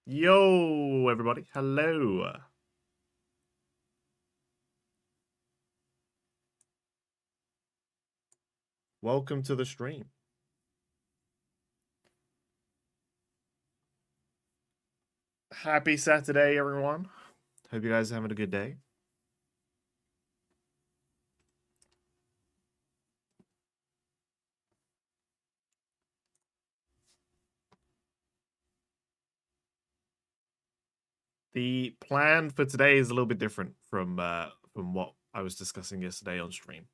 Yo, everybody. Hello. Welcome to the stream. Happy Saturday, everyone. Hope you guys are having a good day. The plan for today is a little bit different from what I was discussing yesterday on stream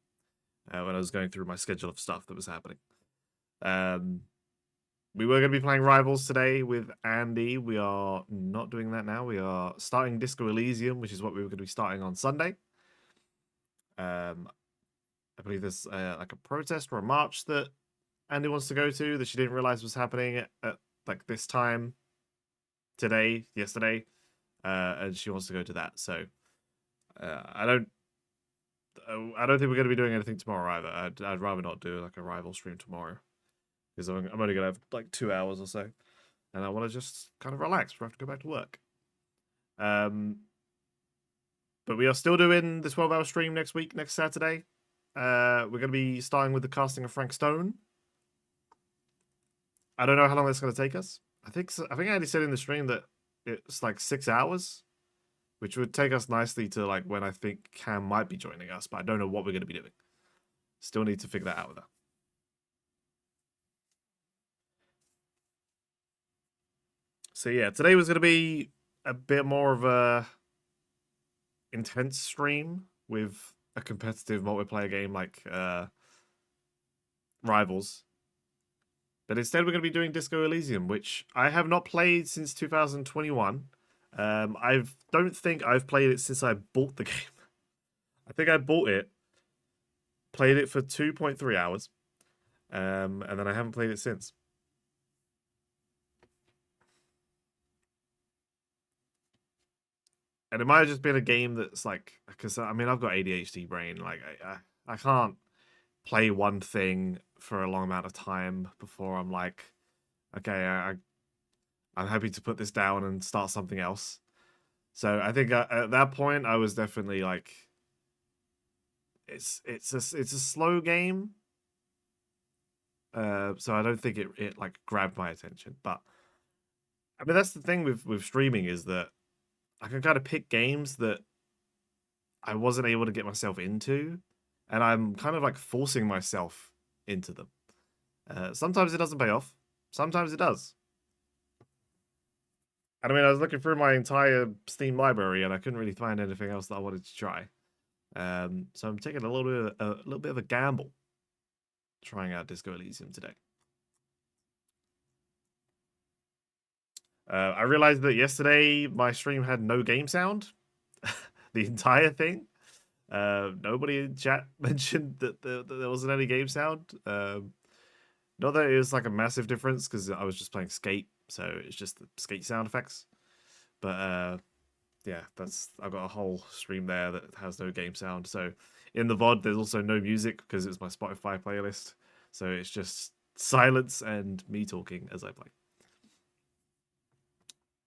when I was going through my schedule of stuff that was happening. We were going to be playing Rivals today with Andy. We are not doing that now. We are starting Disco Elysium, which is what we were going to be starting on Sunday. I believe there's like a protest or a march that Andy wants to go to that she didn't realize was happening at like this time yesterday, and she wants to go to that. So I don't think we're going to be doing anything tomorrow either. I'd rather not do like a rival stream tomorrow because I'm only going to have like 2 hours or so, and I want to just kind of relax before I have to go back to work. But we are still doing the 12-hour stream next week, next Saturday. We're going to be starting with the casting of Frank Stone. I don't know how long that's going to take us. I think Andy said in the stream that it's like 6 hours, which would take us nicely to like when I think Cam might be joining us, but I don't know what we're going to be doing. Still need to figure that out with her. So yeah, today was going to be a bit more of a intense stream with a competitive multiplayer game like Rivals. But instead, we're going to be doing Disco Elysium, which I have not played since 2021. I don't think I've played it since I bought the game. I think I bought it, played it for 2.3 hours, and then I haven't played it since. And it might have just been a game that's like, because I mean, I've got ADHD brain. Like, I can't play one thing for a long amount of time before I'm like, okay, I'm happy to put this down and start something else. So I think at that point I was definitely like, it's a slow game. So I don't think it like grabbed my attention. But I mean that's the thing with streaming is that I can kind of pick games that I wasn't able to get myself into, and I'm kind of like forcing myself into them. Sometimes it doesn't pay off. Sometimes it does. And I mean, I was looking through my entire Steam library, and I couldn't really find anything else that I wanted to try. So I'm taking a little bit of a gamble, trying out Disco Elysium today. I realized that yesterday my stream had no game sound, the entire thing. Nobody in chat mentioned that there wasn't any game sound. Not that it was like a massive difference because I was just playing Skate, so it's just the Skate sound effects. But yeah, I've got a whole stream there that has no game sound. So in the VOD, there's also no music because it's my Spotify playlist. So it's just silence and me talking as I play.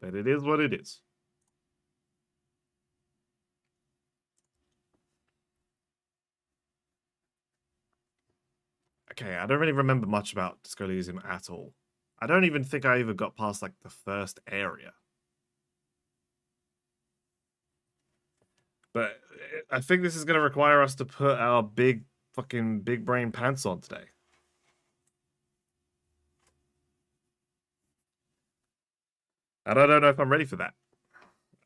But it is what it is. Okay, I don't really remember much about Disco Elysium at all. I don't even think I even got past like the first area. But I think this is going to require us to put our big brain pants on today. And I don't know if I'm ready for that.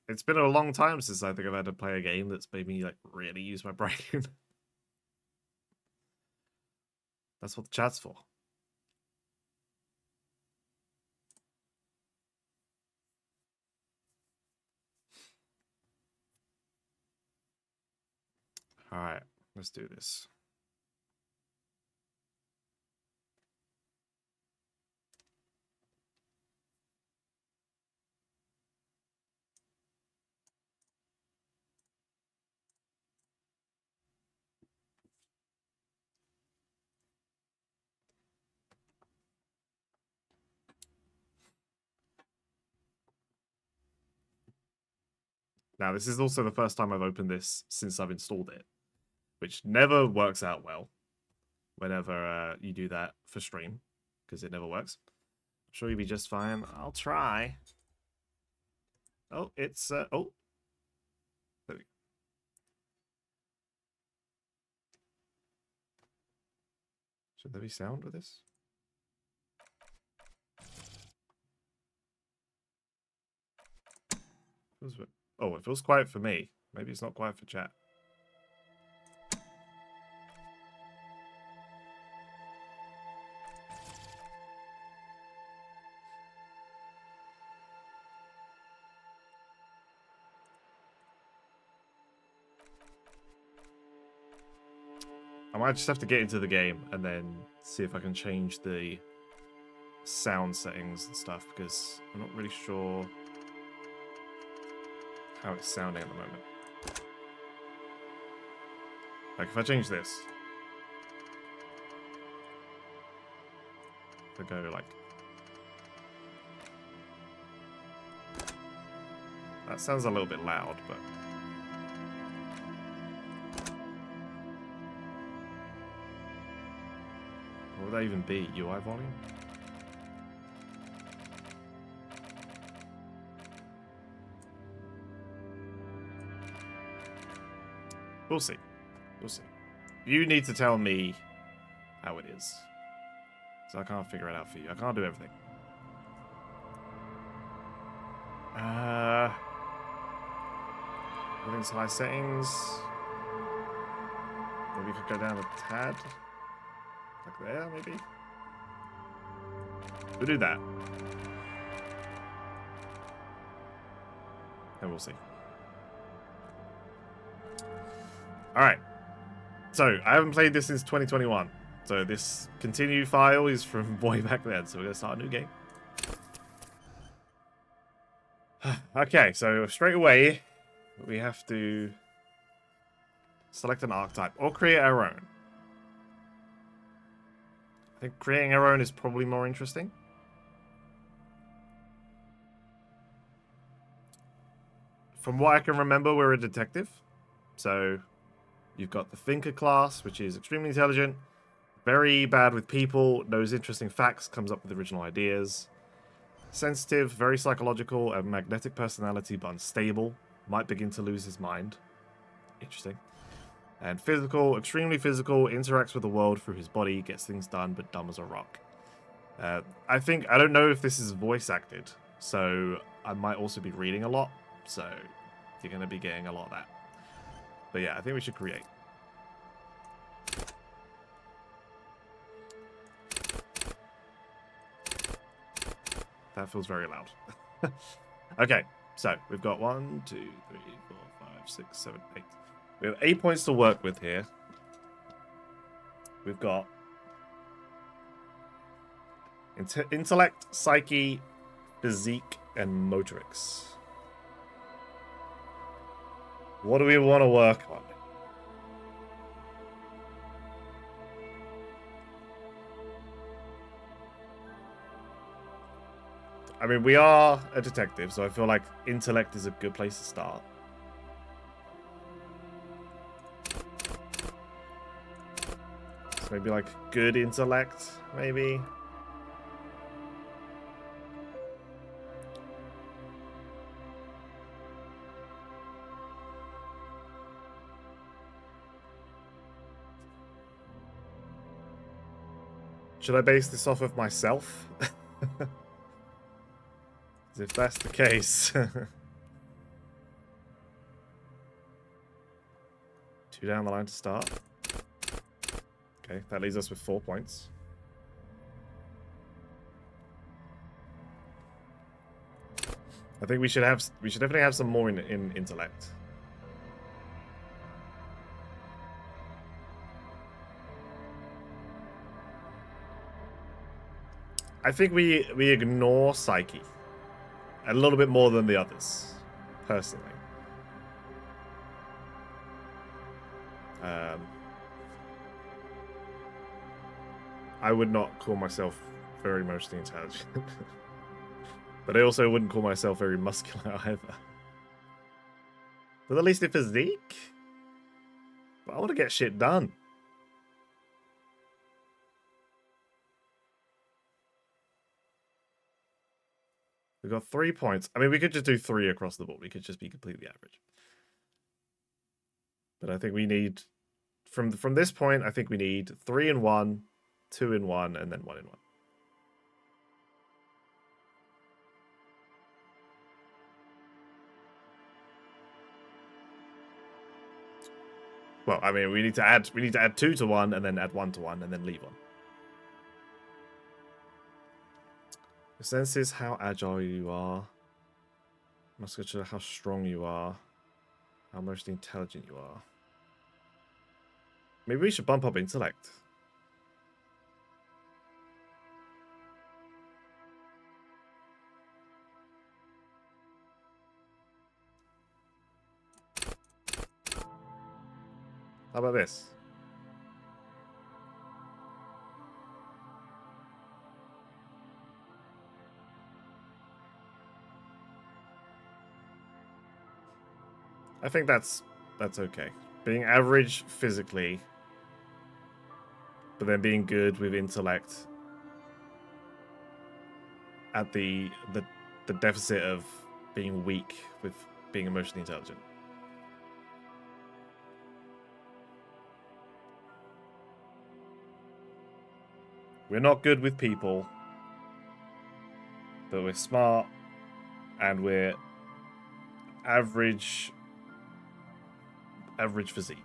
It's been a long time since I think I've had to play a game that's made me like really use my brain. That's what the chat's for. All right, let's do this. Now, this is also the first time I've opened this since I've installed it, which never works out well whenever you do that for stream, because it never works. I'm sure you'll be just fine. I'll try. Oh, it's... oh. There we go. Should there be sound with this? Oh, it feels quiet for me. Maybe it's not quiet for chat. I might just have to get into the game and then see if I can change the sound settings and stuff, because I'm not really sure how it's sounding at the moment. Like, if I change this, if I go like... That sounds a little bit loud, but... What would that even be? UI volume? We'll see. We'll see. You need to tell me how it is. So I can't figure it out for you. I can't do everything. Everything's high settings. Maybe we could go down a tad. Like there, maybe? We'll do that. And we'll see. Alright. So, I haven't played this since 2021. So this continue file is from way back then. So we're going to start a new game. Okay, so straight away, we have to select an archetype or create our own. I think creating our own is probably more interesting. From what I can remember, we're a detective. So you've got the thinker class, which is extremely intelligent, very bad with people, knows interesting facts, comes up with original ideas. Sensitive, very psychological, a magnetic personality but unstable, might begin to lose his mind. Interesting. And physical, extremely physical, interacts with the world through his body, gets things done, but dumb as a rock. I don't know if this is voice acted, so I might also be reading a lot, so you're going to be getting a lot of that. But yeah, I think we should create. That feels very loud. Okay, so we've got 1, 2, 3, 4, 5, 6, 7, 8. We have 8 points to work with here. We've got intellect, psyche, physique, and motorics. What do we want to work on? I mean, we are a detective, so I feel like intellect is a good place to start. So maybe like good intellect, maybe. Should I base this off of myself? If that's the case. 2 down the line to start. Okay, that leaves us with 4 points. I think we should definitely have some more in intellect. I think we ignore psyche a little bit more than the others, personally. I would not call myself very emotionally intelligent. But I also wouldn't call myself very muscular either. With at least a physique? But I want to get shit done. We got 3 points. I mean, we could just do 3 across the board. We could just be completely average. But I think we need, from this point, I think we need 3 in 1, 2 in 1, and then 1 in 1. Well, I mean, we need to add 2 to 1, and then add 1 to 1, and then leave 1. Your senses, how agile you are. Musculature, how strong you are. How emotionally intelligent you are. Maybe we should bump up intellect. How about this? I think that's okay. Being average physically, but then being good with intellect at the deficit of being weak with being emotionally intelligent. We're not good with people, but we're smart and we're average physique.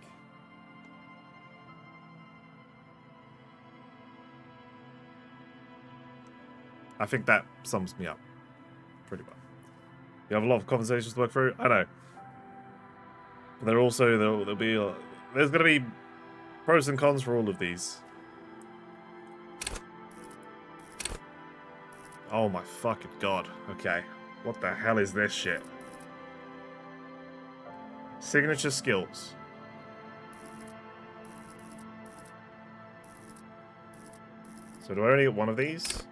I think that sums me up pretty well. You have a lot of conversations to work through. I know. But there also there'll be there's going to be pros and cons for all of these. Oh my fucking god. Okay. What the hell is this shit? Signature skills. So do I only get one of these?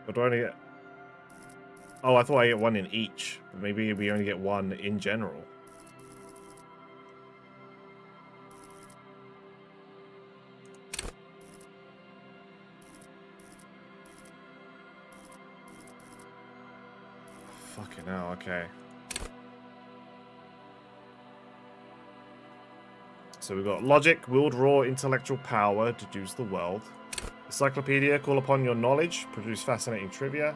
Or do I only get... Oh, I thought I get one in each. But maybe we only get one in general. Fucking hell, okay. So we've got logic, willed raw intellectual power, deduce the world. Encyclopedia, call upon your knowledge, produce fascinating trivia.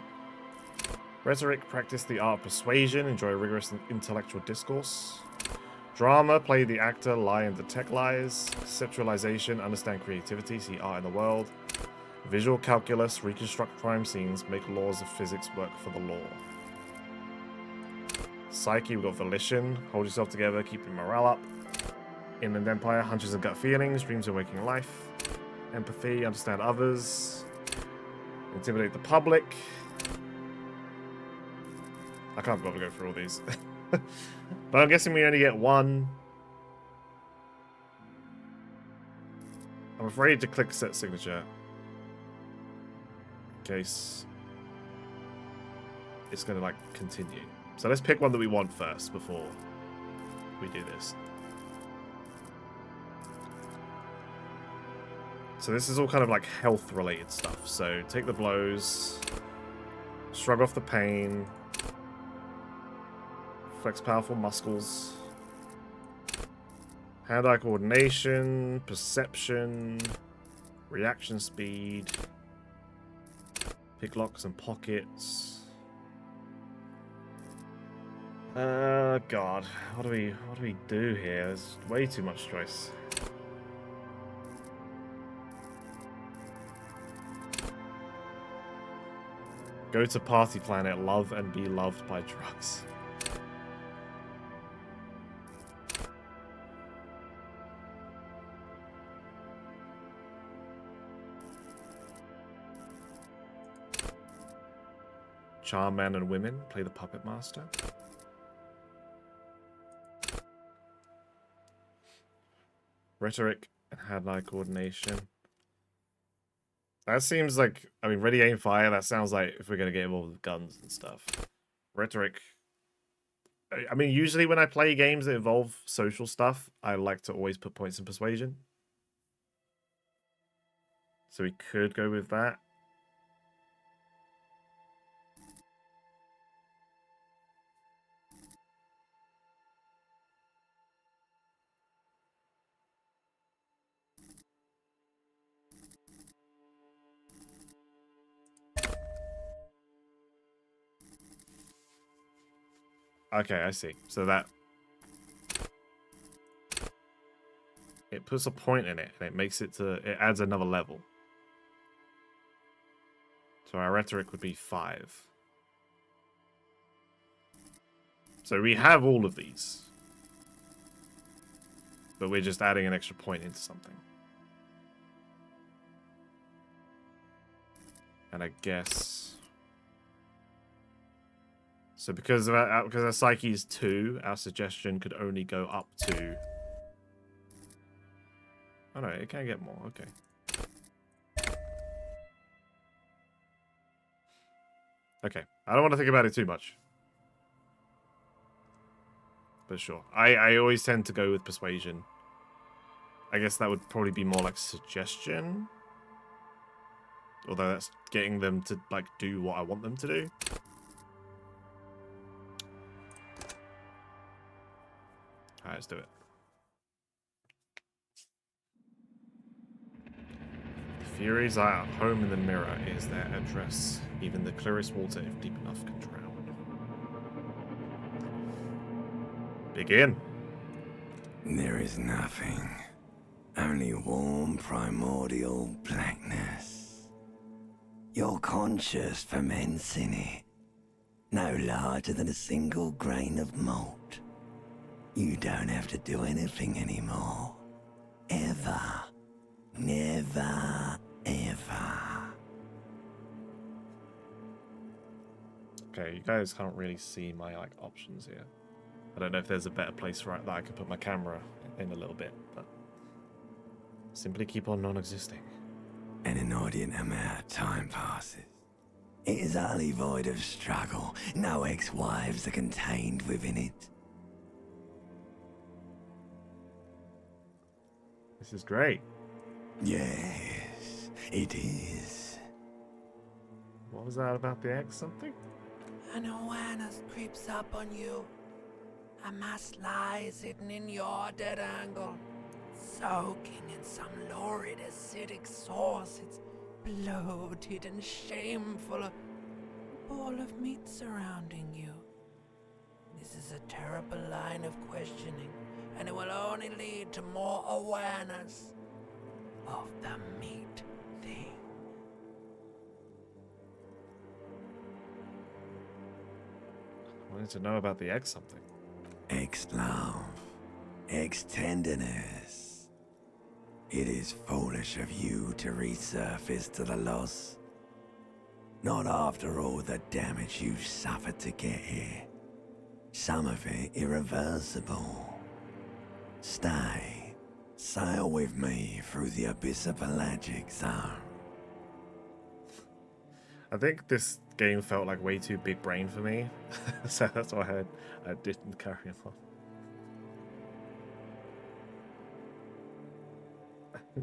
Rhetoric, practice the art of persuasion, enjoy rigorous intellectual discourse. Drama, play the actor, lie and detect lies. Conceptualization, understand creativity, see art in the world. Visual calculus, reconstruct crime scenes, make laws of physics work for the law. Psyche, we've got volition, hold yourself together, keep your morale up. Inland Empire, hunches and gut feelings, dreams of waking life. Empathy, understand others. Intimidate the public. I can't bother to go through all these. But I'm guessing we only get one. I'm afraid to click set signature. In case it's going to, like, continue. So let's pick one that we want first before we do this. So this is all kind of like health related stuff. So take the blows, shrug off the pain, flex powerful muscles, hand-eye coordination, perception, reaction speed, pick locks and pockets. God, what do we do here? There's way too much choice. Go to party planet, love and be loved by drugs. Charm men and women, play the puppet master. Rhetoric and hand-eye coordination. That seems like, I mean, ready, aim, fire. That sounds like if we're going to get involved with guns and stuff. Rhetoric. I mean, usually when I play games that involve social stuff, I like to always put points in persuasion. So we could go with that. Okay, I see. So that it puts a point in it and it makes it to, it adds another level. So our rhetoric would be 5. So we have all of these. But we're just adding an extra point into something. And I guess... So because our psyche is 2, our suggestion could only go up to... Oh no, it can get more, okay. Okay, I don't want to think about it too much. But sure. I always tend to go with persuasion. I guess that would probably be more like suggestion. Although that's getting them to like do what I want them to do. Alright, let's do it. The Furies are at home in the mirror is their address. Even the clearest water, if deep enough, can drown. Begin. There is nothing. Only warm primordial blackness. You're conscious ferments in it. No larger than a single grain of malt. You don't have to do anything anymore. Ever. Never, ever. Okay, you guys can't really see my like options here. I don't know if there's a better place right that I could put my camera in a little bit, but simply keep on non-existing. An inordinate amount of time passes. It is utterly void of struggle. No ex-wives are contained within it. This is great. Yes, it is. What was that about the X something? An awareness creeps up on you. A mass lies hidden in your dead angle, soaking in some lurid acidic sauce. It's bloated and shameful, a ball of meat surrounding you. This is a terrible line of questioning, and it will only lead to more awareness of the meat thing. I wanted to know about the X something. Ex-love, ex-tenderness. It is foolish of you to resurface to the loss. Not after all the damage you've suffered to get here. Some of it irreversible. Stay. Sail with me through the abyss of pelagic zone. I think this game felt like way too big brain for me, so that's why I didn't carry on.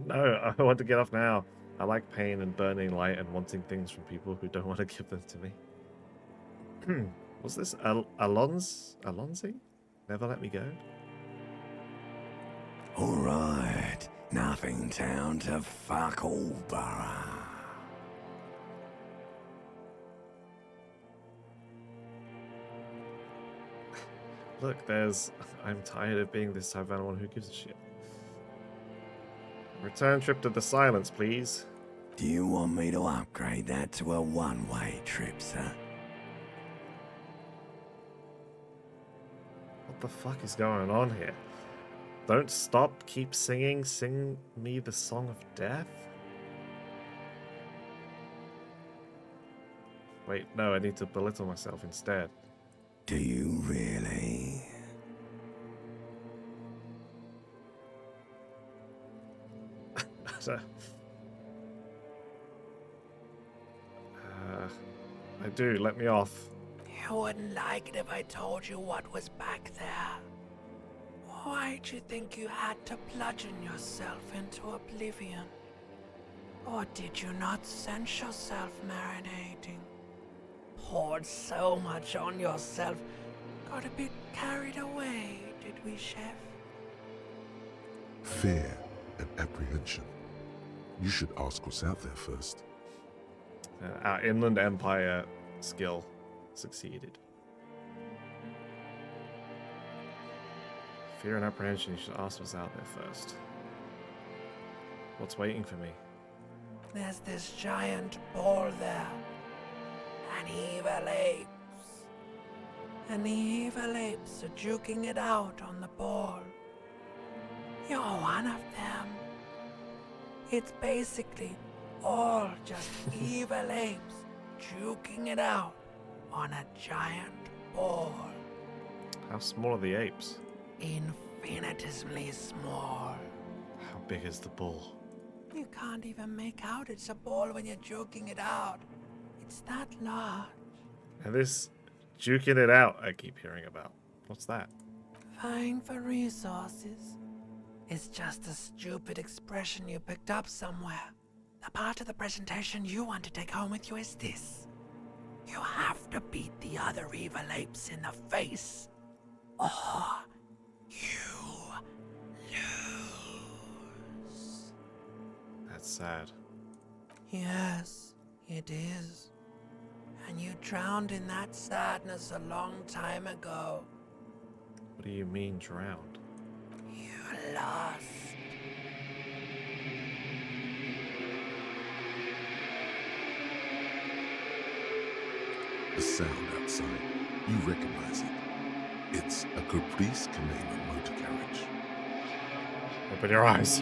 No, I want to get off now. I like pain and burning light and wanting things from people who don't want to give them to me. What's this? Alonzi? Never let me go? Alright, nothing town to fuck all borough. Look, I'm tired of being this type of animal who gives a shit. Return trip to the silence, please. Do you want me to upgrade that to a one-way trip, sir? What the fuck is going on here? Don't stop, keep singing, sing me the song of death? Wait, no, I need to belittle myself instead. Do you really? I do. Let me off. You wouldn't like it if I told you what was back there. Why'd you think you had to bludgeon yourself into oblivion? Or did you not sense yourself marinating? Poured so much on yourself, got a bit carried away, did we, Chef? Fear and apprehension. You should ask what's out there first. Our Inland Empire skill succeeded. Fear and apprehension, you should ask what's out there first. What's waiting for me? There's this giant ball there. And evil apes. And the evil apes are juking it out on the ball. You're one of them. It's basically all just evil apes juking it out on a giant ball. How small are the apes? Infinitesimally small. How big is the ball? You can't even make out it's a ball when you're joking it out. It's that large. And this juking it out I keep hearing about. What's that? Vying for resources. It's just a stupid expression you picked up somewhere. The part of the presentation you want to take home with you is this. You have to beat the other evil apes in the face, or you lose. That's sad. Yes, it is. And you drowned in that sadness a long time ago. What do you mean drowned? You lost. The sound outside, you recognize it. It's a Caprice Canema motor carriage. Open your eyes.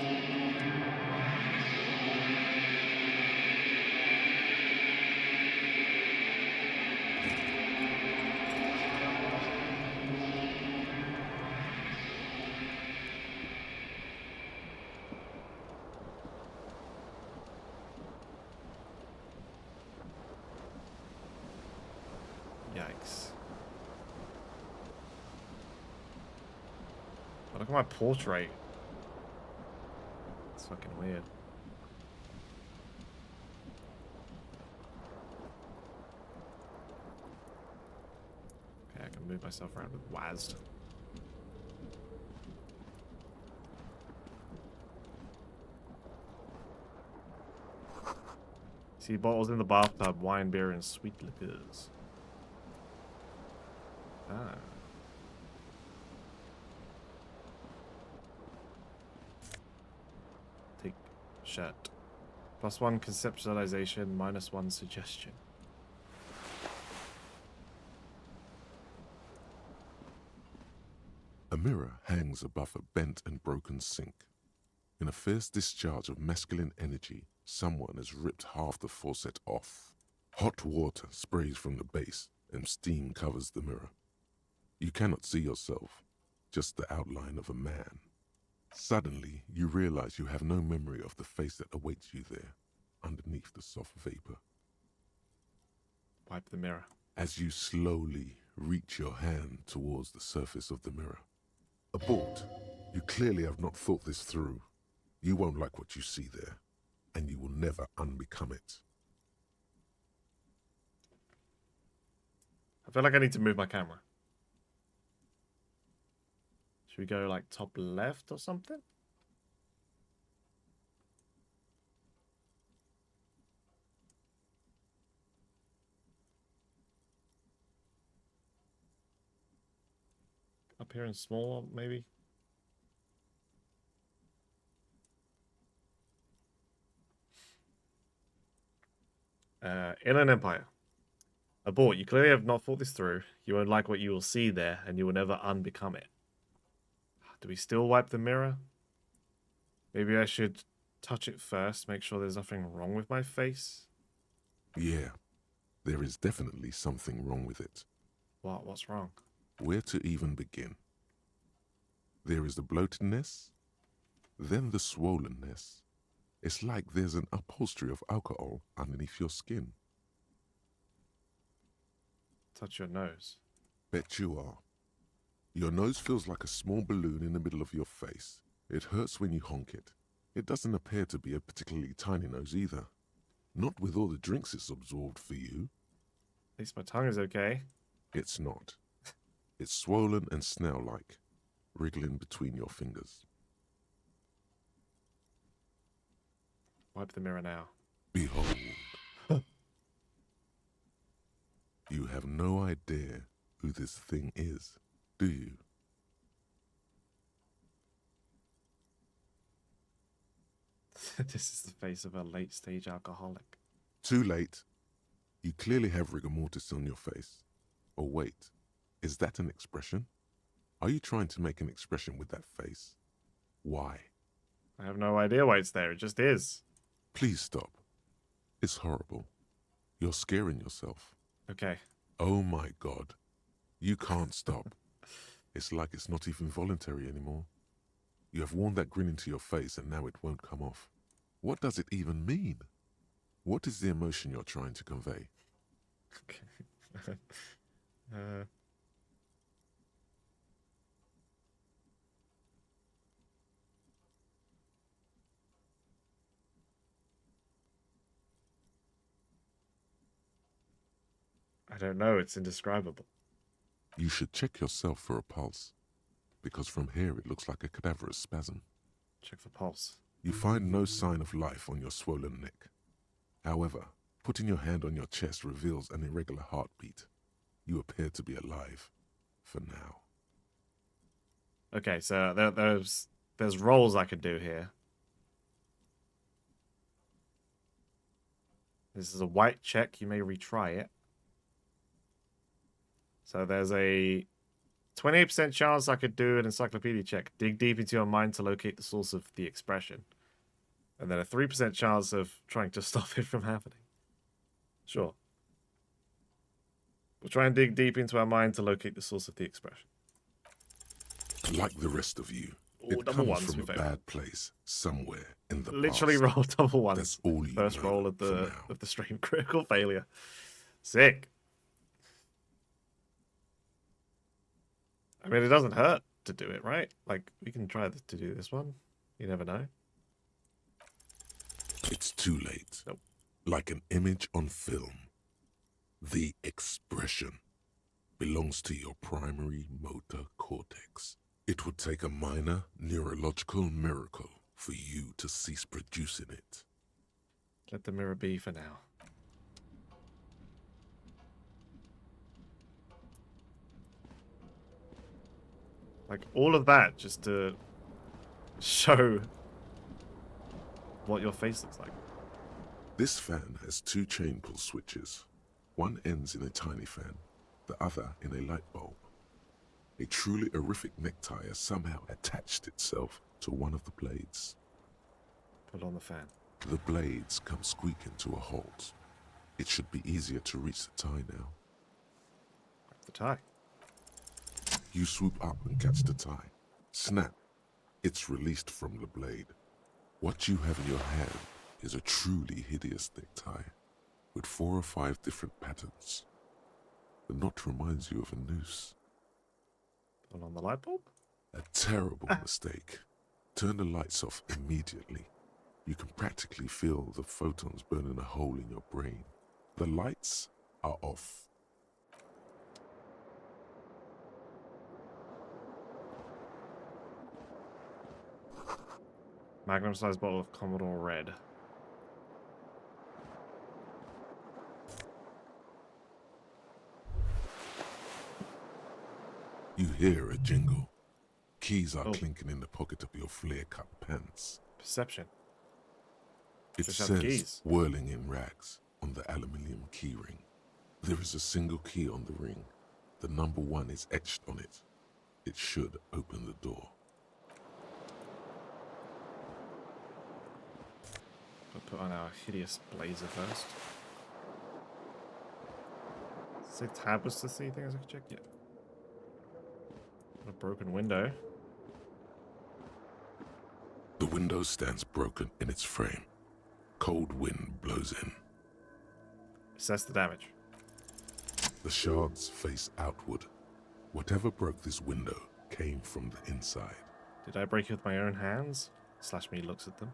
Yikes. Oh, look at my portrait. It's fucking weird. Okay, I can move myself around with WASD. See bottles in the bathtub, wine, beer, and sweet liquors. Ah. Take shirt. +1 conceptualization, -1 suggestion. A mirror hangs above a bent and broken sink. In a fierce discharge of masculine energy, someone has ripped half the faucet off. Hot water sprays from the base, and steam covers the mirror. You cannot see yourself, just the outline of a man. Suddenly, you realize you have no memory of the face that awaits you there, underneath the soft vapor. Wipe the mirror. As you slowly reach your hand towards the surface of the mirror. Abort. You clearly have not thought this through. You won't like what you see there, and you will never unbecome it. I feel like I need to move my camera. Should we go like top left or something? Up here in small, maybe? Inland Empire. Abort. You clearly have not thought this through. You won't like what you will see there, and you will never unbecome it. Do we still wipe the mirror? Maybe I should touch it first, make sure there's nothing wrong with my face. Yeah, there is definitely something wrong with it. What? What's wrong? Where to even begin? There is the bloatedness, then the swollenness. It's like there's an upholstery of alcohol underneath your skin. Touch your nose. Bet you are. Your nose feels like a small balloon in the middle of your face. It hurts when you honk it. It doesn't appear to be a particularly tiny nose either. Not with all the drinks it's absorbed for you. At least my tongue is okay. It's not. It's swollen and snail-like, wriggling between your fingers. Wipe the mirror now. Behold. You have no idea who this thing is, do you? This is the face of a late-stage alcoholic. Too late. You clearly have rigor mortis on your face. Or wait, is that an expression? Are you trying to make an expression with that face? Why? I have no idea why it's there. It just is. Please stop. It's horrible. You're scaring yourself. Okay. Oh my God. You can't stop. It's like it's not even voluntary anymore. You have worn that grin into your face and now it won't come off. What does it even mean? What is the emotion you're trying to convey? Okay. I don't know. It's indescribable. You should check yourself for a pulse, because from here it looks like a cadaverous spasm. Check for pulse. You find no sign of life on your swollen neck. However, putting your hand on your chest reveals an irregular heartbeat. You appear to be alive, for now. Okay, so there's rolls I could do here. This is a white check. You may retry it. So there's a 28% chance I could do an encyclopedia check. Dig deep into your mind to locate the source of the expression. And then a 3% chance of trying to stop it from happening. Sure. We'll try and dig deep into our mind to locate the source of the expression. Like the rest of you, Ooh, it double comes ones, from we a failed. bad place, somewhere in the Literally past. roll double ones. That's all you First know roll of for the now. stream. Critical failure. Sick. I mean, it doesn't hurt to do it, right? Like, we can try to do this one. You never know. It's too late. Nope. Like an image on film. The expression belongs to your primary motor cortex. It would take a minor neurological miracle for you to cease producing it. Let the mirror be for now. Like, all of that just to show what your face looks like. This fan has two chain pull switches. One ends in a tiny fan, the other in a light bulb. A truly horrific necktie has somehow attached itself to one of the blades. Put on the fan. The blades come squeaking to a halt. It should be easier to reach the tie now. Grab the tie. You swoop up and catch the tie. Snap. It's released from the blade. What you have in your hand is a truly hideous necktie with 4 or 5 different patterns. The knot reminds you of a noose. Put on the light bulb. A terrible mistake. Turn the lights off immediately. You can practically feel the photons burning a hole in your brain. The lights are off. Magnum-sized bottle of Commodore Red. You hear a jingle. Keys are Oh. clinking in the pocket of your flare-cut pants. Perception. It Just have the says keys. whirling in rags on the aluminium key ring. There is a single key on the ring. The number 1 is etched on it. It should open the door. We'll put on our hideous blazer first. Say tab was to see things I could check? Yeah. A broken window. The window stands broken in its frame. Cold wind blows in. Assess the damage. The shards face outward. Whatever broke this window came from the inside. Did I break it with my own hands? /me looks at them.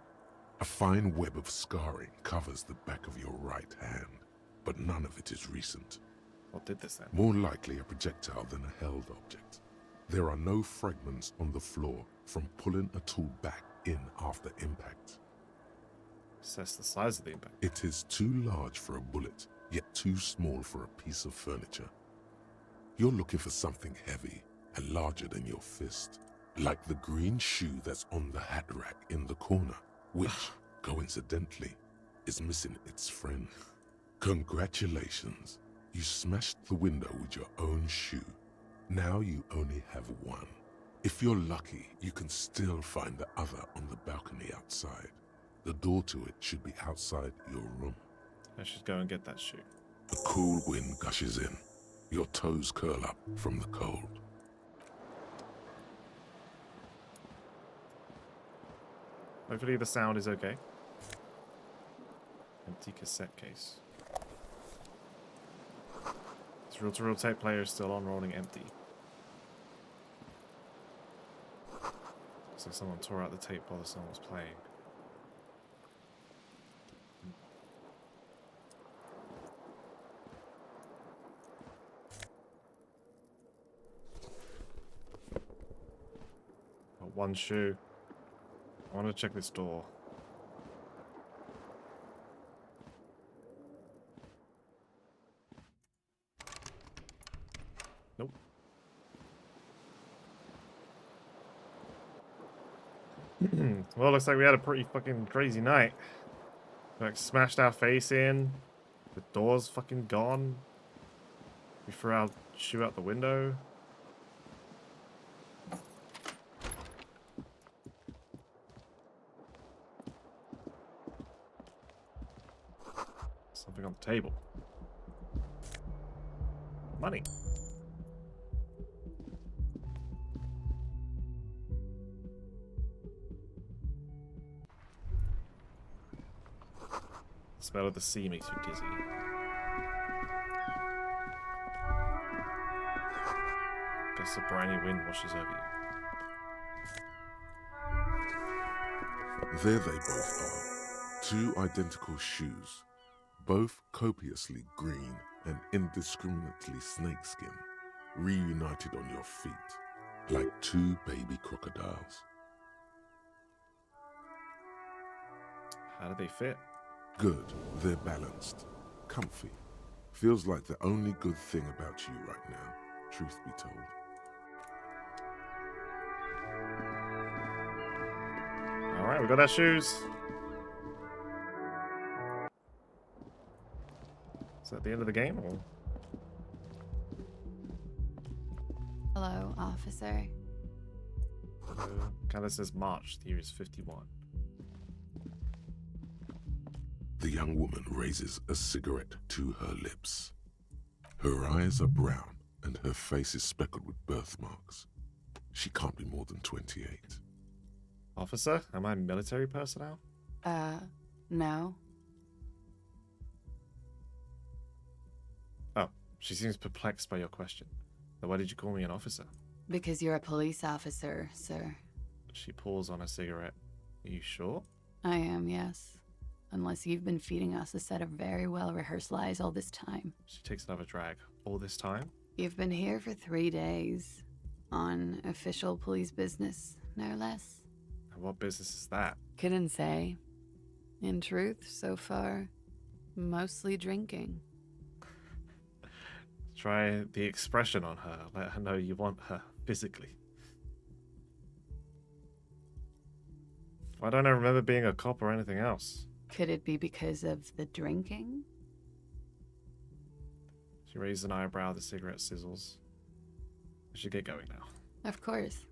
A fine web of scarring covers the back of your right hand, but none of it is recent. What did this then? More likely a projectile than a held object. There are no fragments on the floor from pulling a tool back in after impact. Assess the size of the impact. It is too large for a bullet, yet too small for a piece of furniture. You're looking for something heavy and larger than your fist, like the green shoe that's on the hat rack in the corner, which, coincidentally, is missing its friend. Congratulations, you smashed the window with your own shoe. Now you only have one. If you're lucky, you can still find the other on the balcony outside. The door to it should be outside your room. I should go and get that shoe. A cool wind gushes in. Your toes curl up from the cold. Hopefully the sound is okay. Empty cassette case. This reel-to-reel tape player is still on, rolling empty. Looks like someone tore out the tape while the song was playing. Got one shoe. I want to check this door. Nope. Well, looks like we had a pretty fucking crazy night. Like, smashed our face in. The door's fucking gone. We threw our shoe out the window. Something on the table. Money. The smell of the sea makes you dizzy. Guess the briny wind washes over you. There they both are. Two identical shoes. Both copiously green and indiscriminately snakeskin, reunited on your feet, like two baby crocodiles. How do they fit? Good, they're balanced, comfy. Feels like the only good thing about you right now, truth be told. Alright, we got our shoes. Is that the end of the game? Or? Hello, officer. Kind of says March. The year is 51. The young woman raises a cigarette to her lips. Her eyes are brown and her face is speckled with birthmarks. She can't be more than 28. Officer, am I military personnel? No. Oh, she seems perplexed by your question. Then why did you call me an officer? Because you're a police officer, sir. She pulls on a cigarette. Are you sure? I am, yes. Unless you've been feeding us a set of very well-rehearsed lies all this time. She takes another drag. All this time? You've been here for 3 days. On official police business, no less. And what business is that? Couldn't say. In truth, so far, mostly drinking. Try the expression on her. Let her know you want her physically. Why don't I remember being a cop or anything else? Could it be because of the drinking? She raises an eyebrow, the cigarette sizzles. I should get going now. Of course.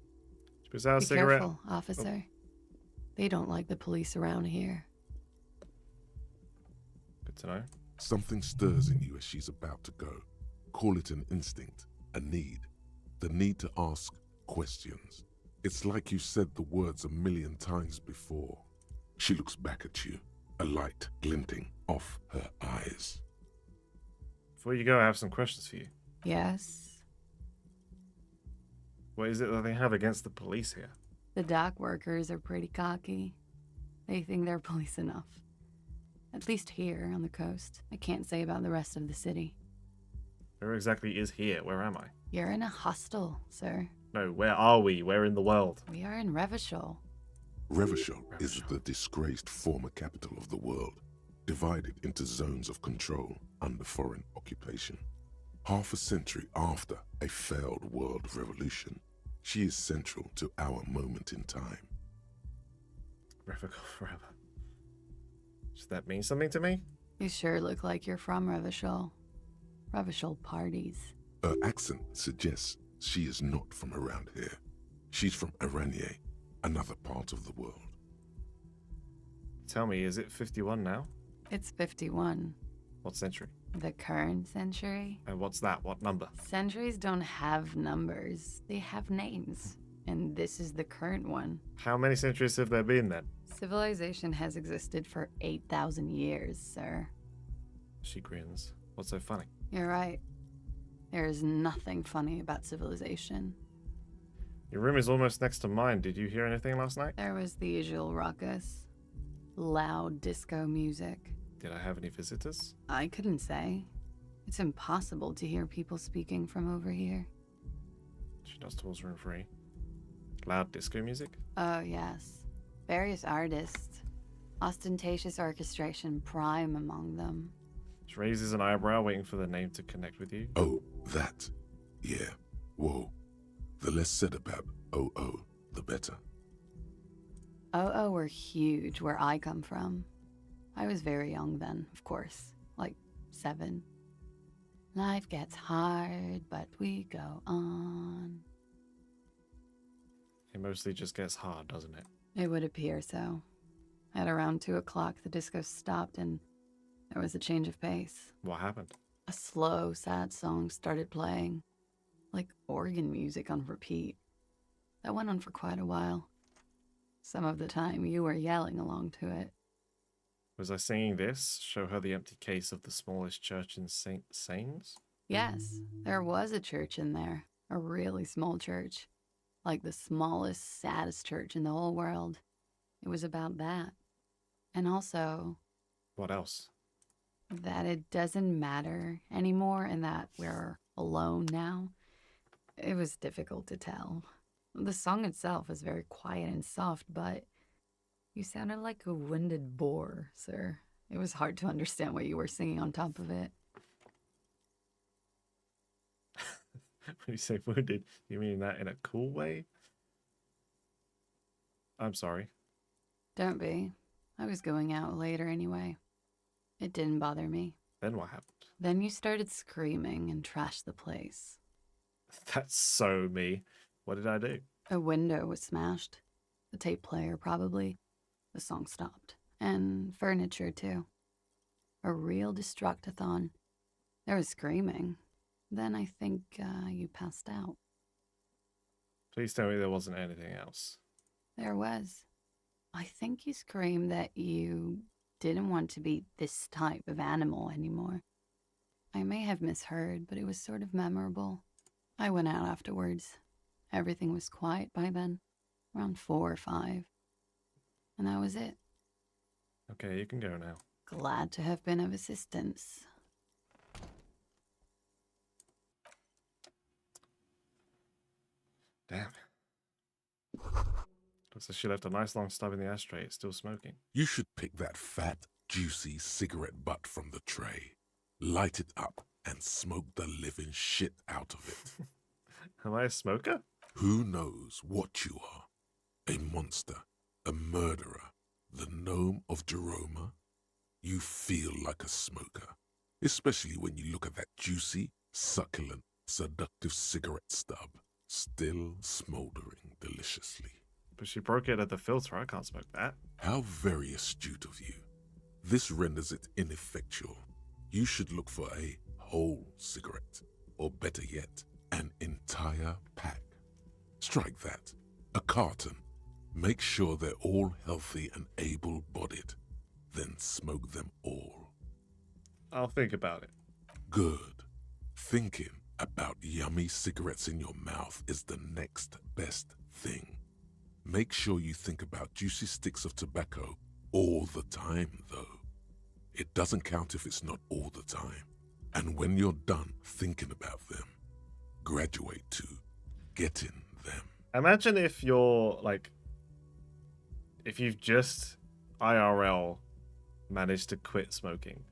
She puts out a Be cigarette. careful, officer. They don't like the police around here. Good to know. Something stirs in you as she's about to go. Call it an instinct, a need. The need to ask questions. It's like you said the words a million times before. She looks back at you, a light glinting off her eyes. Before you go, I have some questions for you. Yes. What is it that they have against the police here? The dock workers are pretty cocky. They think they're police enough. At least here on the coast. I can't say about the rest of the city. Where exactly is here? Where am I? You're in a hostel, sir. No, where are we? Where in the world? We are in Revachol. Revachol is the disgraced former capital of the world, divided into zones of control under foreign occupation. Half a century after a failed world revolution, she is central to our moment in time. Revachol forever. Does that mean something to me? You sure look like you're from Revachol. Revachol parties. Her accent suggests she is not from around here. She's from Aranier, another part of the world. Tell me, is it 51 now? It's 51. What century? The current century? And what's that? What number? Centuries don't have numbers. They have names. And this is the current one. How many centuries have there been then? Civilization has existed for 8,000 years, sir. She grins. What's so funny? You're right. There is nothing funny about civilization. Your room is almost next to mine. Did you hear anything last night? There was the usual ruckus. Loud disco music. Did I have any visitors? I couldn't say. It's impossible to hear people speaking from over here. She does towards room 3. Loud disco music? Oh, yes. Various artists. Ostentatious orchestration prime among them. She raises an eyebrow, waiting for the name to connect with you. Oh, that. Yeah. Whoa. The less said about OO, the better. OO were huge where I come from. I was very young then, of course. Like 7. Life gets hard, but we go on. It mostly just gets hard, doesn't it? It would appear so. At around 2 o'clock, the disco stopped and there was a change of pace. What happened? A slow, sad song started playing, like organ music on repeat. That went on for quite a while. Some of the time, you were yelling along to it. Was I singing this? Show her the empty case of the smallest church in St. Sains? Yes, there was a church in there. A really small church. Like the smallest, saddest church in the whole world. It was about that. And also, What else? that it doesn't matter anymore and that we're alone now. It was difficult to tell. The song itself was very quiet and soft, but you sounded like a winded boar, sir. It was hard to understand what you were singing on top of it. When you say wounded, you mean that in a cool way? I'm sorry. Don't be. I was going out later anyway. It didn't bother me. Then what happened? Then you started screaming and trashed the place. That's so me. What did I do? A window was smashed. The tape player, probably. The song stopped. And furniture, too. A real destructathon. There was screaming. Then I think you passed out. Please tell me there wasn't anything else. There was. I think you screamed that you didn't want to be this type of animal anymore. I may have misheard, but it was sort of memorable. I went out afterwards. Everything was quiet by then, around 4 or 5. And that was it. Okay, you can go now. Glad to have been of assistance. Damn. Looks like she left a nice long stub in the ashtray. It's still smoking. You should pick that fat, juicy cigarette butt from the tray, light it up, and smoke the living shit out of it. Am I a smoker? Who knows what you are? A monster, a murderer, the gnome of Jeroma? You feel like a smoker, especially when you look at that juicy, succulent, seductive cigarette stub, still smoldering deliciously. But she broke it at the filter. I can't smoke that. How very astute of you. This renders it ineffectual. You should look for a whole cigarette, or better yet, an entire pack. Strike that. A carton. Make sure they're all healthy and able-bodied. Then smoke them all. I'll think about it. Good. Thinking about yummy cigarettes in your mouth is the next best thing. Make sure you think about juicy sticks of tobacco all the time, though. It doesn't count if it's not all the time. And when you're done thinking about them, graduate to getting them. Imagine if you're like, if you've just IRL managed to quit smoking,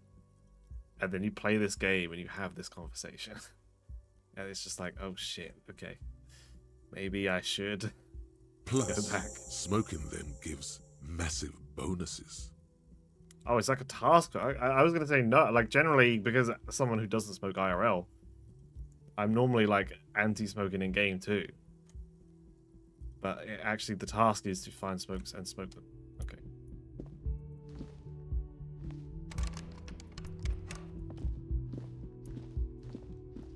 and then you play this game and you have this conversation, and it's just like, oh shit, okay, maybe I should Plus, go back. smoking them gives massive bonuses. Oh, it's like a task. I was gonna say no. Like generally, because someone who doesn't smoke IRL, I'm normally like anti-smoking in game too. But actually, the task is to find smokes and smoke them. Okay.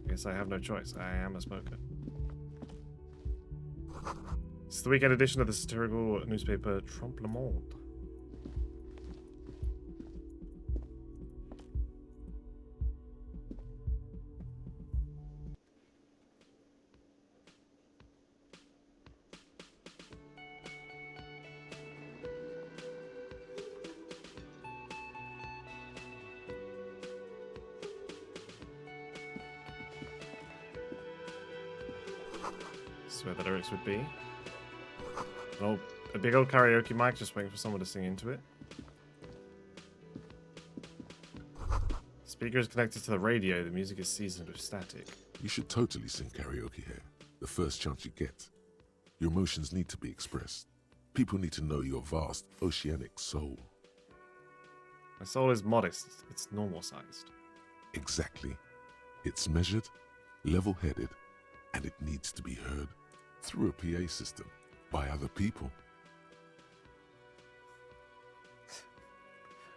I guess I have no choice. I am a smoker. It's the weekend edition of the satirical newspaper Trompe le Monde. This is where the lyrics would be. Oh, a big old karaoke mic, just waiting for someone to sing into it. Speaker is connected to the radio. The music is seasoned with static. You should totally sing karaoke here, the first chance you get. Your emotions need to be expressed. People need to know your vast, oceanic soul. My soul is modest. It's normal-sized. Exactly. It's measured, level-headed, and it needs to be heard through a PA system by other people.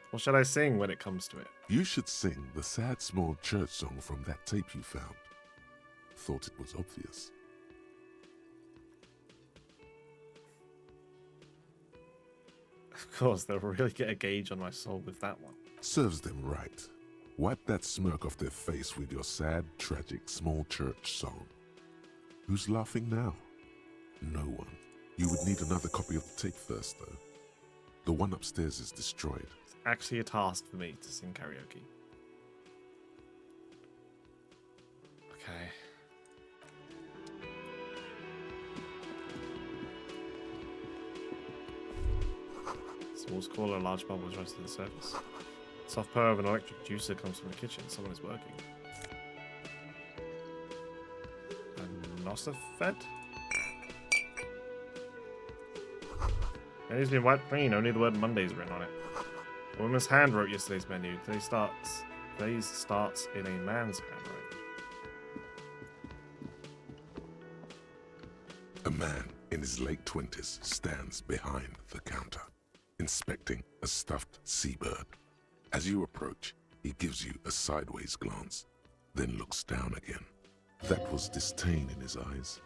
What should I sing when it comes to it? You should sing the sad small church song from that tape you found. Thought it was obvious. Of course, they'll really get a gauge on my soul with that one. Serves them right. Wipe that smirk off their face with your sad, tragic, small church song. Who's laughing now? No one. You would need another copy of the tape first, though. The one upstairs is destroyed. It's actually a task for me to sing karaoke. Okay. Small squall, a large bubble is rising to the surface. Soft purr of an electric juicer comes from the kitchen. Someone is working. A Nosafed? Menu's been wiped clean, only the word Monday's written on it. A woman's hand wrote yesterday's menu. Today's starts in a man's handwriting. A man in his late 20s stands behind the counter, inspecting a stuffed seabird. As you approach, he gives you a sideways glance, then looks down again. That was disdain in his eyes.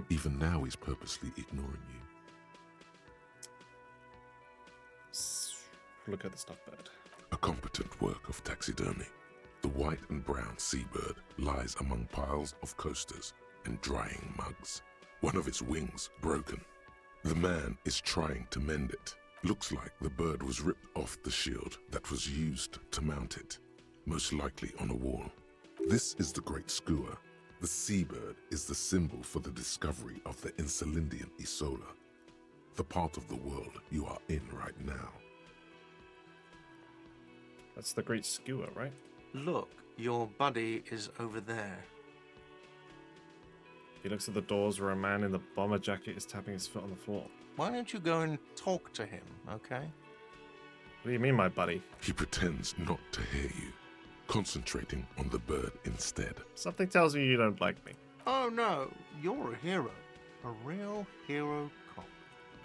Even now he's purposely ignoring you. Look at the stuffed bird. A competent work of taxidermy. The white and brown seabird lies among piles of coasters and drying mugs. One of its wings broken. The man is trying to mend it. Looks like the bird was ripped off the shield that was used to mount it, most likely on a wall. This is the Great Skua. The seabird is the symbol for the discovery of the Insulindian Isola, the part of the world you are in right now. That's the Great Skua, right? Look, your buddy is over there. He looks at the doors where a man in the bomber jacket is tapping his foot on the floor. Why don't you go and talk to him, okay? What do you mean, my buddy? He pretends not to hear you, concentrating on the bird instead. Something tells me you don't like me. Oh no, you're a hero. A real hero cop.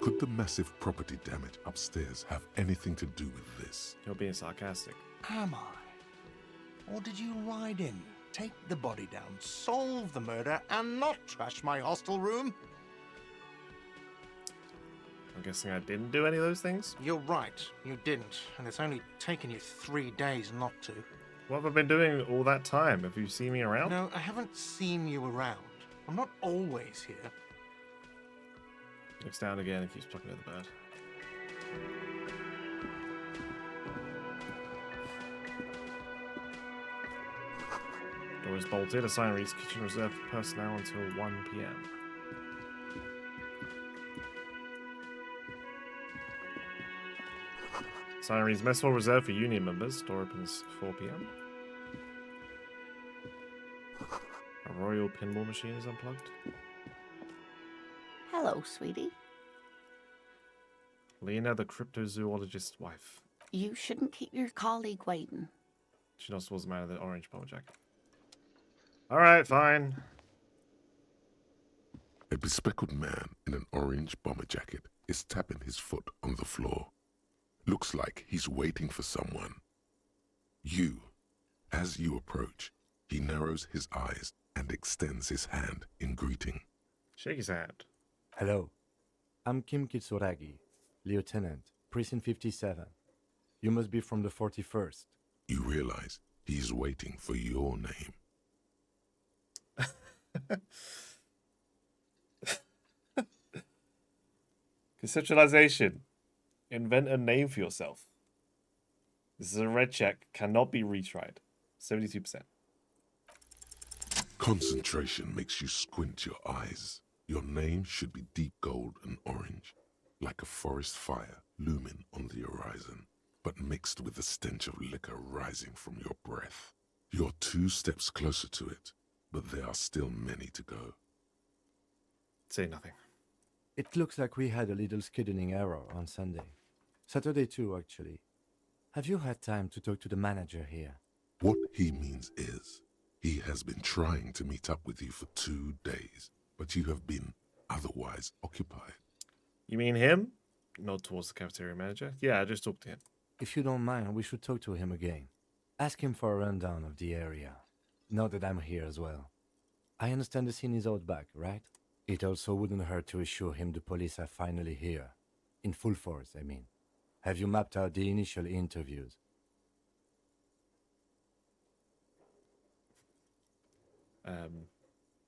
Could the massive property damage upstairs have anything to do with this? You're being sarcastic. Am I? Or did you ride in, take the body down, solve the murder, and not trash my hostel room? I'm guessing I didn't do any of those things? You're right, you didn't, and it's only taken you 3 days not to. What have I been doing all that time? Have you seen me around? No, I haven't seen you around. I'm not always here. Looks down again and keeps plucking at the bird. Door is bolted. A sign reads kitchen reserved for personnel until 1 p.m. Sign reads mess hall reserved for union members. Door opens 4 p.m. A royal pinball machine is unplugged. Hello, sweetie. Lena, the cryptozoologist's wife. You shouldn't keep your colleague waiting. She nods towards the man in the orange bomber jacket. Alright, fine. A bespectacled man in an orange bomber jacket is tapping his foot on the floor. Looks like he's waiting for someone. As you approach, he narrows his eyes and extends his hand in greeting. Shake his hand. Hello. I'm Kim Kitsuragi, Lieutenant, Precinct 57. You must be from the 41st. You realize he's waiting for your name. Conceptualization. Invent a name for yourself. This is a red check. Cannot be retried. 72%. Concentration makes you squint your eyes. Your name should be deep gold and orange, like a forest fire looming on the horizon, but mixed with the stench of liquor rising from your breath. You're 2 steps closer to it, but there are still many to go. Say nothing. It looks like we had a little scheduling error on Sunday. Saturday too, actually. Have you had time to talk to the manager here? What he means is, he has been trying to meet up with you for 2 days, but you have been otherwise occupied. You mean him? Nod towards the cafeteria manager. Yeah, I just talked to him. If you don't mind, we should talk to him again. Ask him for a rundown of the area. Now that I'm here as well. I understand the scene is out back, right? It also wouldn't hurt to assure him the police are finally here. In full force, I mean. Have you mapped out the initial interviews?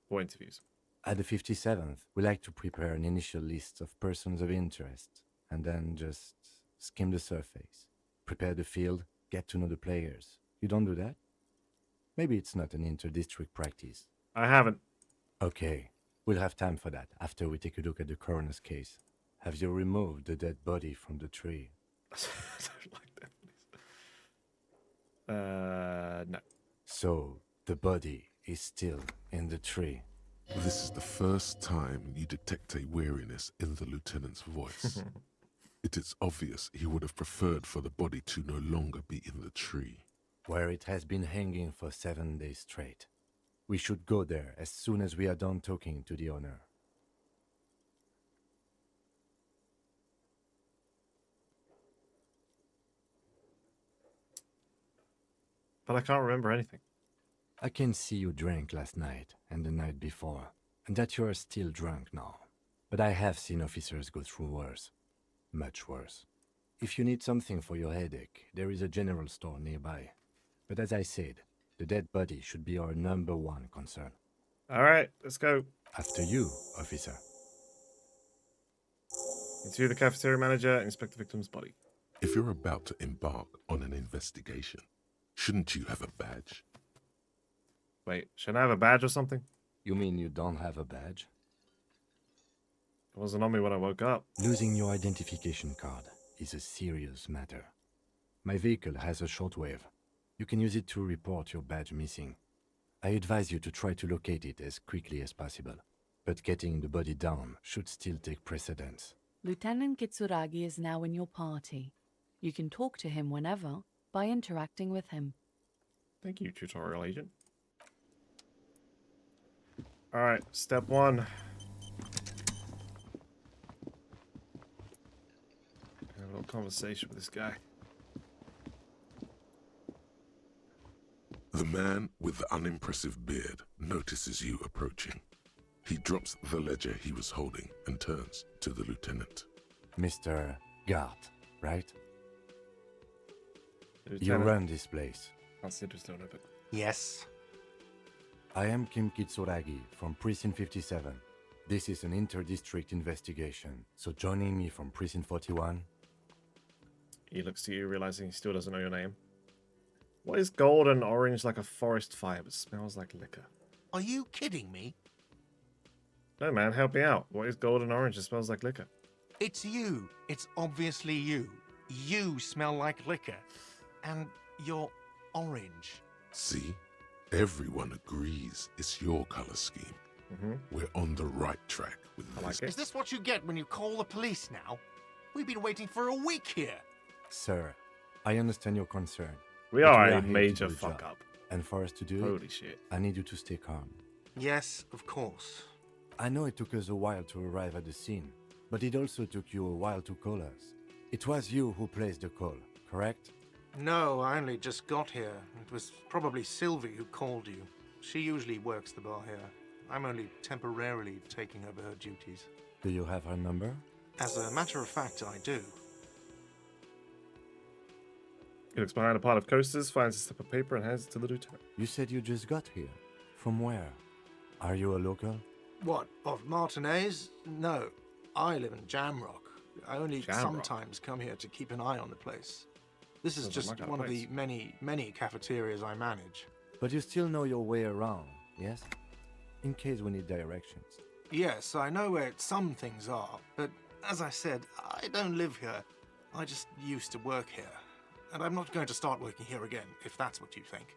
What interviews? At the 57th, we like to prepare an initial list of persons of interest, and then just skim the surface. Prepare the field, get to know the players. You don't do that? Maybe it's not an inter-district practice. I haven't. Okay, we'll have time for that after we take a look at the coroner's case. Have you removed the dead body from the tree? I don't like that. No. So, the body is still in the tree. This is the first time you detect a weariness in the lieutenant's voice. It is obvious he would have preferred for the body to no longer be in the tree. Where it has been hanging for 7 days straight. We should go there as soon as we are done talking to the owner. But I can't remember anything. I can see you drank last night and the night before, and that you are still drunk now. But I have seen officers go through worse. Much worse. If you need something for your headache, there is a general store nearby. But as I said, the dead body should be our #1 concern. Alright, let's go. After you, officer. Interview the cafeteria manager and inspect the victim's body. If you're about to embark on an investigation, shouldn't you have a badge? Wait, shouldn't I have a badge or something? You mean you don't have a badge? It wasn't on me when I woke up. Losing your identification card is a serious matter. My vehicle has a shortwave. You can use it to report your badge missing. I advise you to try to locate it as quickly as possible. But getting the body down should still take precedence. Lieutenant Kitsuragi is now in your party. You can talk to him whenever by interacting with him. Thank you, tutorial agent. Alright, step 1. Have a little conversation with this guy. The man with the unimpressive beard notices you approaching. He drops the ledger he was holding and turns to the lieutenant. Mr. Gart, right? You Lieutenant. run this place. That's the interesting one of it. Yes. I am Kim Kitsuragi from Precinct 57. This is an inter-district investigation, so joining me from Precinct 41... He looks to you, realizing he still doesn't know your name. What is gold and orange like a forest fire, but smells like liquor? Are you kidding me? No, man, help me out. What is gold and orange that smells like liquor? It's you. It's obviously you. You smell like liquor. And you're orange. See? Everyone agrees it's your color scheme. Mm-hmm. We're on the right track with I this. like it. Is this what you get when you call the police now? We've been waiting for a week here. Sir, I understand your concern. We but are a here to major do the fuck job. up. And for us to do Holy it, shit. I need you to stay calm. Yes, of course. I know it took us a while to arrive at the scene, but it also took you a while to call us. It was you who placed the call, correct? No, I only just got here. It was probably Sylvie who called you. She usually works the bar here. I'm only temporarily taking over her duties. Do you have her number? As a matter of fact, I do. He looks behind a pile of coasters, finds a slip of paper, and hands it to the lieutenant. You said you just got here. From where? Are you a local? What, of Martinez? No, I live in Jamrock. I only Jamrock? sometimes come here to keep an eye on the place. This is Sounds like just my kind of one of place. the many cafeterias I manage. But you still know your way around, yes? In case we need directions. Yes, I know where some things are, but as I said, I don't live here. I just used to work here. And I'm not going to start working here again, if that's what you think.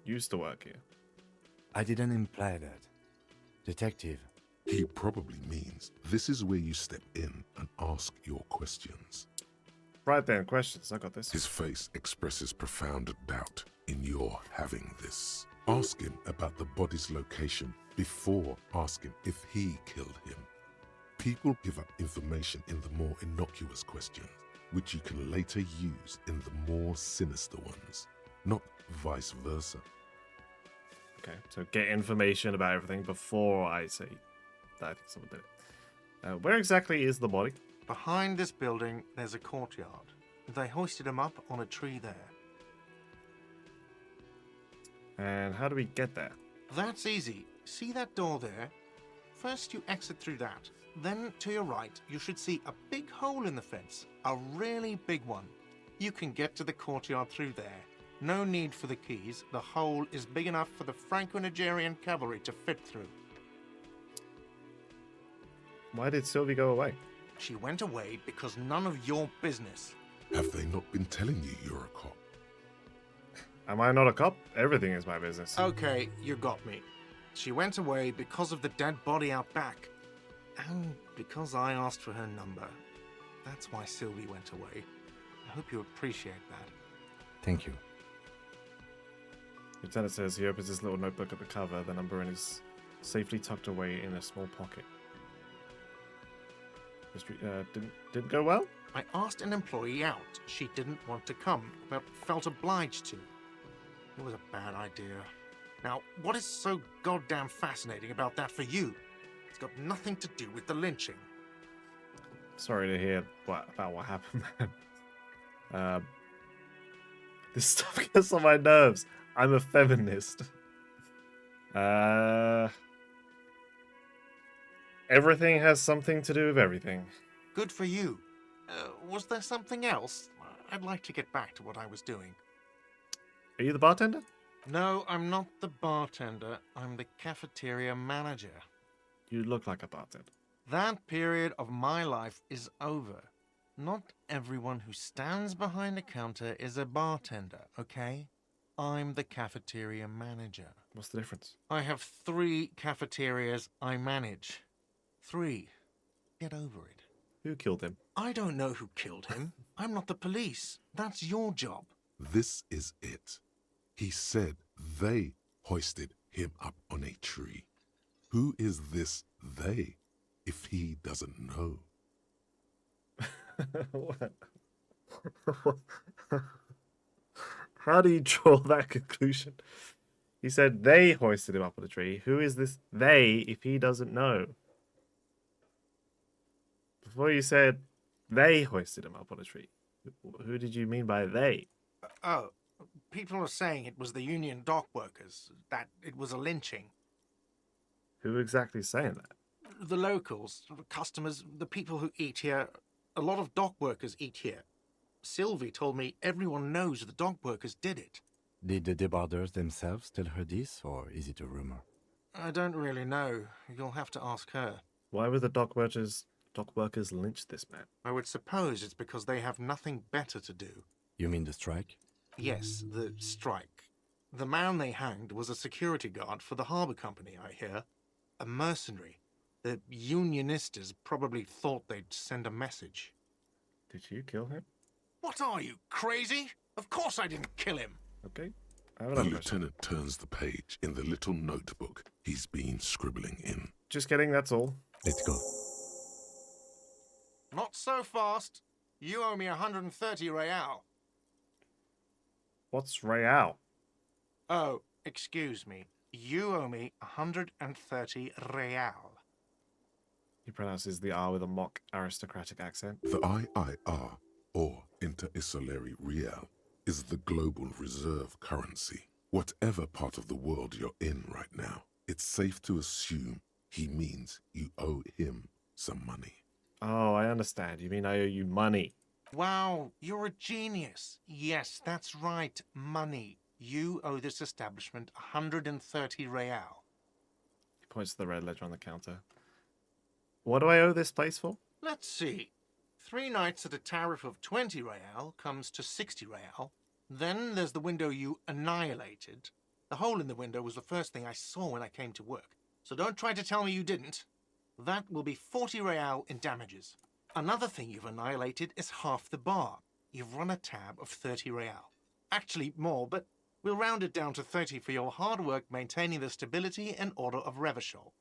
Used to work here. I didn't imply that. Detective, He probably means this is where you step in and ask your questions. Right then, questions. I got this. His face expresses profound doubt in your having this. Ask him about the body's location before asking if he killed him. People give up information in the more innocuous questions, which you can later use in the more sinister ones, not vice versa. Okay, so get information about everything before I say that I think someone did it. Where exactly is the body? Behind this building, there's a courtyard. They hoisted him up on a tree there. And how do we get there? That's easy. See that door there? First you exit through that. Then to your right, you should see a big hole in the fence. A really big one. You can get to the courtyard through there. No need for the keys. The hole is big enough for the Franco-Nigerian cavalry to fit through. Why did Sylvie go away? She went away because none of your business. Have they not been telling you you're a cop? Am I not a cop? Everything is my business. Okay, you got me. She went away because of the dead body out back. And because I asked for her number. That's why Sylvie went away. I hope you appreciate that. thank you. Lieutenant says he opens his little notebook at the cover. The number in is safely tucked away in a small pocket. History didn't go well. I asked an employee out. She didn't want to come, but felt obliged to. It was a bad idea. Now, what is so goddamn fascinating about that for you? It's got nothing to do with the lynching. Sorry to hear about what happened, man. This stuff gets on my nerves. I'm a feminist. Everything has something to do with everything. Good for you. Was there something else? I'd like to get back to what I was doing. Are you the bartender? No, I'm not the bartender. I'm the cafeteria manager. You look like a bartender. That period of my life is over. Not everyone who stands behind a counter is a bartender, okay? I'm the cafeteria manager. What's the difference? I have 3 cafeterias I manage. 3. Get over it. Who killed him? I don't know who killed him. I'm not the police. That's your job. This is it. He said they hoisted him up on a tree. Who is this they, if he doesn't know? What? How do you draw that conclusion? He said they hoisted him up on a tree. Who is this they if he doesn't know? Before you said they hoisted him up on a tree. Who did you mean by they? Oh, people are saying it was the union dock workers, that it was a lynching. Who exactly is saying that? The locals, the customers, the people who eat here, a lot of dock workers eat here. Sylvie told me everyone knows the dock workers did it. Did the debarders themselves tell her this, or is it a rumor? I don't really know. You'll have to ask her. Why would the dock workers lynch this man? I would suppose it's because they have nothing better to do. You mean the strike? Yes, the strike. The man they hanged was a security guard for the harbour company, I hear. A mercenary. The unionistas probably thought they'd send a message. Did you kill him? What are you, crazy? Of course I didn't kill him. Okay. I have The another question. lieutenant turns the page in the little notebook he's been scribbling in. Just kidding, that's all. Let's go. Not so fast. You owe me 130 real. What's Real? Oh, excuse me. You owe me 130 real. He pronounces the R with a mock aristocratic accent. The IIR, or Inter-Isolary Real, is the global reserve currency. Whatever part of the world you're in right now, it's safe to assume he means you owe him some money. Oh, I understand. You mean I owe you money? Wow, you're a genius. Yes, that's right, money. You owe this establishment 130 real. He points to the red ledger on the counter. What do I owe this place for? Let's see. 3 nights at a tariff of 20 real comes to 60 real. Then there's the window you annihilated. The hole in the window was the first thing I saw when I came to work. So don't try to tell me you didn't. That will be 40 real in damages. Another thing you've annihilated is half the bar. You've run a tab of 30 real. Actually more, but we'll round it down to 30 for your hard work maintaining the stability and order of Revachol.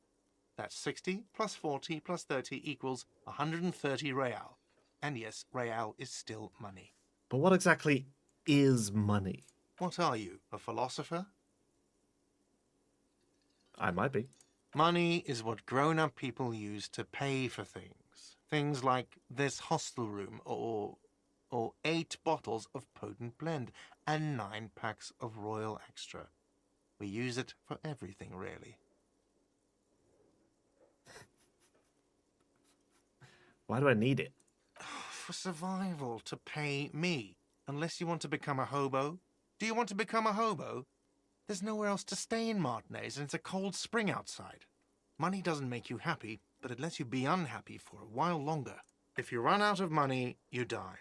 That's 60 plus 40 plus 30 equals 130 real. And yes, real is still money. But what exactly is money? What are you, a philosopher? I might be. Money is what grown-up people use to pay for things. Things like this hostel room or 8 bottles of potent blend and 9 packs of Royal Extra. We use it for everything, really. Why do I need it? For survival, to pay me. Unless you want to become a hobo. Do you want to become a hobo? There's nowhere else to stay in Martinez, and it's a cold spring outside. Money doesn't make you happy, but it lets you be unhappy for a while longer. If you run out of money, you die.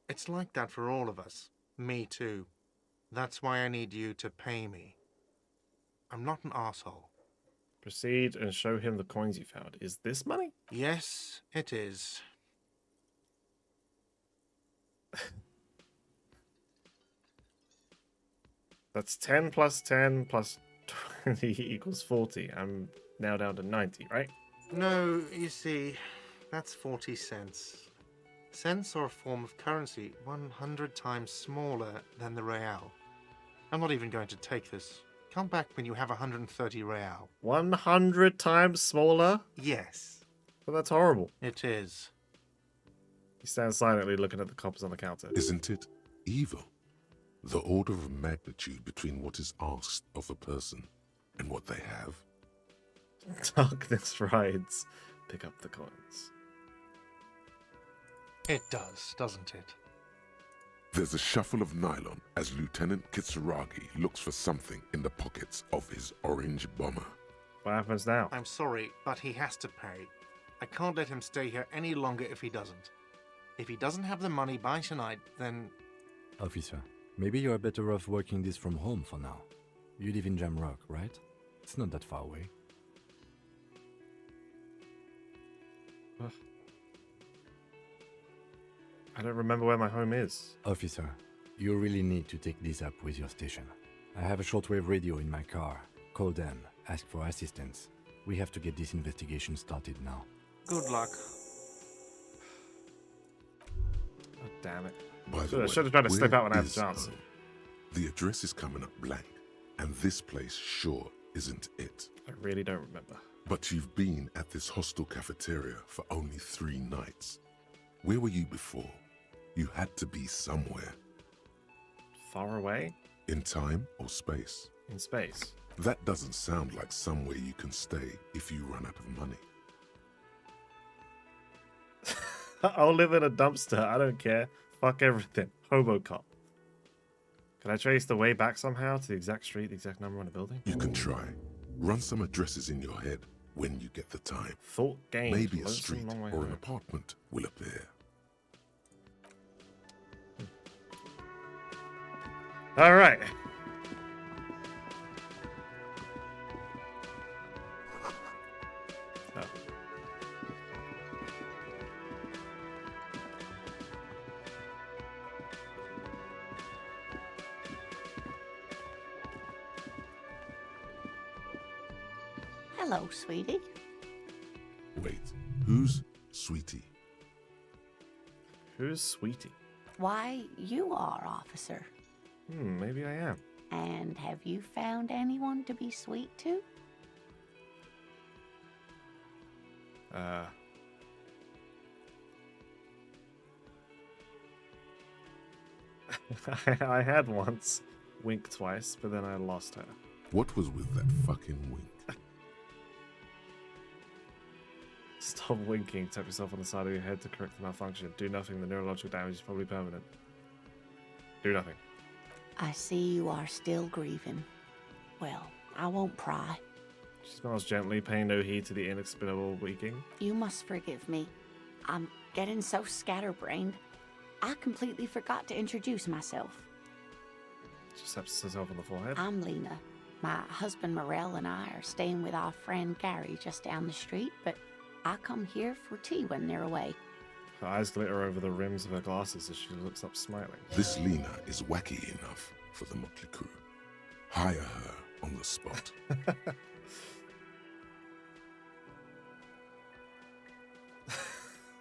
It's like that for all of us. Me too. That's why I need you to pay me. I'm not an asshole. Proceed and show him the coins you found. Is this money? Yes, it is. That's 10 plus 10 plus 20 equals 40. I'm now down to 90, right? No, you see, that's 40 cents. Cents are a form of currency 100 times smaller than the real. I'm not even going to take this. Come back when you have 130 real. 100 times smaller? Yes, Well, that's horrible. it is. He stands silently looking at the coppers on the counter. Isn't it evil? The order of magnitude between what is asked of a person and what they have. Darkness rides. Pick up the coins. It does, doesn't it? There's a shuffle of nylon as Lieutenant Kitsuragi looks for something in the pockets of his orange bomber. What happens now? I'm sorry, but he has to pay. I can't let him stay here any longer if he doesn't. If he doesn't have the money by tonight, then... Officer, maybe you're better off working this from home for now. You live in Jamrock, right? It's not that far away. I don't remember where my home is. Officer, you really need to take this up with your station. I have a shortwave radio in my car. Call them, ask for assistance. We have to get this investigation started now. good luck. Oh, damn it. By Should have way, tried to slip where out when I had the is chance. home? The address is coming up blank, and this place sure isn't it. I really don't remember. But you've been at this hostel cafeteria for only 3 nights. Where were you before? You had to be somewhere. Far away? In time or space? In space. That doesn't sound like somewhere you can stay if you run out of money. I'll live in a dumpster. I don't care. Fuck everything. Hobocop. Can I trace the way back somehow to the exact street, the exact number on the building? You can try. Run some addresses in your head when you get the time. Thought game. Maybe a street or an apartment will appear. All right. Oh. Hello, sweetie. Wait, who's Sweetie? Who's Sweetie? Why, you are, officer. Maybe I am. And have you found anyone to be sweet to? I had once. Wink twice, but then I lost her. What was with that fucking wink? Stop winking. Tap yourself on the side of your head to correct the malfunction. Do nothing. The neurological damage is probably permanent. Do nothing. I see you are still grieving. Well, I won't pry. She smiles gently, paying no heed to the inexplicable winking. You must forgive me. I'm getting so scatterbrained. I completely forgot to introduce myself. She taps herself on the forehead. I'm Lena. My husband Morel and I are staying with our friend Gary just down the street, but I come here for tea when they're away. Her eyes glitter over the rims of her glasses as she looks up smiling. This Lena is wacky enough for the motley crew. Hire her on the spot.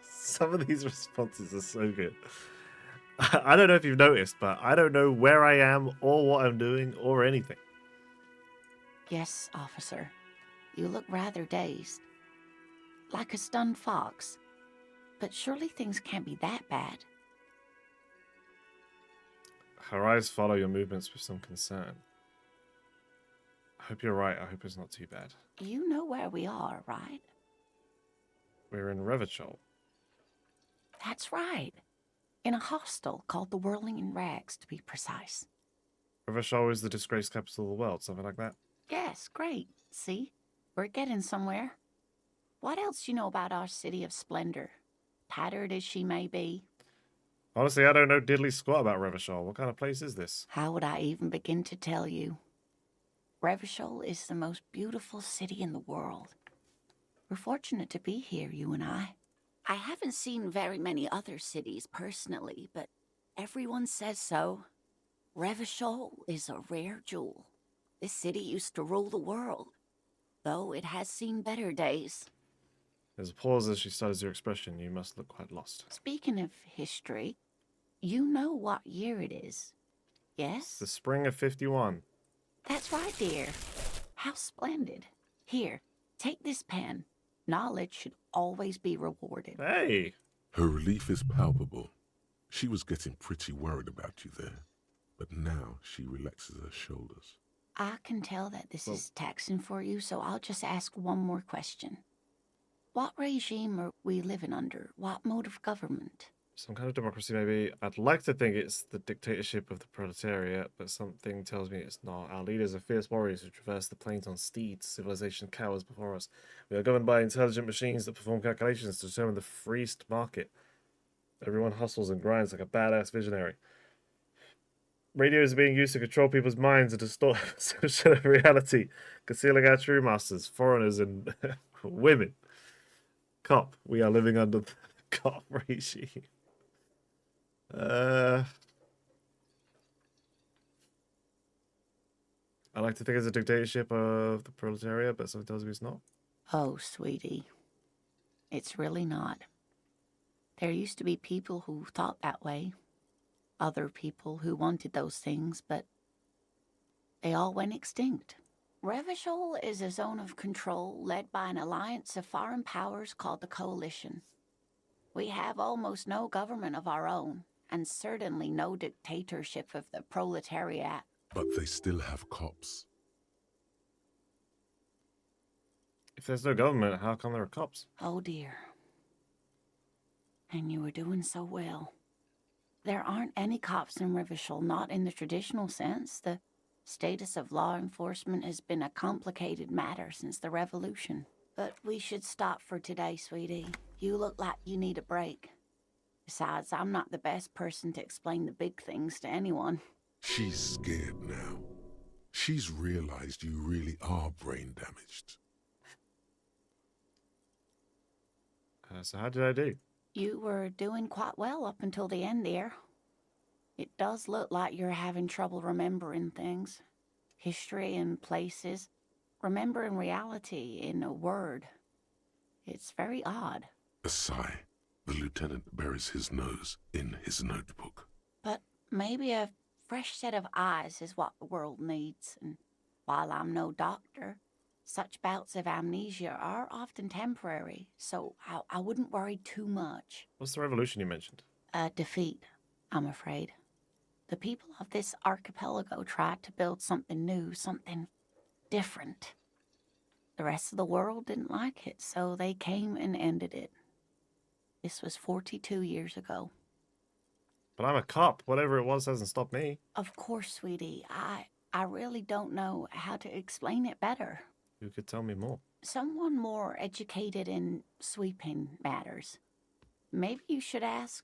Some of these responses are so good. I don't know if you've noticed, but I don't know where I am or what I'm doing or anything. Yes, officer. You look rather dazed. Like a stunned fox. But surely things can't be that bad. Her eyes follow your movements with some concern. I hope you're right. I hope it's not too bad. You know where we are, right? We're in Revachol. That's right. In a hostel called the Whirling in Rags, to be precise. Revachol is the disgraced capital of the world, something like that. Yes, great. See? We're getting somewhere. What else do you know about our city of splendor? Tattered as she may be. Honestly, I don't know diddly squat about Revachol. What kind of place is this? How would I even begin to tell you? Revachol is the most beautiful city in the world. We're fortunate to be here, you and I. I haven't seen very many other cities personally, but everyone says so. Revachol is a rare jewel. This city used to rule the world, though it has seen better days. There's a pause as she studies your expression. You must look quite lost. Speaking of history, you know what year it is, yes? The spring of 51. That's right, dear. How splendid. Here, take this pen. Knowledge should always be rewarded. Hey! Her relief is palpable. She was getting pretty worried about you there, but now she relaxes her shoulders. I can tell that this is taxing for you, so I'll just ask one more question. What regime are we living under? What mode of government? Some kind of democracy, maybe. I'd like to think it's the dictatorship of the proletariat, but something tells me it's not. Our leaders are fierce warriors who traverse the plains on steeds. Civilization cowers before us. We are governed by intelligent machines that perform calculations to determine the freest market. Everyone hustles and grinds like a badass visionary. Radios are being used to control people's minds and distort perception of reality, concealing our true masters, foreigners, and women. Cop, we are living under the cop regime. I like to think it's a dictatorship of the proletariat, but something tells me it's not. Oh, sweetie. It's really not. There used to be people who thought that way. Other people who wanted those things, but they all went extinct. Revachol is a zone of control led by an alliance of foreign powers called the Coalition. We have almost no government of our own, and certainly no dictatorship of the proletariat. But they still have cops. If there's no government, how come there are cops? Oh dear. And you were doing so well. There aren't any cops in Rivershell, not in the traditional sense. The status of law enforcement has been a complicated matter since the revolution. But we should stop for today, sweetie. You look like you need a break. Besides, I'm not the best person to explain the big things to anyone. She's scared now. She's realized you really are brain damaged. So how did I do? You were doing quite well up until the end, dear. It does look like you're having trouble remembering things. History and places. Remembering reality in a word. It's very odd. A sigh. The lieutenant buries his nose in his notebook. But maybe a fresh set of eyes is what the world needs. And while I'm no doctor, such bouts of amnesia are often temporary, so I wouldn't worry too much. What's the revolution you mentioned? A defeat, I'm afraid. The people of this archipelago tried to build something new, something different. The rest of the world didn't like it, so they came and ended it. This was 42 years ago. But I'm a cop. Whatever it was hasn't stopped me. Of course, sweetie. I really don't know how to explain it better. You could tell me more. Someone more educated in sweeping matters. Maybe you should ask.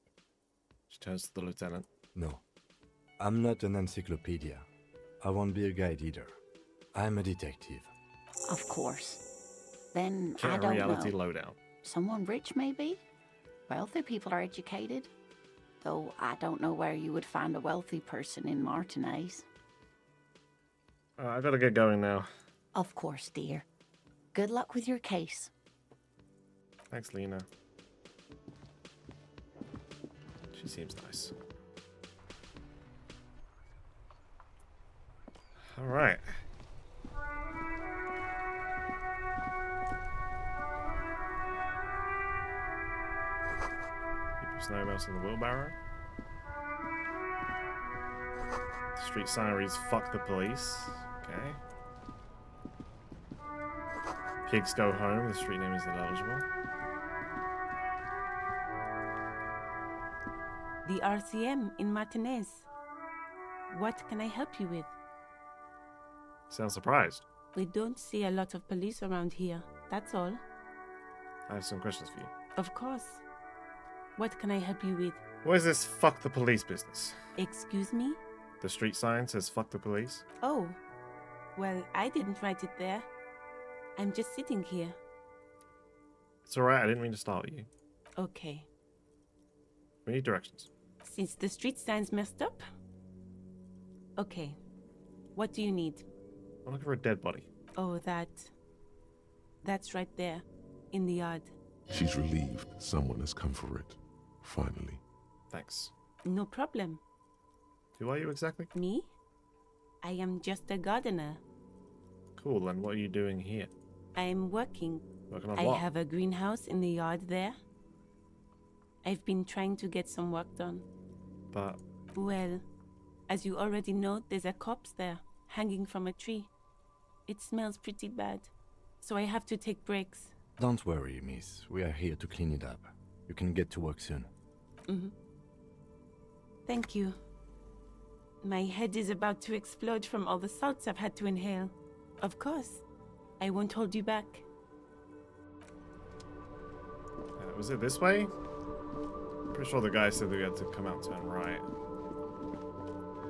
She turns to the lieutenant. No. I'm not an encyclopedia. I won't be a guide either. I'm a detective. Of course. Then Get I a don't reality know. lowdown. Someone rich, maybe? Wealthy people are educated. Though I don't know where you would find a wealthy person in Martinez. I gotta get going now. Of course, dear. Good luck with your case. Thanks, Lena. She seems nice. Alright. Keep snow mouse in the wheelbarrow. The street sign reads "fuck the police." Okay. Pigs go home. The street name is ineligible. The RCM in Martinez. What can I help you with? Sound surprised. We don't see a lot of police around here, that's all. I have some questions for you. Of course. What can I help you with? What is this "fuck the police" business? Excuse me? The street sign says "fuck the police." Oh, well, I didn't write it there. I'm just sitting here. It's alright, I didn't mean to startle you. Okay. We need directions. Since the street sign's messed up? Okay. What do you need? I'm looking for a dead body. Oh, that's right there, in the yard. She's relieved someone has come for it. Finally. Thanks. No problem. Who are you exactly? Me? I am just a gardener. Cool, then what are you doing here? I'm working. Working on I what? have a greenhouse in the yard there. I've been trying to get some work done. But Well, as you already know, there's a corpse there, hanging from a tree. It smells pretty bad, so I have to take breaks. Don't worry, miss. We are here to clean it up. You can get to work soon. Thank you. My head is about to explode from all the salts I've had to inhale. Of course. I won't hold you back. was it this way? Pretty sure the guy said that we had to come out, turn right.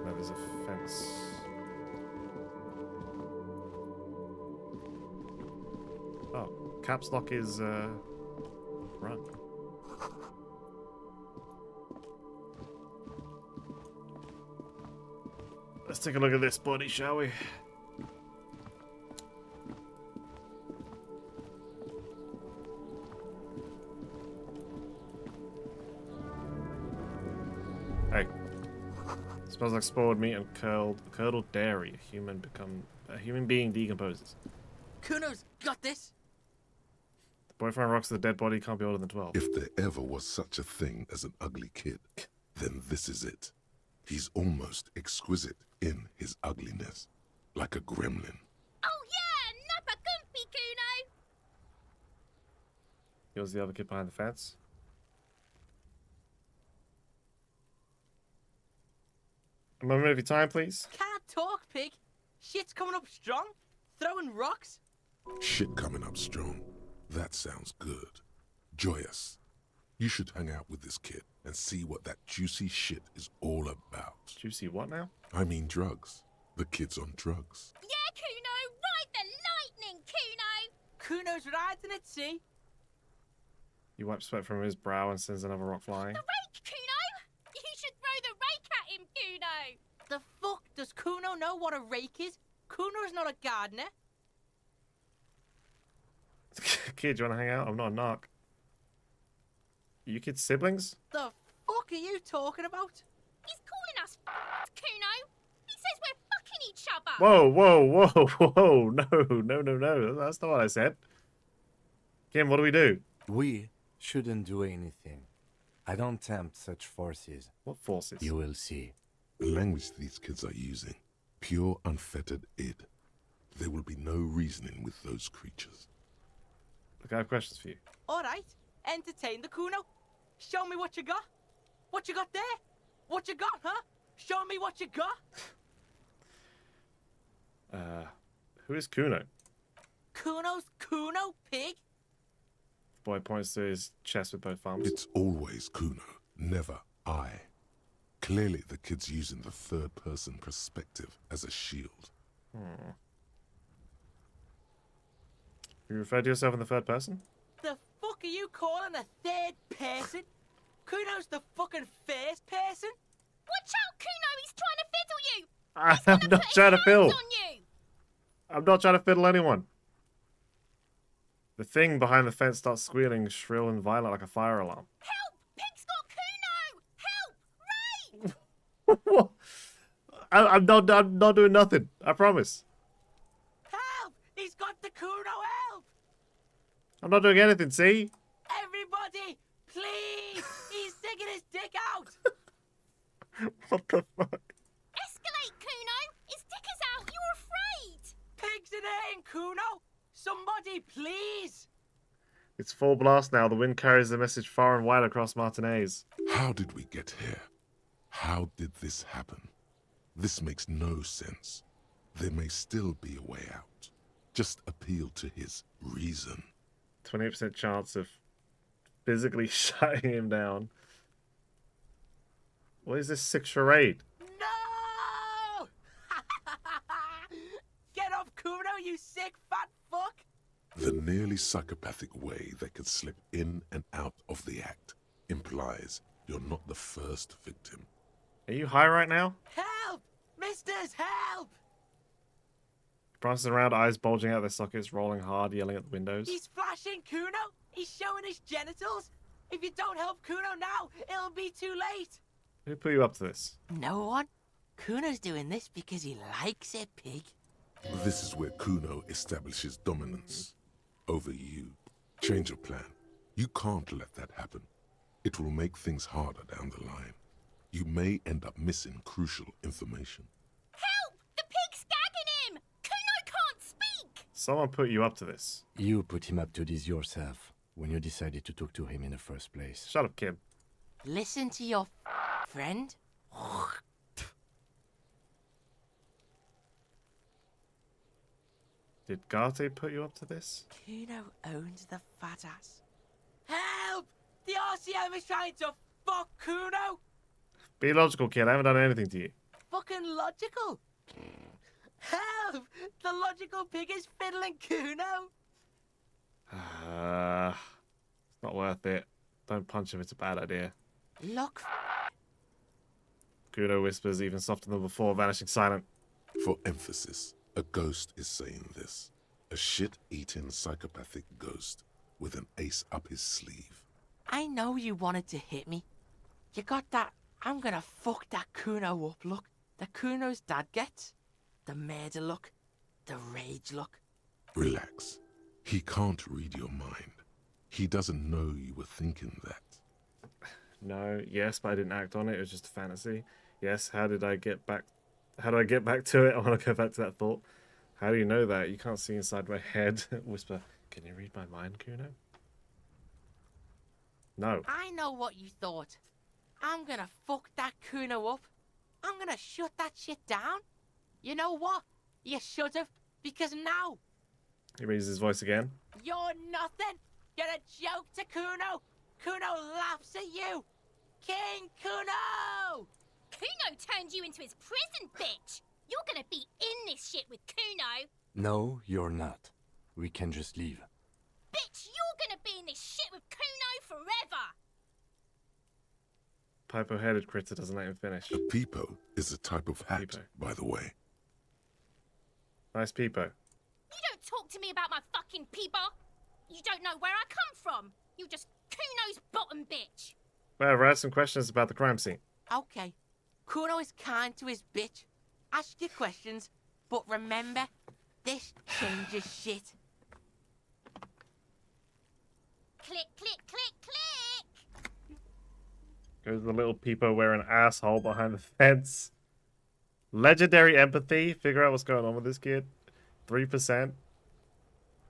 No, there's a fence. Oh, caps lock is run. Let's take a look at this body, shall we? Hey. Smells like spoiled meat and curdled dairy. A human being decomposes. Kuno's got this. The boyfriend rocks the dead body, can't be older than 12. If there ever was such a thing as an ugly kid, then this is it. He's almost exquisite in his ugliness, like a gremlin. Oh yeah, nappa comfy, Kuno. He was the other kid behind the fence. A moment of your time, please. Can't talk, pig. Shit's coming up strong. Throwing rocks. Shit coming up strong. That sounds good. Joyous. You should hang out with this kid and see what that juicy shit is all about. Juicy what now? I mean drugs. The kid's on drugs. Yeah, Kuno, ride the lightning, Kuno. Kuno's riding it, see? He wipes sweat from his brow and sends another rock flying. The rake, Kuno. You should throw the rake at him, Kuno. The fuck does Kuno know what a rake is? Kuno's not a gardener. Kid, you want to hang out? I'm not a narc. You kids siblings? The fuck are you talking about? He's calling us Kuno. He says we're fucking each other. Whoa, whoa, whoa, whoa. No. That's not what I said. Kim, what do we do? We shouldn't do anything. I don't tempt such forces. What forces? You will see. The language these kids are using, pure unfettered id. There will be no reasoning with those creatures. Look, I have questions for you. Alright, entertain the Kuno. Show me what you got. What you got there? What you got, huh? Show me what you got. Who is Kuno? Kuno's Kuno, pig. The boy points to his chest with both thumbs. It's always Kuno, never I. Clearly the kid's using the third-person perspective as a shield. You refer to yourself in the third person? The fuck are you calling a third person? Kuno's the fucking first person? Watch out, Kuno. He's trying to fiddle you. I'm not trying to fiddle. On you. I'm not trying to fiddle anyone. The thing behind the fence starts squealing, shrill and violent like a fire alarm. Help! Pig's got Kuno! Help! Ray! What? I'm not doing nothing. I promise. Help! He's got the Kuno, help! I'm not doing anything, see? Everybody, please! He's sticking his dick out! What the fuck? Escalate, Kuno! His dick is out! You're afraid! Pigs in here, Kuno! Somebody, please! It's full blast now. The wind carries the message far and wide across Martinez. How did we get here? How did this happen? This makes no sense. There may still be a way out. Just appeal to his reason. 28% chance of physically shutting him down. What is this sick charade? No! Get up, Kuno, you sick fat fuck! The nearly psychopathic way they could slip in and out of the act implies you're not the first victim. Are you high right now? Help! Misters, help! Bronson around, eyes bulging out of their sockets, rolling hard, yelling at the windows. He's flashing Kuno! He's showing his genitals! If you don't help Kuno now, it'll be too late! Who put you up to this? No one. Kuno's doing this because he likes it, pig. This is where Kuno establishes dominance over you. Change your plan. You can't let that happen. It will make things harder down the line. You may end up missing crucial information. Help! The pig's gagging him! Kuno can't speak! Someone put you up to this. You put him up to this yourself when you decided to talk to him in the first place. Shut up, kid. Listen to your friend. Did Garte put you up to this? Kuno owns the fat ass. Help! The RCM is trying to fuck Kuno! Be logical, kid. I haven't done anything to you. Fucking logical! Help! The logical pig is fiddling Kuno! It's not worth it. Don't punch him. It's a bad idea. Look. Kuno whispers even softer than before, vanishing silent. For emphasis, a ghost is saying this. A shit-eating psychopathic ghost with an ace up his sleeve. I know you wanted to hit me. You got that I'm gonna fuck that Kuno up look that Kuno's dad gets. The murder look. The rage look. Relax. He can't read your mind. He doesn't know you were thinking that. No, yes, but I didn't act on it. It was just a fantasy. Yes, how did I get back? How do I get back to it? I want to go back to that thought. How do you know that? You can't see inside my head. Whisper, can you read my mind, Kuno? No. I know what you thought. I'm gonna fuck that Kuno up. I'm gonna shut that shit down. You know what? You should have, because now He raises his voice again. you're nothing. You're a joke to Kuno. Kuno laughs at you. King Kuno! Kuno turned you into his prison, bitch! You're gonna be in this shit with Kuno! No, you're not. We can just leave. Bitch, you're gonna be in this shit with Kuno forever! Pipo-headed critter doesn't let him finish. A peepo is a type of hat, Peepo. by the way. Nice Peepo. You don't talk to me about my fucking peeper! You don't know where I come from! You're just Kuno's bottom bitch! Well, I have some questions about the crime scene. Okay. Kuno is kind to his bitch. Ask your questions, but remember, this changes shit. Click, click, click, click! Goes the little Peepo wearing asshole behind the fence. Legendary empathy. Figure out what's going on with this kid. 3%.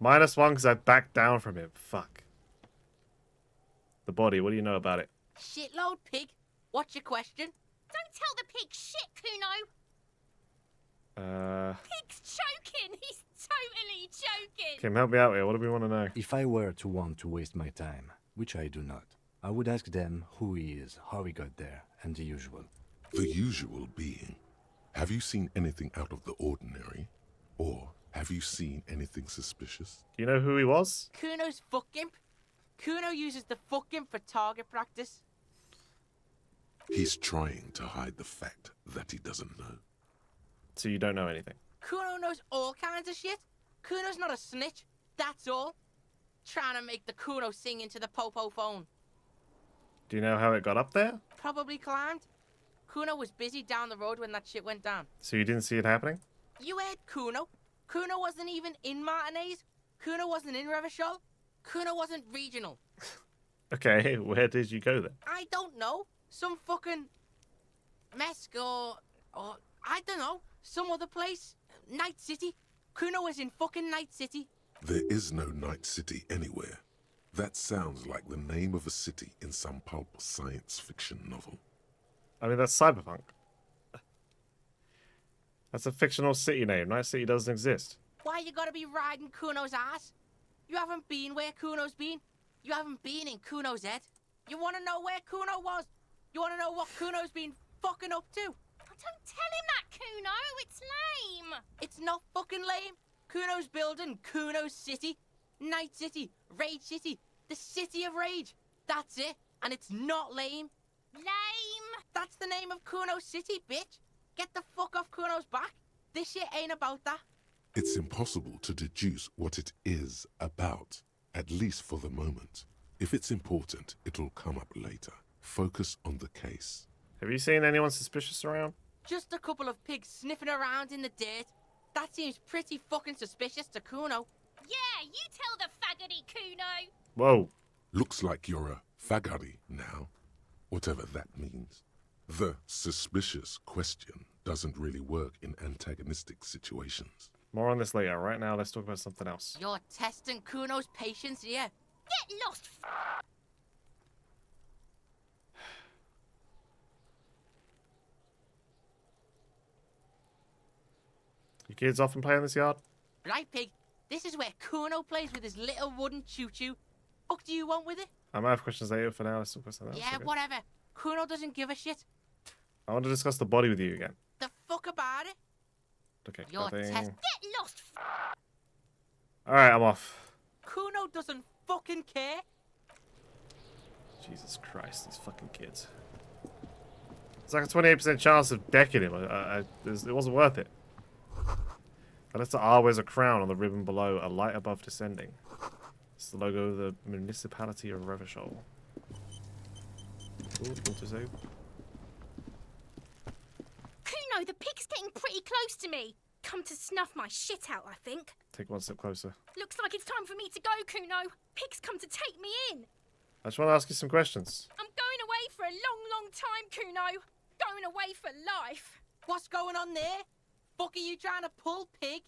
-1 because I backed down from him. Fuck. The body, what do you know about it? Shitload pig. What's your question? Don't tell the pig shit, Kuno! Pig's choking! He's totally choking! Kim, help me out here. What do we want to know? If I were to want to waste my time, which I do not, I would ask them who he is, how he got there, and the usual. The usual being, have you seen anything out of the ordinary? Or have you seen anything suspicious? Do you know who he was? Kuno's fuck imp. Kuno uses the fuck imp for target practice. He's trying to hide the fact that he doesn't know. So you don't know anything. Kuno knows all kinds of shit. Kuno's not a snitch, that's all. Trying to make the Kuno sing into the popo phone. Do you know how it got up there? Probably climbed. Kuno was busy down the road when that shit went down. So you didn't see it happening? You heard Kuno. Kuno wasn't even in Martinez. Kuno wasn't in Revachol. Kuno wasn't regional. Okay, where did you go then? I don't know. Some fucking Mesk or I don't know. Some other place. Night City. Kuno was in fucking Night City. There is no Night City anywhere. That sounds like the name of a city in some pulp science fiction novel. I mean, that's cyberpunk. That's a fictional city name. Night City doesn't exist. Why you gotta be riding Kuno's ass? You haven't been where Kuno's been. You haven't been in Kuno's head. You wanna know where Kuno was? You wanna know what Kuno's been fucking up to? Don't tell him that, Kuno! It's lame! It's not fucking lame. Kuno's building Kuno's city. Night City. Rage City. The City of Rage. That's it. And it's not lame. Lame! That's the name of Kuno's city, bitch. Get the fuck off Kuno's back. This shit ain't about that. It's impossible to deduce what it is about, at least for the moment. If it's important, it'll come up later. Focus on the case. Have you seen anyone suspicious around? Just a couple of pigs sniffing around in the dirt. That seems pretty fucking suspicious to Kuno. Yeah, you tell the faggoty, Kuno! Whoa. Looks like you're a fagari now, whatever that means. The suspicious question doesn't really work in antagonistic situations. More on this later. Right now, let's talk about something else. You're testing Kuno's patience here. Get lost, You kids often play in this yard? Right, pig. This is where Kuno plays with his little wooden choo-choo. Fuck do you want with it? I might have questions later. For now, let's talk about something else. Yeah, okay? whatever. Kuno doesn't give a shit. I want to discuss the body with you again. The fuck about it? Okay, You're nothing. Get lost, Alright, I'm off. Kuno doesn't fucking care. Jesus Christ, these fucking kids. It's like a 28% chance of decking him. It wasn't worth it. The letter R wears a crown on the ribbon below, a light above descending. It's the logo of the municipality of Revachol. Kuno, the pig's getting pretty close to me. Come to snuff my shit out, I think. Take one step closer. Looks like it's time for me to go, Kuno. Pig's come to take me in. I just want to ask you some questions. I'm going away for a long, long time, Kuno. Going thrown away for life. What's going on there? Fuck are you trying to pull, pig?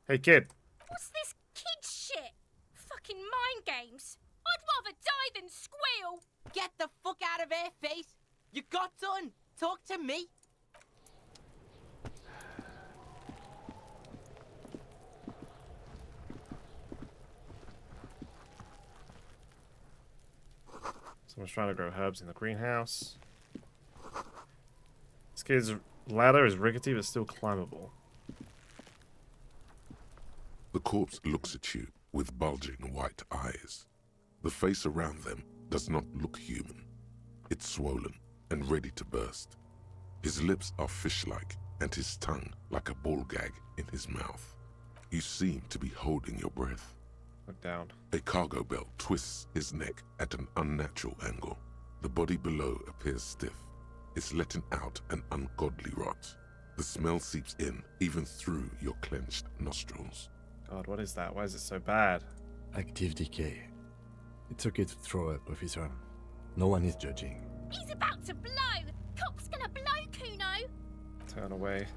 Hey, kid. What's this kid shit? Fucking mind games. I'd rather die than squeal. Get the fuck out of here, face. You got done. Talk to me. Someone's trying to grow herbs in the greenhouse. This kid's ladder is rickety but still climbable. The corpse looks at you with bulging white eyes. The face around them does not look human. It's swollen and ready to burst. His lips are fish-like and his tongue like a ball gag in his mouth. You seem to be holding your breath. Look down. A cargo belt twists his neck at an unnatural angle. The body below appears stiff. It's letting out an ungodly rot. The smell seeps in even through your clenched nostrils. God, what is that? Why is it so bad? Active decay. It's okay to throw up, officer. No one is judging. He's about to blow. Cop's gonna blow, Kuno. Turn away.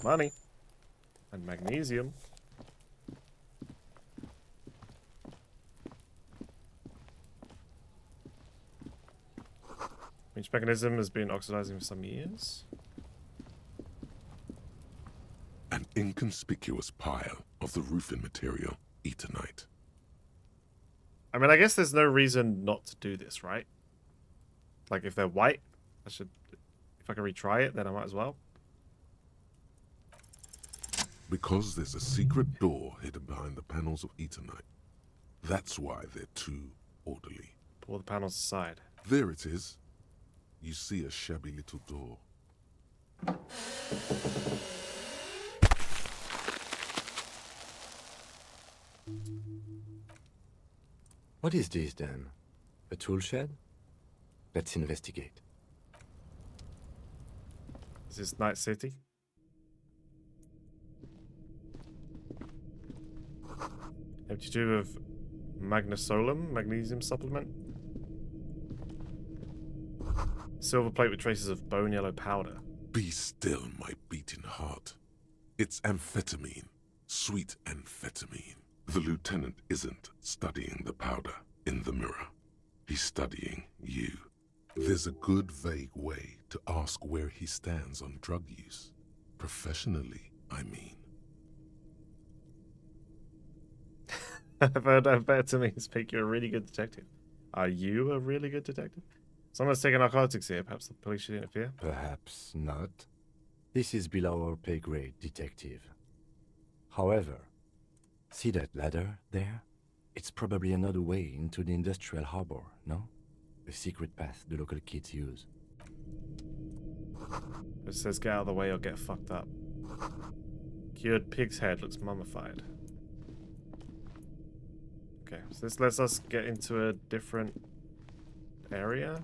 Money. And magnesium. Each mechanism has been oxidizing for some years. An inconspicuous pile of the roofing material, Eternite. I mean, I guess there's no reason not to do this, right? Like, if they're white, I should... If I can retry it, then I might as well. Because there's a secret door hidden behind the panels of Eternite. That's why they're too orderly. Pull the panels aside. There it is. You see a shabby little door. What is this, then? A tool shed? Let's investigate. Is this Night City? Empty tube of magnesolum, magnesium supplement. Silver plate with traces of bone yellow powder. Be still, my beating heart. It's amphetamine. Sweet amphetamine. The lieutenant isn't studying the powder in the mirror. He's studying you. There's a good, vague way to ask where he stands on drug use. Professionally, I mean. I've heard amphetamines make you a really good detective. Are you a really good detective? Someone's taking narcotics here. Perhaps the police should interfere. Perhaps not. This is below our pay grade, detective. However, see that ladder there? It's probably another way into the industrial harbor, no? A secret path the local kids use. It says get out of the way or get fucked up. Cured pig's head looks mummified. Okay, so this lets us get into a different area.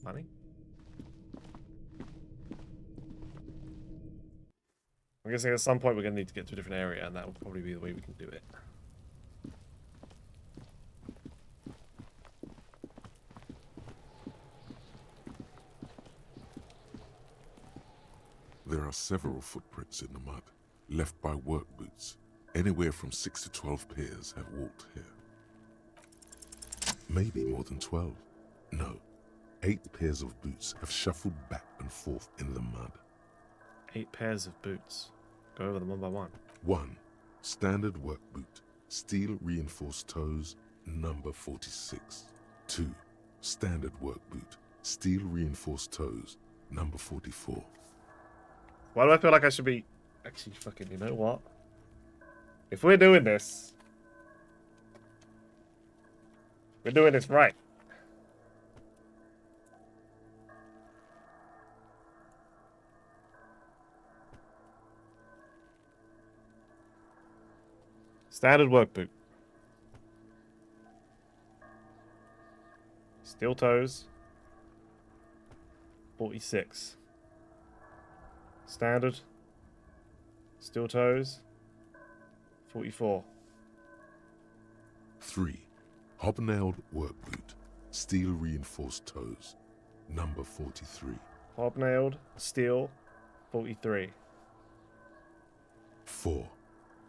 Money? I'm guessing at some point we're going to need to get to a different area, and that will probably be the way we can do it. There are several footprints in the mud, left by work boots. Anywhere from 6 to 12 pairs have walked here. Maybe more than 12. No, 8 pairs of boots have shuffled back and forth in the mud. 8 pairs of boots. Go over them one by one. 1. Standard work boot, steel reinforced toes, number 46. 2. Standard work boot, steel reinforced toes, number 44. Why do I feel like I should be... Actually, fucking, you know what? If we're doing this... We're doing this right. Standard work boot. Steel toes. 46. Standard. Steel toes. 44. 3. Hobnailed work boot, steel reinforced toes, number 43. Hobnailed, steel, 43. 4.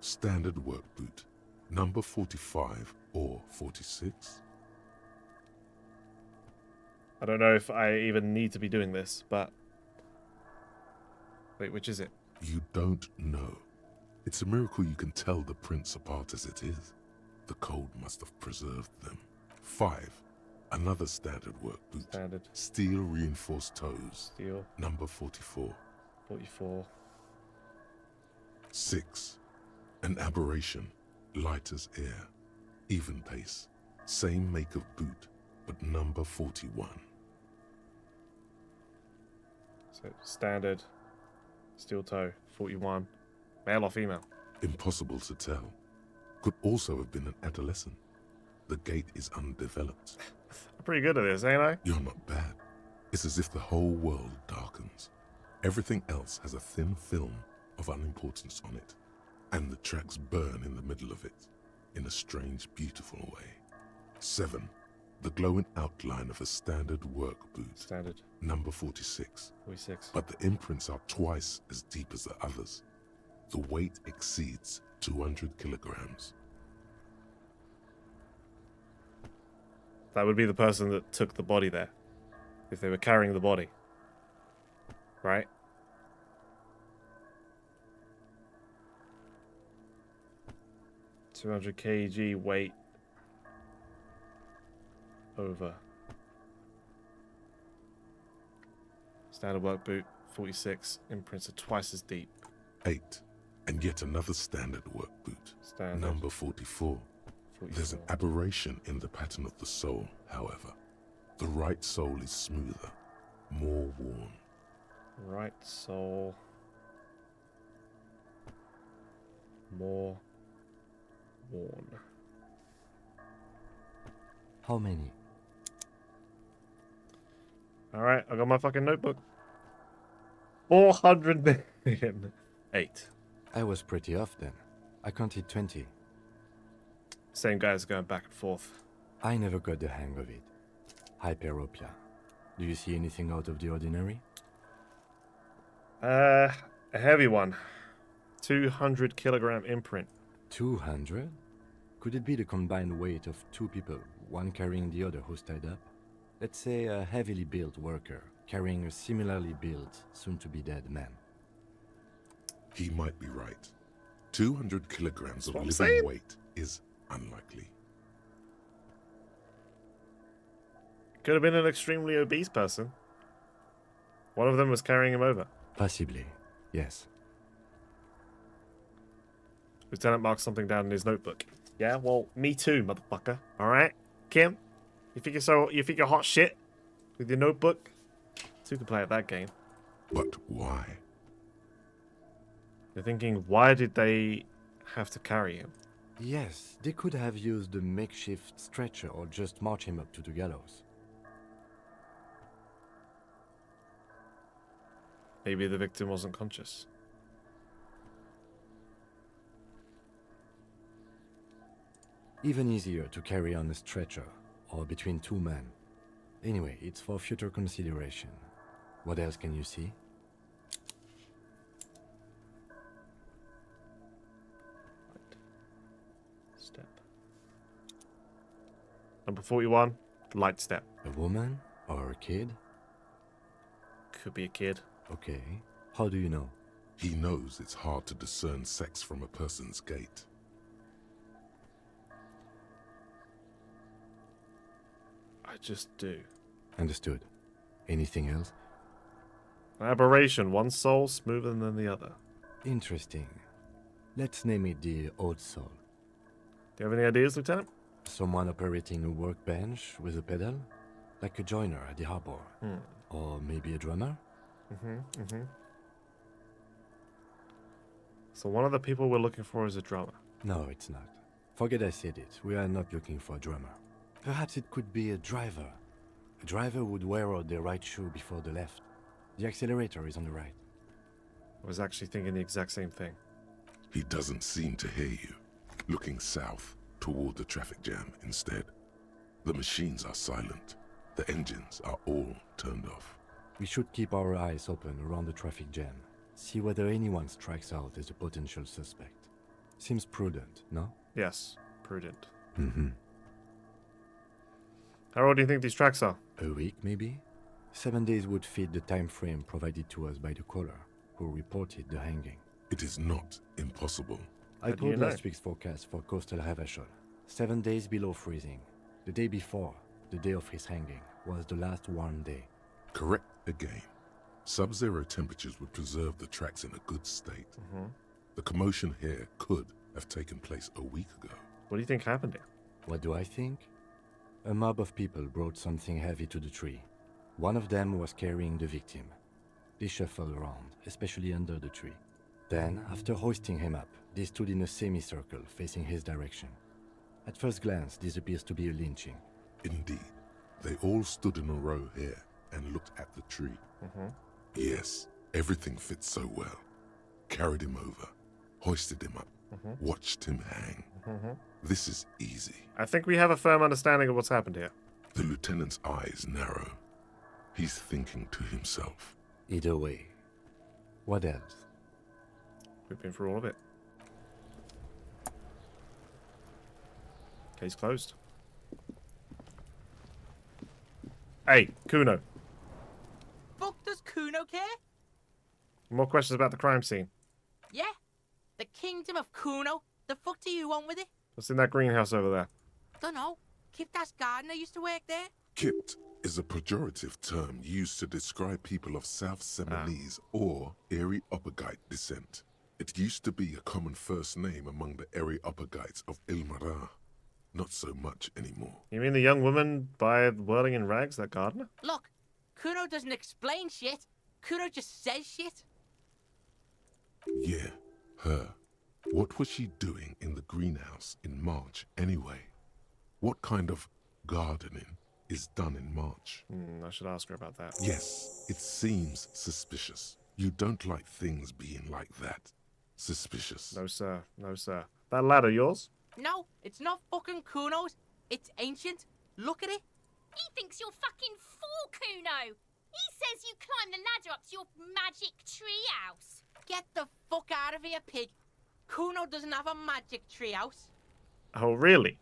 Standard work boot, number 45 or 46. I don't know if I even need to be doing this, but... Wait, which is it? You don't know. It's a miracle you can tell the prints apart as it is. The cold must have preserved them. 5. Another standard work boot. Standard. Steel reinforced toes. Steel. Number 44. 44. 6. An aberration. Light as air. Even pace. Same make of boot, but number 41. So, standard. Steel toe, 41. Male or female? Impossible to tell. Could also have been an adolescent. The gait is undeveloped. I'm pretty good at this, ain't I? You're not bad. It's as if the whole world darkens. Everything else has a thin film of unimportance on it, and the tracks burn in the middle of it, in a strange, beautiful way. 7. The glowing outline of a standard work boot. Standard. Number 46. 46. But the imprints are twice as deep as the others. The weight exceeds 200 kilograms. That would be the person that took the body there. If they were carrying the body. Right? $200 kg weight over. Standard work boot, 46. Imprints are twice as deep. 8. And yet another standard work boot. Standard. Number 44. 44. There's an aberration in the pattern of the sole, however. The right sole is smoother, more worn. Right sole. More worn. How many? Alright, I got my fucking notebook. 400 million. 8. I was pretty off then. I counted 20. Same guys going back and forth. I never got the hang of it. Hyperopia. Do you see anything out of the ordinary? A heavy one. 200 kilogram imprint. 200? Could it be the combined weight of two people, one carrying the other who's tied up? Let's say a heavily built worker carrying a similarly built, soon-to-be-dead man. He might be right. 200 kilograms of what I'm living saying. weight is unlikely. Could have been an extremely obese person. One of them was carrying him over. Possibly, yes. Lieutenant marks something down in his notebook. Yeah, well, me too, motherfucker. Alright? Kim? You think you're hot shit? With your notebook? Two can play at that game. But why? You're thinking, why did they have to carry him? Yes, they could have used a makeshift stretcher or just march him up to the gallows. Maybe the victim wasn't conscious. Even easier to carry on a stretcher, or between two men. Anyway, it's for future consideration. What else can you see? Step. Number 41, light step. A woman? Or a kid? Could be a kid. Okay. How do you know? He knows it's hard to discern sex from a person's gait. I just do. Understood. Anything else? An aberration, one soul smoother than the other. Interesting. Let's name it the odd soul. Do you have any ideas, Lieutenant? Someone operating a workbench with a pedal? Like a joiner at the harbor. Or maybe a drummer? So one of the people we're looking for is a drummer. No, it's not. Forget I said it. We are not looking for a drummer. Perhaps it could be a driver. A driver would wear out their right shoe before the left. The accelerator is on the right. I was actually thinking the exact same thing. He doesn't seem to hear you, looking south toward the traffic jam instead. The machines are silent. The engines are all turned off. We should keep our eyes open around the traffic jam. See whether anyone strikes out as a potential suspect. Seems prudent, no? Yes, prudent. Mm-hmm. How old do you think these tracks are? A week, maybe? 7 days would fit the time frame provided to us by the caller, who reported the hanging. It is not impossible. I How do you pulled know? last week's forecast for coastal Havashol. 7 days below freezing. The day before, the day of his hanging, was the last warm day. Correct again. Sub-zero temperatures would preserve the tracks in a good state. The commotion here could have taken place a week ago. What do you think happened here? What do I think? A mob of people brought something heavy to the tree. One of them was carrying the victim. They shuffled around, especially under the tree. Then, after hoisting him up, they stood in a semicircle facing his direction. At first glance, this appears to be a lynching. Indeed. They all stood in a row here and looked at the tree. Yes, everything fits so well. Carried him over, hoisted him up, watched him hang. This is easy. I think we have a firm understanding of what's happened here. The lieutenant's eyes narrow. He's thinking to himself. Either way. What else? We've been through all of it. Case closed. Hey, Kuno. Fuck does Kuno care? More questions about the crime scene. Yeah? The kingdom of Kuno? The fuck do you want with it? What's in that greenhouse over there? Dunno. Kiptas gardener used to work there. Kipt is a pejorative term used to describe people of South Seminese or Areopagite descent. It used to be a common first name among the Areopagites of Ilmara. Not so much anymore. You mean the young woman by whirling in rags, that gardener? Look, Kuno doesn't explain shit. Kuno just says shit. Yeah, her. What was she doing in the greenhouse in March anyway? What kind of gardening is done in March? I should ask her about that. Yes, it seems suspicious. You don't like things being like that. Suspicious. No, sir. No, sir. That ladder yours? No, it's not fucking Kuno's. It's ancient. Look at it. He thinks you're fucking fool, Kuno. He says you climb the ladder up to your magic treehouse. Get the fuck out of here, pig. Kuno doesn't have a magic treehouse. Oh, really?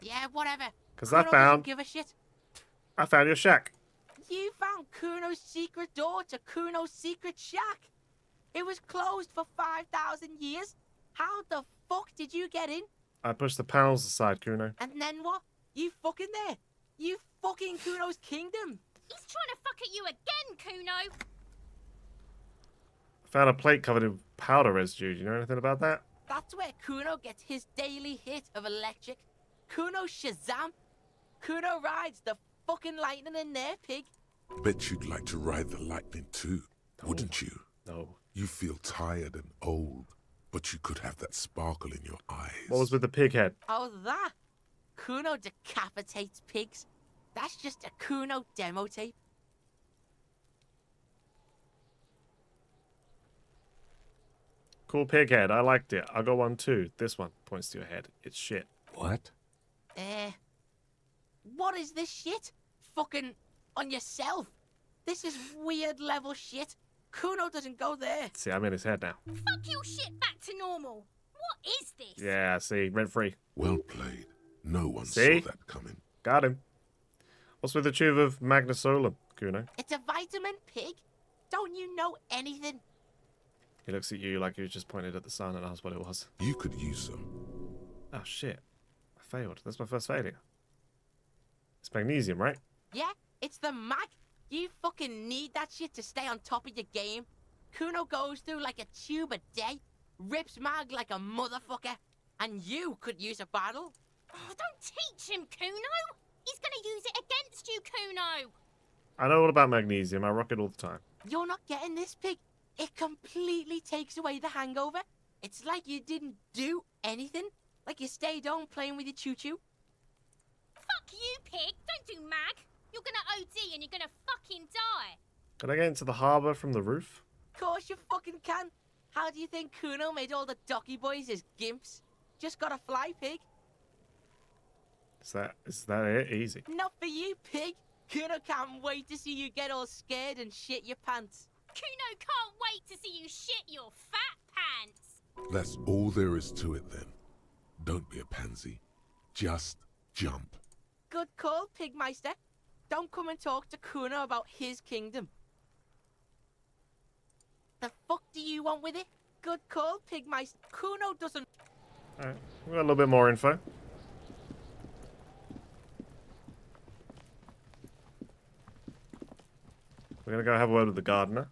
Yeah, whatever. 'Cause I Kuno found- doesn't give a shit. I found your shack. You found Kuno's secret door to Kuno's secret shack. It was closed for 5,000 years. How the fuck did you get in? I pushed the panels aside, Kuno. And then what? You fucking there. You fucking Kuno's kingdom. He's trying to fuck at you again, Kuno. I found a plate covered in powder residue. Do you know anything about that? That's where Kuno gets his daily hit of electric. Kuno Shazam. Kuno rides the fucking lightning in there, pig. Bet you'd like to ride the lightning too, wouldn't you? No. You feel tired and old, but you could have that sparkle in your eyes. What was with the pig head? Oh, that? Kuno decapitates pigs. That's just a Kuno demo tape. Cool pig head. I liked it. I got one too. This one points to your head. It's shit. What? What is this shit? Fucking on yourself. This is weird level shit. Kuno doesn't go there. See, I'm in his head now. Fuck your shit back to normal. What is this? Yeah, see, rent free. Well played. No one See? saw that coming. Got him. What's with the tube of magnesolum, Kuno? It's a vitamin, pig. Don't you know anything? He looks at you like you just pointed at the sun and asked what it was. You could use some. Oh, shit. I failed. That's my first failure. It's magnesium, right? Yeah, it's the mag. You fucking need that shit to stay on top of your game. Kuno goes through like a tube a day, rips mag like a motherfucker, and you could use a bottle. Oh, don't teach him, Kuno. He's gonna use it against you, Kuno. I know all about magnesium. I rock it all the time. You're not getting this, pig. It completely takes away the hangover. It's like you didn't do anything. Like you stayed home playing with your choo-choo. Fuck you, pig. Don't do mag. You're gonna OD and you're gonna fucking die. Can I get into the harbour from the roof? Of course you fucking can. How do you think Kuno made all the docky boys his gimps? Just gotta fly, pig. Is that it? Easy. Not for you, pig. Kuno can't wait to see you get all scared and shit your pants. Kuno can't wait to see you shit your fat pants. That's all there is to it then. Don't be a pansy. Just jump. Good call, Pigmeister. Don't come and talk to Kuno about his kingdom. The fuck do you want with it? Good call, Pigmeister. Kuno doesn't... Alright, we got a little bit more info. We're gonna go have a word with the gardener.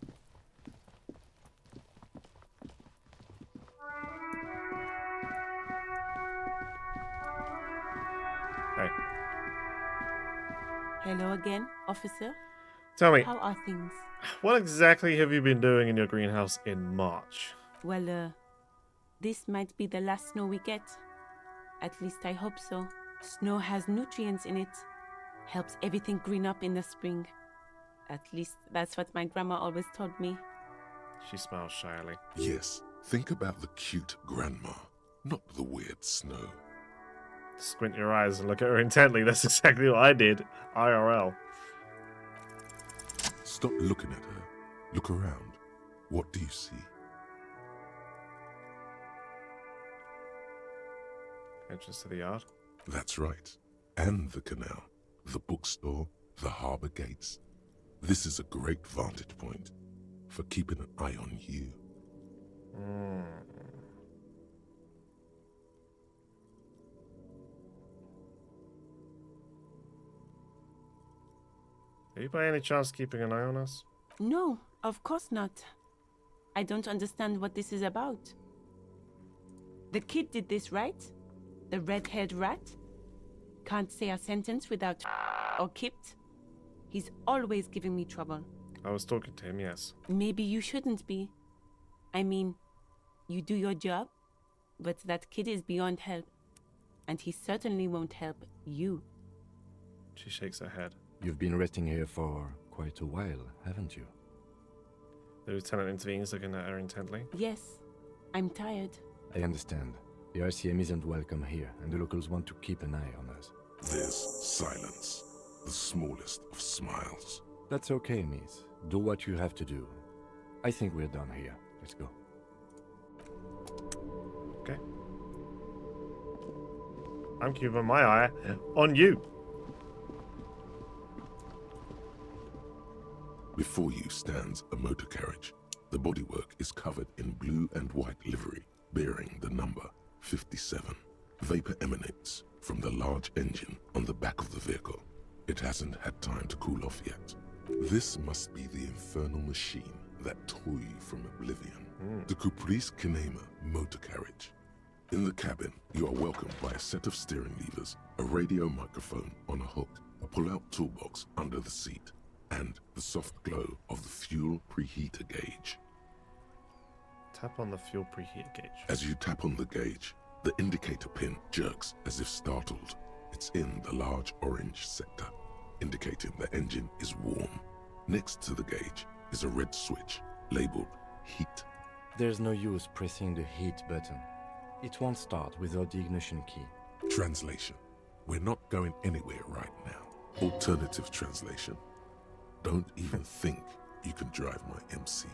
Hey. Hello again, officer. Tell me, How are things? what exactly have you been doing in your greenhouse in March? Well, this might be the last snow we get. At least I hope so. Snow has nutrients in it. Helps everything green up in the spring. At least that's what my grandma always told me. She smiles shyly. Yes, think about the cute grandma, not the weird snow. Squint your eyes and look at her intently. That's exactly what I did. IRL. Stop looking at her. Look around. What do you see? Entrance to the yard. That's right. And the canal, the bookstore, the harbour gates. This is a great vantage point for keeping an eye on you. Are you by any chance keeping an eye on us? No, of course not. I don't understand what this is about. The kid did this, right? The red-haired rat? Can't say a sentence without or kipped. He's always giving me trouble. I was talking to him, yes. Maybe you shouldn't be. I mean, you do your job, but that kid is beyond help. And he certainly won't help you. She shakes her head. You've been resting here for quite a while, haven't you? The lieutenant intervenes, looking at her intently. Yes, I'm tired. I understand. The RCM isn't welcome here, and the locals want to keep an eye on us. There's silence, the smallest of smiles. That's okay, miss. Do what you have to do. I think we're done here. Let's go. Okay. I'm keeping my eye on you. Before you stands a motor carriage. The bodywork is covered in blue and white livery, bearing the number 57. Vapor emanates from the large engine on the back of the vehicle. It hasn't had time to cool off yet. This must be the infernal machine that tore you from oblivion. The Caprice Kinema motor carriage. In the cabin, you are welcomed by a set of steering levers, a radio microphone on a hook, a pull-out toolbox under the seat, and the soft glow of the fuel preheater gauge. Tap on the fuel preheater gauge. As you tap on the gauge, the indicator pin jerks as if startled. It's in the large orange sector, indicating the engine is warm. Next to the gauge is a red switch labeled heat. There's no use pressing the heat button. It won't start without the ignition key. Translation: we're not going anywhere right now. Alternative translation: don't even think you can drive my MC.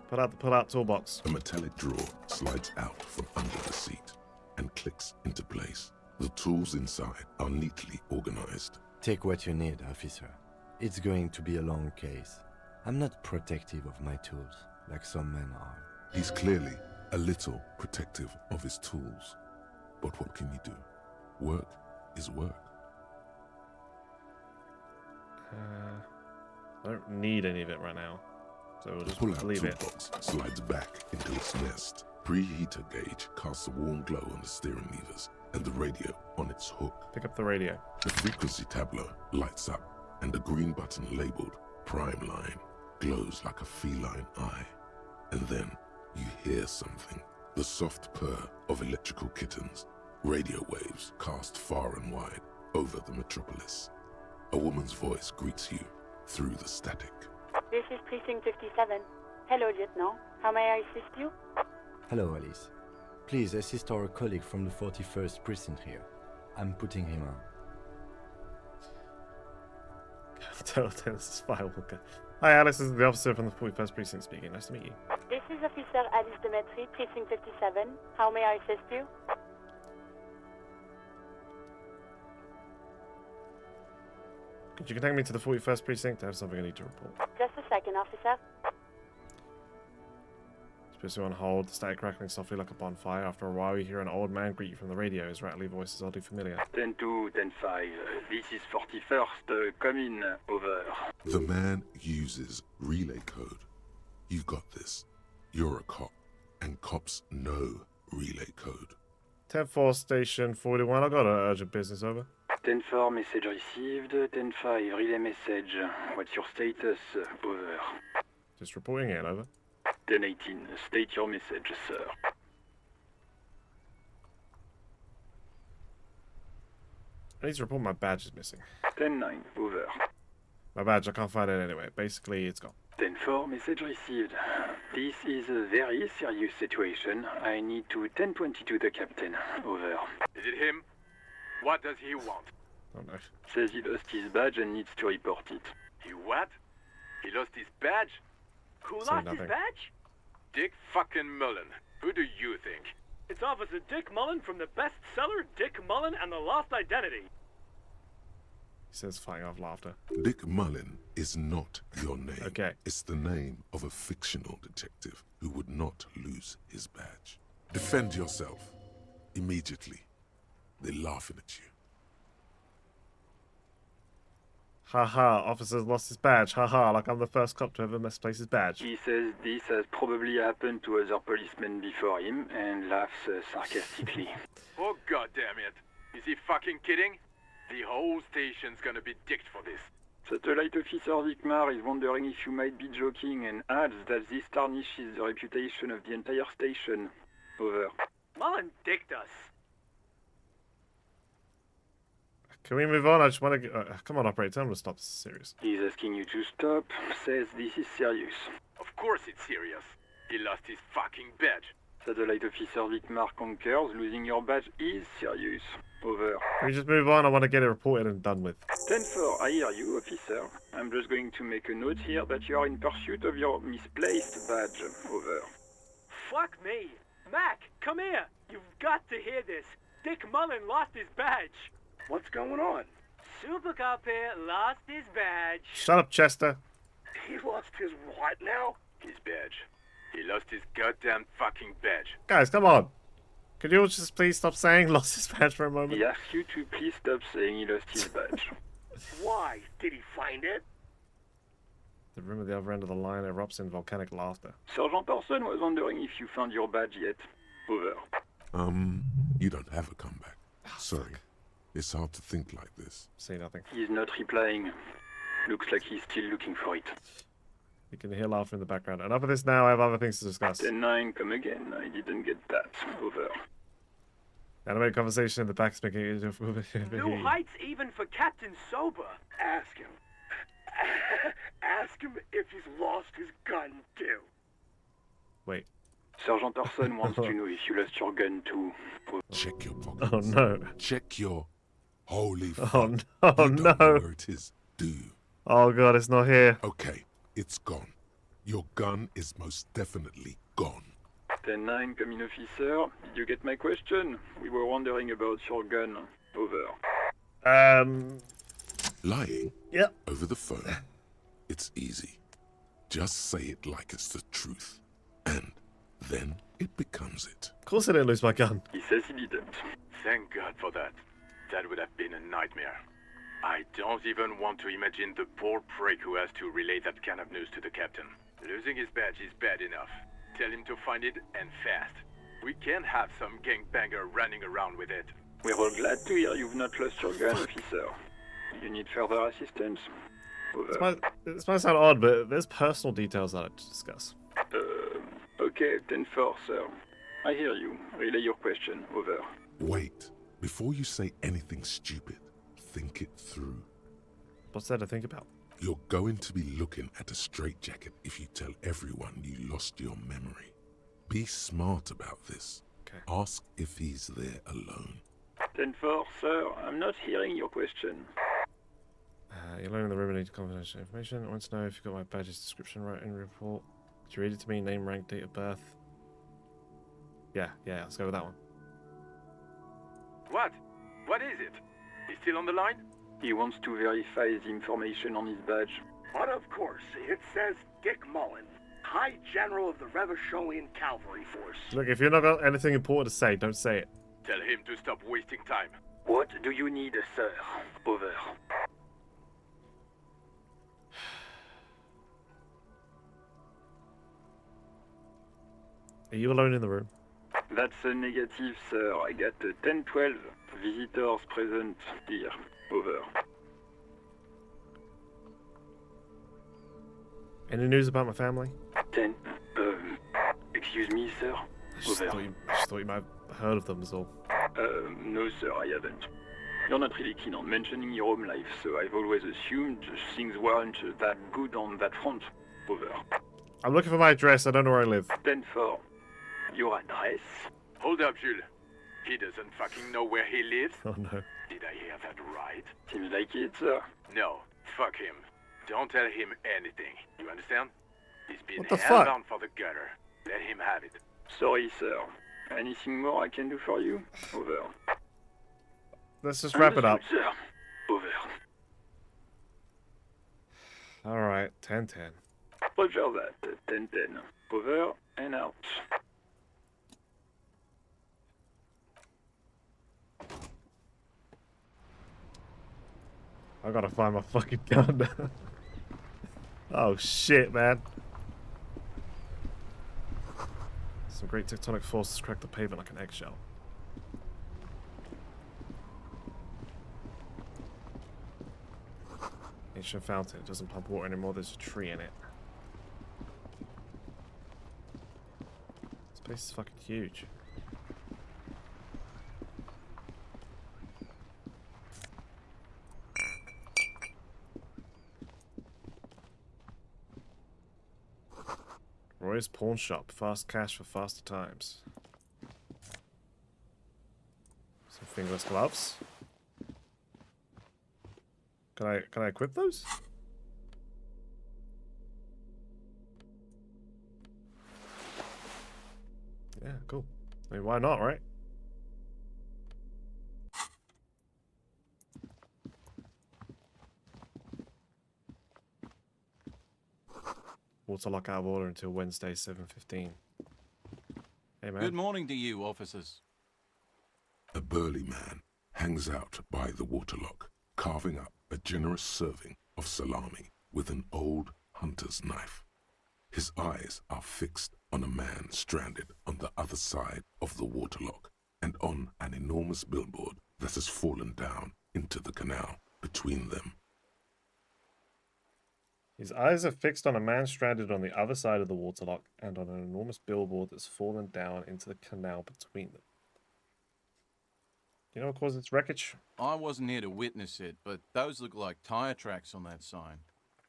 Put out the pull-out toolbox. A metallic drawer slides out from under the seat and clicks into place. The tools inside are neatly organized. Take what you need, officer. It's going to be a long case. I'm not protective of my tools, like some men are. He's clearly a little protective of his tools. But what can you do? Work is work. I don't need any of it right now, so we'll just Pull-out leave it. toolbox slides back into its nest. Preheater gauge casts a warm glow on the steering levers and the radio on its hook. Pick up the radio. The frequency tableau lights up and a green button labeled Prime Line glows like a feline eye. And then you hear something. The soft purr of electrical kittens. Radio waves cast far and wide over the metropolis. A woman's voice greets you through the static. This is Precinct 57. Hello, Lieutenant. How may I assist you? Hello, Alice. Please assist our colleague from the 41st precinct here. I'm putting him on. This is Firewalker. Hi, Alice. This is the officer from the 41st precinct speaking. Nice to meet you. This is Officer Alice Demetri, Precinct 57. How may I assist you? Could you connect me to the 41st precinct? I have something I need to report. Just a second, officer. Supposed to be on hold. The static crackling softly like a bonfire. After a while, you hear an old man greet you from the radio. His rattly voice is oddly familiar. 10-2, 10-5. This is 41st. Come in. Over. The man uses relay code. You got this. You're a cop, and cops know relay code. 10-4 station 41. I got an urgent business, over. 10-4, message received. 10-5, relay message. What's your status? Over. Just reporting in, over. 10-18, state your message, sir. I need to report my badge is missing. 10-9, over. My badge, I can't find it anyway. Basically, it's gone. 10-4, message received. This is a very serious situation. I need to 10-22 the captain. Over. Is it him? What does he want? Oh no. Says he lost his badge and needs to report it. He what? He lost his badge? Who Say lost nothing. his badge? Dick fucking Mullen. Who do you think? It's Officer Dick Mullen from the bestseller Dick Mullen and the Lost Identity. He says, fighting off laughter. Dick Mullen is not your name. Okay. It's the name of a fictional detective who would not lose his badge. Defend yourself. Immediately. They're laughing at you. Haha, officer's lost his badge. Haha, like I'm the first cop to ever misplace his badge. He says this has probably happened to other policemen before him and laughs sarcastically. Oh god damn it. Is he fucking kidding? The whole station's gonna be dicked for this. Satellite Officer Vikmar is wondering if you might be joking and adds that this tarnishes the reputation of the entire station. Over. Mullen dicked us. Can we move on? I just want to... come on, operator. Tell him to stop. This is serious. He's asking you to stop. Says this is serious. Of course it's serious. He lost his fucking badge. Satellite Officer Vikmar concurs. Losing your badge is serious. Over. Can we just move on? I want to get it reported and done with. 10-4, I hear you, officer. I'm just going to make a note here that you are in pursuit of your misplaced badge. Over. Fuck me. Mac, come here. You've got to hear this. Dick Mullen lost his badge. What's going on? Super Cop here lost his badge. Shut up, Chester. He lost his what now? His badge. He lost his goddamn fucking badge. Guys, come on. Could you all just please stop saying lost his badge for a moment? He asks you to please stop saying he lost his badge. Why? Did he find it? The room at the other end of the line erupts in volcanic laughter. Sergeant Orson was wondering if you found your badge yet. Over. You don't have a comeback. Sorry. It's hard to think like this. Say nothing. He's not replying. Looks like he's still looking for it. You can hear laughter in the background. Enough of this now. I have other things to discuss. 10-9, come again. I didn't get that. Over. Animated conversation in the back speaking. New heights even for Captain Sober. Ask him. Ask him if he's lost his gun, too. Wait. Sergeant Orson wants to know if you lost your gun, too. Check your pockets. Oh, no. Check your... Holy fuck. Oh, no. You don't know where it is, do you? Oh, God, it's not here. Okay, it's gone. Your gun is most definitely gone. 10-9, come in, officer. Did you get my question? We were wondering about your gun. Over. Lying? Yep. Over the phone. It's easy. Just say it like it's the truth. And then it becomes it. Of course I didn't lose my gun. He says he didn't. Thank God for that. That would have been a nightmare. I don't even want to imagine the poor prick who has to relay that kind of news to the captain. Losing his badge is bad enough. Tell him to find it, and fast. We can't have some gangbanger running around with it. We're all glad to hear you've not lost your gun, officer. You need further assistance. Over. This might sound odd, but there's personal details I'd like to discuss. Okay, 10-4, sir. I hear you. Relay your question. Over. Wait. Before you say anything stupid, think it through. What's there to think about? You're going to be looking at a straitjacket if you tell everyone you lost your memory. Be smart about this. Okay. Ask if he's there alone. 10-4, sir. I'm not hearing your question. You're alone in the room and need confidential information. I want to know if you got my badge's description right in the report. Did you read it to me? Name, rank, date of birth. Yeah, let's go with that one. What? What is it? He's still on the line? He wants to verify the information on his badge. But of course, it says Dick Mullen, High General of the Revacholian Cavalry Force. Look, if you're not got anything important to say, don't say it. Tell him to stop wasting time. What do you need, sir? Over. Are you alone in the room? That's a negative, sir. I got 10-12 visitors present here. Over. Any news about my family? 10. Excuse me, sir. I just thought you might have heard of them as all. No, sir, I haven't. You're not really keen on mentioning your home life, so I've always assumed things weren't that good on that front. Over. I'm looking for my address. I don't know where I live. 10-4. Your address? Hold up, Jules. He doesn't fucking know where he lives. Oh no. Did I hear that right? Seems like it, sir. No, fuck him. Don't tell him anything. You understand? He's been What the fuck? hellbound for the gutter. Let him have it. Sorry, sir. Anything more I can do for you? Over. Let's just wrap it up. Sir. Over. Alright, 10-10. Roger that. 10-10. Over and out. I gotta find my fucking gun. Oh shit, man. Some great tectonic forces crack the pavement like an eggshell. Ancient fountain. It doesn't pump water anymore. There's a tree in it. This place is fucking huge. Roy's Pawn Shop. Fast cash for faster times. Some fingerless gloves. Can I equip those? Yeah, cool. I mean, why not, right? Waterlock out of order until Wednesday, 7:15. Hey, man. Good morning to you, officers. A burly man hangs out by the waterlock, carving up a generous serving of salami with an old hunter's knife. His eyes are fixed on a man stranded on the other side of the waterlock and on an enormous billboard that has fallen down into the canal between them. His eyes are fixed on a man stranded on the other side of the waterlock and on an enormous billboard that's fallen down into the canal between them. You know what caused its wreckage? I wasn't here to witness it, but those look like tire tracks on that sign.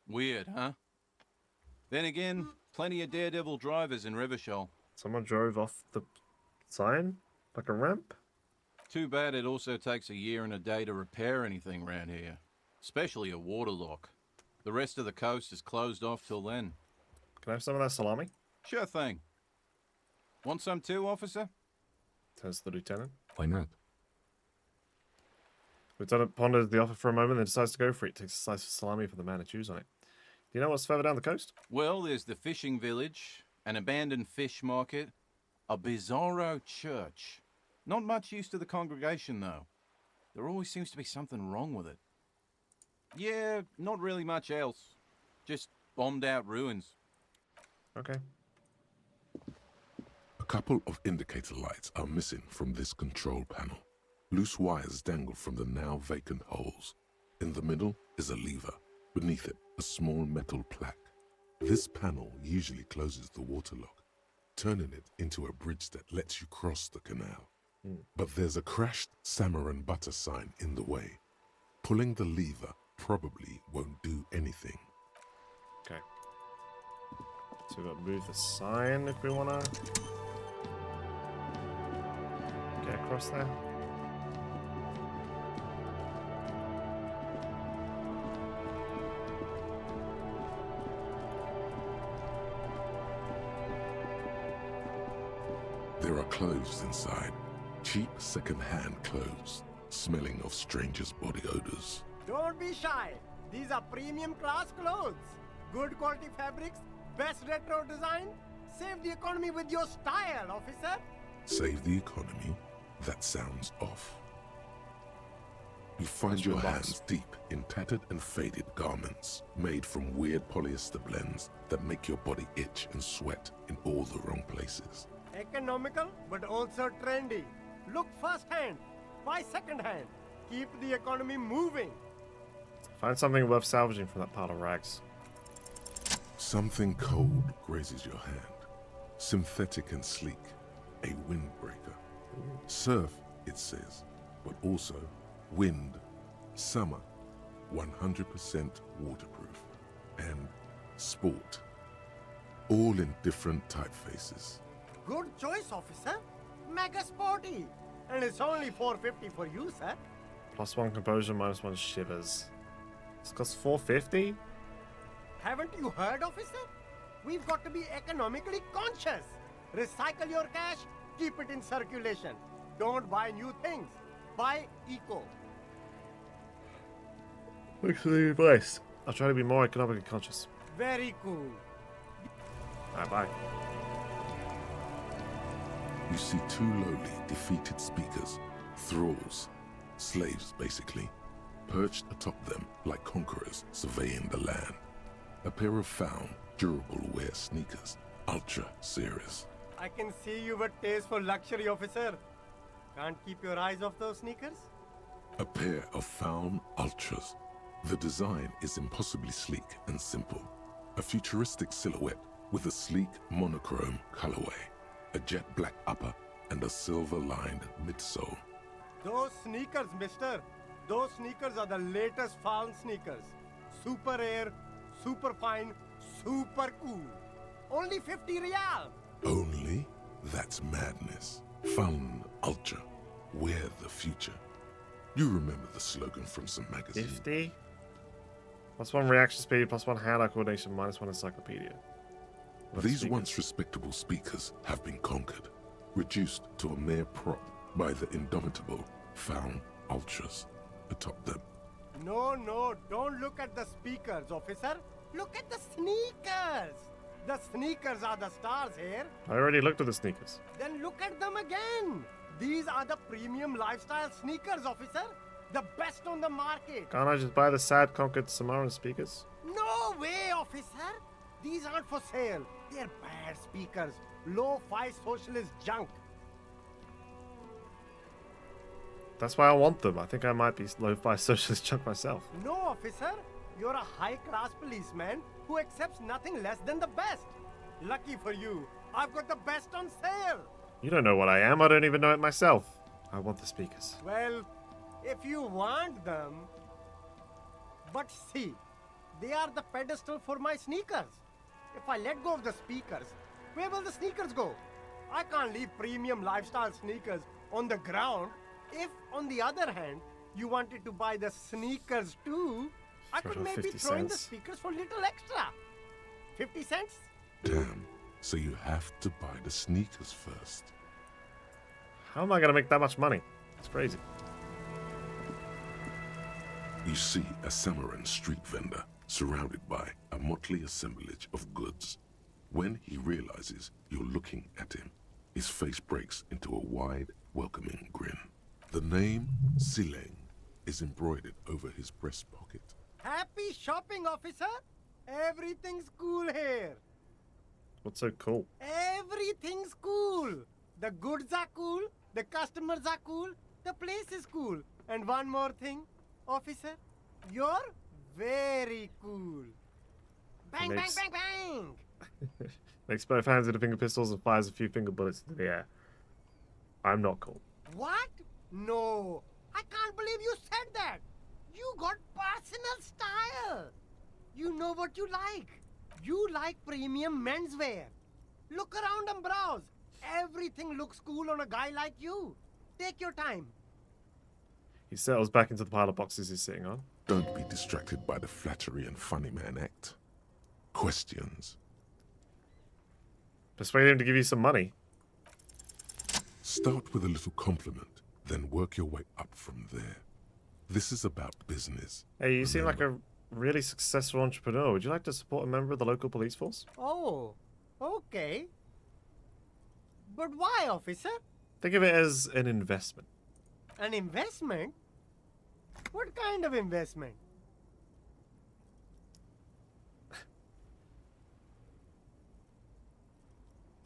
Weird, huh? Then again, plenty of daredevil drivers in Revachol. Someone drove off the sign? Like a ramp? Too bad it also takes a year and a day to repair anything around here. Especially a waterlock. The rest of the coast is closed off till then. Can I have some of that salami? Sure thing. Want some too, officer? Turns to the lieutenant. Why not? Lieutenant ponders the offer for a moment, then decides to go for it. Takes a slice of salami for the man to choose on it. Do you know what's further down the coast? Well, there's the fishing village, an abandoned fish market, a bizarro church. Not much use to the congregation, though. There always seems to be something wrong with it. Yeah, not really much else. Just bombed out ruins. Okay. A couple of indicator lights are missing from this control panel. Loose wires dangle from the now vacant holes. In the middle is a lever. Beneath it, a small metal plaque. This panel usually closes the waterlock, turning it into a bridge that lets you cross the canal. But there's a crashed salmon butter sign in the way. Pulling the lever probably won't do anything. Okay. So we've got to move the sign if we want to get across there. There are clothes inside. Cheap second-hand clothes, smelling of strangers' body odors. Don't be shy. These are premium class clothes. Good quality fabrics, best retro design. Save the economy with your style, officer. Save the economy? That sounds off. You find your hands deep in tattered and faded garments made from weird polyester blends that make your body itch and sweat in all the wrong places. Economical, but also trendy. Look first-hand, buy second-hand. Keep the economy moving. Find something worth salvaging from that pile of rags. Something cold grazes your hand. Synthetic and sleek. A windbreaker. Surf, it says, but also wind, summer, 100% waterproof, and sport. All in different typefaces. Good choice, officer. Mega sporty. And it's only $450 for you, sir. +1 composure, -1 shivers. This costs $450? Haven't you heard, officer? We've got to be economically conscious. Recycle your cash, keep it in circulation. Don't buy new things. Buy eco. Thanks for the advice. I'll try to be more economically conscious. Very cool. Alright, bye. You see two lowly, defeated speakers, thralls, slaves basically, perched atop them like conquerors surveying the land. A pair of found, durable wear sneakers, ultra serious. I can see you've a taste for luxury, officer. Can't keep your eyes off those sneakers? A pair of found ultras. The design is impossibly sleek and simple. A futuristic silhouette with a sleek monochrome colorway, a jet black upper, and a silver-lined midsole. Those sneakers, mister. Those sneakers are the latest found sneakers. Super air, super fine, super cool. Only 50 real. Only? That's madness. Found ultra. We're the future. You remember the slogan from some magazine. 50? +1 reaction speed, +1 hand-eye coordination, -1 encyclopedia. These once respectable speakers have been conquered, reduced to a mere prop by the indomitable found ultras atop them. No, don't look at the speakers, officer. Look at the sneakers. The sneakers are the stars here. I already looked at the sneakers. Then look at them again. These are the premium lifestyle sneakers, officer. The best on the market. Can't I just buy the sad conquered Samoan speakers? No way, officer. These aren't for sale. They're bad speakers. Low-fi socialist junk. That's why I want them. I think I might be lo-fi socialist junk myself. No, officer. You're a high-class policeman who accepts nothing less than the best. Lucky for you, I've got the best on sale. You don't know what I am. I don't even know it myself. I want the speakers. Well, if you want them... But see, they are the pedestal for my sneakers. If I let go of the speakers, where will the sneakers go? I can't leave premium lifestyle sneakers on the ground. If, on the other hand, you wanted to buy the sneakers too, I could maybe throw in the speakers for little extra. 50 cents? Damn, so you have to buy the sneakers first. How am I going to make that much money? It's crazy. You see a Samaran street vendor surrounded by a motley assemblage of goods. When he realizes you're looking at him, his face breaks into a wide, welcoming grin. The name Sileng is embroidered over his breast pocket. Happy shopping, officer. Everything's cool here. What's so cool? Everything's cool. The goods are cool. The customers are cool. The place is cool. And one more thing, officer. You're very cool. Bang, bang, bang, bang. Makes both hands into finger pistols and fires a few finger bullets into the air. I'm not cool. What? No. I can't believe you said that. You got personal style. You know what you like. You like premium menswear. Look around and browse. Everything looks cool on a guy like you. Take your time. He settles back into the pile of boxes he's sitting on. Don't be distracted by the flattery and funny man act. Questions. Persuade him to give you some money. Start with a little compliment, then work your way up from there. This is about business. Hey, you seem like a really successful entrepreneur. Would you like to support a member of the local police force? Oh, okay. But why, officer? Think of it as an investment. An investment? What kind of investment?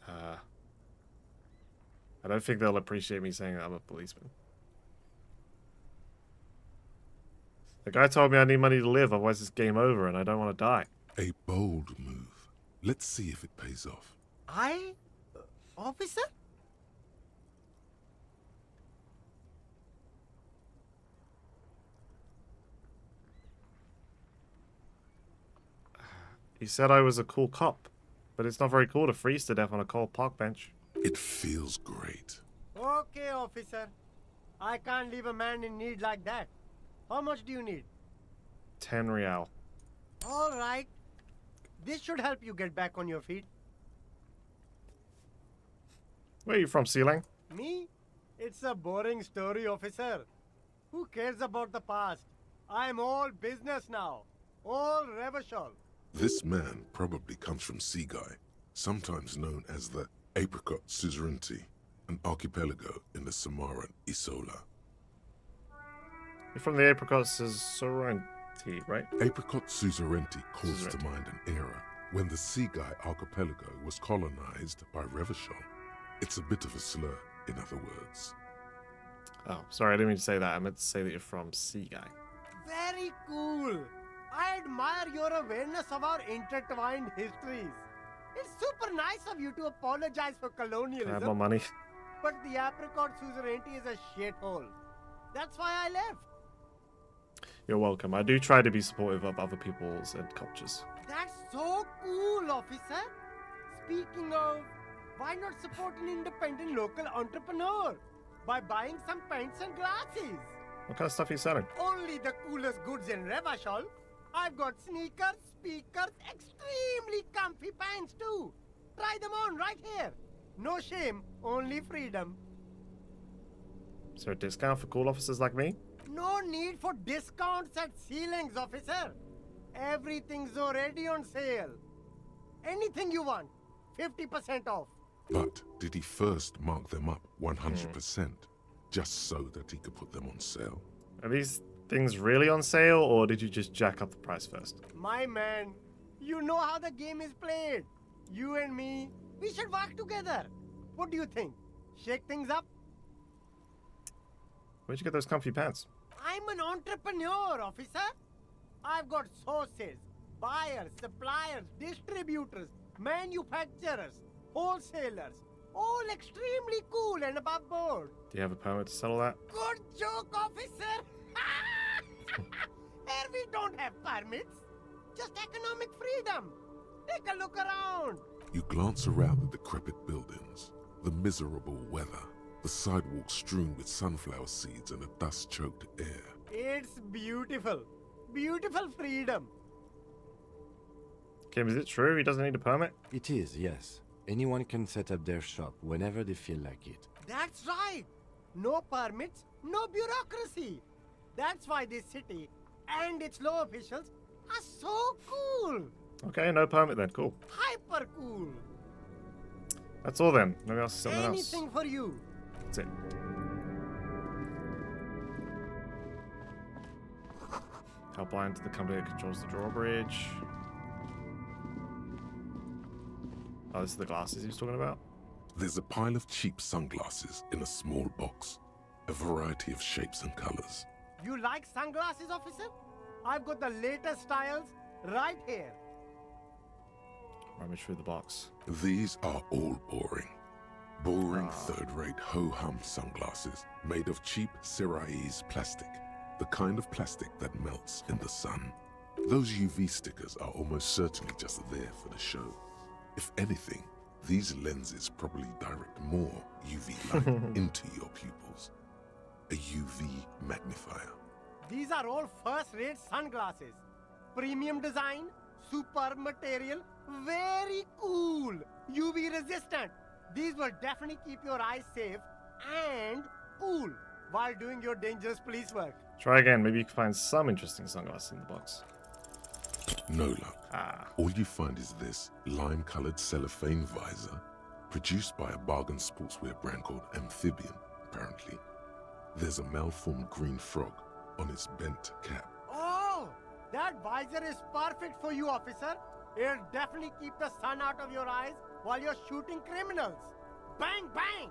I don't think they'll appreciate me saying that I'm a policeman. The guy told me I need money to live, otherwise it's game over and I don't want to die. A bold move. Let's see if it pays off. Officer? He said I was a cool cop, but it's not very cool to freeze to death on a cold park bench. It feels great. Okay, officer. I can't leave a man in need like that. How much do you need? 10 real. All right. This should help you get back on your feet. Where are you from, Sealang? Me? It's a boring story, officer. Who cares about the past? I'm all business now. All Revachol. This man probably comes from Seaguy, sometimes known as the Apricot Suzerainty, an archipelago in the Samaran Isola. You're from the Apricot Suzerainty, right? Apricot Suzerainty calls to mind an era when the Seaguy archipelago was colonized by Revachol. It's a bit of a slur, in other words. Oh, sorry, I didn't mean to say that. I meant to say that you're from Seaguy. Very cool. I admire your awareness of our intertwined histories. It's super nice of you to apologize for colonialism. Can I have more money? But the Apricot Suzerainty is a shithole. That's why I left. You're welcome. I do try to be supportive of other peoples and cultures. That's so cool, officer. Speaking of, why not support an independent local entrepreneur by buying some pens and glasses? What kind of stuff are you selling? Only the coolest goods in Revachol. I've got sneakers, speakers, extremely comfy pants too. Try them on right here. No shame, only freedom. Is there a discount for cool officers like me? No need for discounts at ceilings, officer. Everything's already on sale. Anything you want, 50% off. But did he first mark them up 100%, just so that he could put them on sale? Are these things really on sale, or did you just jack up the price first? My man, you know how the game is played. You and me, we should work together. What do you think? Shake things up? Where'd you get those comfy pants? I'm an entrepreneur, officer. I've got sources, buyers, suppliers, distributors, manufacturers, wholesalers, all extremely cool and above board. Do you have a permit to settle that? Good joke, officer. Here we don't have permits, just economic freedom. Take a look around. You glance around the decrepit buildings, the miserable weather, the sidewalks strewn with sunflower seeds and a dust-choked air. It's beautiful. Beautiful freedom. Kim, is it true he doesn't need a permit? It is, yes. Anyone can set up their shop whenever they feel like it. That's right. No permits, no bureaucracy. That's why this city and its law officials are so cool. Okay, no permit then. Cool. Hyper cool. That's all then. Maybe I'll see something else. Anything for you. That's it. Helpline to the company that controls the drawbridge. Oh, this is the glasses he was talking about? There's a pile of cheap sunglasses in a small box, a variety of shapes and colors. You like sunglasses, officer? I've got the latest styles right here. Rummage through the box. These are all boring. Boring third-rate ho-hum sunglasses made of cheap Syrahese plastic. The kind of plastic that melts in the sun. Those UV stickers are almost certainly just there for the show. If anything, these lenses probably direct more UV light into your pupils. A UV magnifier. These are all first-rate sunglasses. Premium design, superb material, very cool, UV resistant. These will definitely keep your eyes safe and cool while doing your dangerous police work. Try again. Maybe you can find some interesting sunglasses in the box. No luck. All you find is this lime-colored cellophane visor, produced by a bargain sportswear brand called Amphibian, apparently. There's a malformed green frog on its bent cap. Oh, that visor is perfect for you, officer. It'll definitely keep the sun out of your eyes while you're shooting criminals. Bang, bang!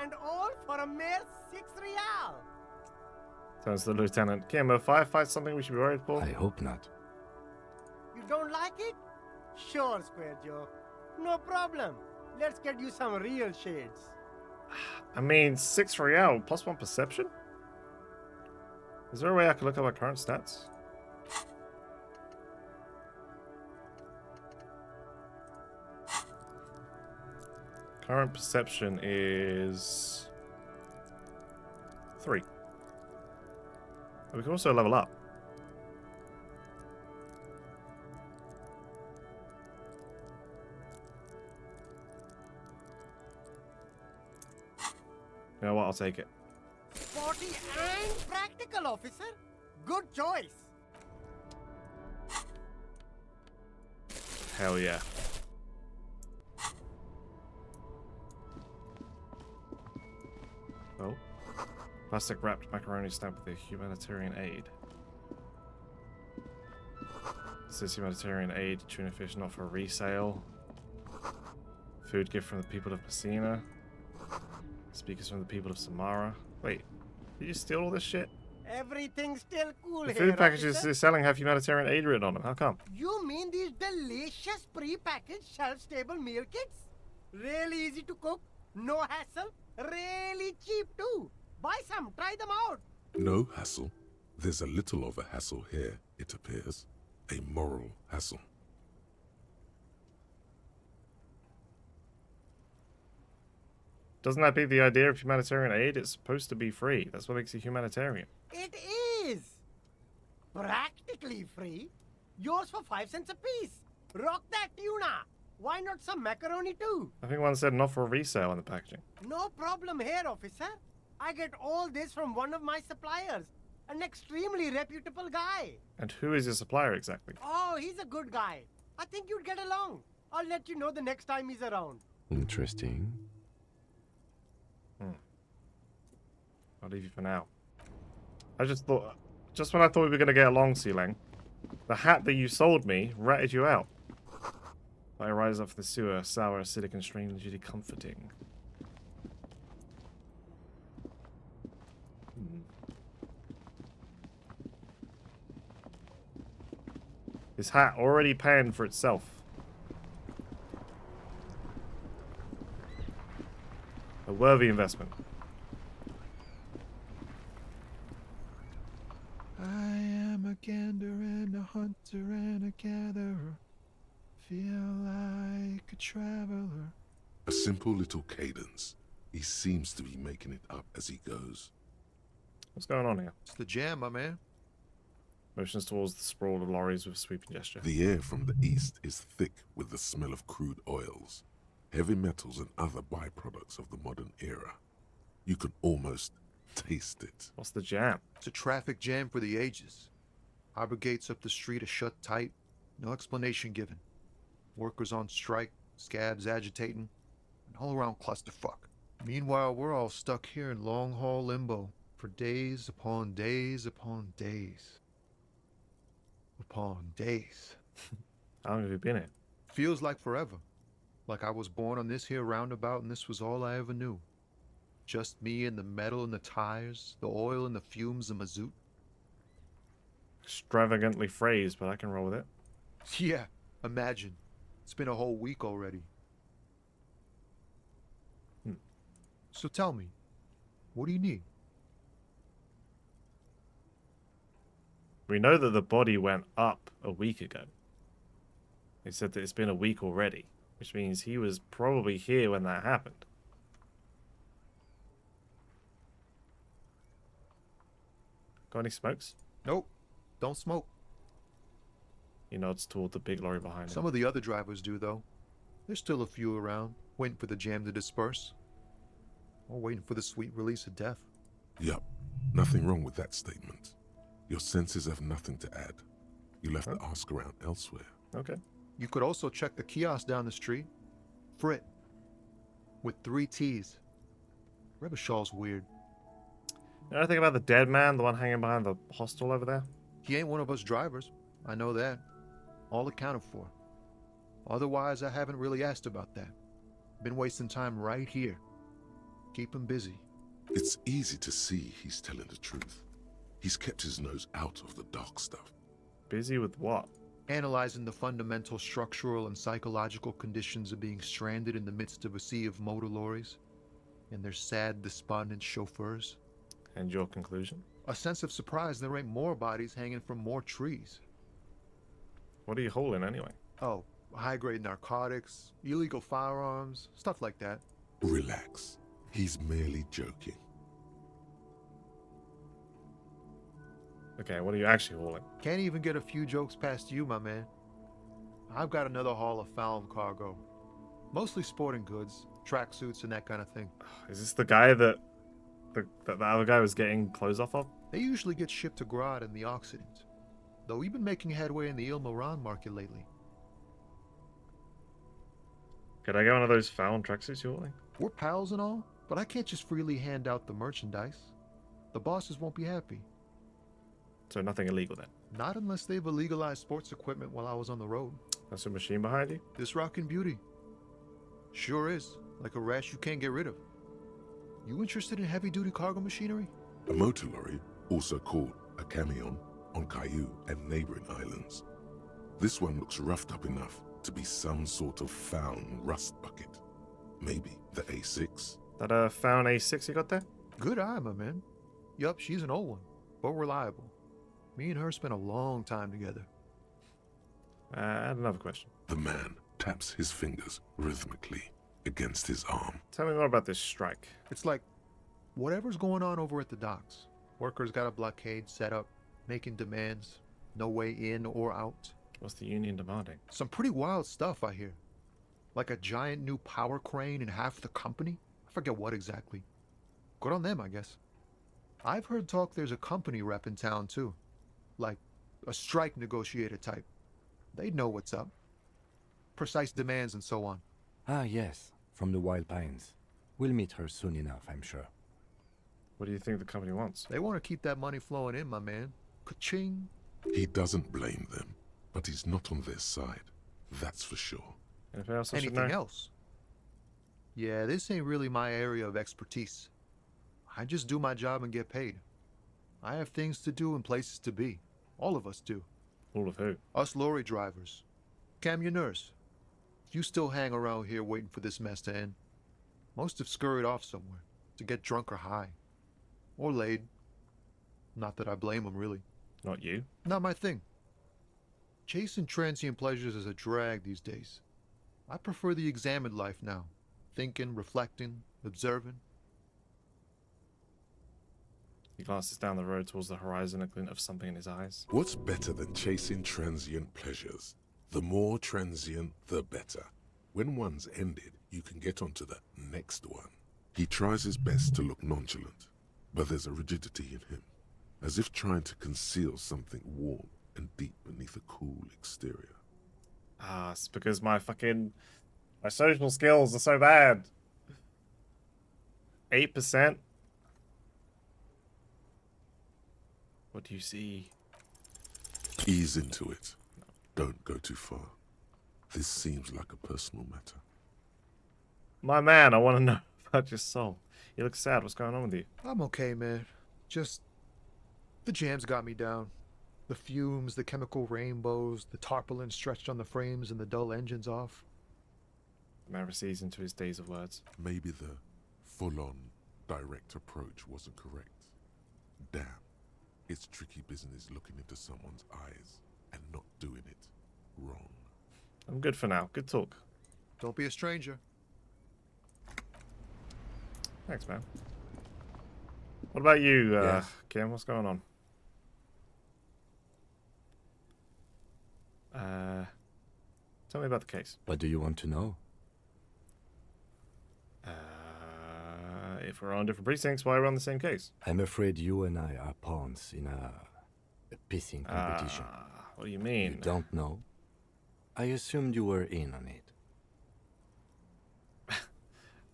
And all for a mere 6 real. Turns to the lieutenant. Kim, are firefights something we should be worried for? I hope not. You don't like it? Sure, Square Joe. No problem. Let's get you some real shades. I mean, 6 real plus 1 perception? Is there a way I can look at my current stats? Current perception is 3. We can also level up. You know what? I'll take it. Sporty and practical, officer. Good choice. Hell yeah. Oh. Plastic wrapped macaroni stamped with a humanitarian aid. It says humanitarian aid, tuna fish not for resale. Food gift from the people of Messina. Speakers from the people of Samara. Wait, did you steal all this shit? Everything's still cool The here, food packages officer. they're selling have humanitarian aid written on them. How come? You mean these delicious pre-packaged shelf-stable meal kits? Really easy to cook, no hassle, really cheap too. Buy some, try them out. No hassle. There's a little of a hassle here, it appears. A moral hassle. Doesn't that be the idea of humanitarian aid? It's supposed to be free. That's what makes it humanitarian. It is practically free. Yours for 5 cents a piece. Rock that tuna. Why not some macaroni too? I think one said not for resale on the packaging. No problem here, officer. I get all this from one of my suppliers, an extremely reputable guy. And who is your supplier exactly? Oh, he's a good guy. I think you'd get along. I'll let you know the next time he's around. Interesting. I'll leave you for now. I just when I thought we were going to get along, Sealang, the hat that you sold me ratted you out. I rise up from the sewer, sour, acidic, and strangely comforting. This hat already paying for itself. A worthy investment. I am a gander and a hunter and a gatherer. Feel like a traveler. A simple little cadence. He seems to be making it up as he goes. What's going on here? It's the jam, my man. Motions towards the sprawl of lorries with a sweeping gesture. The air from the east is thick with the smell of crude oils, heavy metals and other byproducts of the modern era. You can almost taste it. What's the jam? It's a traffic jam for the ages. Harbor gates up the street are shut tight. No explanation given. Workers on strike, scabs agitating, an all-around clusterfuck. Meanwhile, we're all stuck here in long-haul limbo for days upon days upon days. Upon days. How long have you been here? Feels like forever. Like I was born on this here roundabout and this was all I ever knew. Just me and the metal and the tires, the oil and the fumes and mazout. Extravagantly phrased, but I can roll with it. Yeah, imagine. It's been a whole week already. So tell me, what do you need? We know that the body went up a week ago. They said that it's been a week already, which means he was probably here when that happened. Got any smokes? Nope. Don't smoke. He nods toward the big lorry behind him. Some of the other drivers do, though. There's still a few around, waiting for the jam to disperse. Or waiting for the sweet release of death. Yup. Nothing wrong with that statement. Your senses have nothing to add. You'll have to ask around elsewhere. Okay. You could also check the kiosk down the street. Frit. With 3 T's. Rebishaw's weird. You know anything about the dead man, the one hanging behind the hostel over there? He ain't one of us drivers. I know that. All accounted for. Otherwise, I haven't really asked about that. Been wasting time right here. Keep him busy. It's easy to see he's telling the truth. He's kept his nose out of the dark stuff. Busy with what? Analyzing the fundamental structural and psychological conditions of being stranded in the midst of a sea of motor lorries and their sad, despondent chauffeurs. And your conclusion? A sense of surprise there ain't more bodies hanging from more trees. What are you hauling anyway? Oh, high-grade narcotics, illegal firearms, stuff like that. Relax. He's merely joking. Okay, what are you actually hauling? Can't even get a few jokes past you, my man. I've got another haul of found cargo. Mostly sporting goods, tracksuits, and that kind of thing. Is this the guy that the other guy was getting clothes off of? They usually get shipped to Grad in the Occident, though we've been making headway in the Il-Moran market lately. Could I get one of those found tracksuits you're hauling? We're pals and all, but I can't just freely hand out the merchandise. The bosses won't be happy. So nothing illegal then? Not unless they've illegalized sports equipment while I was on the road. That's a machine behind you? This rockin' beauty. Sure is. Like a rash you can't get rid of. You interested in heavy-duty cargo machinery? A motor lorry, also called a camion, on Caillou and neighboring islands. This one looks roughed up enough to be some sort of found rust bucket. Maybe the A6. That found A6 you got there? Good eye, my man. Yup, she's an old one, but reliable. Me and her spent a long time together. I had another question. The man taps his fingers rhythmically against his arm. Tell me more about this strike. It's like whatever's going on over at the docks. Workers got a blockade set up, making demands. No way in or out. What's the union demanding? Some pretty wild stuff, I hear. Like a giant new power crane in half the company? I forget what exactly. Good on them, I guess. I've heard talk there's a company rep in town, too. Like a strike negotiator type. They'd know what's up. Precise demands and so on. Ah, yes. From the Wild Pines. We'll meet her soon enough, I'm sure. What do you think the company wants? They want to keep that money flowing in, my man. Ka-ching. He doesn't blame them, but he's not on their side. That's for sure. Anything else I should know? Anything else? Yeah, this ain't really my area of expertise. I just do my job and get paid. I have things to do and places to be. All of us do. All of who? Us lorry drivers. Camionneurs. You still hang around here waiting for this mess to end. Most have scurried off somewhere to get drunk or high. Or laid. Not that I blame them, really. Not you? Not my thing. Chasing transient pleasures is a drag these days. I prefer the examined life now. Thinking, reflecting, observing. He glances down the road towards the horizon, a glint of something in his eyes. What's better than chasing transient pleasures? The more transient, the better. When one's ended, you can get onto the next one. He tries his best to look nonchalant, but there's a rigidity in him, as if trying to conceal something warm and deep beneath a cool exterior. Ah, it's because my social skills are so bad. 8%? What do you see? Ease into it. Don't go too far. This seems like a personal matter. My man, I want to know about your soul. You look sad. What's going on with you? I'm okay, man. Just... the jams got me down. The fumes, the chemical rainbows, the tarpaulin stretched on the frames and the dull engines off. The man recedes into his days of words. Maybe the full-on direct approach wasn't correct. Damn. It's tricky business looking into someone's eyes and not doing it wrong. I'm good for now. Good talk. Don't be a stranger. Thanks, man. What about you, Yes? Kim? What's going on? Tell me about the case. What do you want to know? If we're on different precincts, why are we on the same case? I'm afraid you and I are pawns in a pissing competition. What do you mean? You don't know? I assumed you were in on it.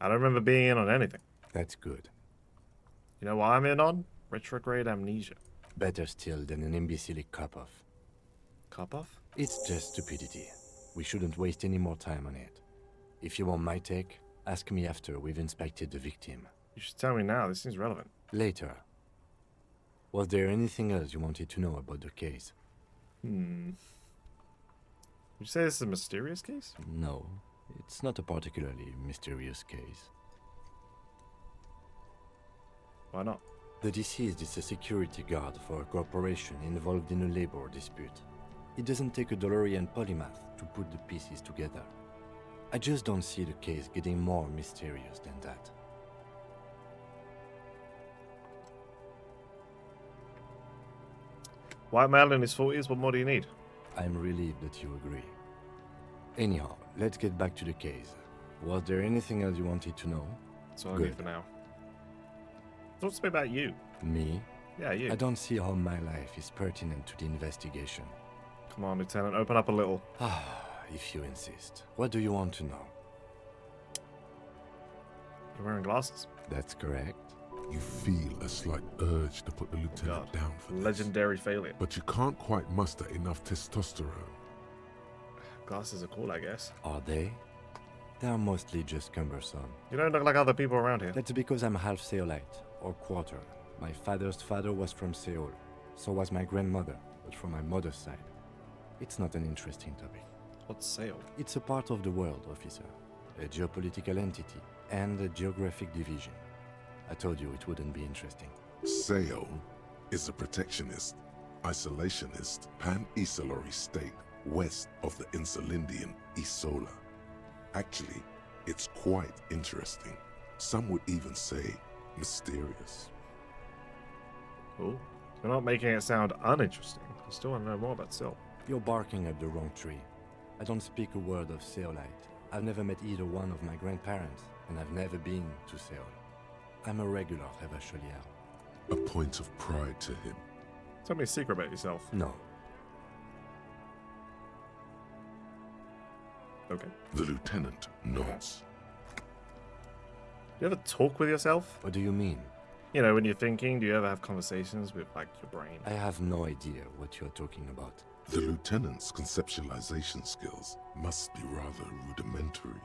I don't remember being in on anything. That's good. You know why I'm in on? Retrograde amnesia. Better still than an imbecilic cop-off. Cop-off? It's just stupidity. We shouldn't waste any more time on it. If you want my take, ask me after we've inspected the victim. You should tell me now. This seems relevant. Later. Was there anything else you wanted to know about the case? Would you say this is a mysterious case? No, it's not a particularly mysterious case. Why not? The deceased is a security guard for a corporation involved in a labor dispute. It doesn't take a DeLorean polymath to put the pieces together. I just don't see the case getting more mysterious than that. White male in his 40s, what more do you need? I'm relieved that you agree. Anyhow, let's get back to the case. Was there anything else you wanted to know? That's all I need for now. Talk to me about you. Me? Yeah, you. I don't see how my life is pertinent to the investigation. Come on, Lieutenant, open up a little. If you insist. What do you want to know? You're wearing glasses. That's correct. You feel a slight urge to put the lieutenant down for this. Legendary failure. But you can't quite muster enough testosterone. Glasses are cool, I guess. Are they? They're mostly just cumbersome. You don't look like other people around here. That's because I'm half Seolite, or quarter. My father's father was from Seoul. So was my grandmother, but from my mother's side. It's not an interesting topic. What's Seoul? It's a part of the world, officer. A geopolitical entity and a geographic division. I told you it wouldn't be interesting. Seoul is a protectionist, isolationist, pan-Isolari state west of the Insulindian Isola. Actually, it's quite interesting. Some would even say mysterious. Cool. You're not making it sound uninteresting. I still want to know more about Seoul. You're barking up the wrong tree. I don't speak a word of Seolite. I've never met either one of my grandparents, and I've never been to Seoul. I'm a regular Revacholier. A point of pride to him. Tell me a secret about yourself. No. Okay. The lieutenant nods. Do you ever talk with yourself? What do you mean? You know, when you're thinking, do you ever have conversations with, like, your brain? I have no idea what you're talking about. The lieutenant's conceptualization skills must be rather rudimentary.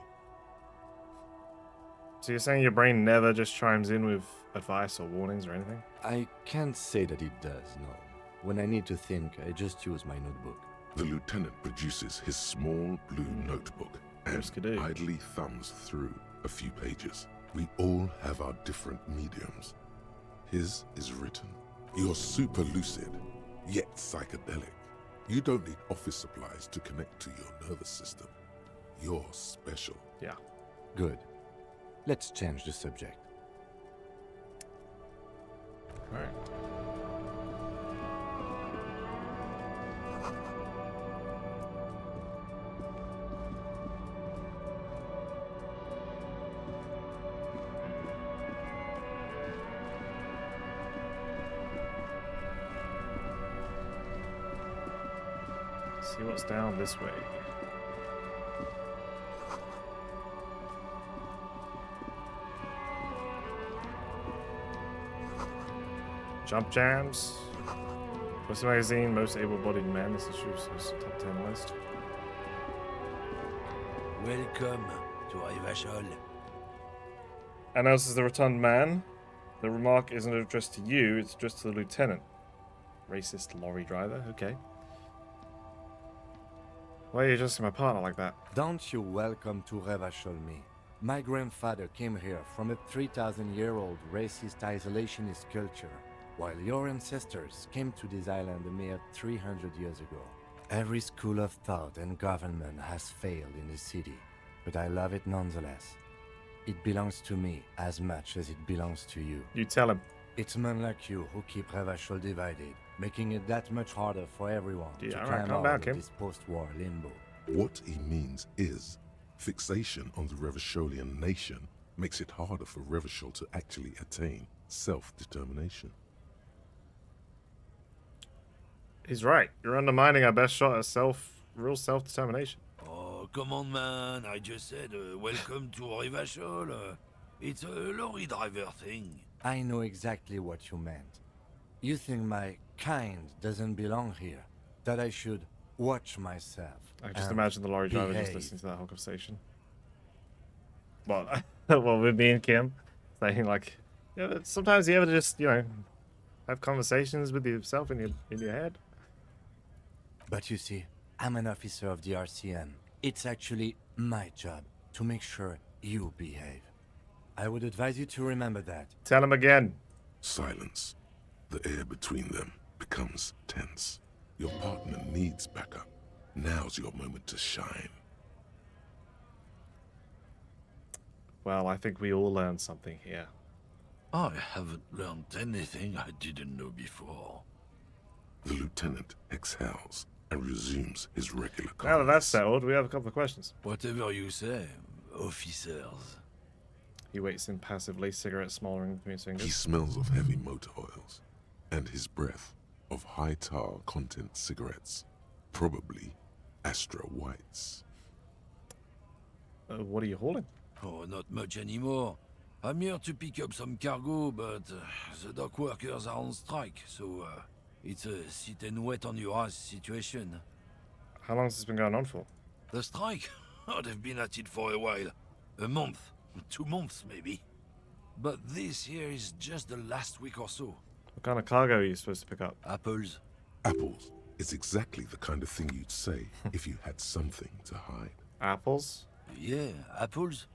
So you're saying your brain never just chimes in with advice or warnings or anything? I can't say that it does, no. When I need to think, I just use my notebook. The lieutenant produces his small blue notebook and idly thumbs through a few pages. We all have our different mediums. His is written. You're super lucid, yet psychedelic. You don't need office supplies to connect to your nervous system. You're special. Yeah. Good. Let's change the subject. All right. See what's down this way. Jump jams. What's the magazine? Most able-bodied men. This is Schuster's top 10 list. Welcome to Revachol. Announces the rotund man. The remark isn't addressed to you, it's addressed to the lieutenant. Racist lorry driver, okay. Why are you addressing my partner like that? Don't you welcome to Revachol me. My grandfather came here from a 3,000-year-old racist isolationist culture. While your ancestors came to this island a mere 300 years ago, every school of thought and government has failed in the city, but I love it nonetheless. It belongs to me as much as it belongs to you. You tell him. It's men like you who keep Revachol divided, making it that much harder for everyone to alright, climb calm out down, of Kim. this post-war limbo. What he means is, fixation on the Revacholian nation makes it harder for Revachol to actually attain self-determination. He's right. You're undermining our best shot at real self-determination. Oh, come on, man. I just said, welcome to Revachol. It's a lorry driver thing. I know exactly what you meant. You think my kind doesn't belong here, that I should watch myself. I just and imagine the lorry driver just behave. listening to that whole conversation. Well, with me and Kim saying like, yeah, sometimes you ever just, have conversations with yourself in your head. But you see, I'm an officer of the RCM. It's actually my job to make sure you behave. I would advise you to remember that. Tell him again. Silence. The air between them becomes tense. Your partner needs backup. Now's your moment to shine. Well, I think we all learned something here. I haven't learned anything I didn't know before. The lieutenant exhales and resumes his regular Now that that's settled, we have a couple of questions. Whatever you say, officers. He waits impassively, cigarette smoldering between his fingers. He smells of heavy motor oils, and his breath of high tar content cigarettes, probably Astra Whites. What are you hauling? Oh, not much anymore. I'm here to pick up some cargo, but the dock workers are on strike, so it's a sit and wait on your ass situation. How long has this been going on for? The strike? Oh, they've been at it for a while. A month. 2 months, maybe. But this here is just the last week or so. What kind of cargo are you supposed to pick up? Apples. Apples is exactly the kind of thing you'd say if you had something to hide. Apples? Yeah, apples.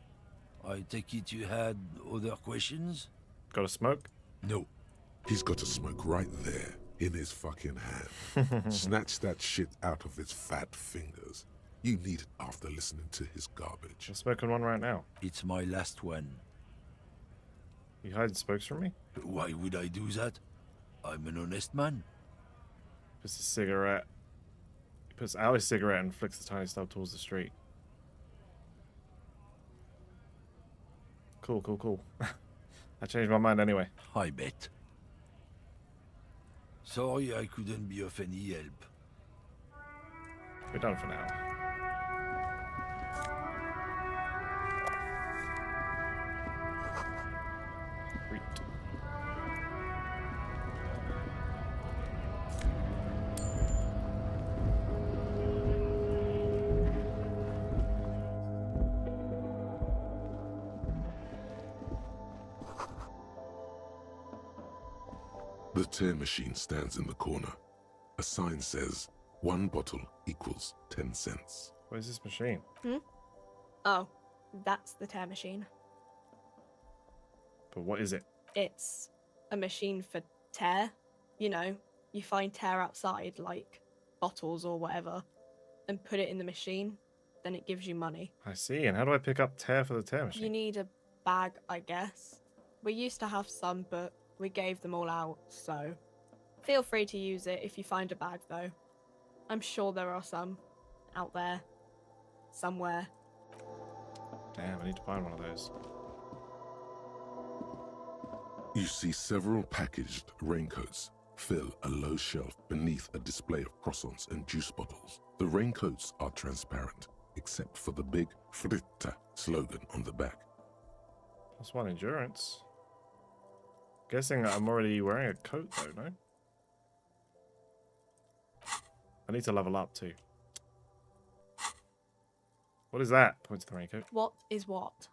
I take it you had other questions? Got a smoke? No. He's got a smoke right there in his fucking hand. Snatch that shit out of his fat fingers. You need it after listening to his garbage. I'm smoking one right now. It's my last one. You hiding smokes from me? Why would I do that? I'm an honest man. Puts a cigarette. He puts out his cigarette and flicks the tiny stub towards the street. Cool. I changed my mind anyway. I bet. Sorry I couldn't be of any help. We're done for now. Sweet. The tear machine stands in the corner. A sign says, 1 bottle equals 10 cents. Where's this machine? Oh, that's the tear machine. But what is it? It's a machine for tear. You know, you find tear outside, like bottles or whatever, and put it in the machine, then it gives you money. I see. And how do I pick up tear for the tear machine? You need a bag, I guess. We used to have some, but we gave them all out, so feel free to use it if you find a bag, though. I'm sure there are some out there, somewhere. Damn, I need to find one of those. You see several packaged raincoats fill a low shelf beneath a display of croissants and juice bottles. The raincoats are transparent, except for the big Fritta slogan on the back. +1 endurance. Guessing I'm already wearing a coat though, no? I need to level up too. What is that? Point to the raincoat. What is what?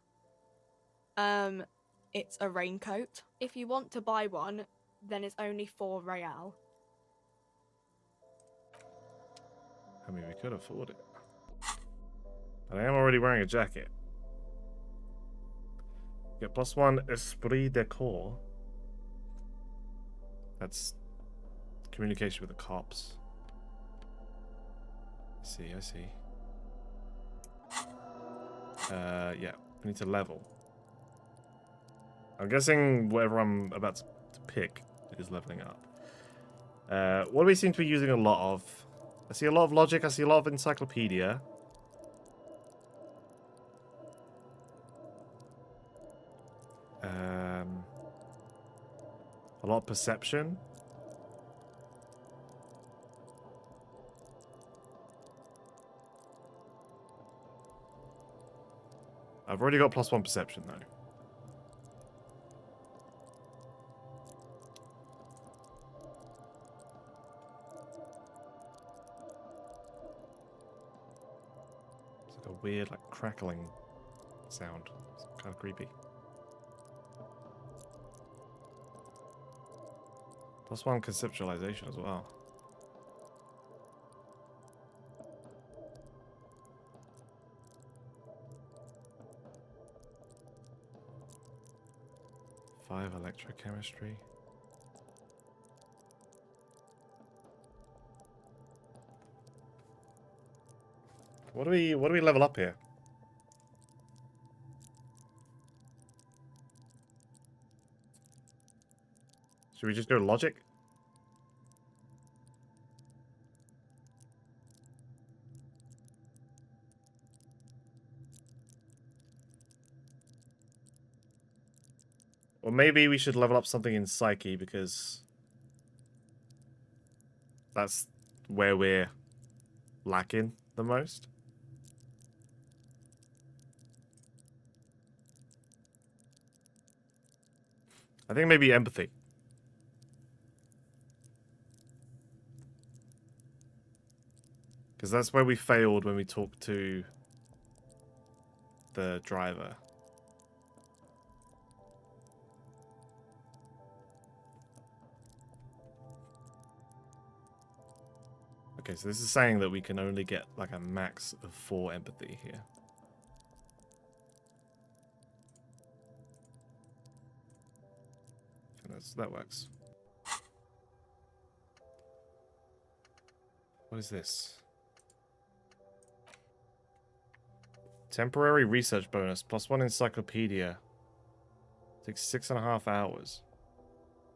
It's a raincoat. If you want to buy one, then it's only 4 real. I mean, we could afford it. But I am already wearing a jacket. Get +1 esprit de corps. That's communication with the cops. I see. Yeah, we need to level. I'm guessing whatever I'm about to pick is leveling up. What do we seem to be using a lot of? I see a lot of logic, I see a lot of encyclopedia. A lot of perception. I've already got +1 perception though. It's like a weird, like, crackling sound. It's kind of creepy. +1 conceptualization as well. +5 electrochemistry. What do we level up here? Should we just go logic? Or maybe we should level up something in psyche because that's where we're lacking the most. I think maybe empathy. Because that's where we failed when we talked to the driver. Okay, so this is saying that we can only get like a max of 4 empathy here. And that works. What is this? Temporary research bonus, +1 encyclopedia. Takes 6.5 hours.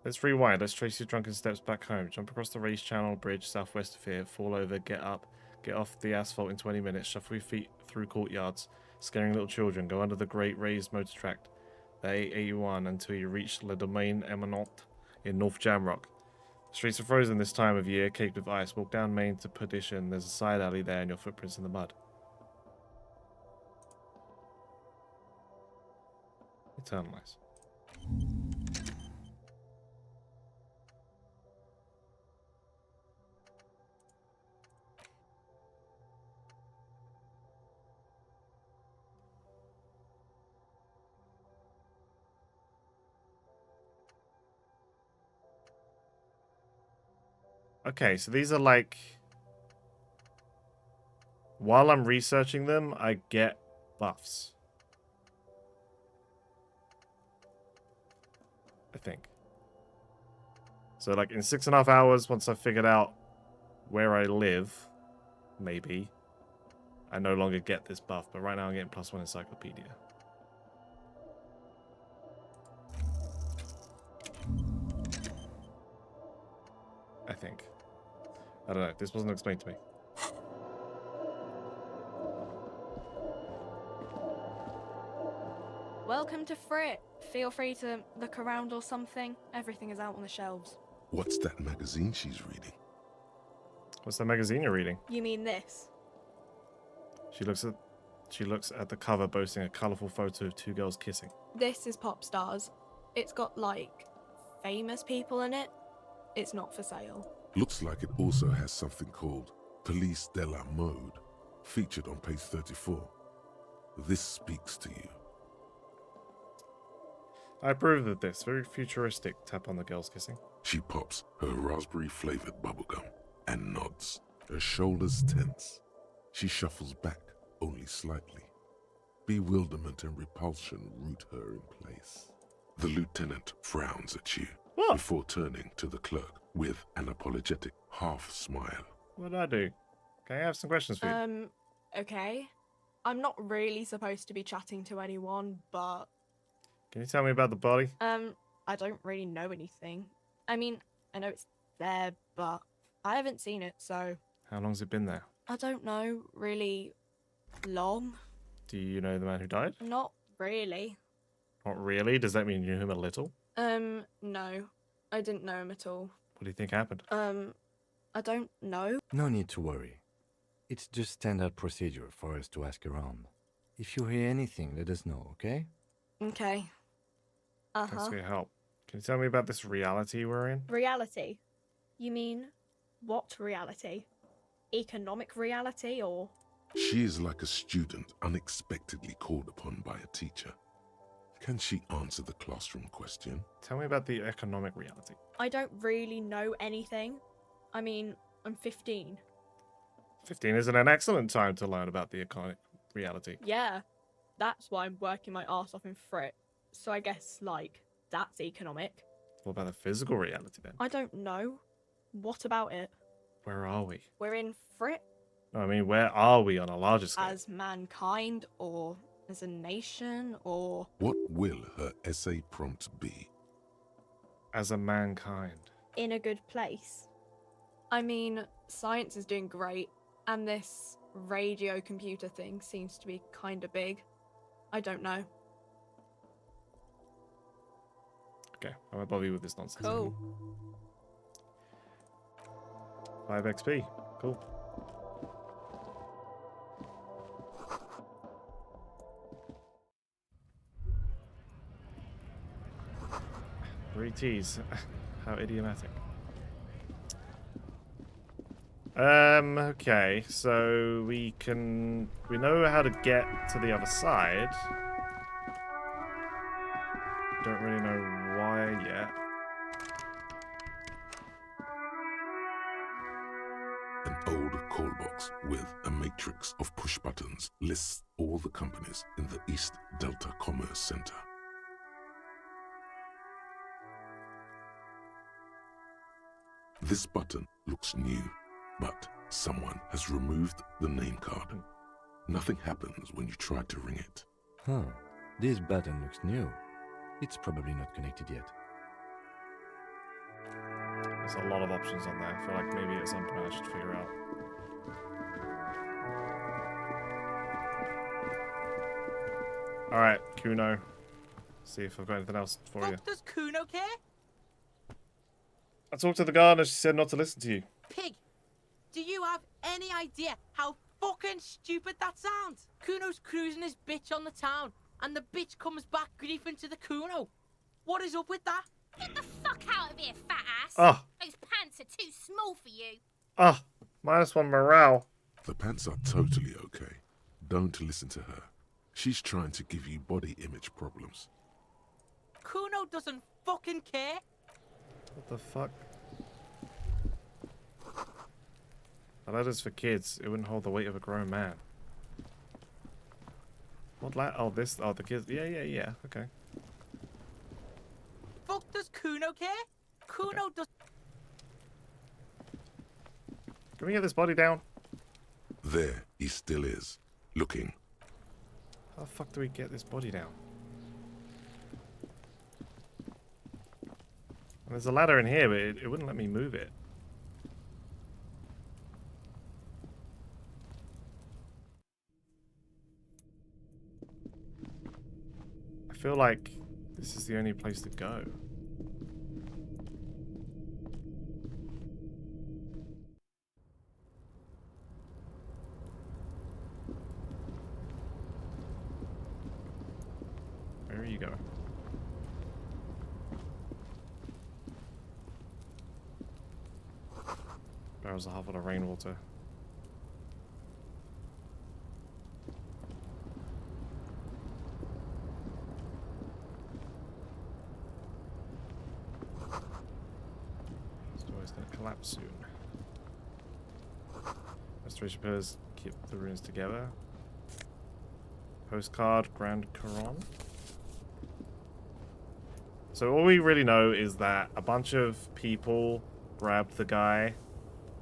Let's rewind. Let's trace your drunken steps back home. Jump across the raised channel bridge southwest of here. Fall over, get up, get off the asphalt in 20 minutes. Shuffle your feet through courtyards, scaring little children. Go under the great raised motor track, the 881, until you reach Le Domaine Eminent in North Jamrock. Streets are frozen this time of year, caked with ice. Walk down Main to Perdition. There's a side alley there and your footprints in the mud. Eternalize. Okay, so these are like... While I'm researching them, I get buffs. I think. So like in 6.5 hours, once I've figured out where I live, maybe, I no longer get this buff. But right now I'm getting +1 encyclopedia. I think. I don't know. This wasn't explained to me. Welcome to Frit. Feel free to look around or something. Everything is out on the shelves. What's that magazine she's reading? What's the magazine you're reading? You mean this? She looks at the cover, boasting a colourful photo of 2 girls kissing. This is Pop Stars. It's got, like, famous people in it. It's not for sale. Looks like it also has something called Police de la Mode, featured on page 34. This speaks to you. I approve of this. Very futuristic. Tap on the girls kissing. She pops her raspberry-flavored bubblegum and nods, her shoulders tense. She shuffles back, only slightly. Bewilderment and repulsion root her in place. The lieutenant frowns at you, What? Before turning to the clerk with an apologetic half-smile. What did I do? Can I have some questions for you? Okay. I'm not really supposed to be chatting to anyone, but Can you tell me about the body? I don't really know anything. I mean, I know it's there, but I haven't seen it, so How long's it been there? I don't know really long. Do you know the man who died? Not really. Not really? Does that mean you knew him a little? No. I didn't know him at all. What do you think happened? I don't know. No need to worry. It's just standard procedure for us to ask around. If you hear anything, let us know, okay? Okay. Thanks for your help. Can you tell me about this reality we're in? Reality? You mean what reality? Economic reality or? She is like a student unexpectedly called upon by a teacher. Can she answer the classroom question? Tell me about the economic reality. I don't really know anything. I mean, I'm 15. 15 isn't an excellent time to learn about the economic reality. Yeah, that's why I'm working my arse off in Frit. So I guess, like, that's economic. What about the physical reality then? I don't know. What about it? Where are we? We're in Frit No, I mean, where are we on a larger scale? as mankind or as a nation or... What will her essay prompt be? As a mankind. in a good place. I mean, science is doing great, and this radio computer thing seems to be kinda big. I don't know. Okay, I won't bother you with this nonsense. Cool. 5 XP. Cool. Three T's. How idiomatic. Okay, so we know how to get to the other side. Don't really know why yet. An old call box with a matrix of push buttons lists all the companies in the East Delta Commerce Center. This button looks new, but someone has removed the name card. Nothing happens when you try to ring it. Huh. This button looks new. It's probably not connected yet. There's a lot of options on there. I feel like maybe it's something I should figure out. Alright, Kuno. See if I've got anything else for you. Does Kuno care? I talked to the gardener, she said not to listen to you. Pig, do you have any idea how fucking stupid that sounds? Kuno's cruising his bitch on the town, and the bitch comes back griefing to the Kuno. What is up with that? Get the fuck out of here, fat ass. Oh. Those pants are too small for you. Ah, -1 morale. The pants are totally okay. Don't listen to her. She's trying to give you body image problems. Kuno doesn't fucking care. What the fuck? A ladder's for kids. It wouldn't hold the weight of a grown man. What oh, this? Oh, the kids. Yeah. Okay. Fuck does Kuno care? Kuno does... Can we get this body down? There he still is, looking. How the fuck do we get this body down? There's a ladder in here, but it wouldn't let me move it. I feel like this is the only place to go. Where are you going? Barrels are half full of rainwater. Story's gonna collapse soon. Restoration pillars keep the ruins together. Postcard, Grand Coron. So all we really know is that a bunch of people grabbed the guy,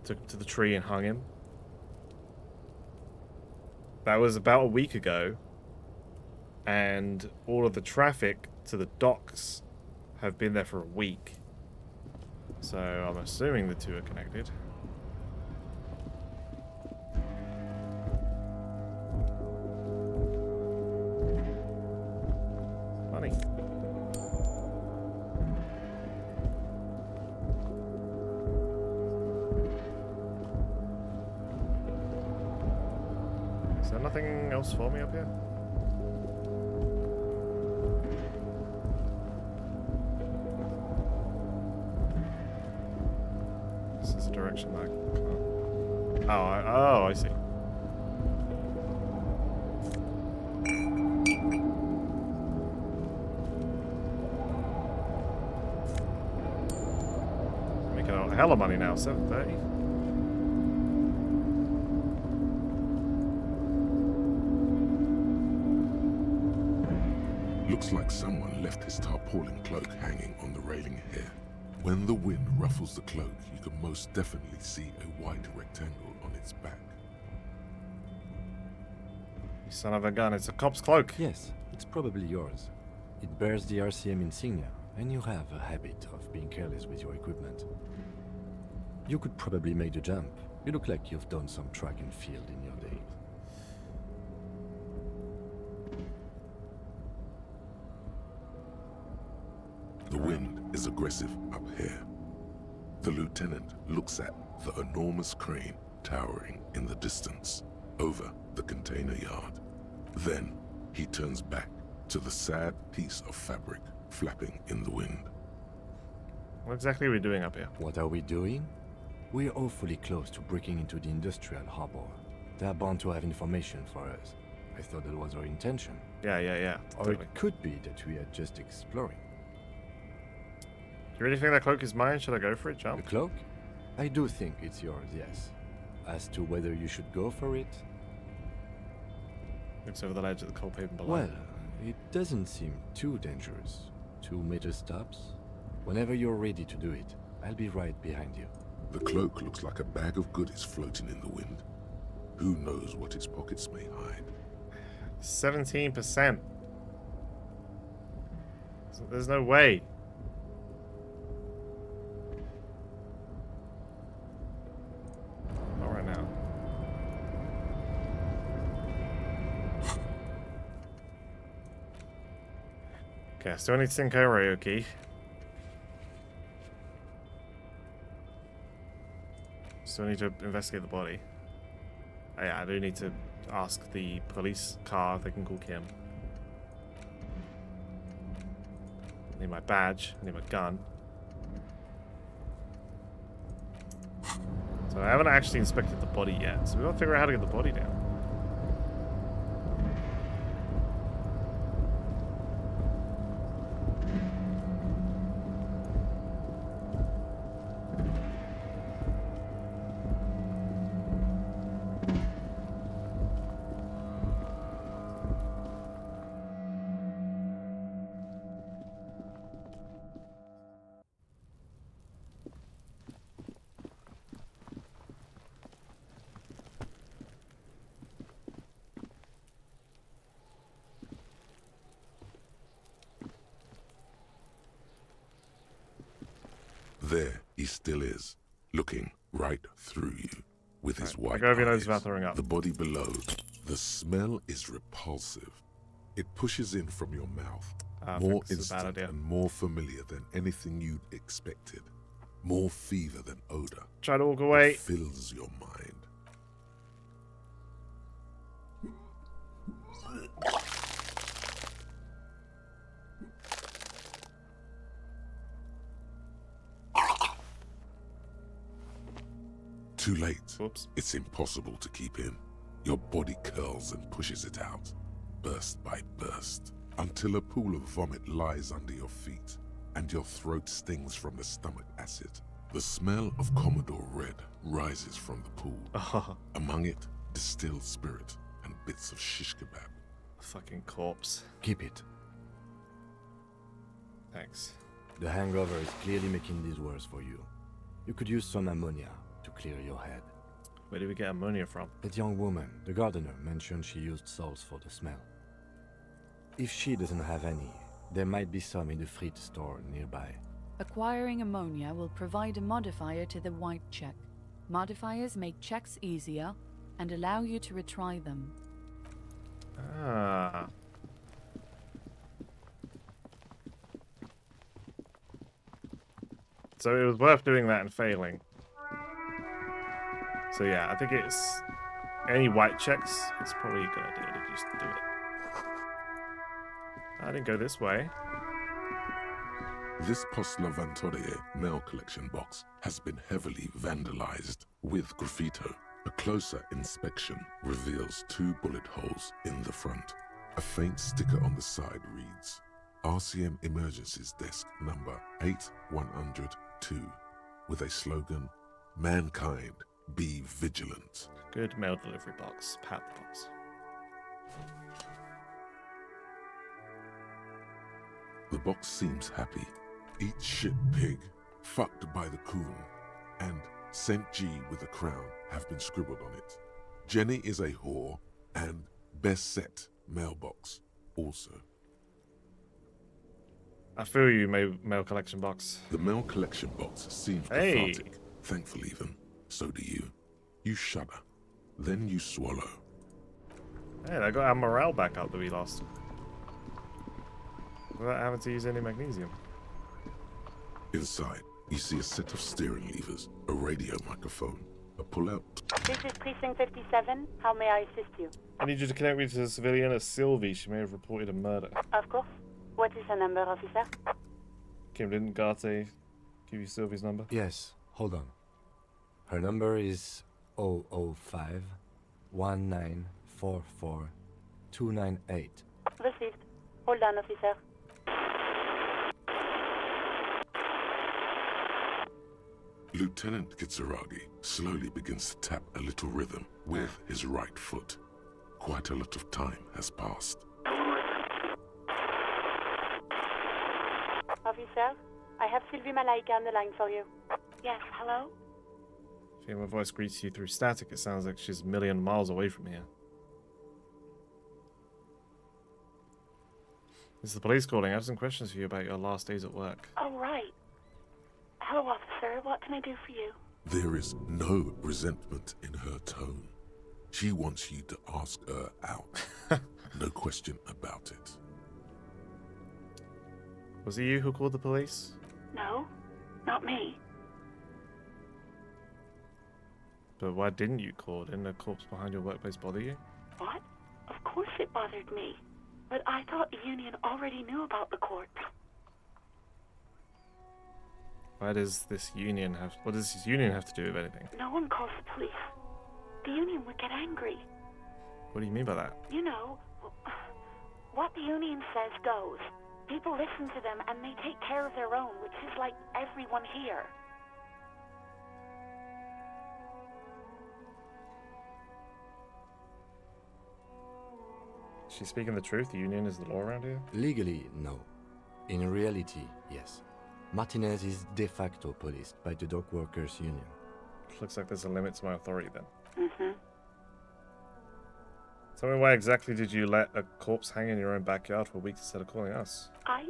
took him to the tree and hung him. That was about a week ago. And all of the traffic to the docks have been there for a week. So I'm assuming the two are connected. Money. Is there nothing else for me up here? This is the direction that I can't... Oh, I see. Making a hell of money now, 730. Looks like someone left his tarpaulin cloak hanging on the railing here. When the wind ruffles the cloak, you can most definitely see a white rectangle on its back. You son of a gun, it's a cop's cloak. Yes, it's probably yours. It bears the RCM insignia, and you have a habit of being careless with your equipment. You could probably make the jump. You look like you've done some track and field in your day. The wind is aggressive up here. The lieutenant looks at the enormous crane towering in the distance over the container yard. Then he turns back to the sad piece of fabric flapping in the wind. What exactly are we doing up here? What are we doing? We're awfully close to breaking into the industrial harbor. They're bound to have information for us. I thought that was our intention. Yeah. Or Totally. it could be that we are just exploring. Do you really think that cloak is mine? Should I go for it, jump? The cloak? I do think it's yours, yes. As to whether you should go for it? Looks over the ledge of the coal pavement below. Well, it doesn't seem too dangerous. 2 meter stops. Whenever you're ready to do it, I'll be right behind you. The cloak looks like a bag of goodies floating in the wind. Who knows what its pockets may hide? 17%. There's no way. Not right now. Okay, I still need Cinco Ryoki. Still need to investigate the body. Oh, yeah, I do need to ask the police car if they can call Kim. I need my badge. I need my gun. So I haven't actually inspected the body yet, so we've got to figure out how to get the body down. There he still is, looking right through you with his white go over your nose eyes. without throwing up. The body below. The smell is repulsive. It pushes in from your mouth. I More think this is a bad instant idea. and more familiar than anything you'd expected. More fever than odor. Try to walk away. It fills your mind. Too late. Whoops. It's impossible to keep in. Your body curls and pushes it out, burst by burst, until a pool of vomit lies under your feet, and your throat stings from the stomach acid. The smell of Commodore Red rises from the pool. Among it, distilled spirit and bits of shish kebab. Fucking corpse. Keep it. Thanks. The hangover is clearly making this worse for you. You could use some ammonia to clear your head. Where did we get ammonia from? That young woman, the gardener, mentioned she used salts for the smell. If she doesn't have any, there might be some in the fridge store nearby. Acquiring ammonia will provide a modifier to the white check. Modifiers make checks easier and allow you to retry them. Ah. So it was worth doing that and failing. So yeah, I think it's any white checks. It's probably a good idea to just do it. I didn't go this way. This Post Lavantorie mail collection box has been heavily vandalized with graffito. A closer inspection reveals 2 bullet holes in the front. A faint sticker on the side reads, RCM Emergencies Desk number 8102, with a slogan, Mankind, be vigilant. Good mail delivery box. Pat the box. The box seems happy. Eat shit pig, fucked by the coon, and St. G with a crown have been scribbled on it. Jenny is a whore, and best set mailbox also. I feel you, mail collection box. The mail collection box seems cathartic. Thankfully even, so do you. You shudder, then you swallow. Hey, I got our morale back up that we lost. Without having to use any magnesium. Inside, you see a set of steering levers, a radio microphone, a pull-out. This is Precinct 57. How may I assist you? I need you to connect me to the civilian as Sylvie. She may have reported a murder. Of course. What is the number, officer? Kim, didn't Garte give you Sylvie's number? Yes, hold on. Her number is 005 1944 298. Received. Hold on, officer. Lieutenant Kitsuragi slowly begins to tap a little rhythm with his right foot. Quite a lot of time has passed. Officer, I have Sylvie Malaika on the line for you. Yes, hello? If my voice greets you through static, it sounds like she's a million miles away from here. This is the police calling. I have some questions for you about your last days at work. Oh, right. Hello, officer. What can I do for you? There is no resentment in her tone. She wants you to ask her out. No question about it. Was it you who called the police? No, not me. But why didn't you call? Didn't a corpse behind your workplace bother you? What? Of course it bothered me. But I thought the union already knew about the corpse. What does this union have to do with anything? No one calls the police. The union would get angry. What do you mean by that? You know, what the union says goes. People listen to them and they take care of their own, which is like everyone here. She's speaking the truth? The union is the law around here? Legally, no. In reality, yes. Martinez is de facto policed by the dock workers union. Looks like there's a limit to my authority then. Mm-hmm. Tell me, why exactly did you let a corpse hang in your own backyard for weeks instead of calling us? I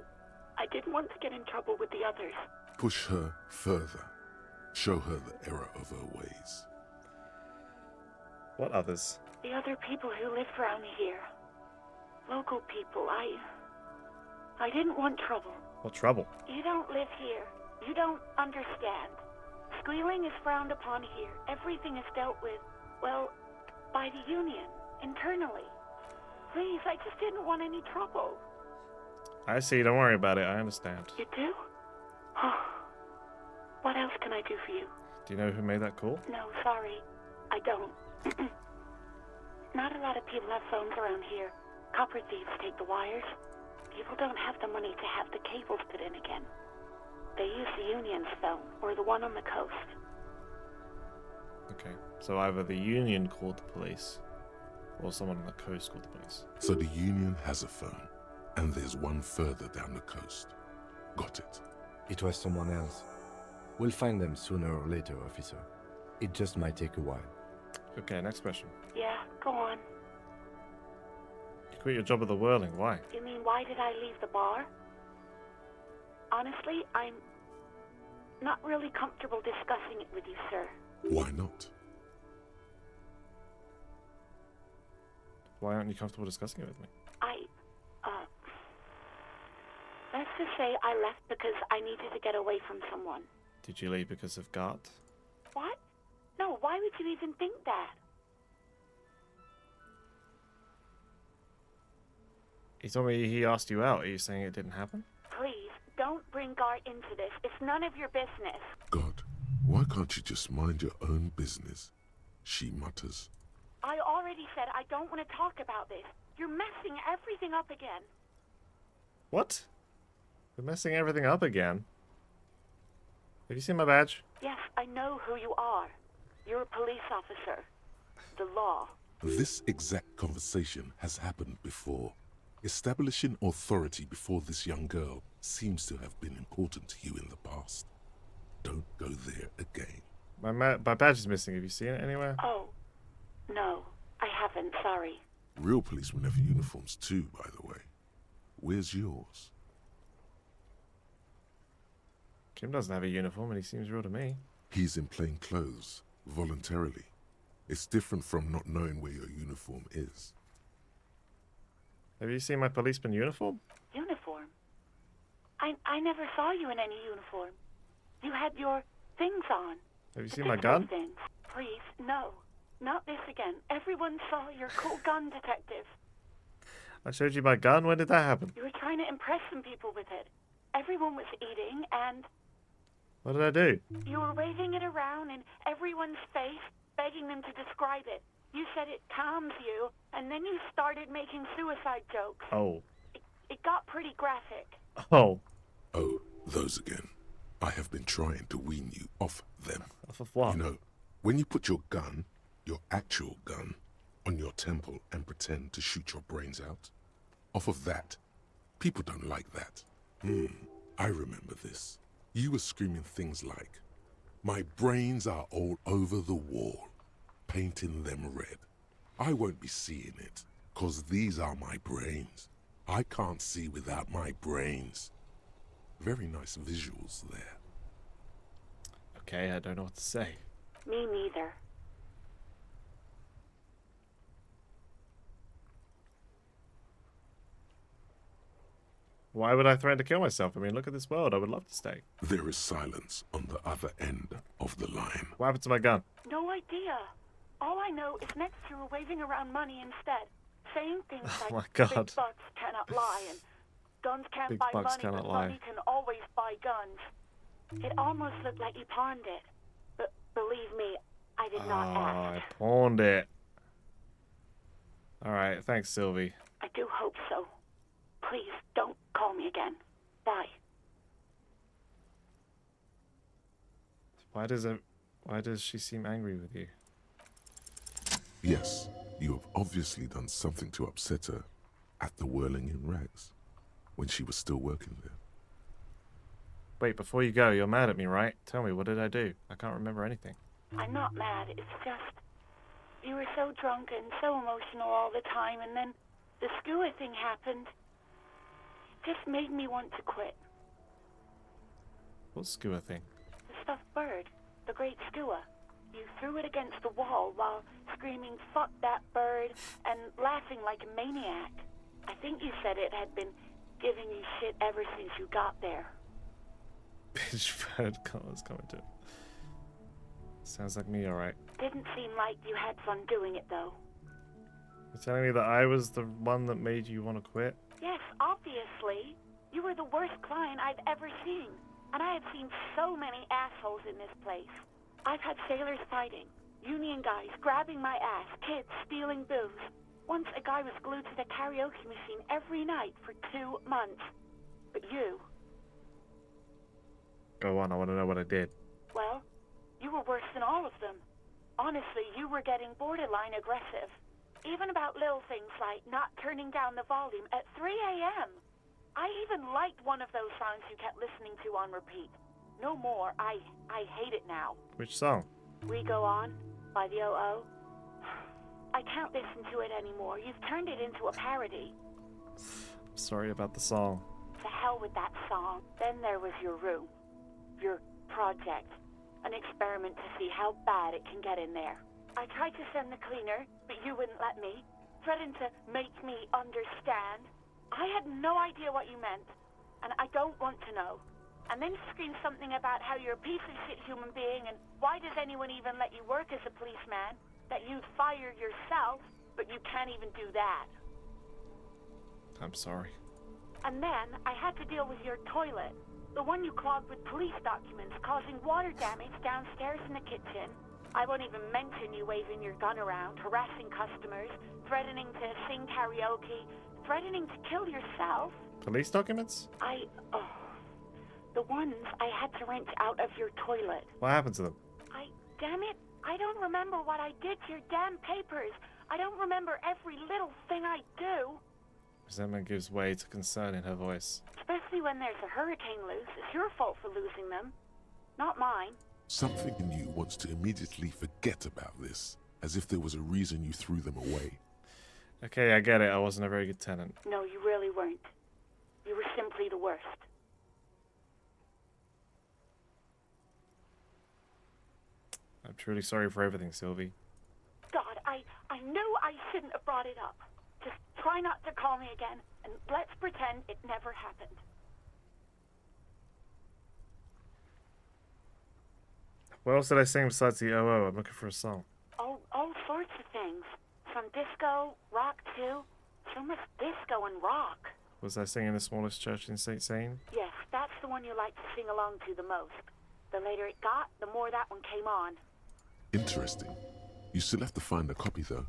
didn't want to get in trouble with the others. Push her further. Show her the error of her ways. What others? The other people who live around here. Local people. I didn't want trouble. What trouble? You don't live here. You don't understand. Squealing is frowned upon here. Everything is dealt with, well, by the union, internally. Please, I just didn't want any trouble. I see, don't worry about it, I understand. You do? What else can I do for you? Do you know who made that call? No, sorry. I don't. Not a lot of people have phones around here. Copper thieves take the wires. People don't have the money to have the cables put in again. They use the union's phone, or the one on the coast. Okay, so either the union called the police, or someone on the coast called the police. So the union has a phone, and there's one further down the coast. Got it. It was someone else. We'll find them sooner or later, officer. It just might take a while. Okay, next question. Yeah, go on. You quit your job at the Whirling. Why? You mean why did I leave the bar? Honestly, I'm not really comfortable discussing it with you, sir. Why not? Why aren't you comfortable discussing it with me? Let's just say I left because I needed to get away from someone. Did you leave because of Gart? What? No, why would you even think that? He told me he asked you out. Are you saying it didn't happen? Please, don't bring Gart into this. It's none of your business. God, why can't you just mind your own business? She mutters. I already said I don't want to talk about this. You're messing everything up again. What? We're messing everything up again. Have you seen my badge? Yes, I know who you are. You're a police officer. The law. This exact conversation has happened before. Establishing authority before this young girl seems to have been important to you in the past. Don't go there again. My badge is missing. Have you seen it anywhere? Oh, no, I haven't, sorry. Real policemen have uniforms too, by the way. Where's yours? Kim doesn't have a uniform and he seems real to me. He's in plain clothes, voluntarily. It's different from not knowing where your uniform is. Have you seen my policeman uniform? Uniform? I never saw you in any uniform. You had your things on. Have you seen my gun? Things. Please, no. Not this again. Everyone saw your cool gun, detective. I showed you my gun. When did that happen? You were trying to impress some people with it. Everyone was eating, and What did I do? you were waving it around in everyone's face, begging them to describe it. You said it calms you, and then you started making suicide jokes. Oh. It got pretty graphic. Oh. Oh, those again. I have been trying to wean you off them. Off of what? You know, when you put your gun, your actual gun, on your temple and pretend to shoot your brains out, off of that, people don't like that. I remember this. You were screaming things like, "My brains are all over the wall, painting them red. I won't be seeing it, 'cause these are my brains. I can't see without my brains." Very nice visuals there. Okay, I don't know what to say. Me neither. Why would I threaten to kill myself? I mean, look at this world. I would love to stay. There is silence on the other end of the line. What happened to my gun? No idea. All I know is next you were waving around money instead, saying things like my God. big bucks cannot lie and guns can't Big buy bucks money, cannot but lie. money can always buy guns. It almost looked like you pawned it, but believe me, I did not I ask. pawned it. Alright, thanks, Sylvie. I do hope so. Please don't call me again. Bye. Why does she seem angry with you? Yes, you have obviously done something to upset her at the Whirling in Rags, when she was still working there. Wait, before you go, you're mad at me, right? Tell me, what did I do? I can't remember anything. I'm not mad. It's just you were so drunk and so emotional all the time, and then the skua thing happened. It just made me want to quit. What skua thing? The stuffed bird, the great skua. You threw it against the wall while screaming, "Fuck that bird," and laughing like a maniac. I think you said it had been giving you shit ever since you got there. Bitch bird was coming to. Sounds like me, alright. Didn't seem like you had fun doing it, though. You're telling me that I was the one that made you want to quit? Yes, obviously. You were the worst client I've ever seen. And I have seen so many assholes in this place. I've had sailors fighting, union guys grabbing my ass, kids stealing booze. Once a guy was glued to the karaoke machine every night for 2 months. But you... Go on, I want to know what I did. Well, you were worse than all of them. Honestly, you were getting borderline aggressive. Even about little things like not turning down the volume at 3 a.m. I even liked one of those songs you kept listening to on repeat. No more. I hate it now. Which song? We Go On by the O.O. I can't listen to it anymore. You've turned it into a parody. Sorry about the song. To hell with that song. Then there was your room. Your project. An experiment to see how bad it can get in there. I tried to send the cleaner, but you wouldn't let me. Threatened to make me understand. I had no idea what you meant, and I don't want to know. And then screamed something about how you're a piece of shit human being, and why does anyone even let you work as a policeman? That you'd fire yourself, but you can't even do that. I'm sorry. And then I had to deal with your toilet. The one you clogged with police documents, causing water damage downstairs in the kitchen. I won't even mention you waving your gun around, harassing customers, threatening to sing karaoke, threatening to kill yourself. Police documents? The ones I had to wrench out of your toilet. What happened to them? Damn it, I don't remember what I did to your damn papers. I don't remember every little thing I do. Resentment gives way to concern in her voice. Especially when there's a hurricane loose. It's your fault for losing them, not mine. Something in you wants to immediately forget about this, as if there was a reason you threw them away. Okay, I get it. I wasn't a very good tenant. No, you really weren't. You were simply the worst. I'm truly sorry for everything, Sylvie. God, I knew I shouldn't have brought it up. Just try not to call me again, and let's pretend it never happened. What else did I sing besides the OO? I'm looking for a song. All sorts of things. From disco, rock too. So much disco and rock. Was I singing The Smallest Church in St. Zane? Yes, that's the one you like to sing along to the most. The later it got, the more that one came on. Interesting. You still have to find a copy, though,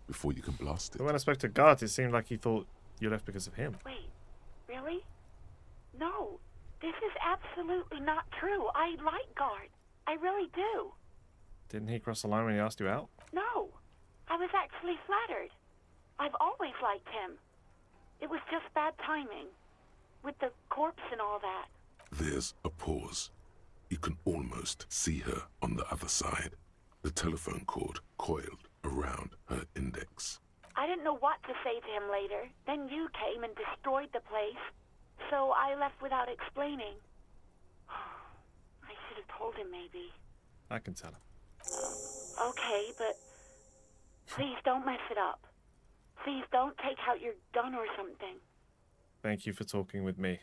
before you can blast it. But when I spoke to Gart, it seemed like he thought you left because of him. Wait, really? No, this is absolutely not true. I like Gart. I really do. Didn't he cross the line when he asked you out? No, I was actually flattered. I've always liked him. It was just bad timing. With the corpse and all that. There's a pause. You can almost see her on the other side. The telephone cord coiled around her index. I didn't know what to say to him later. Then you came and destroyed the place. So I left without explaining. I should have told him, maybe. I can tell him. Okay, but please don't mess it up. Please don't take out your gun or something. Thank you for talking with me.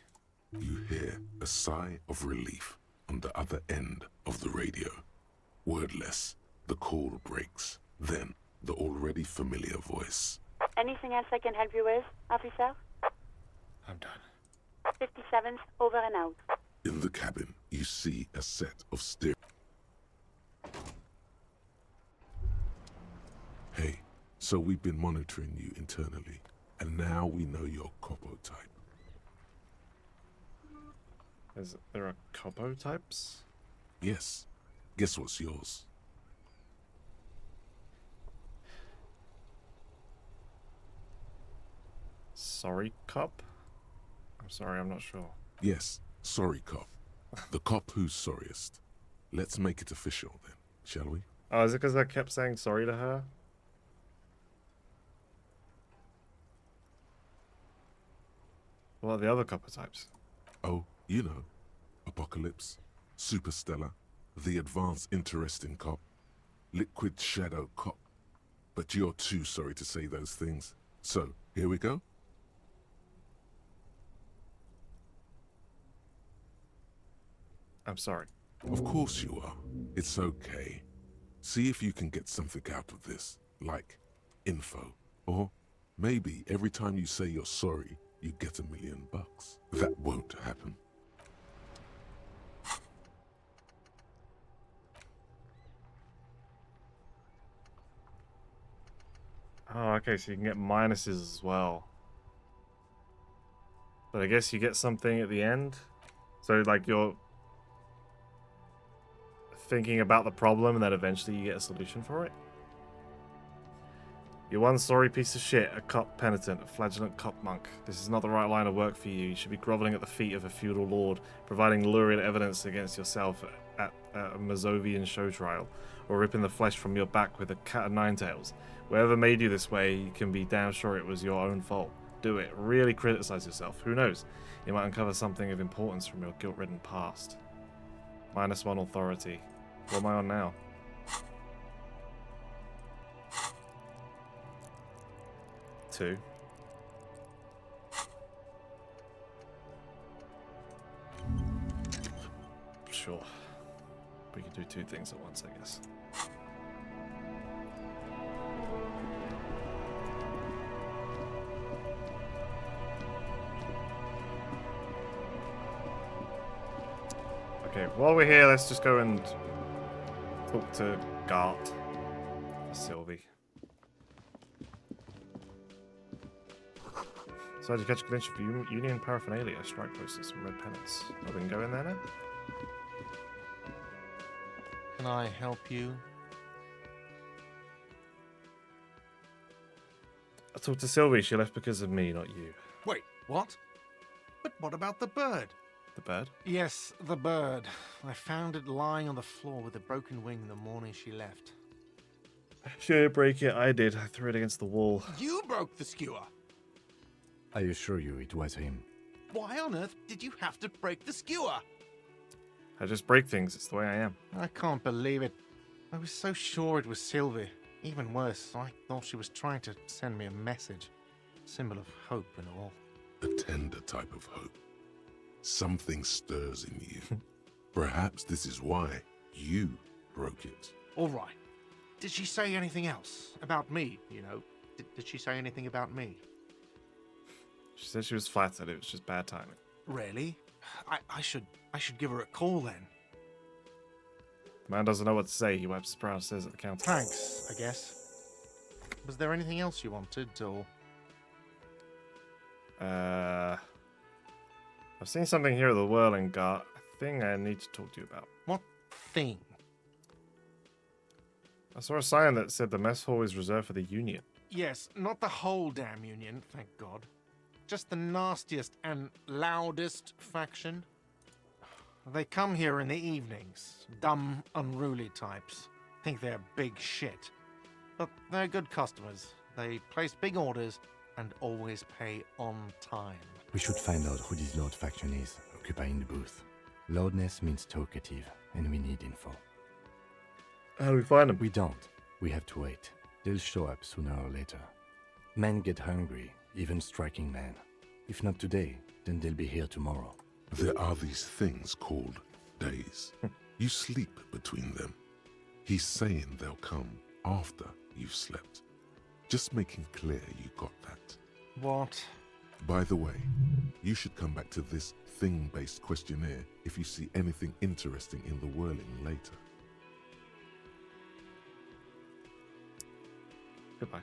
You hear a sigh of relief on the other end of the radio. Wordless, the call breaks. Then, the already familiar voice. Anything else I can help you with, officer? I'm done. 57's over and out. In the cabin, you see a set of steering. Hey, so we've been monitoring you internally, and now we know your copo type. There are copo types? Yes. Guess what's yours? Sorry, cop? I'm sorry, I'm not sure. Yes, sorry cop. The cop who's sorriest. Let's make it official then, shall we? Oh, is it because I kept saying sorry to her? What are the other copper types? Oh, you know. Apocalypse, Superstellar, the advanced interesting cop, Liquid Shadow cop. But you're too sorry to say those things. So, here we go. I'm sorry. Of course you are. It's okay. See if you can get something out of this, like info. Or maybe every time you say you're sorry, you get $1 million. That won't happen. Oh, okay, so you can get minuses as well. But I guess you get something at the end. So, like, you're thinking about the problem and then eventually you get a solution for it. You're one sorry piece of shit, a cop penitent, a flagellant cop monk. This is not the right line of work for you. You should be groveling at the feet of a feudal lord, providing lurid evidence against yourself at a Mazovian show trial, or ripping the flesh from your back with a cat of nine tails. Whoever made you this way, you can be damn sure it was your own fault. Do it. Really criticize yourself. Who knows? You might uncover something of importance from your guilt-ridden past. -1 authority. What am I on now? Two. Sure. We can do two things at once, I guess. Okay, while we're here, let's just go and talk to Gart for Sylvie. So, did you catch a glimpse of Union paraphernalia, strike posters, and red pennants? Oh, we can go in there now? Can I help you? I talked to Sylvie. She left because of me, not you. Wait, what? But what about the bird? The bird? Yes, the bird. I found it lying on the floor with a broken wing the morning she left. She didn't break it. I did. I threw it against the wall. You broke the skewer! I assure you it was him. Why on earth did you have to break the skewer? I just break things. It's the way I am. I can't believe it. I was so sure it was Sylvie. Even worse, I thought she was trying to send me a message. Symbol of hope and all. A tender type of hope. Something stirs in you. Perhaps this is why you broke it. All right. Did she say anything else? About me, you know? Did she say anything about me? She said she was flattered. It was just bad timing. Really? I should give her a call then. The man doesn't know what to say. He wipes his brow and stares at the counter. Thanks, I guess. Was there anything else you wanted, or...? I've seen something here at the Whirling Gart. A thing I need to talk to you about. What thing? I saw a sign that said the mess hall is reserved for the Union. Yes, not the whole damn Union, thank God. Just the nastiest and loudest faction. They come here in the evenings. Dumb, unruly types. Think they're big shit. But they're good customers. They place big orders and always pay on time. We should find out who this Lord faction is, occupying the booth. Loudness means talkative, and we need info. How do we find them? We don't. We have to wait. They'll show up sooner or later. Men get hungry, even striking men. If not today, then they'll be here tomorrow. There are these things called days. You sleep between them. He's saying they'll come after you've slept. Just making clear you got that. What? By the way, you should come back to this thing-based questionnaire if you see anything interesting in the whirling later. Goodbye.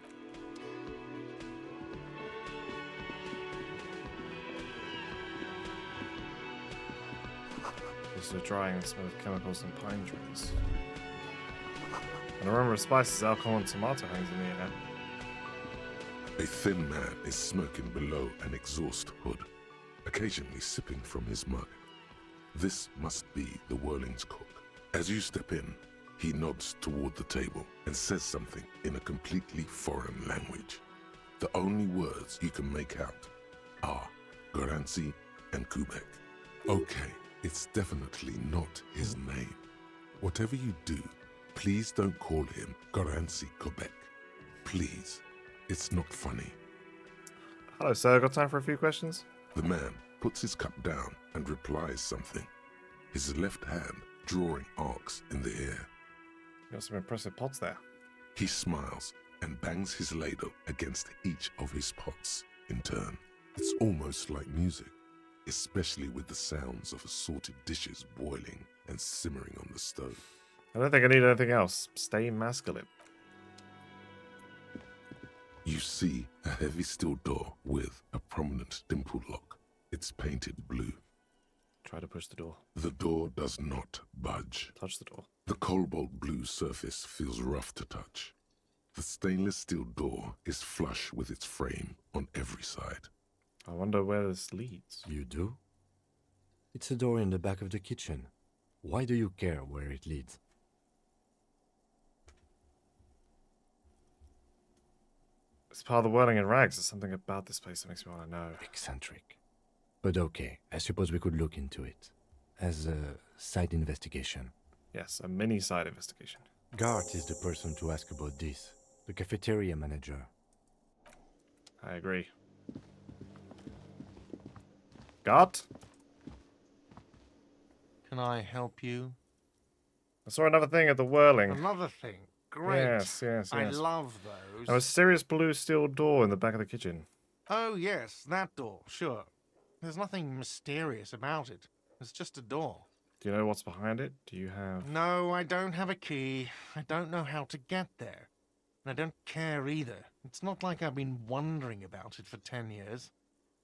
This is a drying and smell of chemicals and pine trees. An aroma of spices, alcohol, and tomato hangs in the air. A thin man is smoking below an exhaust hood, occasionally sipping from his mug. This must be the Whirling's cook. As you step in, he nods toward the table and says something in a completely foreign language. The only words you can make out are Garancy and Kubek. Okay, it's definitely not his name. Whatever you do, please don't call him Garancy Kubek. Please. It's not funny. Hello, sir. Got time for a few questions? The man puts his cup down and replies something, his left hand drawing arcs in the air. You got some impressive pots there. He smiles and bangs his ladle against each of his pots in turn. It's almost like music, especially with the sounds of assorted dishes boiling and simmering on the stove. I don't think I need anything else. Stay masculine. You see a heavy steel door with a prominent dimple lock. It's painted blue. Try to push the door. The door does not budge. Touch the door. The cobalt blue surface feels rough to touch. The stainless steel door is flush with its frame on every side. I wonder where this leads. You do? It's a door in the back of the kitchen. Why do you care where it leads? It's part of the whirling in rags. There's something about this place that makes me want to know. Eccentric. But okay, I suppose we could look into it. As a side investigation. Yes, a mini side investigation. Gart is the person to ask about this. The cafeteria manager. I agree. Gart? Can I help you? I saw another thing at the whirling. Another thing? Great. Yes. I love those. A mysterious blue steel door in the back of the kitchen. Oh, yes, that door, sure. There's nothing mysterious about it. It's just a door. Do you know what's behind it? Do you have... No, I don't have a key. I don't know how to get there. And I don't care either. It's not like I've been wondering about it for 10 years.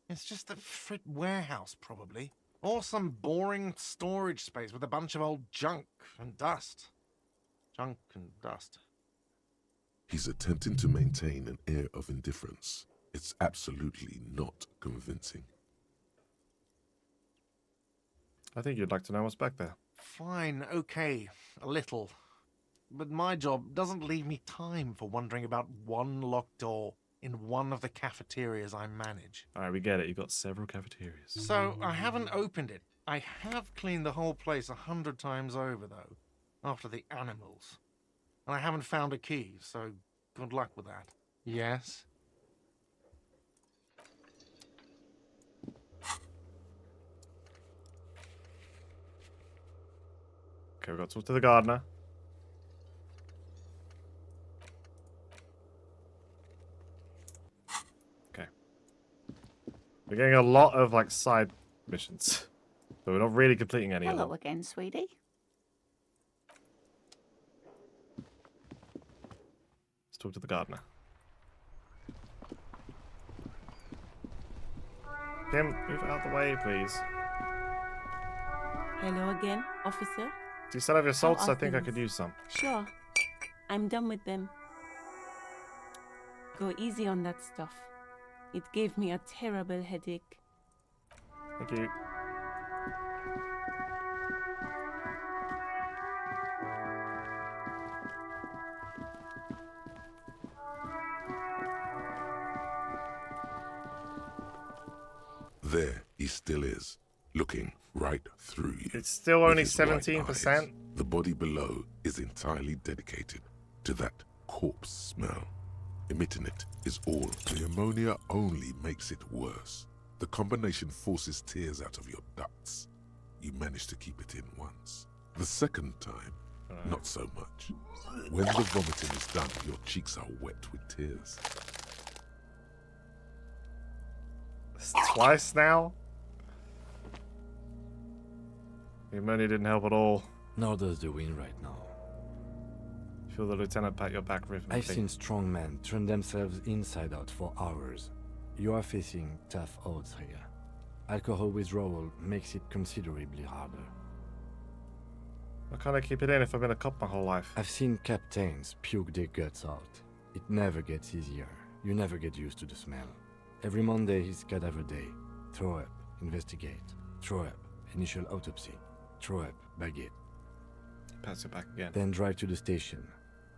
It's just a frit warehouse, probably. Or some boring storage space with a bunch of old junk and dust. Junk and dust. He's attempting to maintain an air of indifference. It's absolutely not convincing. I think you'd like to know what's back there. Fine, okay, a little. But my job doesn't leave me time for wondering about one locked door in one of the cafeterias I manage. Alright, we get it. You've got several cafeterias. So, I haven't opened it. I have cleaned the whole place 100 times over, though, after the animals. And I haven't found a key, so good luck with that. Yes? Okay, we've got to talk to the gardener. Okay. We're getting a lot of, like, side missions. But we're not really completing any of Hello them. again, sweetie. Let's talk to the gardener. Kim, move out the way, please. Hello again, officer. Do you still have your salts? How I are think I things? could use some. Sure. I'm done with them. Go easy on that stuff. It gave me a terrible headache. Thank you. There he still is, looking right through you. It's still With only his white 17%. eyes. The body below is entirely dedicated to that corpse smell. Emitting it is all. The ammonia only makes it worse. The combination forces tears out of your ducts. You manage to keep it in once. The second time, not so much. When the vomiting is done, your cheeks are wet with tears. It's twice now? The ammonia didn't help at all. Nor does the wind right now. Feel the lieutenant pat your back rhythmically. I've seen strong men turn themselves inside out for hours. You are facing tough odds here. Alcohol withdrawal makes it considerably harder. Why can't I keep it in if I've been a cop my whole life? I've seen captains puke their guts out. It never gets easier. You never get used to the smell. Every Monday is cadaver day. Throw up, investigate. Throw up, initial autopsy. Throw up, bag it. Pass it back again. Then drive to the station.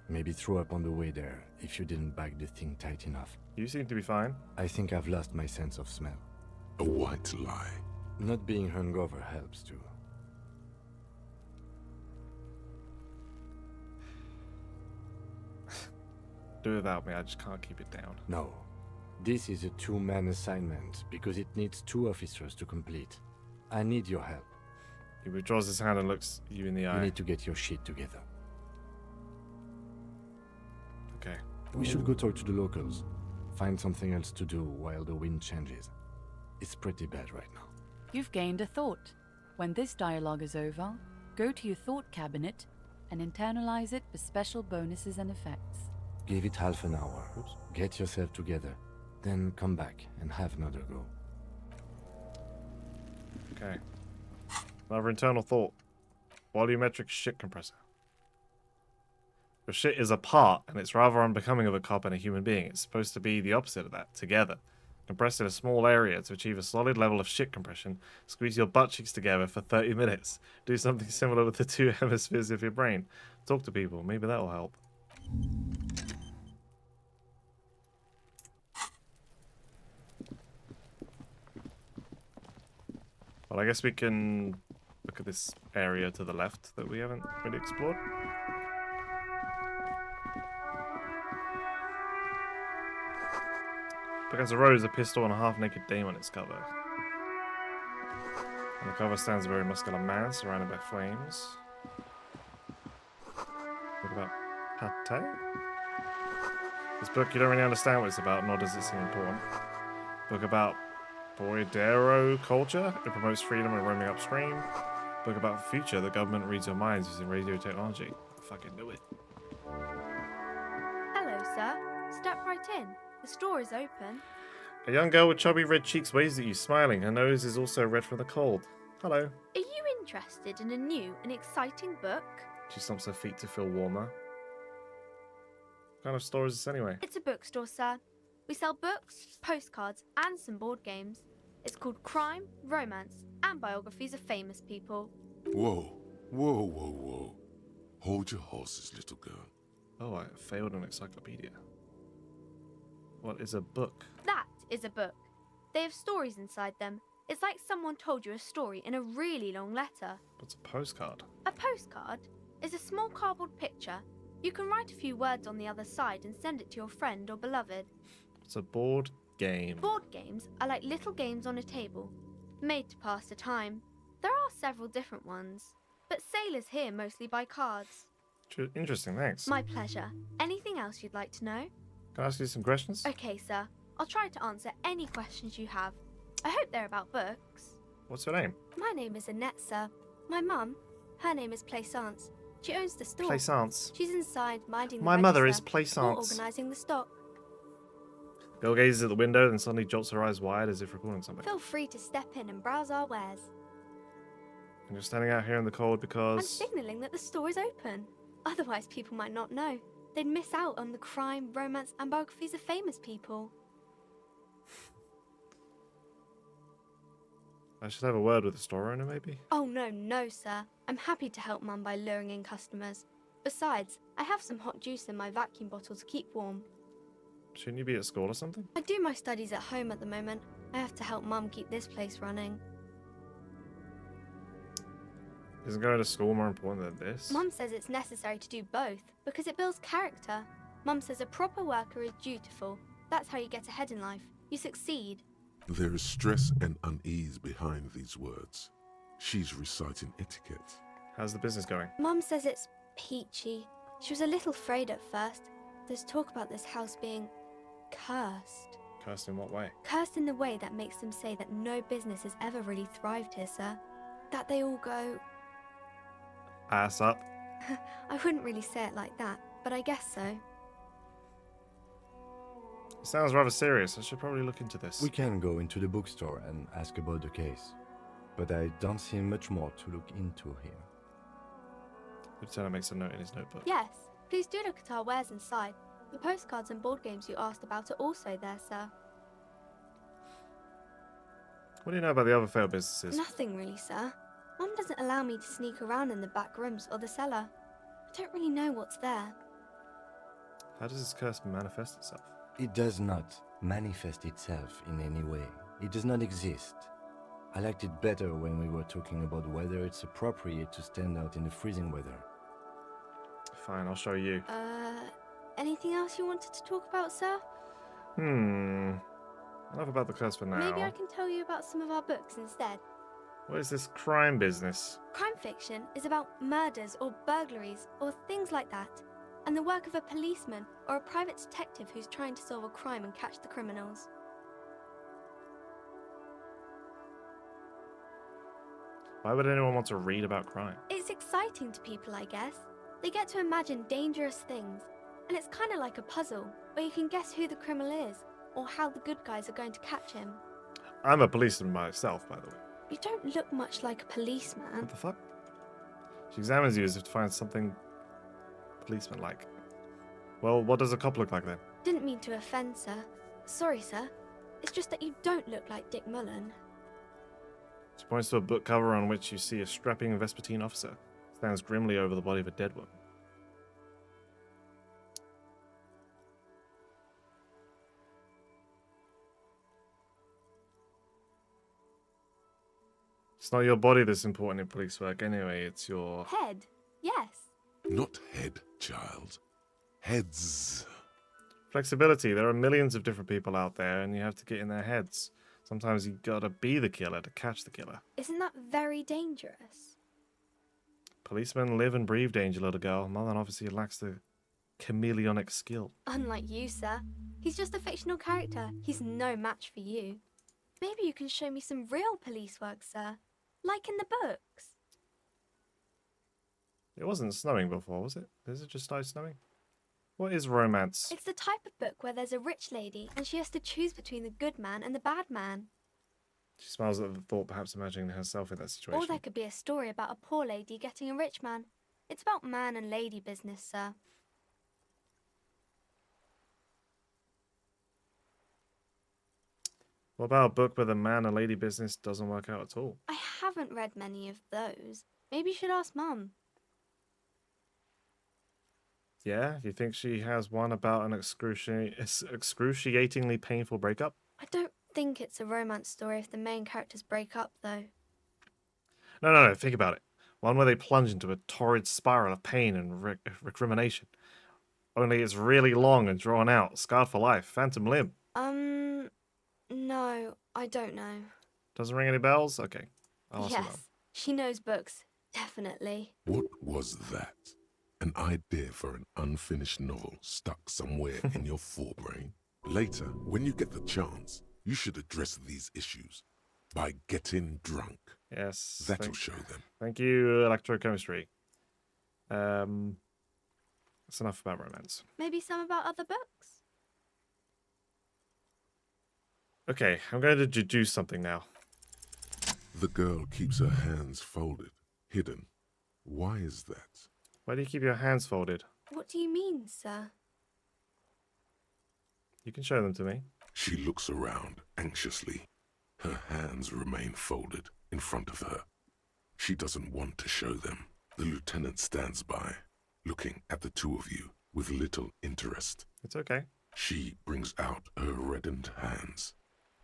Maybe throw up on the way there if you didn't bag the thing tight enough. You seem to be fine. I think I've lost my sense of smell. A white lie. Not being hungover helps too. Do without me, I just can't keep it down. No. This is a two-man assignment because it needs 2 officers to complete. I need your help. He withdraws his hand and looks you in the eye. You need to get your shit together. Okay. We should go talk to the locals. Find something else to do while the wind changes. It's pretty bad right now. You've gained a thought. When this dialogue is over, go to your thought cabinet and internalize it for special bonuses and effects. Give it half an hour. Get yourself together. Then come back and have another go. Okay. Another internal thought. Volumetric shit compressor. Your shit is apart, and it's rather unbecoming of a cop and a human being. It's supposed to be the opposite of that, together. Compressed in a small area to achieve a solid level of shit compression. Squeeze your butt cheeks together for 30 minutes. Do something similar with the two hemispheres of your brain. Talk to people, maybe that'll help. Well, I guess we can look at this area to the left that we haven't really explored. Book has a rose, a pistol, and a half-naked dame on its cover. On the cover stands a very muscular man surrounded by flames. Book about pate? This book, you don't really understand what it's about, nor does it seem important. Book about Boydero culture. It promotes freedom and roaming upstream. Book about the future. The government reads your minds using radio technology. I fucking knew it. Hello, sir. Step right in. The store is open. A young girl with chubby red cheeks waves at you, smiling. Her nose is also red from the cold. Hello. Are you interested in a new and exciting book? She stomps her feet to feel warmer. What kind of store is this anyway? It's a bookstore, sir. We sell books, postcards, and some board games. It's called Crime, Romance, and Biographies of Famous People. Whoa, whoa, whoa, whoa. Hold your horses, little girl. Oh, I failed an encyclopedia. What is a book? That is a book. They have stories inside them. It's like someone told you a story in a really long letter. What's a postcard? A postcard is a small cardboard picture. You can write a few words on the other side and send it to your friend or beloved. It's a board game. Board games are like little games on a table, made to pass the time. There are several different ones, but sailors here mostly buy cards. Interesting, thanks. My pleasure. Anything else you'd like to know? Can I ask you some questions? Okay, sir. I'll try to answer any questions you have. I hope they're about books. What's your name? My name is Annette, sir. My mum, her name is Plaisance. She owns the store. Plaisance. She's inside minding the My mother is register Plaisance. or organising the stock. Girl gazes at the window, then suddenly jolts her eyes wide as if recalling something. Feel free to step in and browse our wares. And you're standing out here in the cold I'm because... signalling that the store is open. Otherwise, people might not know. They'd miss out on the crime, romance, and biographies of famous people. I should have a word with the store owner, maybe? Oh, no, sir. I'm happy to help Mum by luring in customers. Besides, I have some hot juice in my vacuum bottle to keep warm. Shouldn't you be at school or something? I do my studies at home at the moment. I have to help Mum keep this place running. Isn't going to school more important than this? Mum says it's necessary to do both because it builds character. Mum says a proper worker is dutiful. That's how you get ahead in life. You succeed. There is stress and unease behind these words. She's reciting etiquette. How's the business going? Mum says it's peachy. She was a little afraid at first. There's talk about this house being cursed. Cursed in what way? Cursed in the way that makes them say that no business has ever really thrived here, sir. That they all go... Ass up. I wouldn't really say it like that, but I guess so. It sounds rather serious. I should probably look into this. We can go into the bookstore and ask about the case, but I don't see much more to look into here. Lieutenant makes a note in his notebook. Yes, please do look at our wares inside. The postcards and board games you asked about are also there, sir. What do you know about the other failed businesses? Nothing really, sir. Mum doesn't allow me to sneak around in the back rooms or the cellar. I don't really know what's there. How does this curse manifest itself? It does not manifest itself in any way. It does not exist. I liked it better when we were talking about whether it's appropriate to stand out in the freezing weather. Fine, I'll show you. Anything else you wanted to talk about, sir? Enough about the curse for now. Maybe I can tell you about some of our books instead. What is this crime business? Crime fiction is about murders or burglaries or things like that, and the work of a policeman or a private detective who's trying to solve a crime and catch the criminals. Why would anyone want to read about crime? It's exciting to people, I guess. They get to imagine dangerous things, and it's kind of like a puzzle, where you can guess who the criminal is, or how the good guys are going to catch him. I'm a policeman myself, by the way. You don't look much like a policeman. What the fuck? She examines you as if to find something policeman like? Well, what does a cop look like then? Didn't mean to offend, sir. Sorry, sir. It's just that you don't look like Dick Mullen. She points to a book cover on which you see a strapping Vespertine officer stands grimly over the body of a dead woman. It's not your body that's important in police work anyway, it's your... Head? Yes. Not head, child. Heads. Flexibility. There are millions of different people out there, and you have to get in their heads. Sometimes you gotta be the killer to catch the killer. Isn't that very dangerous? Policemen live and breathe danger, little girl. Mullen obviously lacks the chameleonic skill. Unlike you, sir. He's just a fictional character. He's no match for you. Maybe you can show me some real police work, sir. Like in the books. It wasn't snowing before, was it? Is it just started snowing? What is romance? It's the type of book where there's a rich lady and she has to choose between the good man and the bad man. She smiles at the thought, perhaps imagining herself in that situation. Or there could be a story about a poor lady getting a rich man. It's about man and lady business, sir. What about a book where the man and lady business doesn't work out at all? I haven't read many of those. Maybe you should ask Mum. Yeah? You think she has one about an excruciatingly painful breakup? I don't think it's a romance story if the main characters break up, though. No, think about it. One where they plunge into a torrid spiral of pain and recrimination. Only it's really long and drawn out, scarred for life, phantom limb. No, I don't know. Doesn't ring any bells? Okay. I'll ask her Yes, she knows books. Definitely. What was that? An idea for an unfinished novel stuck somewhere in your forebrain? Later, when you get the chance, you should address these issues by getting drunk. Yes. That'll show them. Thank you, electrochemistry. That's enough about romance. Maybe some about other books? Okay, I'm going to deduce something now. The girl keeps her hands folded, hidden. Why is that? Why do you keep your hands folded? What do you mean, sir? You can show them to me. She looks around anxiously. Her hands remain folded in front of her. She doesn't want to show them. The lieutenant stands by, looking at the two of you with little interest. It's okay. She brings out her reddened hands,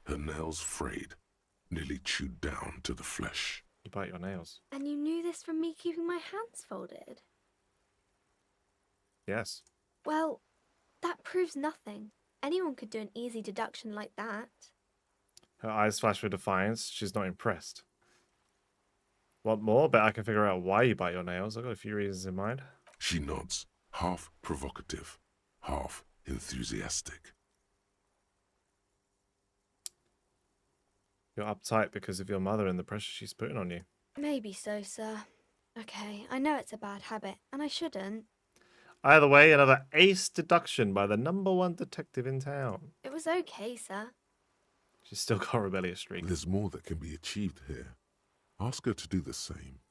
her nails frayed, nearly chewed down to the flesh. You bite your nails. And you knew this from me keeping my hands folded? Yes. Well, that proves nothing. Anyone could do an easy deduction like that. Her eyes flash with defiance. She's not impressed. Want more? Bet I can figure out why you bite your nails. I've got a few reasons in mind. She nods, half provocative, half enthusiastic. You're uptight because of your mother and the pressure she's putting on you. Maybe so, sir. Okay, I know it's a bad habit, and I shouldn't. Either way, another ace deduction by the #1 detective in town. It was okay, sir. She's still got a rebellious streak. There's more that can be achieved here. Ask her to do the same.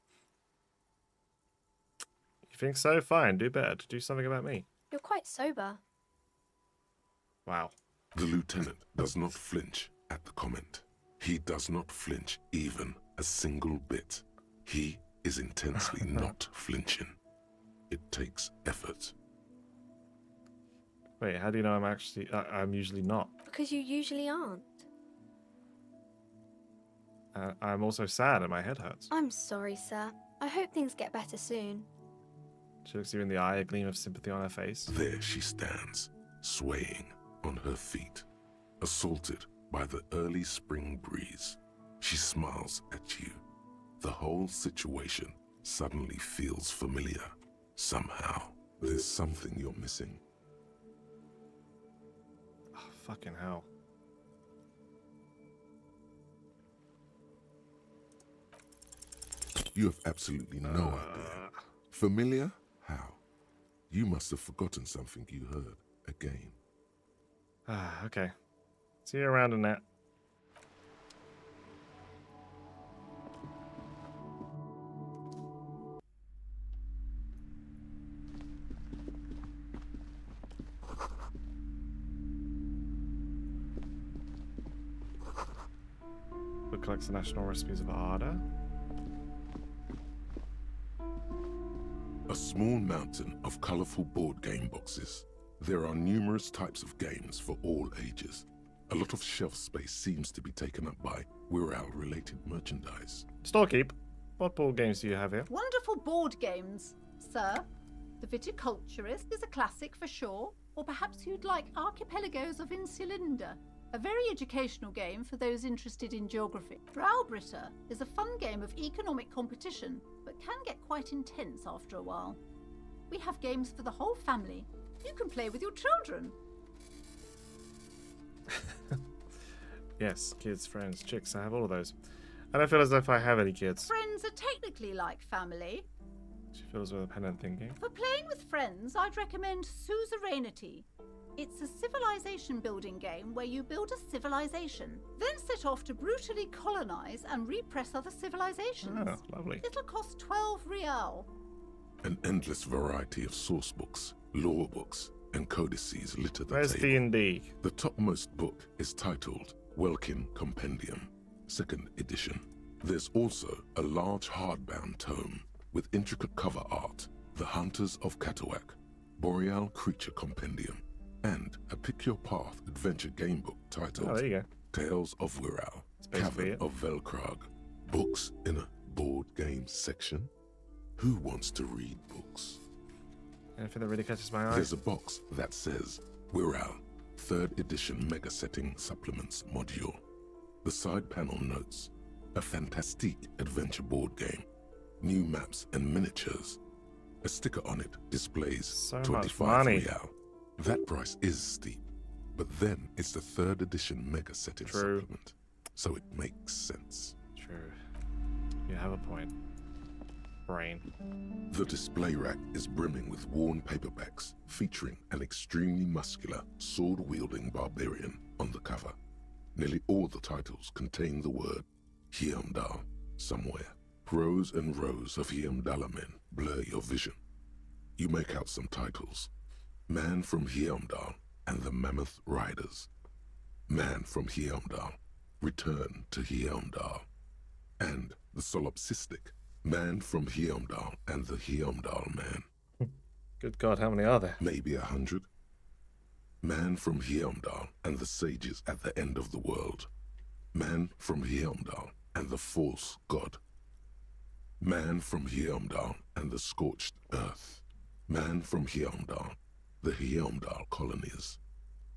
You think so? Fine, do better. Do something about me. You're quite sober. Wow. The lieutenant does not flinch at the comment. He does not flinch even a single bit. He is intensely not flinching. It takes effort. Wait, how do you know I'm usually not? Because you usually aren't. I'm also sad and my head hurts. I'm sorry, sir. I hope things get better soon. She looks you in the eye, a gleam of sympathy on her face. There she stands, swaying on her feet, assaulted by the early spring breeze. She smiles at you. The whole situation suddenly feels familiar. Somehow, there's something you're missing. Oh, fucking hell. You have absolutely no idea. Familiar? How? You must have forgotten something you heard again. Okay. See you around in that. collects the national recipes of Arda. A small mountain of colourful board game boxes. There are numerous types of games for all ages. A lot of shelf space seems to be taken up by Wirral-related merchandise. Storekeep, what board games do you have here? Wonderful board games, sir. The Viticulturist is a classic for sure, or perhaps you'd like Archipelagos of Insulinda, a very educational game for those interested in geography. Browbritter is a fun game of economic competition, but can get quite intense after a while. We have games for the whole family. You can play with your children. Yes, kids, friends, chicks, I have all of those. I don't feel as if I have any kids. Friends are technically like family. She feels with a pen and thinking. For playing with friends, I'd recommend Suzerainty. It's a civilization building game where you build a civilization, then set off to brutally colonize and repress other civilizations. Oh, lovely. It'll cost 12 real. An endless variety of source books, lore books, and codices litter the Where's table. D&D? The topmost book is titled Welkin Compendium, 2nd edition. There's also a large hardbound tome with intricate cover art, The Hunters of Katawak, Boreal Creature Compendium, and a Pick Your Path adventure game book titled Oh, there you go. Tales of Wirral, Cavern of Velkrag. Books in a board game section? Who wants to read books? Anything that really catches my eye? There's a box that says Wirral, 3rd edition Mega Setting Supplements Module. The side panel notes, a fantastique adventure board game, new maps and miniatures. A sticker on it displays So 25 much money. real. That price is steep, but then it's the 3rd edition Mega Setting Supplement, so it makes sense. True. You have a point. Brain. The display rack is brimming with worn paperbacks featuring an extremely muscular, sword-wielding barbarian on the cover. Nearly all the titles contain the word Heimdall somewhere. Rows and rows of Heimdall men blur your vision. You make out some titles. Man from Heimdall and the Mammoth Riders. Man from Heimdall, Return to Heimdall. And the solipsistic Man from Heimdall and the Heimdall Man. Good God, how many are there? Maybe 100. Man from Heimdall and the Sages at the End of the World. Man from Heimdall and the False God. Man from Heimdall and the Scorched Earth. Man from Heimdall, the Heimdall Colonies.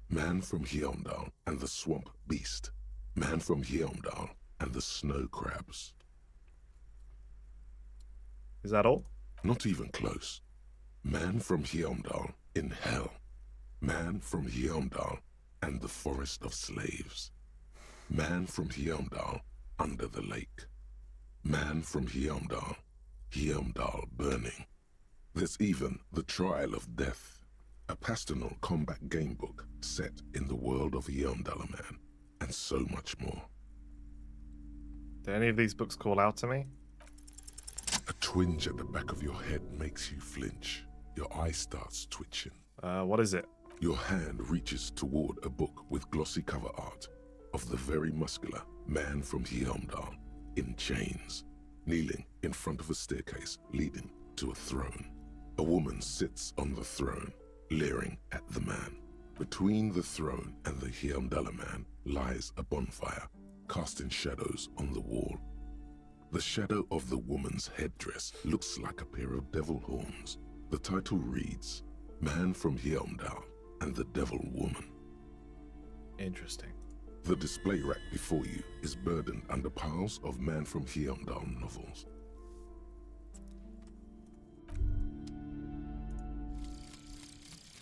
Man from Heimdall and the Swamp Beast. Man from Heimdall and the Snow Crabs. Is that all? Not even close. Man from Heimdall in Hell. Man from Heimdall and the Forest of Slaves. Man from Heimdall under the lake. Man from Heimdall, Heimdall burning. There's even The Trial of Death, a pastoral combat game book set in the world of Heimdall Man, and so much more. Do any of these books call out to me? A twinge at the back of your head makes you flinch. Your eye starts twitching. What is it? Your hand reaches toward a book with glossy cover art of the very muscular Man from Heimdall in chains, kneeling in front of a staircase leading to a throne. A woman sits on the throne, leering at the man. Between the throne and the Heimdall Man lies a bonfire, casting shadows on the wall. The shadow of the woman's headdress looks like a pair of devil horns. The title reads, Man from Heimdall and the Devil Woman. Interesting. The display rack before you is burdened under piles of Man from Heimdall novels.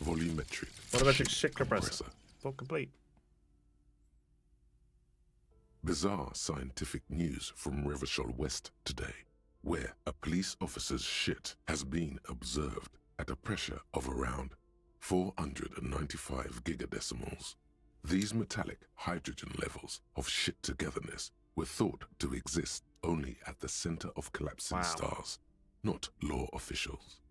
Volumetric. Volumetric shit compressor. Book complete. Bizarre scientific news from Revachol West today, where a police officer's shit has been observed at a pressure of around 495 gigadecimals. These metallic hydrogen levels of shit togetherness were thought to exist only at the center of collapsing stars, not law officials.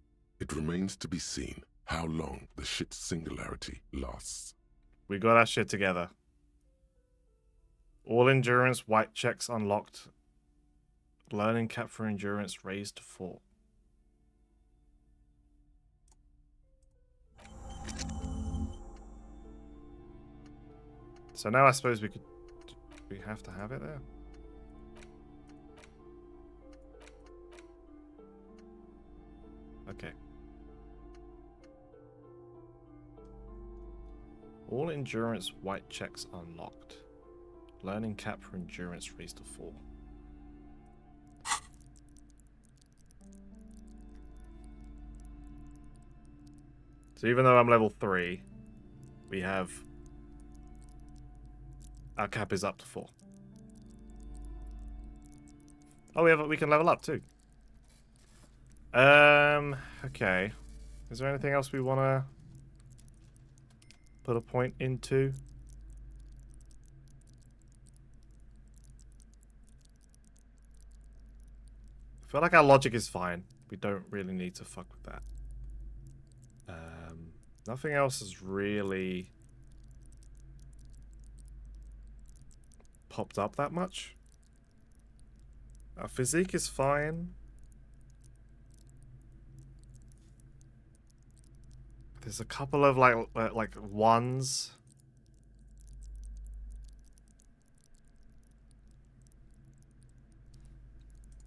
It remains to be seen how long the shit singularity lasts. We got our shit together. All endurance white checks unlocked. Learning cap for endurance raised to 4. So now I suppose we have to have it there. Okay. All endurance white checks unlocked. Learning cap for endurance raised to 4. So even though I'm level 3, we have... Our cap is up to 4. Oh, we can level up too. Okay. Is there anything else we want to put a point into? I feel like our logic is fine. We don't really need to fuck with that. Nothing else has really popped up that much. Our physique is fine. There's a couple of like ones.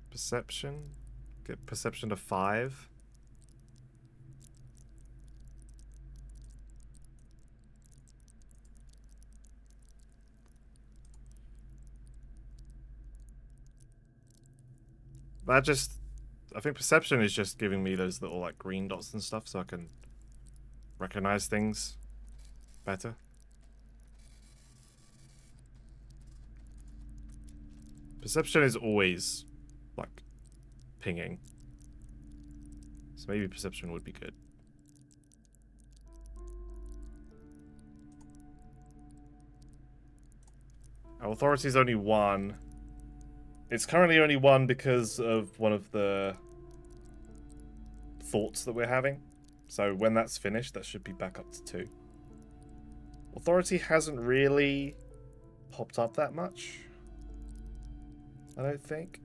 Perception. Get perception to 5. I think perception is just giving me those little like green dots and stuff so I can recognize things better. Perception is always like pinging. So maybe perception would be good. Our authority is only 1. It's currently only 1 because of one of the thoughts that we're having. So when that's finished, that should be back up to 2. Authority hasn't really popped up that much, I don't think.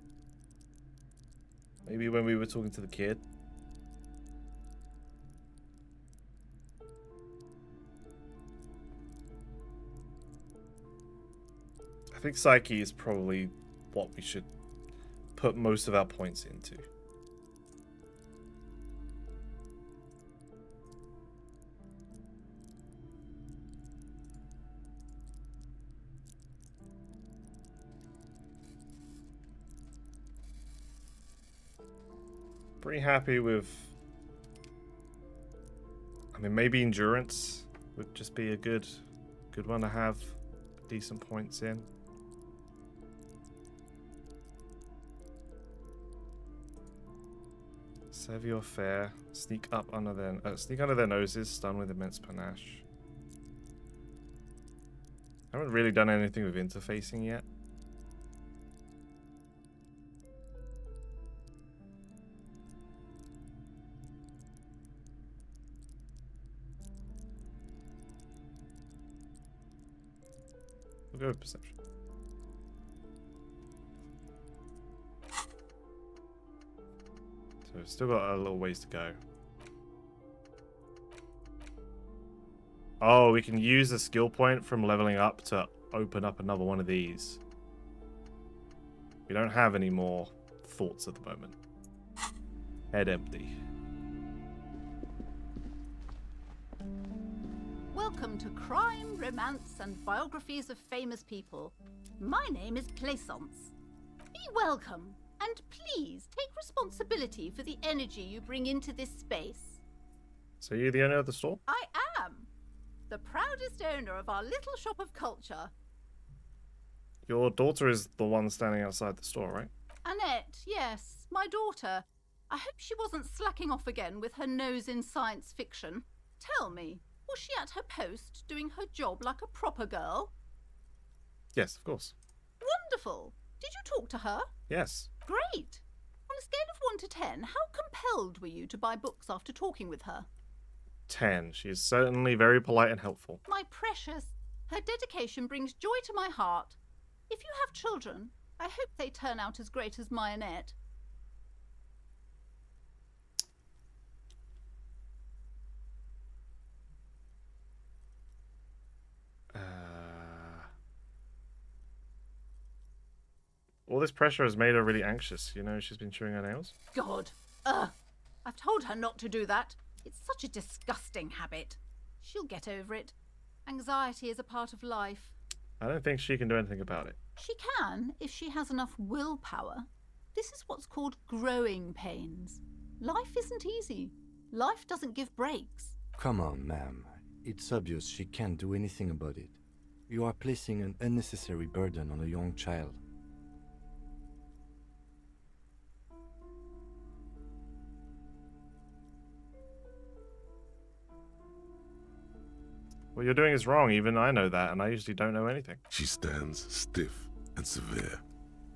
Maybe when we were talking to the kid. I think Psyche is probably what we should put most of our points into. Pretty happy with... I mean, maybe endurance would just be a good one to have decent points in. Savior fair. Sneak under their noses. Stun with immense panache. I haven't really done anything with interfacing yet. We'll go with perception. So we've still got a little ways to go. Oh, we can use a skill point from leveling up to open up another one of these. We don't have any more thoughts at the moment. Head empty. Welcome to Crime, Romance, and Biographies of Famous People. My name is Plaisance. Be welcome, and please take responsibility for the energy you bring into this space. So you're the owner of the store? I am. The proudest owner of our little shop of culture. Your daughter is the one standing outside the store, right? Annette, yes, my daughter. I hope she wasn't slacking off again with her nose in science fiction. Tell me, was she at her post doing her job like a proper girl? Yes, of course. Wonderful. Did you talk to her? Yes. Great. On a scale of 1 to 10, how compelled were you to buy books after talking with her? 10. She is certainly very polite and helpful. My precious. Her dedication brings joy to my heart. If you have children, I hope they turn out as great as Mayonette. All this pressure has made her really anxious. You know, she's been chewing her nails. God. Ugh. I've told her not to do that. It's such a disgusting habit. She'll get over it. Anxiety is a part of life. I don't think she can do anything about it. She can, if she has enough willpower. This is what's called growing pains. Life isn't easy. Life doesn't give breaks. Come on, ma'am. It's obvious she can't do anything about it. You are placing an unnecessary burden on a young child. What you're doing is wrong, even I know that, and I usually don't know anything. She stands stiff and severe,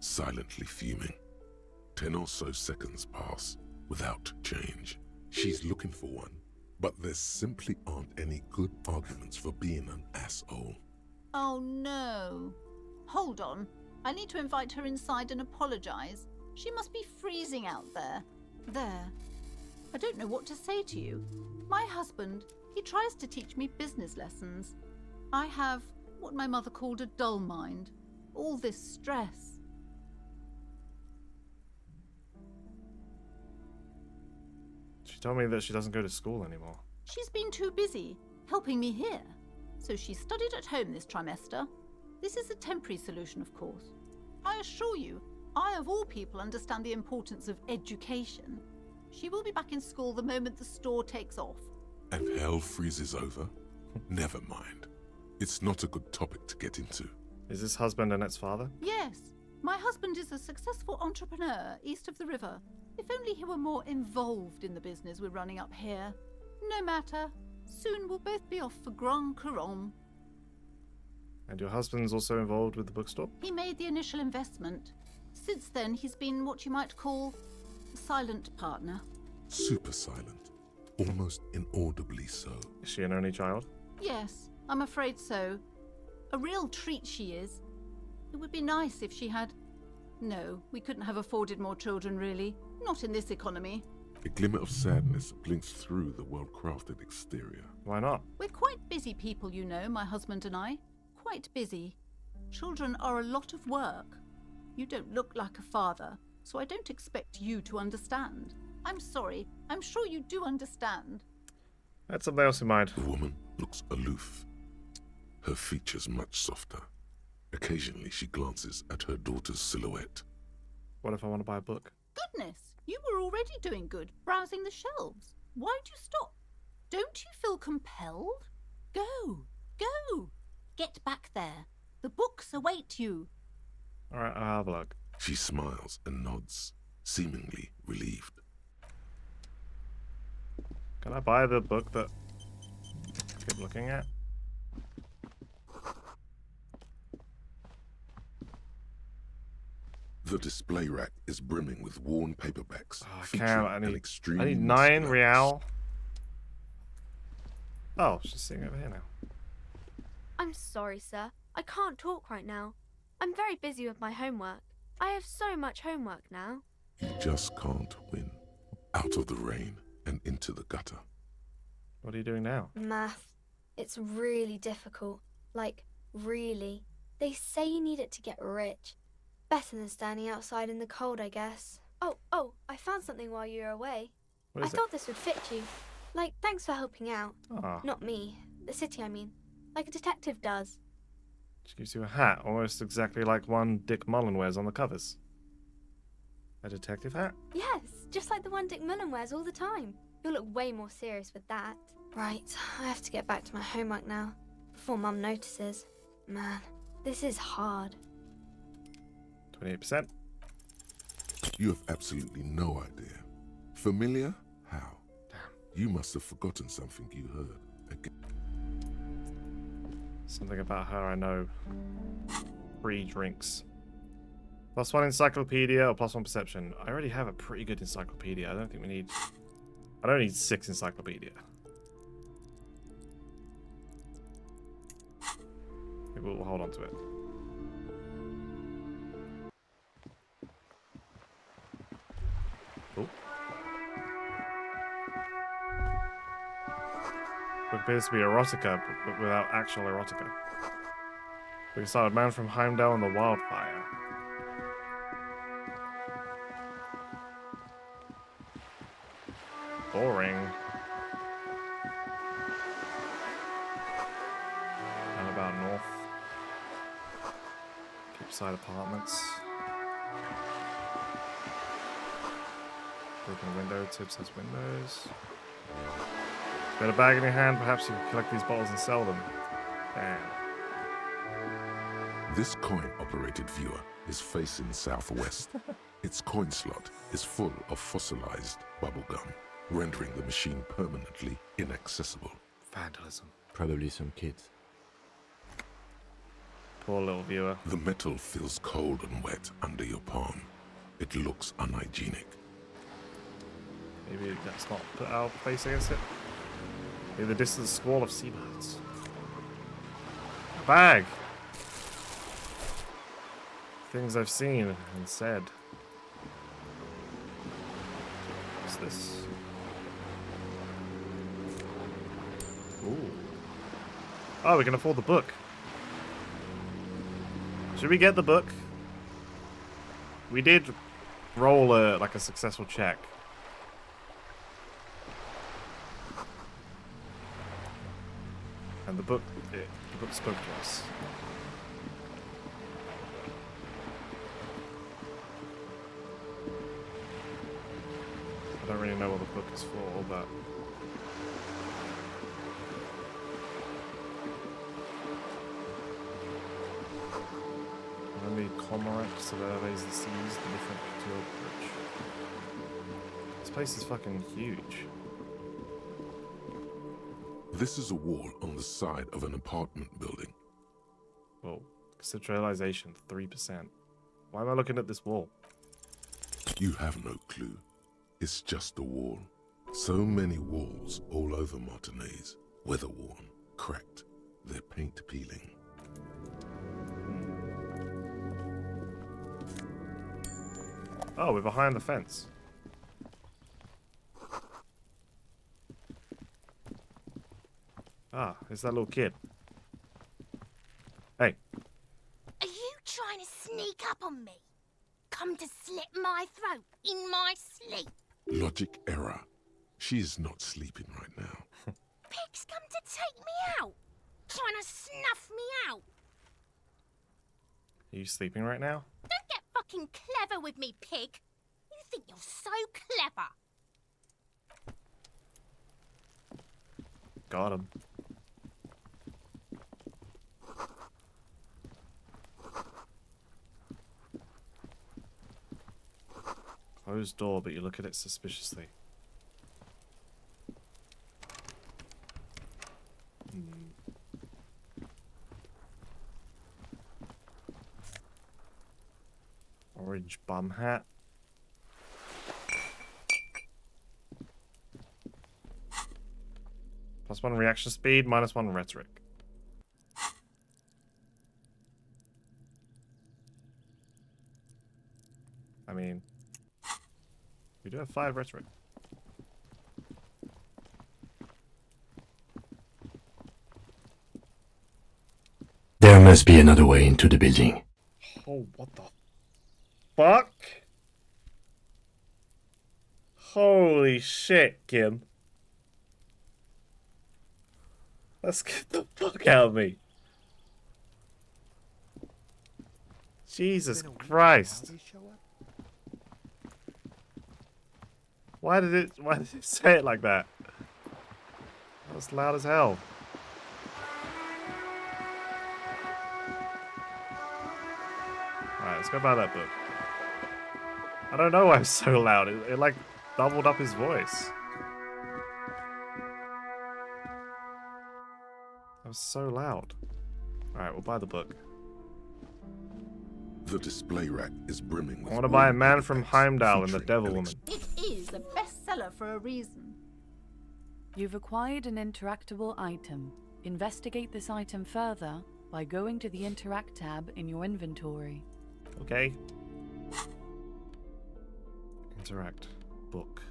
silently fuming. 10 or so seconds pass without change. She's looking for one, but there simply aren't any good arguments for being an asshole. Oh no. Hold on. I need to invite her inside and apologise. She must be freezing out there. There. I don't know what to say to you. My husband, he tries to teach me business lessons. I have what my mother called a dull mind. All this stress. She told me that she doesn't go to school anymore. She's been too busy helping me here. So she studied at home this trimester. This is a temporary solution, of course. I assure you, I of all people understand the importance of education. She will be back in school the moment the store takes off. And hell freezes over? Never mind. It's not a good topic to get into. Is this husband Annette's father? Yes. My husband is a successful entrepreneur east of the river. If only he were more involved in the business we're running up here. No matter. Soon we'll both be off for Grand Couronne. And your husband's also involved with the bookstore? He made the initial investment. Since then, he's been what you might call a silent partner. Super silent. Almost inaudibly so. Is she an only child? Yes, I'm afraid so. A real treat she is. It would be nice if she had... No, we couldn't have afforded more children, really. Not in this economy. A glimmer of sadness blinks through the well-crafted exterior. Why not? We're quite busy people, you know, my husband and I. Quite busy. Children are a lot of work. You don't look like a father, so I don't expect you to understand. I'm sorry. I'm sure you do understand. I had something else in mind. The woman looks aloof, her features much softer. Occasionally she glances at her daughter's silhouette. What if I want to buy a book? Goodness, you were already doing good, browsing the shelves. Why'd you stop? Don't you feel compelled? Go, go. Get back there. The books await you. All right, I'll have a look. She smiles and nods, seemingly relieved. Can I buy the book that I keep looking at? The display rack is brimming with worn paperbacks. Oh, I featuring can't. an I extremely need 9 muscular- real. Oh, she's sitting over here now. I'm sorry, sir. I can't talk right now. I'm very busy with my homework. I have so much homework now. You just can't win. Out of the rain and into the gutter. What are you doing now? Math. It's really difficult. Like, really. They say you need it to get rich. Better than standing outside in the cold, I guess. Oh, I found something while you were away. What I is it? thought this would fit you. Like, thanks for helping out. Ah. Not me. The city, I mean. Like a detective does. She gives you a hat, almost exactly like one Dick Mullen wears on the covers. A detective hat? Yes, just like the one Dick Mullen wears all the time. You'll look way more serious with that. Right, I have to get back to my homework now, before Mum notices. Man, this is hard. 28%. You have absolutely no idea. Familiar? How? Damn. You must have forgotten something you heard. Again. Something about her I know. Free drinks. +1 encyclopedia or +1 perception. I already have a pretty good encyclopedia. I don't think we need... I don't need 6 encyclopedia. Maybe we'll hold on to it. book appears to be erotica, but without actual erotica. We started Man from Heimdall and the Wildfire. Boring. And about North. Keepside Apartments. Broken window, Tibbs has windows. Got a bag in your hand, perhaps you can collect these bottles and sell them. Damn. This coin-operated viewer is facing southwest. Its coin slot is full of fossilized bubblegum, rendering the machine permanently inaccessible. Vandalism. Probably some kids. Poor little viewer. The metal feels cold and wet under your palm. It looks unhygienic. Maybe let's not put our face against it. Maybe the distant squall of seabirds. A bag! Things I've seen and said. What's this? Ooh. Oh, we can afford the book. Should we get the book? We did roll a successful check. And the book spoke to us. I don't really know what the book is for, but only Cormorant surveys the seas, the different to approach. This place is fucking huge. This is a wall on the side of an apartment building. Whoa. Centralization, 3%. Why am I looking at this wall? You have no clue. It's just a wall. So many walls all over Martinez. Weather-worn, cracked, their paint peeling. Oh, we're behind the fence. Ah, it's that little kid. Hey. Are you trying to sneak up on me? Come to slit my throat in my sleep? Logic error. She is not sleeping right now. Pig's come to take me out. Trying to snuff me out. Are you sleeping right now? Don't get fucking clever with me, pig. You think you're so clever. Got him. Closed door, but you look at it suspiciously. Orange bum hat. +1 reaction speed, -1 rhetoric. I mean, we do have 5 rhetoric. There must be another way into the building. Oh, what the fuck? Holy shit, Kim. Let's get the fuck out of me. Jesus Christ. Why did it say it like that? That was loud as hell. Alright, let's go buy that book. I don't know why it's so loud. It like doubled up his voice. That was so loud. Alright, we'll buy the book. The display rack is brimming with I want to buy a Man from Heimdall and the Devil Woman. It is a bestseller for a reason. You've acquired an interactable item. Investigate this item further by going to the Interact tab in your inventory. Okay. Interact. Book.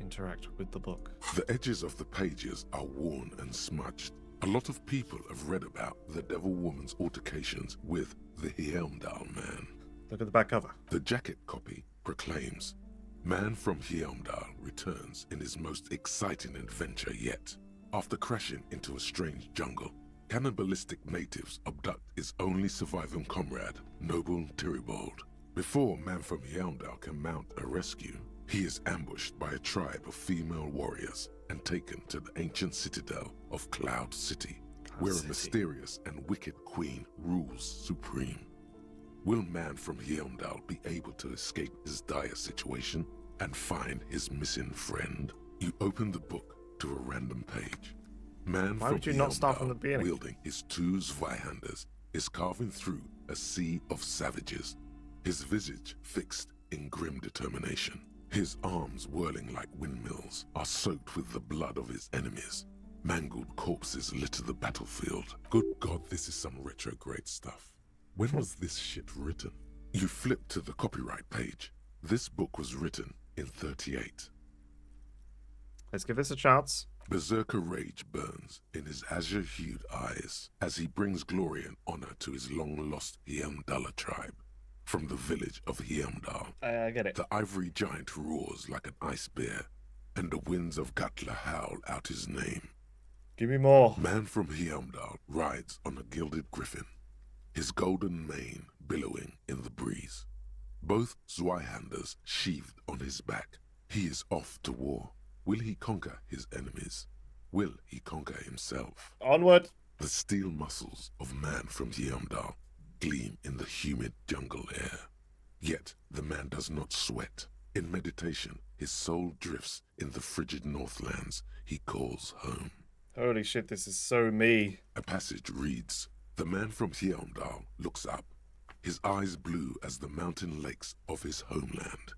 interact with the book? The edges of the pages are worn and smudged. A lot of people have read about the Devil Woman's altercations with the Heimdall man. Look at the back cover. The jacket copy proclaims, "Man from Heimdall returns in his most exciting adventure yet. After crashing into a strange jungle, cannibalistic natives abduct his only surviving comrade, Noble Tyribald. Before Man from Heimdall can mount a rescue, he is ambushed by a tribe of female warriors and taken to the ancient citadel of Cloud City, where a mysterious and wicked queen rules supreme. Will Man from Heimdall be able to escape his dire situation and find his missing friend?" You open the book to a random page. Man Why from would you not start from the Heimdall, beginning? wielding his two Zweihanders, is carving through a sea of savages, his visage fixed in grim determination. His arms, whirling like windmills, are soaked with the blood of his enemies. Mangled corpses litter the battlefield. Good God, this is some retrograde stuff. When was this shit written? You flip to the copyright page. This book was written in 38. Let's give this a chance. Berserker rage burns in his azure-hued eyes as he brings glory and honor to his long-lost Heimdall tribe. From the village of Heimdall, I get it. The ivory giant roars like an ice bear, and the winds of Gatla howl out his name. Give me more. Man from Heimdall rides on a gilded griffin, his golden mane billowing in the breeze. Both Zweihanders sheathed on his back. He is off to war. Will he conquer his enemies? Will he conquer himself? Onward! The steel muscles of Man from Heimdall gleam in the humid jungle air. Yet the man does not sweat. In meditation, his soul drifts in the frigid northlands he calls home. Holy shit, this is so me. A passage reads, "The man from Heimdall looks up, his eyes blue as the mountain lakes of his homeland.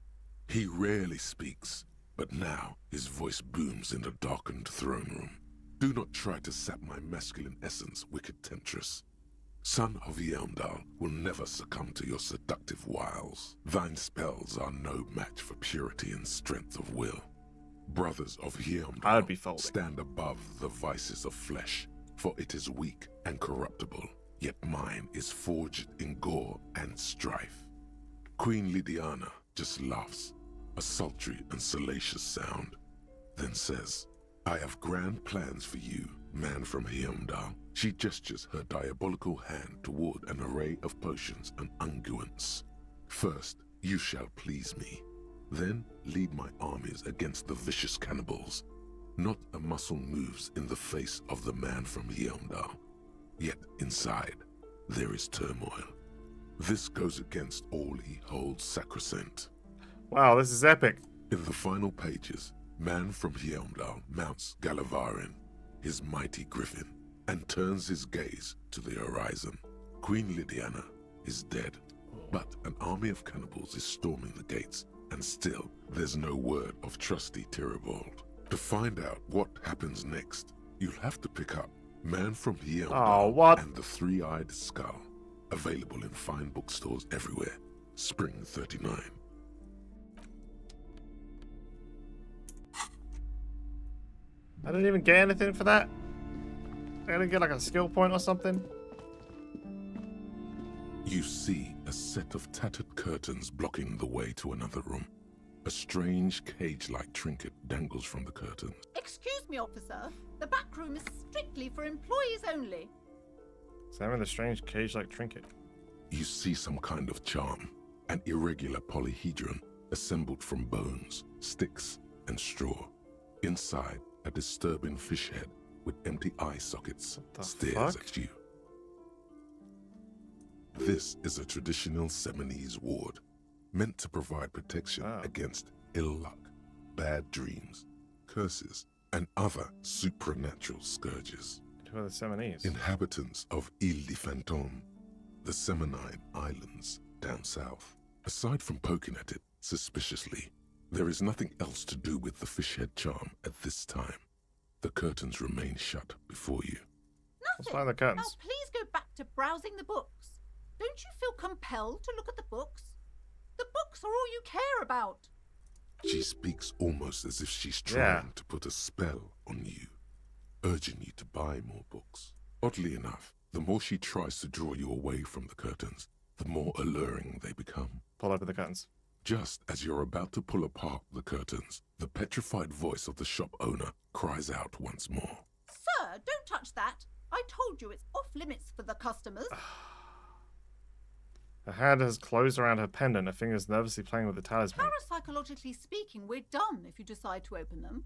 He rarely speaks, but now his voice booms in the darkened throne room. Do not try to sap my masculine essence, wicked temptress. Son of Heimdall will never succumb to your seductive wiles. Thine spells are no match for purity and strength of will. Brothers of Heimdall stand above the vices of flesh, for it is weak and corruptible, yet mine is forged in gore and strife." Queen Lydiana just laughs, a sultry and salacious sound, then says, "I have grand plans for you, Man from Heimdall." She gestures her diabolical hand toward an array of potions and unguents. "First, you shall please me. Then lead my armies against the vicious cannibals. Not a muscle moves in the face of the Man from Heimdall. Yet inside, there is turmoil. This goes against all he holds sacrosanct." Wow, this is epic. In the final pages, Man from Heimdall mounts Galavarin, his mighty griffin, and turns his gaze to the horizon. Queen Lydiana is dead, but an army of cannibals is storming the gates, and still there's no word of trusty Tyribald. To find out what happens next, you'll have to pick up Man from Heimdall and the Three-Eyed Skull, available in fine bookstores everywhere. Spring 39. I didn't even get anything for that. I didn't get like a skill point or something. You see a set of tattered curtains blocking the way to another room. A strange cage-like trinket dangles from the curtains. Excuse me, officer. The back room is strictly for employees only. Examine the strange cage-like trinket. You see some kind of charm, an irregular polyhedron assembled from bones, sticks, and straw. Inside, a disturbing fish head with empty eye sockets stares at you. This is a traditional Seminese ward, meant to provide protection against ill luck, bad dreams, curses, and other supernatural scourges. Who are the Seminese? Inhabitants of Ile de Fantôme, the Seminine Islands down south. Aside from poking at it suspiciously, there is nothing else to do with the fish head charm at this time. The curtains remain shut before you. Let's find the curtains. Now please go back to browsing the books. Don't you feel compelled to look at the books? The books are all you care about. She speaks almost as if she's trying to put a spell on you, urging you to buy more books. Oddly enough, the more she tries to draw you away from the curtains, the more alluring they become. Pull over the curtains. Just as you're about to pull apart the curtains, the petrified voice of the shop owner cries out once more. Sir, don't touch that. I told you it's off limits for the customers. Her hand has closed around her pendant, her fingers nervously playing with the talisman. Parapsychologically speaking, we're done if you decide to open them.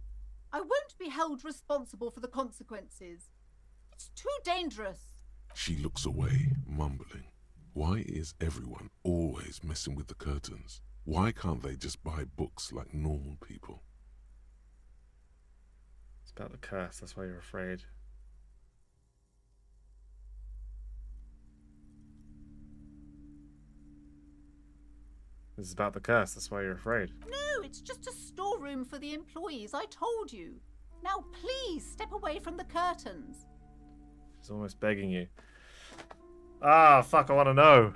I won't be held responsible for the consequences. It's too dangerous. She looks away, mumbling. Why is everyone always messing with the curtains? Why can't they just buy books like normal people? It's about the curse, that's why you're afraid. This is about the curse, that's why you're afraid. No, it's just a storeroom for the employees, I told you. Now please step away from the curtains. She's almost begging you. Ah, fuck, I want to know.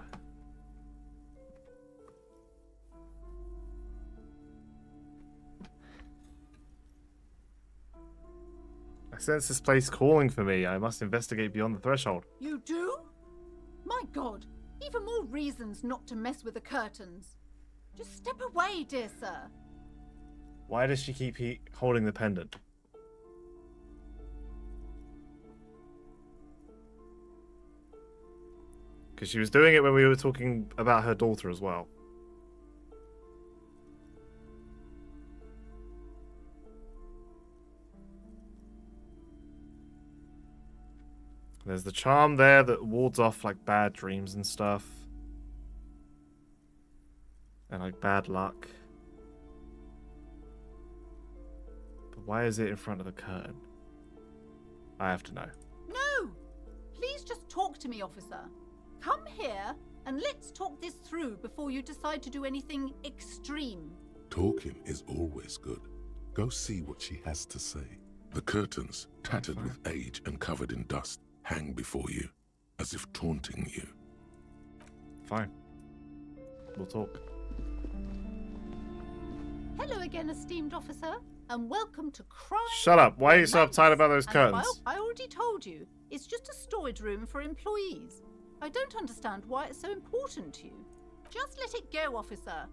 I sense this place calling for me. I must investigate beyond the threshold. You do? My God, even more reasons not to mess with the curtains. Just step away, dear sir. Why does she keep holding the pendant? Because she was doing it when we were talking about her daughter as well. There's the charm there that wards off like bad dreams and stuff. And like bad luck. But why is it in front of the curtain? I have to know. No! Please just talk to me, officer. Come here and let's talk this through before you decide to do anything extreme. Talking is always good. Go see what she has to say. The curtains, tattered with age and covered in dust, hang before you, as if taunting you. Fine. We'll talk. Hello again, esteemed officer, and welcome to Crime. Shut up. Why are you so uptight about those And curtains? I already told you, it's just a storage room for employees. I don't understand why it's so important to you. Just let it go, officer.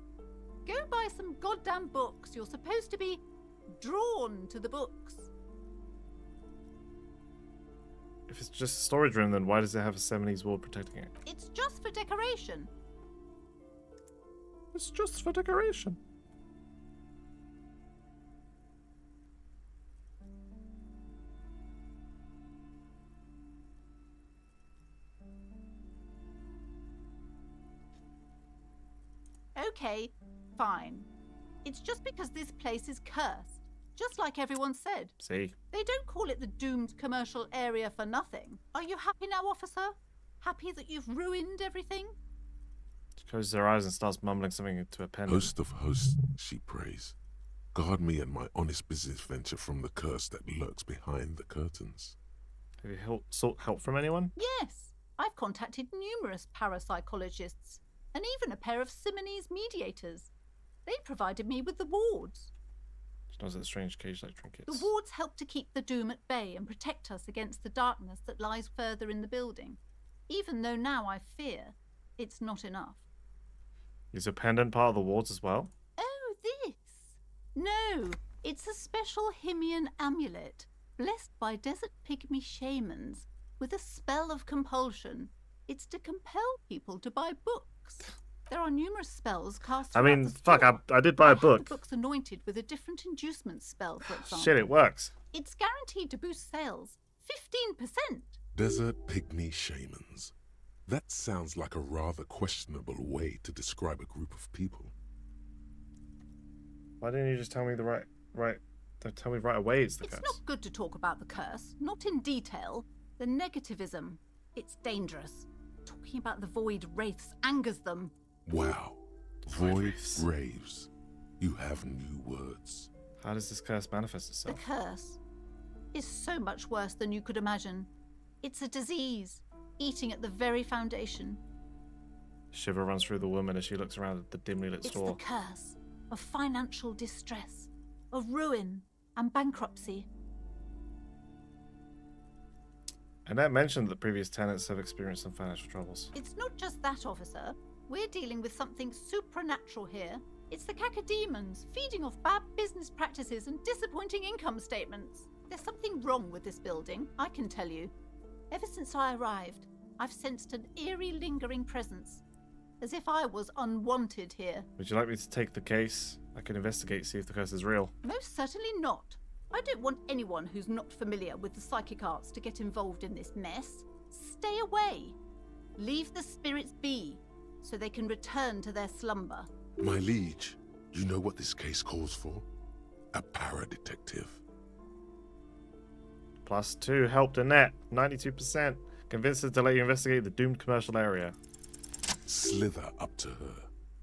Go buy some goddamn books. You're supposed to be drawn to the books. If it's just a storage room, then why does it have a 70s wall protecting it? It's just for decoration. It's just for decoration. Okay, fine. It's just because this place is cursed, just like everyone said. See? They don't call it the doomed commercial area for nothing. Are you happy now, officer? Happy that you've ruined everything? She closes her eyes and starts mumbling something into a pen. Host of hosts, she prays. Guard me and my honest business venture from the curse that lurks behind the curtains. Have you sought help from anyone? Yes. I've contacted numerous parapsychologists and even a pair of Simonese mediators. They provided me with the wards. She knows that strange cage-like trinkets. The wards help to keep the doom at bay and protect us against the darkness that lies further in the building, even though now I fear it's not enough. Is your pendant part of the wards as well? Oh, this? No, it's a special Himian amulet, blessed by desert pygmy shamans, with a spell of compulsion. It's to compel people to buy books. There are numerous spells cast. I mean, the fuck, store. I did buy a have book. The books anointed with a different inducement spell, for example. Shit, it works. It's guaranteed to boost sales 15%. Desert pygmy shamans. That sounds like a rather questionable way to describe a group of people. Why didn't you just tell me don't tell me right away it's the curse? It's not good to talk about the curse, not in detail. The negativism, it's dangerous. Talking about the void wraiths angers them. Wow. Void raves. You have new words. How does this curse manifest itself? The curse is so much worse than you could imagine. It's a disease, eating at the very foundation. Shiver runs through the woman as she looks around at the dimly lit It's store. the curse. of financial distress, of ruin and bankruptcy. Annette mentioned that previous tenants have experienced some financial troubles. It's not just that, officer. We're dealing with something supernatural here. It's the cacodemons feeding off bad business practices and disappointing income statements. There's something wrong with this building, I can tell you. Ever since I arrived, I've sensed an eerie, lingering presence, as if I was unwanted here. Would you like me to take the case? I can investigate, see if the curse is real. Most certainly not. I don't want anyone who's not familiar with the psychic arts to get involved in this mess. Stay away. Leave the spirits be, so they can return to their slumber. My liege, you know what this case calls for? A para-detective. +2 helped Annette, 92%. Convince her to let you investigate the doomed commercial area. Slither up to her,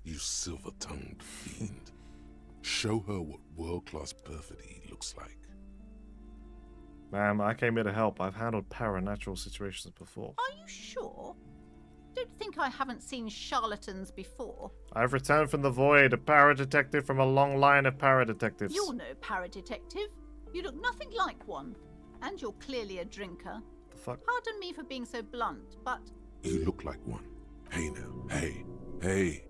you silver-tongued fiend. Show her what world-class perfidy looks like. Ma'am, I came here to help. I've handled paranatural situations before. Are you sure? Don't think I haven't seen charlatans before. I've returned from the void, a para-detective from a long line of para-detectives. You're no para-detective. You look nothing like one. And you're clearly a drinker. The fuck? Pardon me for being so blunt, but... You look like one. Hey now, hey.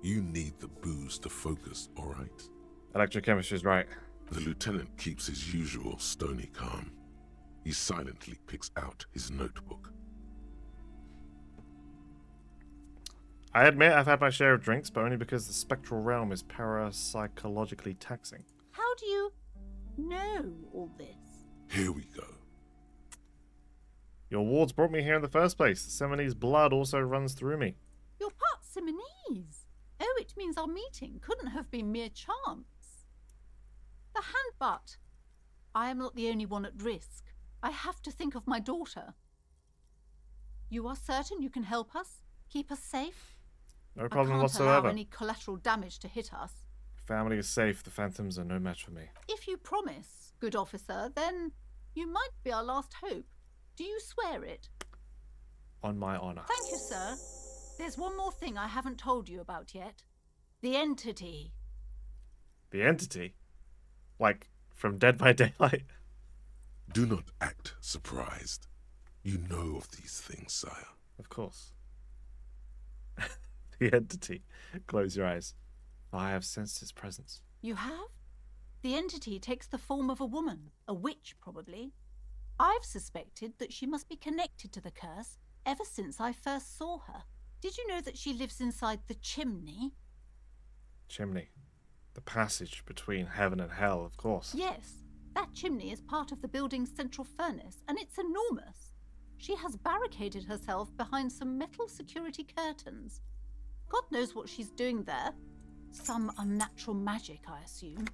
You need the booze to focus, alright? Electrochemistry's right. The lieutenant keeps his usual stony calm. He silently picks out his notebook. I admit I've had my share of drinks, but only because the spectral realm is parapsychologically taxing. How do you know all this? Here we go. Your wards brought me here in the first place. The Seminese blood also runs through me. You're part Simonese. Oh, it means our meeting couldn't have been mere chance. The hand butt. I am not the only one at risk. I have to think of my daughter. You are certain you can help us? Keep us safe? No problem I can't whatsoever. allow any collateral damage to hit us. Family is safe. The phantoms are no match for me. If you promise, good officer, then you might be our last hope. Do you swear it? On my honor. Thank you, sir. There's one more thing I haven't told you about yet. The entity. The entity? Like, from Dead by Daylight? Do not act surprised. You know of these things, sire. Of course. The entity. Close your eyes. I have sensed its presence. You have? The entity takes the form of a woman, a witch probably. I've suspected that she must be connected to the curse ever since I first saw her. Did you know that she lives inside the chimney? Chimney. The passage between heaven and hell, of course. Yes, that chimney is part of the building's central furnace, and it's enormous. She has barricaded herself behind some metal security curtains. God knows what she's doing there. Some unnatural magic, I assume.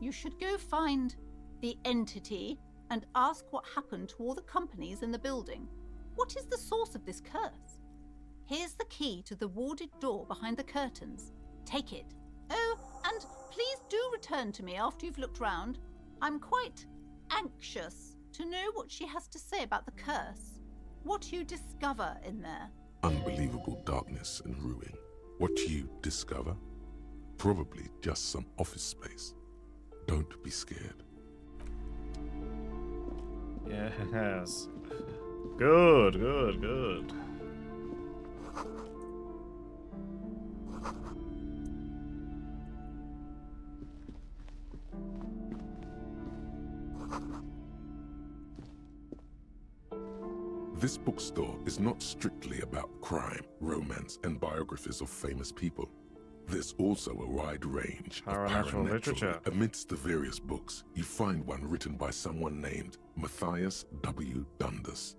You should go find the entity and ask what happened to all the companies in the building. What is the source of this curse? Here's the key to the warded door behind the curtains. Take it. Oh, and please do return to me after you've looked round. I'm quite anxious to know what she has to say about the curse. What you discover in there. Unbelievable darkness and ruin. What you discover? Probably just some office space. Don't be scared. Yes. Good. This bookstore is not strictly about crime, romance, and biographies of famous people. There's also a wide range of Paranatural literature. Amidst the various books, you find one written by someone named Matthias W. Dundas.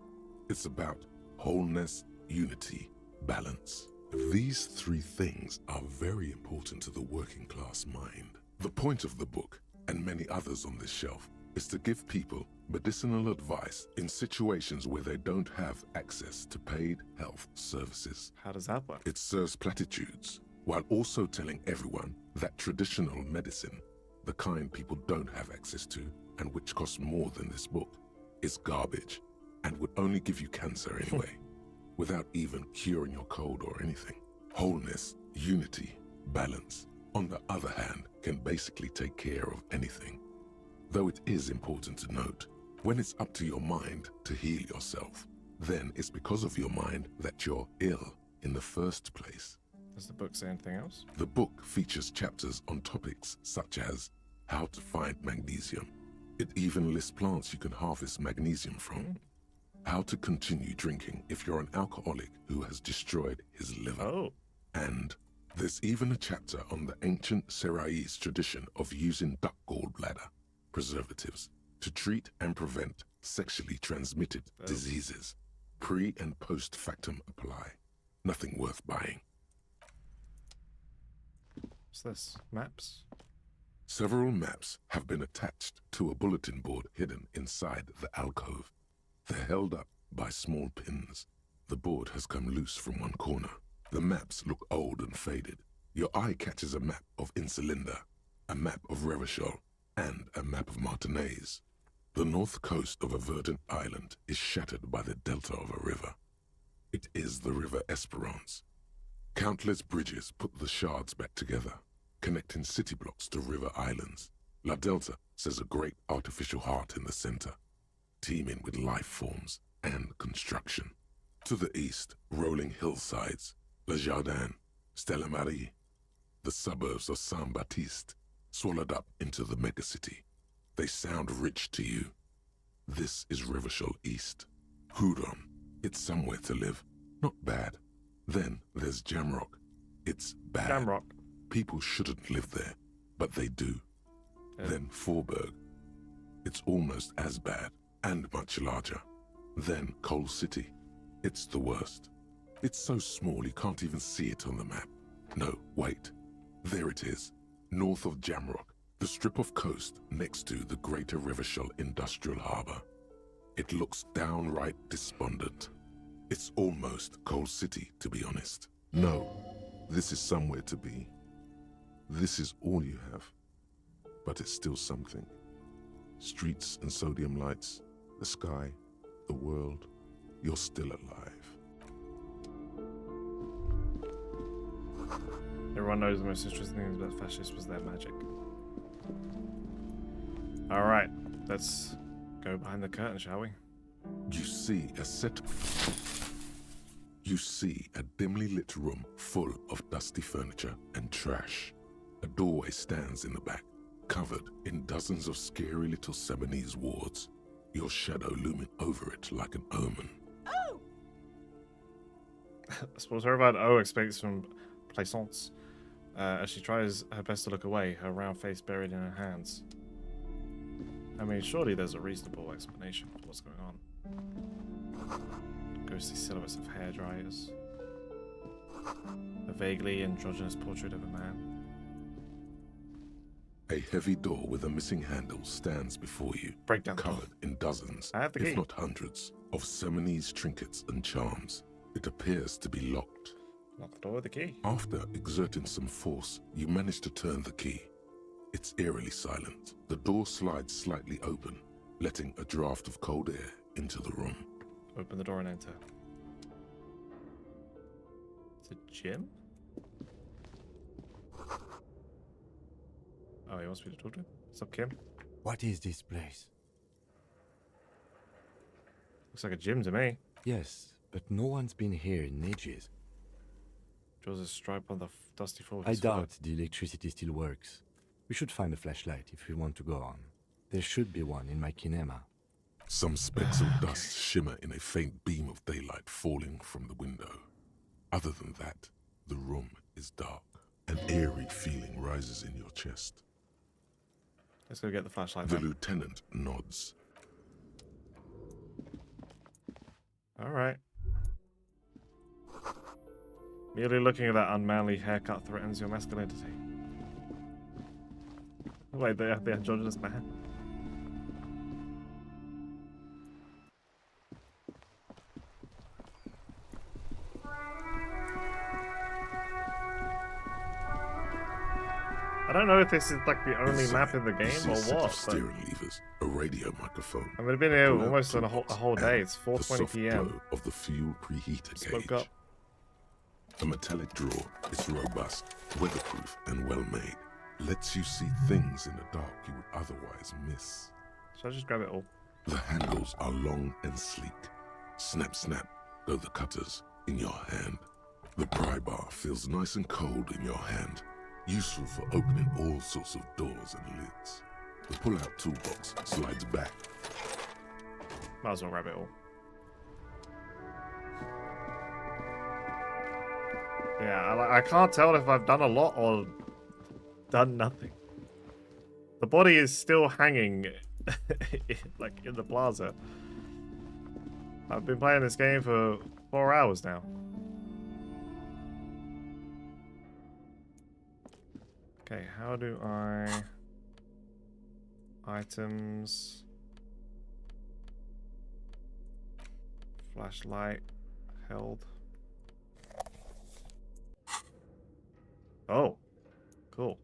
It's about wholeness, unity, balance. These three things are very important to the working class mind. The point of the book, and many others on this shelf, is to give people medicinal advice in situations where they don't have access to paid health services. How does that work? It serves platitudes, while also telling everyone that traditional medicine, the kind people don't have access to, and which costs more than this book, is garbage, and would only give you cancer anyway, without even curing your cold or anything. Wholeness, unity, balance. on the other hand, can basically take care of anything. Though it is important to note, when it's up to your mind to heal yourself, then it's because of your mind that you're ill in the first place. Does the book say anything else? The book features chapters on topics such as how to find magnesium. It even lists plants you can harvest magnesium from. How to continue drinking if you're an alcoholic who has destroyed his liver. And there's even a chapter on the ancient Seraïs tradition of using duck gallbladder preservatives to treat and prevent sexually transmitted diseases. Pre and post factum apply. Nothing worth buying. What's this? Maps? Several maps have been attached to a bulletin board hidden inside the alcove. They're held up by small pins. The board has come loose from one corner. The maps look old and faded. Your eye catches a map of Insulinda, a map of Revachol, and a map of Martinaise. The north coast of a verdant island is shattered by the delta of a river. It is the River Esperance. Countless bridges put the shards back together, connecting city blocks to river islands. La Delta says a great artificial heart in the center, teeming with life forms and construction. To the east, rolling hillsides, Le Jardin, Stella Marie, the suburbs of Saint-Baptiste, swallowed up into the megacity. They sound rich to you. This is Revachol East. Hudon, it's somewhere to live. Not bad. Then there's Jamrock. It's bad. Jamrock. People shouldn't live there, but they do. Then Forburg. It's almost as bad, and much larger. Then Coal City. It's the worst. It's so small you can't even see it on the map. No, wait. There it is, north of Jamrock, the strip of coast next to the Greater Revachol Industrial Harbour. It looks downright despondent. It's almost Coal City, to be honest. No, this is somewhere to be. This is all you have, but it's still something. Streets and sodium lights, the sky, the world, you're still alive. Everyone knows the most interesting things about fascists was their magic. Alright, let's go behind the curtain, shall we? You see a dimly lit room full of dusty furniture and trash. A doorway stands in the back, covered in dozens of scary little Seminese wards, your shadow looming over it like an omen. I suppose terrified O expects from Plaisance as she tries her best to look away, her round face buried in her hands. I mean, surely there's a reasonable explanation for what's going on. Ghostly silhouettes of hairdryers. A vaguely androgynous portrait of a man. A heavy door with a missing handle stands before you, covered in dozens, if not hundreds, of Seminese trinkets and charms. It appears to be locked. Lock the door with the key. After exerting some force, you manage to turn the key. It's eerily silent. The door slides slightly open, letting a draft of cold air into the room. Open the door and enter. It's a gym? Oh, he wants me to talk to him? What's up, Kim? What is this place? Looks like a gym to me. Yes, but no one's been here in ages. Draws a stripe on the dusty floor. I doubt the electricity still works. We should find a flashlight if we want to go on. There should be one in my kinema. Some specks of dust shimmer in a faint beam of daylight falling from the window. Other than that, the room is dark. An eerie feeling rises in your chest. Let's go get the flashlight. The lieutenant nods. Alright. Merely looking at that unmanly haircut threatens your masculinity. Wait, they have the androgynous man. I don't know if this is like the only map in the game or what. Steering levers, a radio microphone. I mean, I've been here almost on a whole day. It's 4:20 p.m. Of the fuel preheater Spoke gauge. up. A metallic drawer is robust, weatherproof, and well-made. Lets you see things in the dark you would otherwise miss. Should I just grab it all? The handles are long and sleek. Snap, snap, go the cutters in your hand. The pry bar feels nice and cold in your hand. Useful for opening all sorts of doors and lids. The pull-out toolbox slides back. Might as well grab it all. Yeah, I can't tell if I've done a lot or done nothing. The body is still hanging, like, in the plaza. I've been playing this game for 4 hours now. Okay, how do I... Items... Flashlight held. Oh, cool.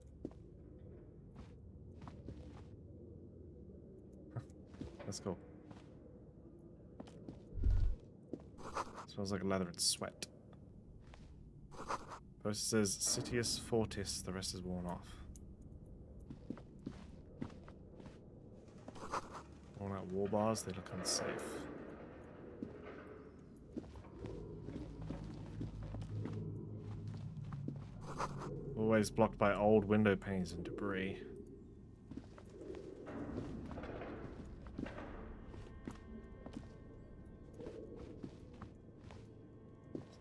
That's cool. Smells like leather and sweat. Post says Citius Fortis, the rest is worn off. Worn out war bars, they look unsafe. Always blocked by old window panes and debris.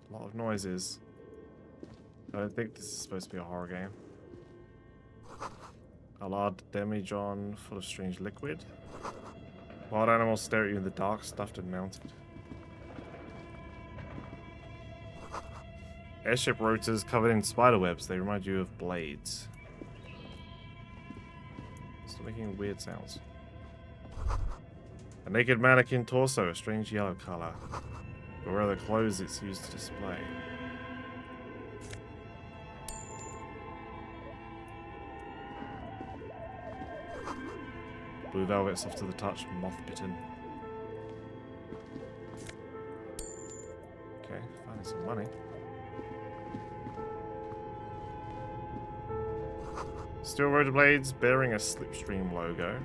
A lot of noises. I don't think this is supposed to be a horror game. A large demijohn full of strange liquid. Wild animals stare at you in the dark, stuffed and mounted. Airship rotors covered in spiderwebs. They remind you of blades. Stop making weird sounds. A naked mannequin torso, a strange yellow color. Beware the clothes it's used to display. Blue velvet, soft to the touch, moth-bitten. Okay, finding some money. Steel rotor blades bearing a Slipstream logo.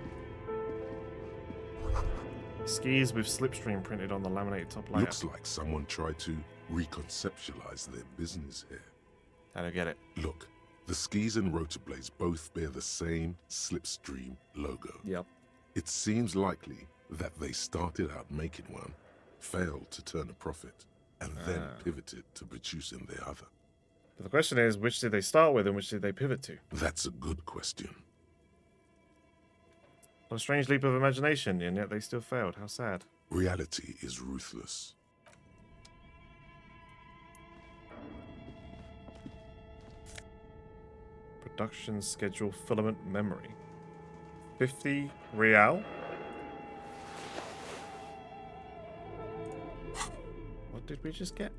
Skis with Slipstream printed on the laminated top layer. Looks like someone tried to reconceptualize their business here. I don't get it. Look, the skis and rotor blades both bear the same Slipstream logo. Yep. It seems likely that they started out making one, failed to turn a profit, and then pivoted to producing the other. But the question is, which did they start with and which did they pivot to? That's a good question. What a strange leap of imagination, and yet they still failed. How sad. Reality is ruthless. Production schedule filament memory. 50 real. What did we just get?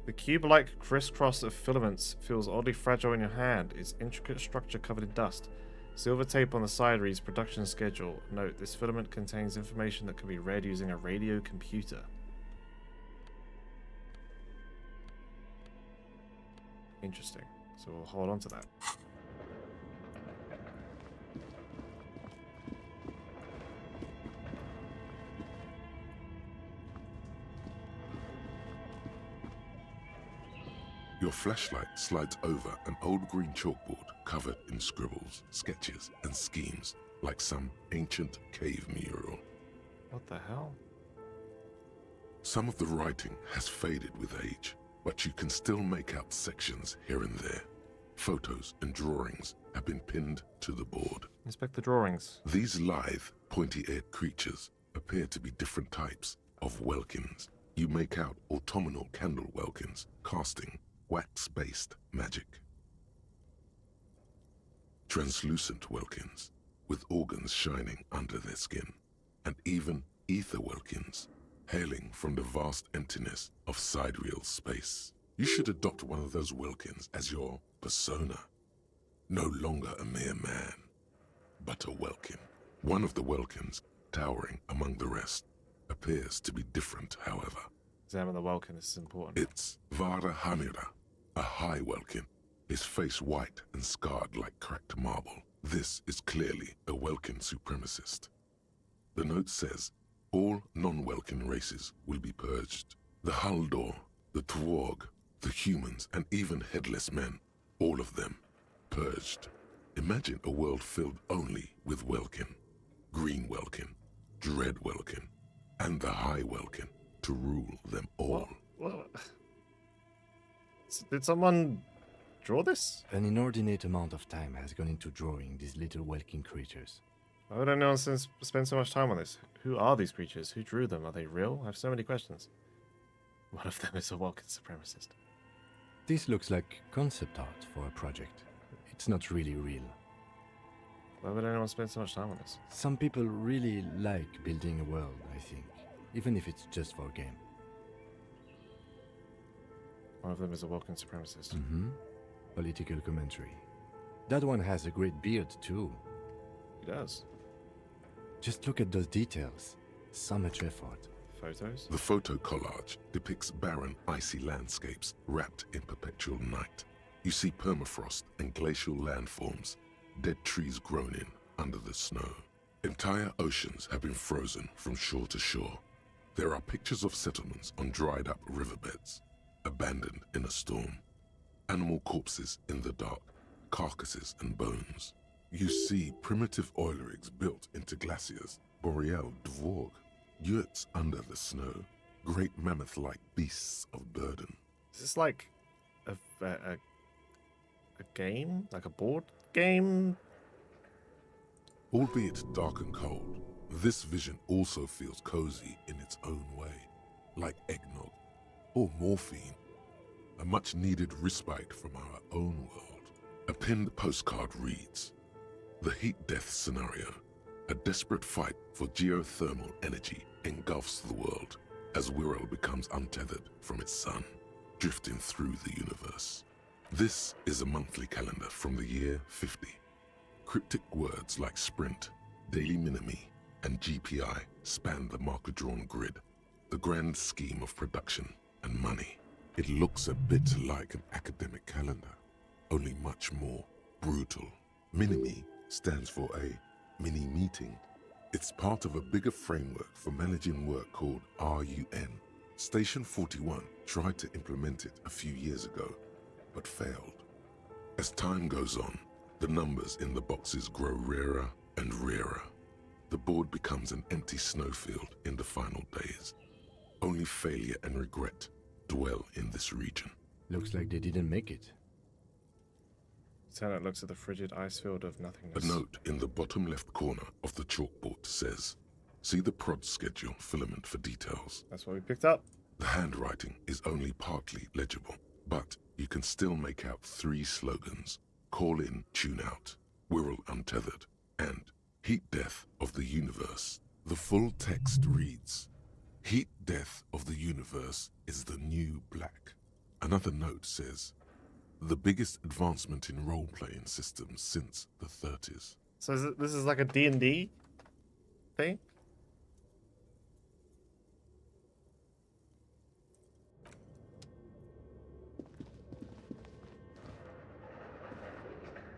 The cube-like crisscross of filaments feels oddly fragile in your hand, its intricate structure covered in dust. Silver tape on the side reads production schedule. Note, this filament contains information that can be read using a radio computer. Interesting. So we'll hold on to that. Your flashlight slides over an old green chalkboard covered in scribbles, sketches, and schemes, like some ancient cave mural. What the hell? Some of the writing has faded with age, but you can still make out sections here and there. Photos and drawings have been pinned to the board. Inspect the drawings. These lithe, pointy-eared creatures appear to be different types of welkins. You make out autumnal candle welkins, casting wax-based magic. Translucent welkins, with organs shining under their skin, and even ether welkins, hailing from the vast emptiness of sidereal space. You should adopt one of those welkins as your persona. No longer a mere man, but a welkin. One of the welkins, towering among the rest, appears to be different, however. Examine the Welkin, this is important. It's Vara Hamira, a high Welkin, his face white and scarred like cracked marble. This is clearly a Welkin supremacist. The note says, all non-Welkin races will be purged. The Haldor, the Twarg, the humans, and even headless men, all of them, purged. Imagine a world filled only with Welkin, Green Welkin, Dread Welkin, and the High Welkin to rule them all. What? Did someone draw this? An inordinate amount of time has gone into drawing these little Welkin creatures. Why would anyone spend so much time on this? Who are these creatures? Who drew them? Are they real? I have so many questions. One of them is a Welkin supremacist. This looks like concept art for a project. It's not really real. Why would anyone spend so much time on this? Some people really like building a world, I think, even if it's just for a game. One of them is a Welkin supremacist. Mm-hmm. Political commentary. That one has a great beard, too. He does. Just look at those details. So much effort. Photos? The photo collage depicts barren, icy landscapes wrapped in perpetual night. You see permafrost and glacial landforms, dead trees grown in under the snow. Entire oceans have been frozen from shore to shore. There are pictures of settlements on dried up riverbeds, abandoned in a storm. Animal corpses in the dark, carcasses and bones. You see primitive oil rigs built into glaciers, boreal dvorg, yurts under the snow, great mammoth-like beasts of burden. Is this like a game? Like a board game? Albeit dark and cold, this vision also feels cozy in its own way, like eggnog or morphine, a much-needed respite from our own world. A pinned postcard reads, "The heat-death scenario, a desperate fight for geothermal energy engulfs the world as Wirral becomes untethered from its sun, drifting through the universe." This is a monthly calendar from the year 50. Cryptic words like sprint, daily minimi, and GPI span the marker-drawn grid, the grand scheme of production and money. It looks a bit like an academic calendar, only much more brutal. Minimi stands for a mini-meeting. It's part of a bigger framework for managing work called RUN. Station 41 tried to implement it a few years ago, but failed. As time goes on, the numbers in the boxes grow rarer and rarer. The board becomes an empty snowfield in the final days. Only failure and regret dwell in this region. Looks like they didn't make it. Lieutenant looks at the frigid ice field of nothingness. A note in the bottom left corner of the chalkboard says, "See the prod schedule filament for details." That's what we picked up. The handwriting is only partly legible, but you can still make out 3 slogans: Call in, Tune Out, Wirral Untethered, and Heat Death of the Universe. The full text reads, "Heat Death of the Universe is the new black." Another note says, "The biggest advancement in role-playing systems since the 30s. So this is like a D&D thing?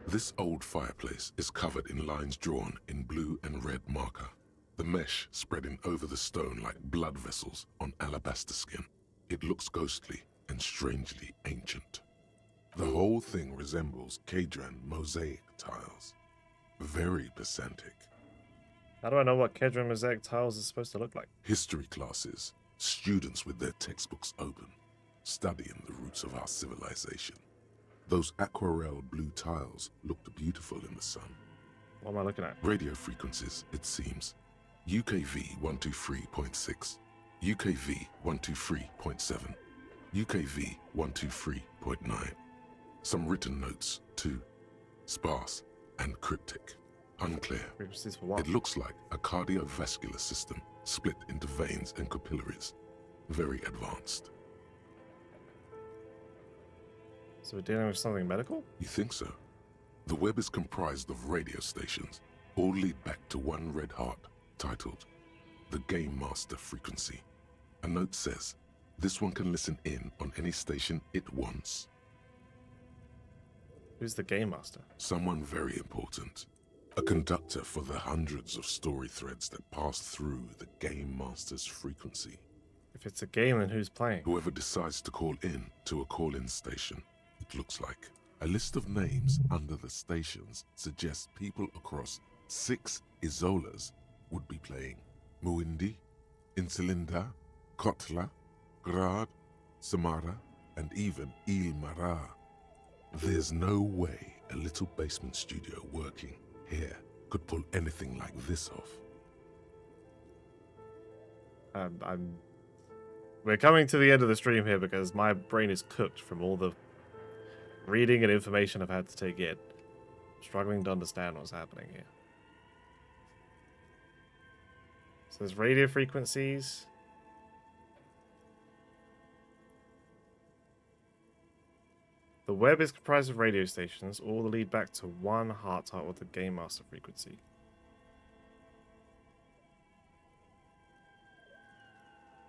This old fireplace is covered in lines drawn in blue and red marker, the mesh spreading over the stone like blood vessels on alabaster skin. It looks ghostly and strangely ancient. The whole thing resembles Kadran mosaic tiles. Very pedantic. How do I know what Kedron mosaic tiles is supposed to look like? History classes, students with their textbooks open, studying the roots of our civilization. Those aquarelle blue tiles looked beautiful in the sun. What am I looking at? Radio frequencies, it seems. UKV 123.6, UKV 123.7, UKV 123.9. Some written notes, too. Sparse and cryptic. Unclear. Frequencies for what? It looks like a cardiovascular system split into veins and capillaries. Very advanced. So we're dealing with something medical? You think so? The web is comprised of radio stations, all lead back to one red heart, titled The Game Master Frequency. A note says, This one can listen in on any station it wants. Who's the game master? Someone very important. A conductor for the hundreds of story threads that pass through the game master's frequency. If it's a game, then who's playing? Whoever decides to call in to a call-in station, it looks like. A list of names under the stations suggests people across 6 Isolas would be playing. Muindi, Insulinda, Kotla, Grad, Samara, and even Il Mara. There's no way a little basement studio working here could pull anything like this off. We're coming to the end of the stream here because my brain is cooked from all the reading and information I've had to take in. Struggling to understand what's happening here. So there's radio frequencies. The web is comprised of radio stations, all lead back to one heart type with the Game Master frequency.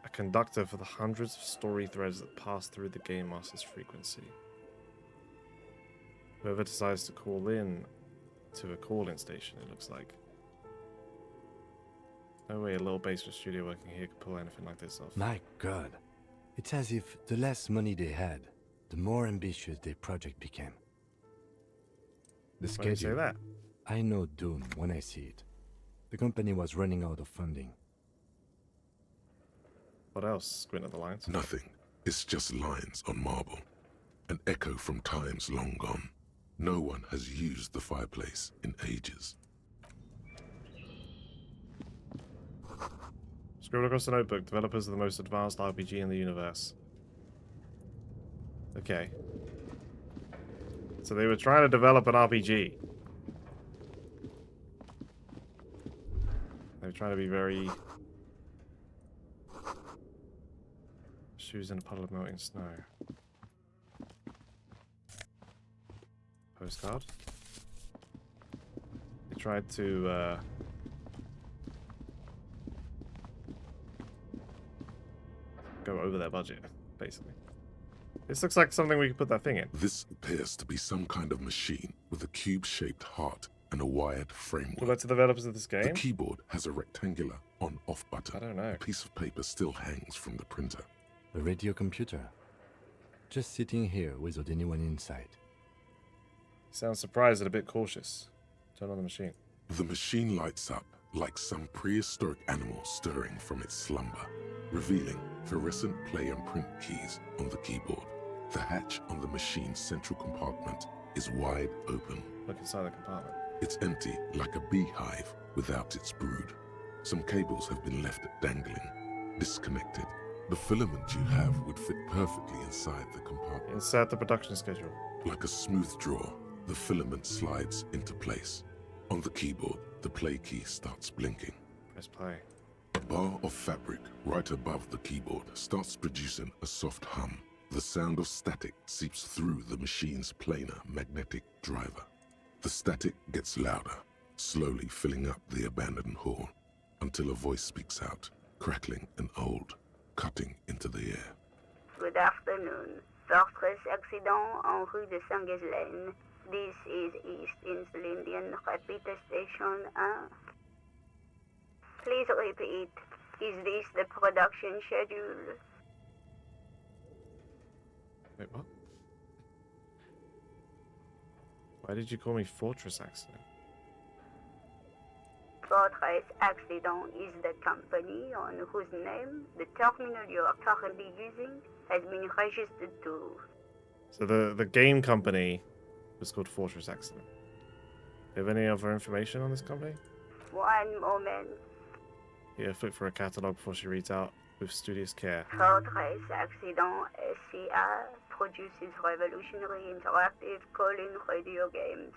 A conductor for the hundreds of story threads that pass through the Game Master's frequency. Whoever decides to call in to a call-in station, it looks like. No way a little basement studio working here could pull anything like this off. My God. It's as if the less money they had, the more ambitious their project became. The Why do you say schedule. that? I know doom when I see it. The company was running out of funding. What else? Squint at the lines. Nothing. It's just lines on marble. An echo from times long gone. No one has used the fireplace in ages. Scribble across the notebook. Developers of the most advanced RPG in the universe. Okay. So they were trying to develop an RPG. They were trying to be very... Shoes in a puddle of melting snow. Postcard. They tried to go over their budget, basically. This looks like something we could put that thing in. This appears to be some kind of machine with a cube-shaped heart and a wired framework. Well, that's the developers of this The game. keyboard has a rectangular on-off button. I don't know. A piece of paper still hangs from the printer. A radio computer. Just sitting here without anyone inside. Sounds surprised and a bit cautious. Turn on the machine. The machine lights up like some prehistoric animal stirring from its slumber, revealing fluorescent play and print keys on the keyboard. The hatch on the machine's central compartment is wide open. Look inside the compartment. It's empty like a beehive without its brood. Some cables have been left dangling, disconnected. The filament you have would fit perfectly inside the compartment. Insert the production schedule. Like a smooth draw, the filament slides into place. On the keyboard, the play key starts blinking. Press play. A bar of fabric right above the keyboard starts producing a soft hum. The sound of static seeps through the machine's planar magnetic driver. The static gets louder, slowly filling up the abandoned hall, until a voice speaks out, crackling and old, cutting into the air. Good afternoon. Fortress accident en rue de Saint-Ghislaine. This is East Insulindian Repeater Station 1. Please repeat. Is this the production schedule? Wait, what? Why did you call me Fortress Accident? Fortress Accident is the company on whose name the terminal you are currently using has been registered to. So the game company was called Fortress Accident. Do you have any other information on this company? One moment. Yeah, flick for a catalog before she reads out with studious care. Fortress Accident SCA produces revolutionary interactive call-in radio games.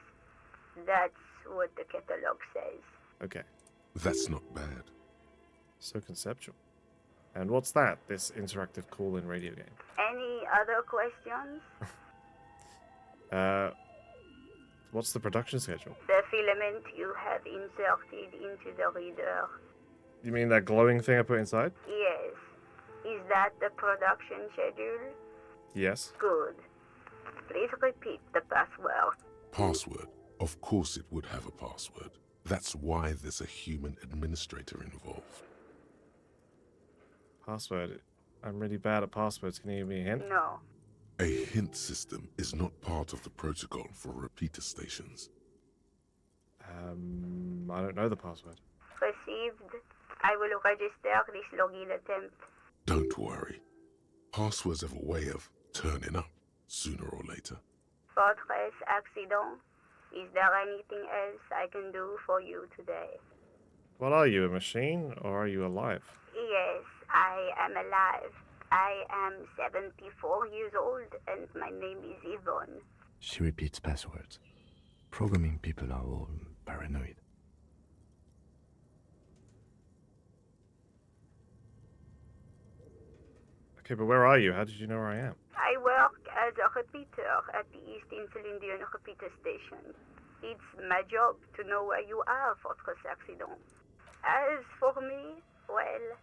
That's what the catalog says. Okay. That's not bad. So conceptual. And what's that, this interactive call-in radio game? Any other questions? What's the production schedule? The filament you have inserted into the reader. You mean that glowing thing I put inside? Yes. Is that the production schedule? Yes. Good. Please repeat the password. Password. Of course it would have a password. That's why there's a human administrator involved. Password. I'm really bad at passwords. Can you give me a hint? No. A hint system is not part of the protocol for repeater stations. I don't know the password. Received. I will register this login attempt. Don't worry. Passwords have a way of turning up sooner or later. Fortress accident. Is there anything else I can do for you today? What are you, a machine, or are you alive? Yes, I am alive. I am 74 years old and my name is Yvonne. She repeats passwords. Programming people are all paranoid. Okay, but where are you? How did you know where I am? I work as a repeater at the East Insulindian repeater station. It's my job to know where you are, Fortress Accident. As for me, well,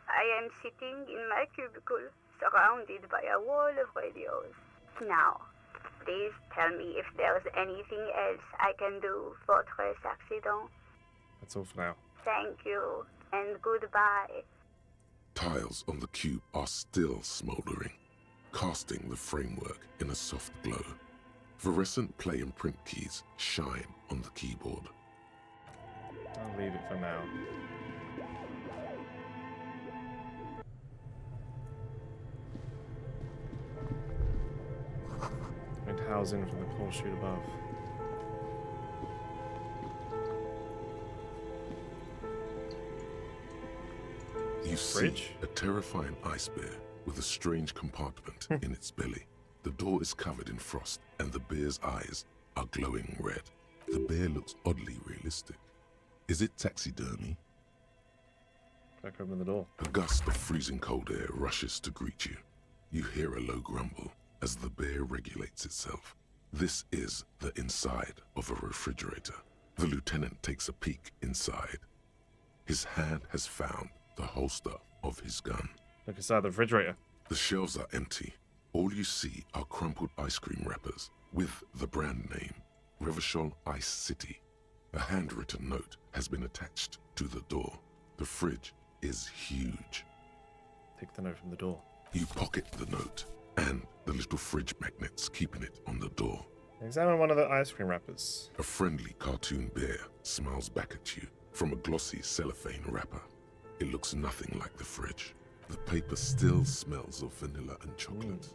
I am sitting in my cubicle, surrounded by a wall of radios. Now, please tell me if there's anything else I can do, Fortress Accident. That's all for now. Thank you, and goodbye. Tiles on the cube are still smoldering, casting the framework in a soft glow. Fluorescent play and print keys shine on the keyboard. I'll leave it for now. And house in from the core chute above. You Fridge? see a terrifying ice bear with a strange compartment in its belly. The door is covered in frost, and the bear's eyes are glowing red. The bear looks oddly realistic. Is it taxidermy? Crack open the door. A gust of freezing cold air rushes to greet you. You hear a low grumble as the bear regulates itself. This is the inside of a refrigerator. The lieutenant takes a peek inside. His hand has found the holster of his gun. Look inside the refrigerator. The shelves are empty. All you see are crumpled ice cream wrappers with the brand name, Revachol Ice City. A handwritten note has been attached to the door. The fridge is huge. Take the note from the door. You pocket the note and the little fridge magnets keeping it on the door. Examine one of the ice cream wrappers. A friendly cartoon bear smiles back at you from a glossy cellophane wrapper. It looks nothing like the fridge. The paper still smells of vanilla and chocolate.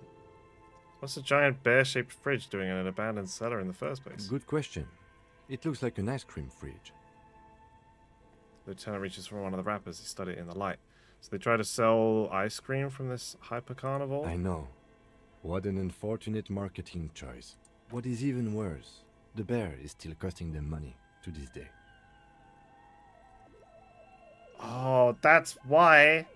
What's a giant bear-shaped fridge doing in an abandoned cellar in the first place? Good question. It looks like an ice cream fridge. The lieutenant reaches for one of the wrappers. He studied it in the light. So they try to sell ice cream from this hyper carnival? I know. What an unfortunate marketing choice. What is even worse, the bear is still costing them money to this day. Oh, that's why.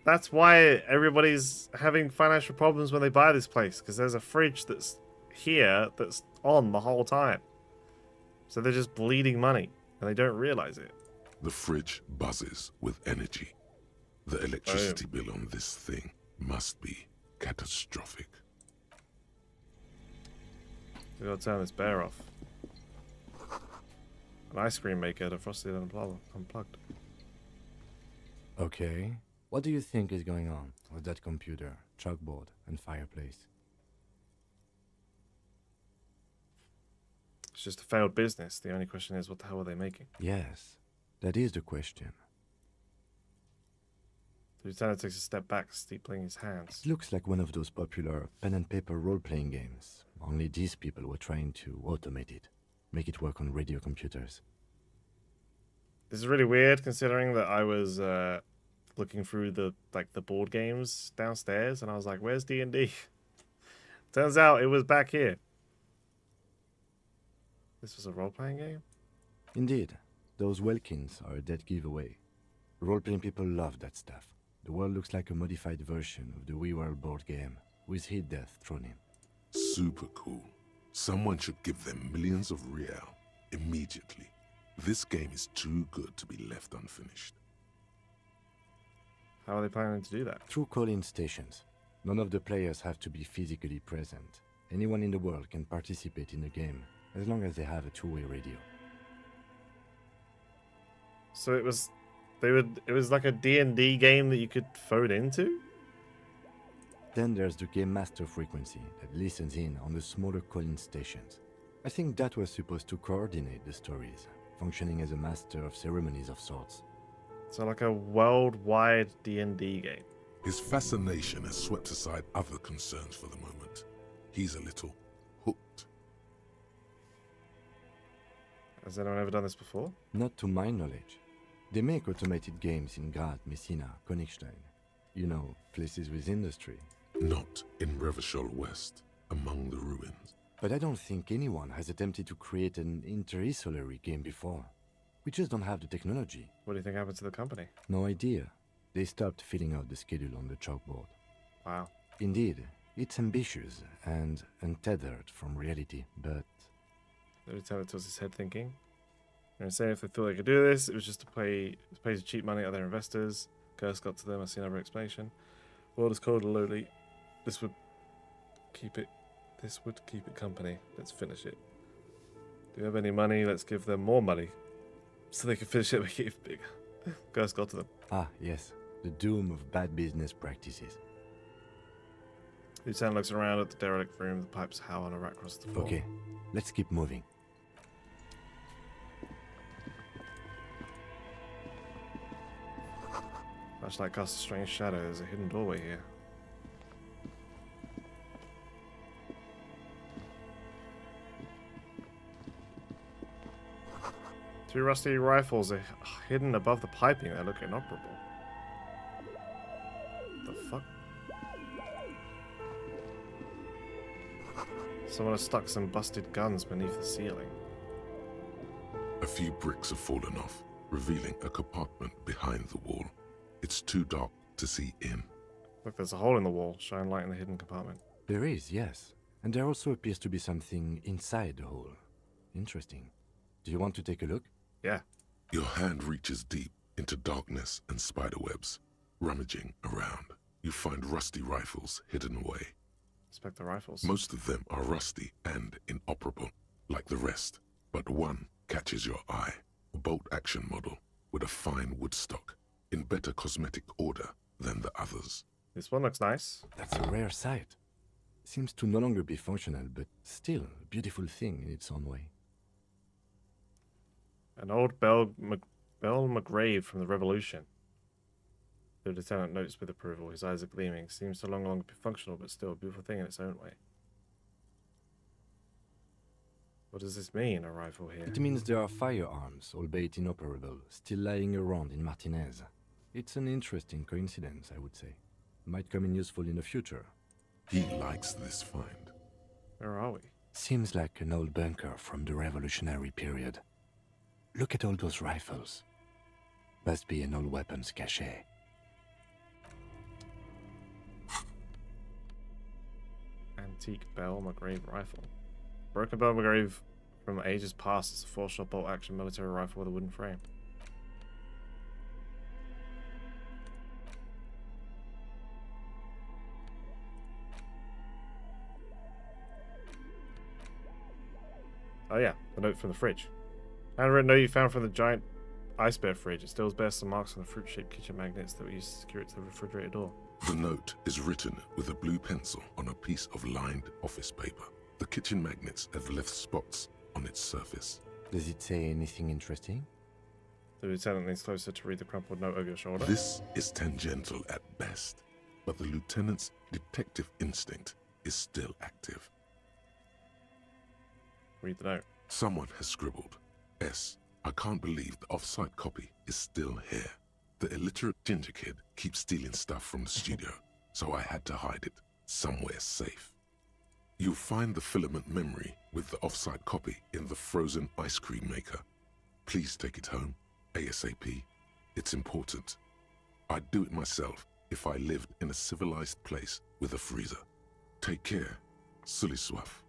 That's why everybody's having financial problems when they buy this place, because there's a fridge that's here that's on the whole time. So they're just bleeding money, and they don't realize it. The fridge buzzes with energy. The electricity bill on this thing must be catastrophic. We gotta turn this bear off. An ice cream maker defrosted and unplugged. Okay. What do you think is going on with that computer, chalkboard, and fireplace? It's just a failed business. The only question is, what the hell are they making? Yes, that is the question. The lieutenant takes a step back, steepling his hands. It looks like one of those popular pen and paper role-playing games. Only these people were trying to automate it, make it work on radio computers. This is really weird, considering that I was looking through the board games downstairs, and I was like, "Where's D&D?" Turns out it was back here. This was a role-playing game? Indeed, those Welkins are a dead giveaway. Role-playing people love that stuff. The world looks like a modified version of the WeWorld board game, with hit death thrown in. Super cool. Someone should give them millions of real immediately. This game is too good to be left unfinished. How are they planning to do that? Through call-in stations. None of the players have to be physically present. Anyone in the world can participate in the game, as long as they have a two-way radio. So it was like a D&D game that you could phone into? Then there's the Game Master frequency that listens in on the smaller call-in stations. I think that was supposed to coordinate the stories, functioning as a master of ceremonies of sorts. So like a worldwide D&D game. His fascination has swept aside other concerns for the moment. He's a little hooked. Has anyone ever done this before? Not to my knowledge. They make automated games in Graz, Messina, Königstein. You know, places with industry. Not in Revachol West, among the ruins. But I don't think anyone has attempted to create an interinsulary game before. We just don't have the technology. What do you think happened to the company? No idea. They stopped filling out the schedule on the chalkboard. Wow. Indeed, it's ambitious and untethered from reality, but... The lieutenant was his head thinking. They're saying if they thought they could do this, it was just to pay cheap money at their investors. Curse got to them, I see another explanation. World is cold and lonely. This would keep it company. Let's finish it. Do you have any money? Let's give them more money. So they can finish it and make it bigger. Curse got to them. Ah, yes. The doom of bad business practices. Lieutenant looks around at the derelict room. The pipes howl and a rat across the floor. Okay, let's keep moving. Flashlight casts a strange shadow. There's a hidden doorway here. Two rusty rifles are hidden above the piping. They look inoperable. What the fuck? Someone has stuck some busted guns beneath the ceiling. A few bricks have fallen off, revealing a compartment behind the wall. It's too dark to see in. Look, there's a hole in the wall. Shine light in the hidden compartment. There is, yes. And there also appears to be something inside the hole. Interesting. Do you want to take a look? Yeah. Your hand reaches deep into darkness and spiderwebs. Rummaging around, you find rusty rifles hidden away. Inspect the rifles. Most of them are rusty and inoperable, like the rest. But one catches your eye. A bolt-action model with a fine wood stock, in better cosmetic order than the others. This one looks nice. That's a rare sight. Seems to no longer be functional, but still a beautiful thing in its own way. An old bell McGrave from the Revolution. The lieutenant notes with approval. His eyes are gleaming. Seems to no longer be functional, but still a beautiful thing in its own way. What does this mean, a rifle here? It means there are firearms, albeit inoperable, still lying around in Martinez. It's an interesting coincidence, I would say. Might come in useful in the future. He likes this find. Where are we? Seems like an old bunker from the revolutionary period. Look at all those rifles. Must be an old weapons cache. Antique Bell McGrave rifle. Broken Bell McGrave from ages past. It's a 4-shot bolt-action military rifle with a wooden frame. Oh yeah, the note from the fridge. Handwritten note you found from the giant ice bear fridge. It still bears some marks on the fruit-shaped kitchen magnets that we used to secure it to the refrigerator door. The note is written with a blue pencil on a piece of lined office paper. The kitchen magnets have left spots on its surface. Does it say anything interesting? The lieutenant leans closer to read the crumpled note over your shoulder. This is tangential at best, but the lieutenant's detective instinct is still active. Read the note. Someone has scribbled, S. I can't believe the off-site copy is still here. The illiterate ginger kid keeps stealing stuff from the studio, so I had to hide it somewhere safe. You'll find the filament memory with the off-site copy in the frozen ice cream maker. Please take it home, ASAP. It's important. I'd do it myself if I lived in a civilized place with a freezer. Take care, Sully Swaff.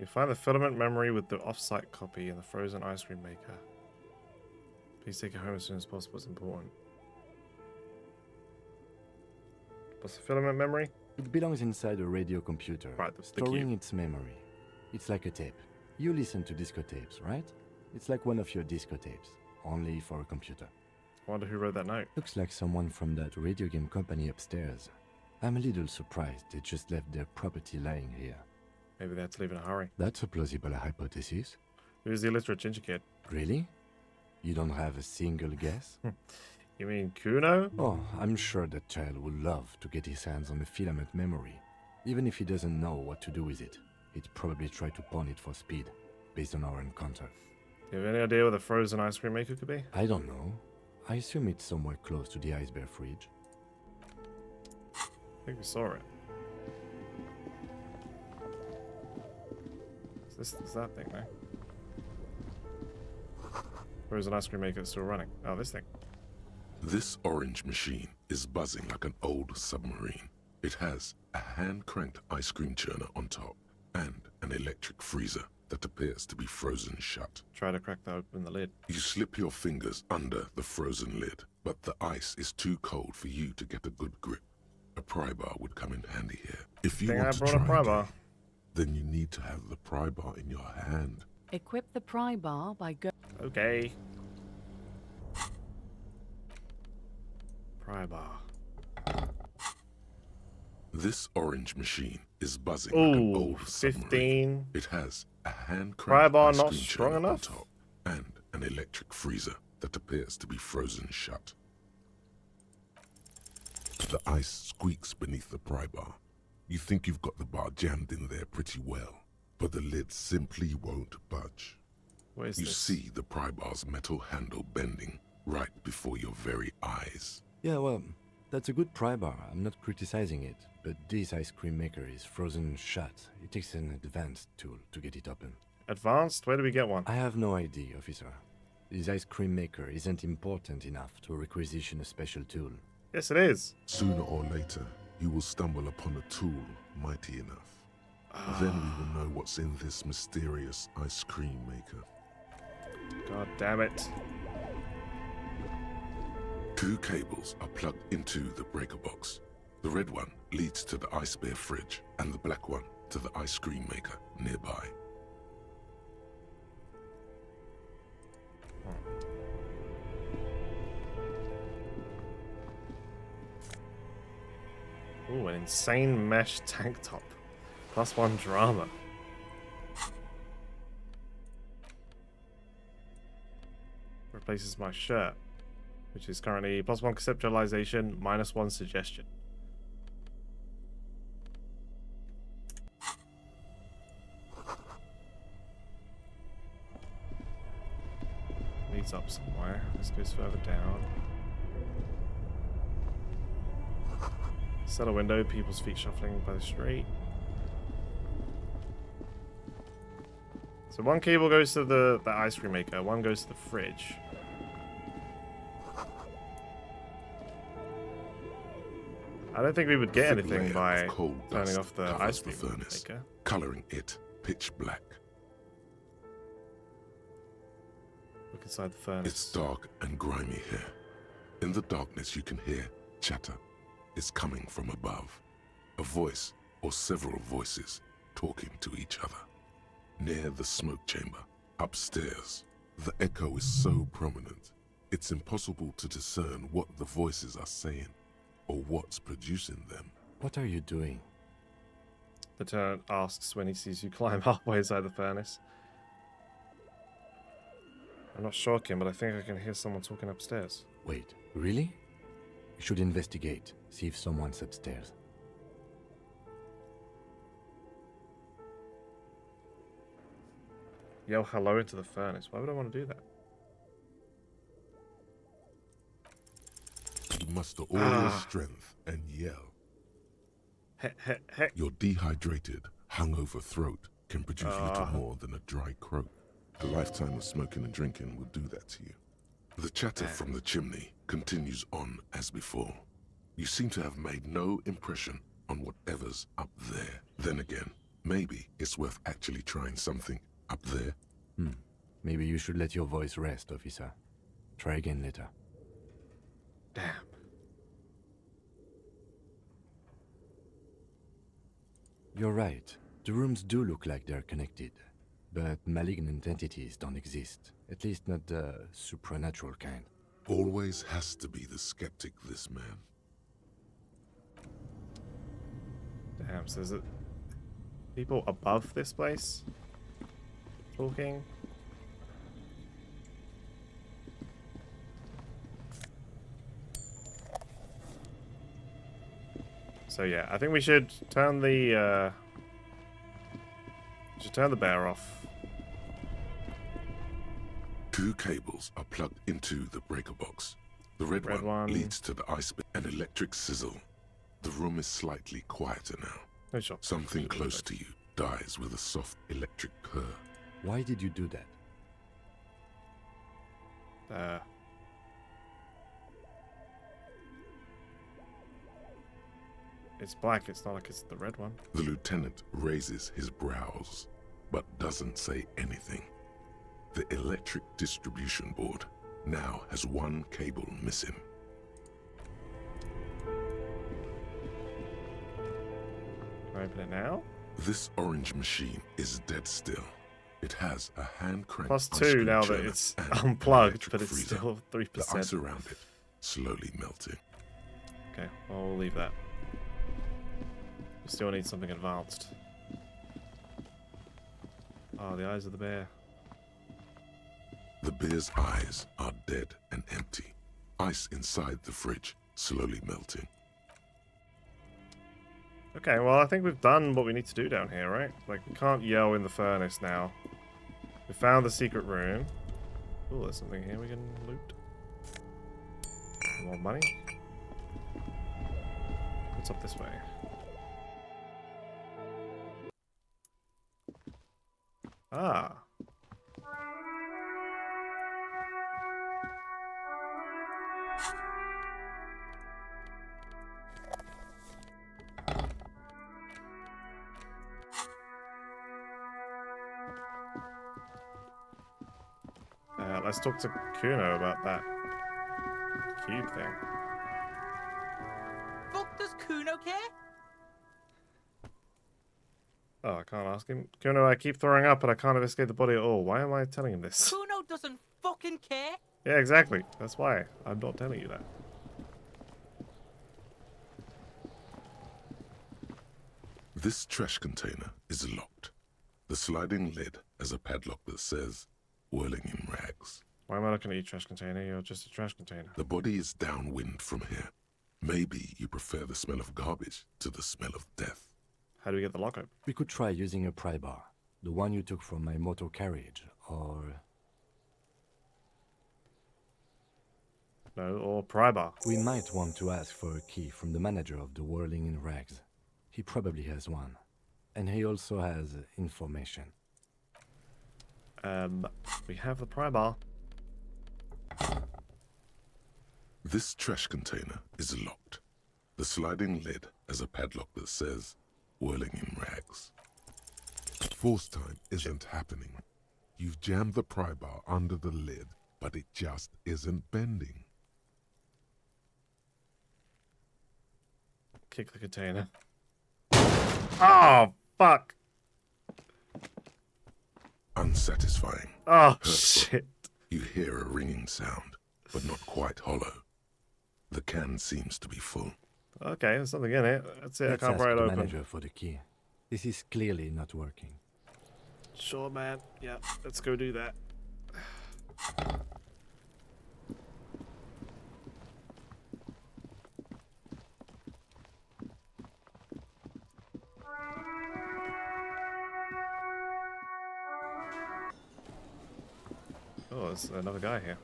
You find the filament memory with the off-site copy in the frozen ice cream maker. Please take it home as soon as possible. It's important. What's the filament memory? It belongs inside a radio computer, Right, the storing its memory. It's like a tape. You listen to disco tapes, right? It's like one of your disco tapes, only for a computer. I wonder who wrote that note. Looks like someone from that radio game company upstairs. I'm a little surprised they just left their property lying here. Maybe they had to leave in a hurry. That's a plausible hypothesis. Who's the illiterate ginger kid? Really? You don't have a single guess? You mean Kuno? Oh, I'm sure that child would love to get his hands on the filament memory. Even if he doesn't know what to do with it, he'd probably try to pawn it for speed, based on our encounter. Do you have any idea where the frozen ice cream maker could be? I don't know. I assume it's somewhere close to the ice bear fridge. I think we saw it. Is that thing there? Frozen ice cream maker is still running. Oh, this thing. This orange machine is buzzing like an old submarine. It has a hand-cranked ice cream churner on top and an electric freezer that appears to be frozen shut. Try to crack that open the lid. You slip your fingers under the frozen lid, but the ice is too cold for you to get a good grip. A pry bar would come in handy here. If you want to try again, then you need to have the pry bar in your hand. Equip the pry bar by go. Okay. Pry bar. This orange machine is buzzing Ooh, like an old 15. submarine. It has a hand Pry bar ice not cream strong churner on enough? top and an electric freezer that appears to be frozen shut. The ice squeaks beneath the pry bar. You think you've got the bar jammed in there pretty well, but the lid simply won't budge. What is You this? see the pry bar's metal handle bending right before your very eyes. Yeah, well, that's a good pry bar. I'm not criticizing it, but this ice cream maker is frozen shut. It takes an advanced tool to get it open. Advanced? Where do we get one? I have no idea, officer. This ice cream maker isn't important enough to requisition a special tool. Yes, it is. Sooner or later, you will stumble upon a tool mighty enough. Then we will know what's in this mysterious ice cream maker. God damn it. 2 cables are plugged into the breaker box. The red one leads to the ice bear fridge, and the black one to the ice cream maker nearby. Ooh, an insane mesh tank top. +1 drama. Replaces my shirt, which is currently +1 conceptualization, -1 suggestion. Leads up somewhere. This goes further down. Cellar window, people's feet shuffling by the street. So one cable goes to the ice cream maker, one goes to the fridge. I don't think we would get Thick anything layer by of coal turning dust off the covers ice the cream furnace, maker. coloring it pitch black. Look inside the furnace. It's dark and grimy here. In the darkness you can hear chatter. It's coming from above. A voice or several voices talking to each other. Near the smoke chamber, upstairs, the echo is so prominent, it's impossible to discern what the voices are saying or what's producing them. What are you doing? Lieutenant asks when he sees you climb halfway inside the furnace. I'm not shocking, but I think I can hear someone talking upstairs. Wait, really? You should investigate, see if someone's upstairs. Yell hello into the furnace. Why would I want to do that? You muster all your strength and yell. Your dehydrated, hungover throat can produce little more than a dry croak. A lifetime of smoking and drinking will do that to you. The chatter from the chimney continues on as before. You seem to have made no impression on whatever's up there. Then again, maybe it's worth actually trying something up there. Maybe you should let your voice rest, officer. Try again later. Damn. You're right. The rooms do look like they're connected. But malignant entities don't exist. At least not the supernatural kind. Always has to be the skeptic, this man. Damn, so is it people above this place talking? So yeah, I think we should turn the bear off. 2 cables are plugged into the breaker box. The red one leads to the ice bin and electric sizzle. The room is slightly quieter now. Oh, sure. Something close to you dies with a soft electric purr. Why did you do that? It's black, it's not like it's the red one. The lieutenant raises his brows, but doesn't say anything. The electric distribution board now has 1 cable missing. Can I open it now? This orange machine is dead still. It has a hand crank +2 now that it's unplugged, but it's still 3%. The ice around it slowly melting. Okay, well, we'll leave that. We still need something advanced. Oh, the eyes of the bear. The bear's eyes are dead and empty. Ice inside the fridge slowly melting. Okay, well, I think we've done what we need to do down here, right? Like, we can't yell in the furnace now. We found the secret room. Oh, there's something here we can loot. More money. What's up this way? Ah. Let's talk to Kuno about that cube thing. Fuck does Kuno care? Oh, I can't ask him. Kuno, I keep throwing up and I can't escape the body at all. Why am I telling him this? Kuno doesn't fucking care. Yeah, exactly. That's why I'm not telling you that. This trash container is locked. The sliding lid has a padlock that says, "Whirling in rags." Why am I looking at you, trash container? You're just a trash container. The body is downwind from here. Maybe you prefer the smell of garbage to the smell of death. How do we get the lock open? We could try using a pry bar. The one you took from my motor carriage, or... No, or pry bar. We might want to ask for a key from the manager of the Whirling in Rags. He probably has one. And he also has information. We have the pry bar. This trash container is locked. The sliding lid has a padlock that says, "Whirling in rags." Force time isn't happening. You've jammed the pry bar under the lid, but it just isn't bending. Kick the container. Oh, fuck. Unsatisfying. Oh, Hurtful. shit. You hear a ringing sound, but not quite hollow. The can seems to be full. Okay, there's something in it. That's it. Let's I can't ask pry it the open. manager for the key. This is clearly not working. Sure, man. Yeah, let's go do that. Oh, there's another guy here.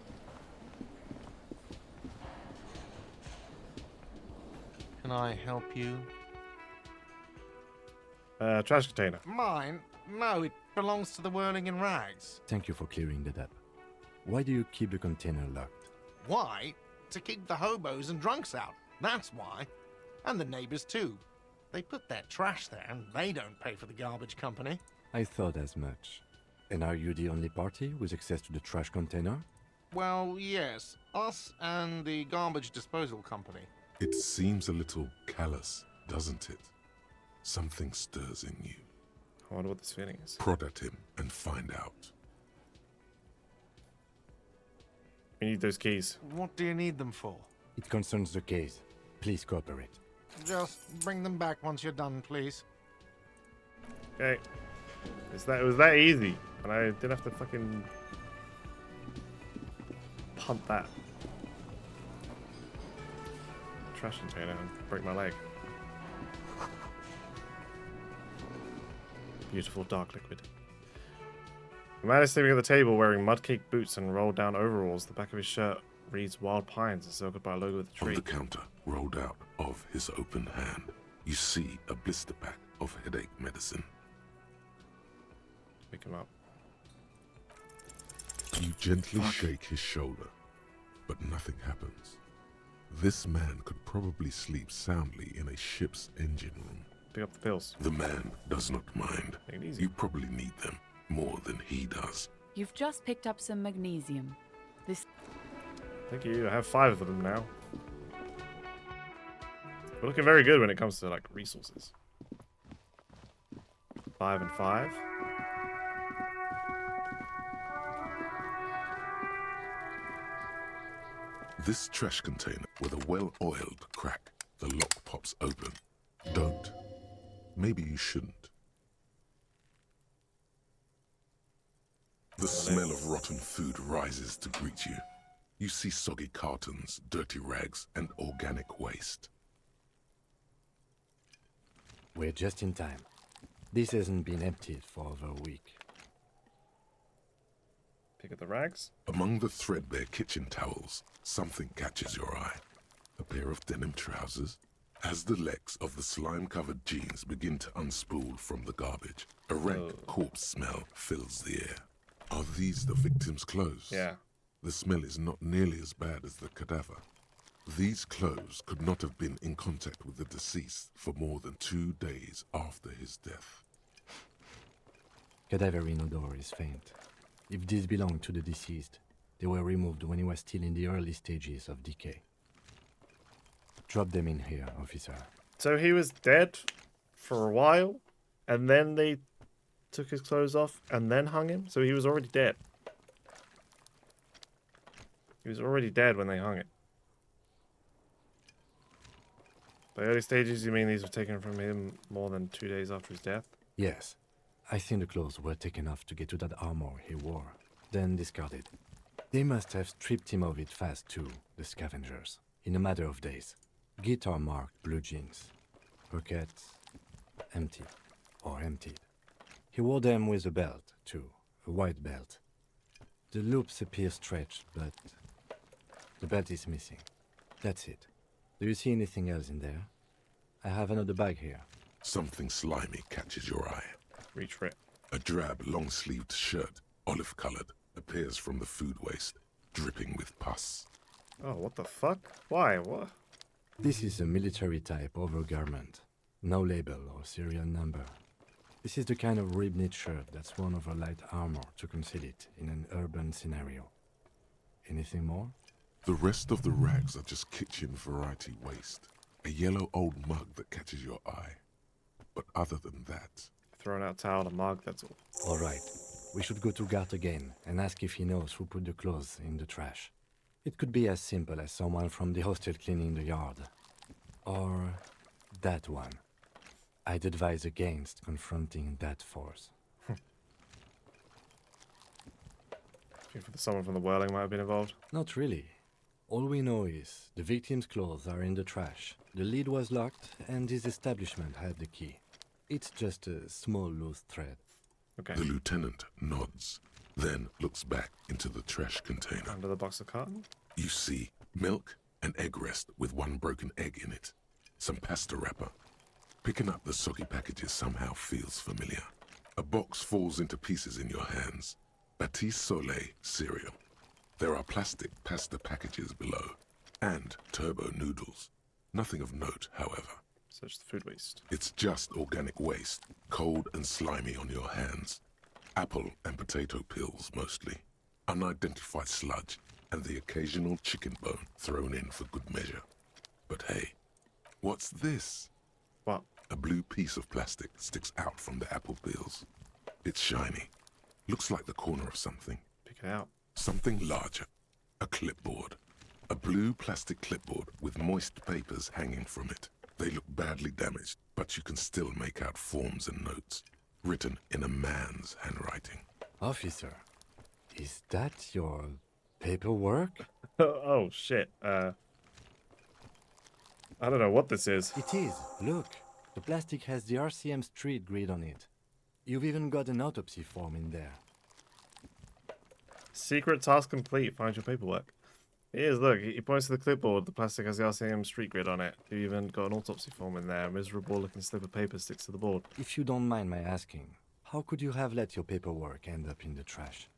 Can I help you? Trash container. Mine? No, it belongs to the Whirling in Rags. Thank you for clearing that up. Why do you keep the container locked? Why? To keep the hobos and drunks out. That's why. And the neighbors too. They put their trash there and they don't pay for the garbage company. I thought as much. And are you the only party with access to the trash container? Well, yes. Us and the garbage disposal company. It seems a little callous, doesn't it? Something stirs in you. I wonder what this feeling is. Prod at him and find out. We need those keys. What do you need them for? It concerns the case. Please cooperate. Just bring them back once you're done, please. Okay. It was that easy. And I didn't have to fucking pump that trash container and break my leg. Beautiful dark liquid. The man is sleeping at the table wearing mudcake boots and rolled down overalls. The back of his shirt reads Wild Pines, encircled by a logo of the tree. On the counter, rolled out of his open hand, you see a blister pack of headache medicine. Pick him up. You gently shake his shoulder, but nothing happens. This man could probably sleep soundly in a ship's engine room. Pick up the pills. The man does not mind. Take it easy. You probably need them more than he does. You've just picked up some magnesium. This. Thank you. I have 5 of them now. We're looking very good when it comes to like resources. 5 and 5. This trash container with a well-oiled crack, the lock pops open. Don't. Maybe you shouldn't. The smell of rotten food rises to greet you. You see soggy cartons, dirty rags, and organic waste. We're just in time. This hasn't been emptied for over a week. Pick up the rags. Among the threadbare kitchen towels, something catches your eye. A pair of denim trousers. As the legs of the slime-covered jeans begin to unspool from the garbage, a rank corpse smell fills the air. Are these the victim's clothes? Yeah. The smell is not nearly as bad as the cadaver. These clothes could not have been in contact with the deceased for more than 2 days after his death. Cadaverine odor is faint. If these belong to the deceased, they were removed when he was still in the early stages of decay. Drop them in here, officer. So he was dead for a while, and then they took his clothes off and then hung him? So he was already dead. He was already dead when they hung it. By early stages, you mean these were taken from him more than 2 days after his death? Yes. I think the clothes were taken off to get to that armor he wore, then discarded. They must have stripped him of it fast too, the scavengers, in a matter of days. Guitar-marked blue jeans. Pockets empty, or emptied. He wore them with a belt, too, a white belt. The loops appear stretched, but the belt is missing. That's it. Do you see anything else in there? I have another bag here. Something slimy catches your eye. Reach for it. A drab, long-sleeved shirt, olive-colored, appears from the food waste, dripping with pus. Oh, what the fuck? Why? What? This is a military-type overgarment. No label or serial number. This is the kind of rib-knit shirt that's worn over light armor to conceal it in an urban scenario. Anything more? The rest of the rags are just kitchen variety waste. A yellow old mug that catches your eye. But other than that... Thrown out towel, a mug, that's all. All right. We should go to Gart again and ask if he knows who put the clothes in the trash. It could be as simple as someone from the hostel cleaning the yard. Or that one. I'd advise against confronting that force. Think someone from the whirling might have been involved? Not really. All we know is the victim's clothes are in the trash. The lid was locked and his establishment had the key. It's just a small loose thread. Okay. The lieutenant nods, then looks back into the trash container. Under the box of carton? You see milk and egg rest with one broken egg in it. Some pasta wrapper. Picking up the soggy packages somehow feels familiar. A box falls into pieces in your hands. Batiste Soleil cereal. There are plastic pasta packages below. And turbo noodles. Nothing of note, however. Search the food waste. It's just organic waste, cold and slimy on your hands. Apple and potato peels, mostly. Unidentified sludge, and the occasional chicken bone thrown in for good measure. But hey, what's this? What? A blue piece of plastic sticks out from the apple peels. It's shiny. Looks like the corner of something. Pick it out. Something larger. A clipboard. A blue plastic clipboard with moist papers hanging from it. They look badly damaged, but you can still make out forms and notes, written in a man's handwriting. Officer, is that your paperwork? Oh, shit. I don't know what this is. It is. Look, the plastic has the RCM street grid on it. You've even got an autopsy form in there. Secret task complete. Find your paperwork. It is, look, he points to the clipboard. The plastic has the RCM street grid on it. You even got an autopsy form in there. A miserable looking slip of paper sticks to the board. If you don't mind my asking, how could you have let your paperwork end up in the trash?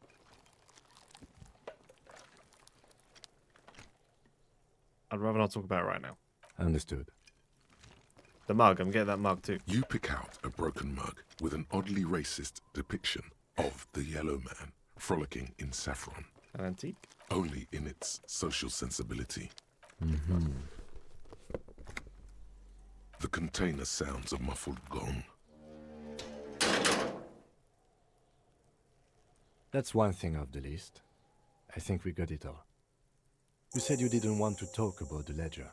I'd rather not talk about it right now. Understood. The mug, I'm getting that mug too. You pick out a broken mug with an oddly racist depiction of the yellow man frolicking in saffron. An antique? Only in its social sensibility. Mm-hmm. The container sounds a muffled gong. That's one thing off the list. I think we got it all. You said you didn't want to talk about the ledger.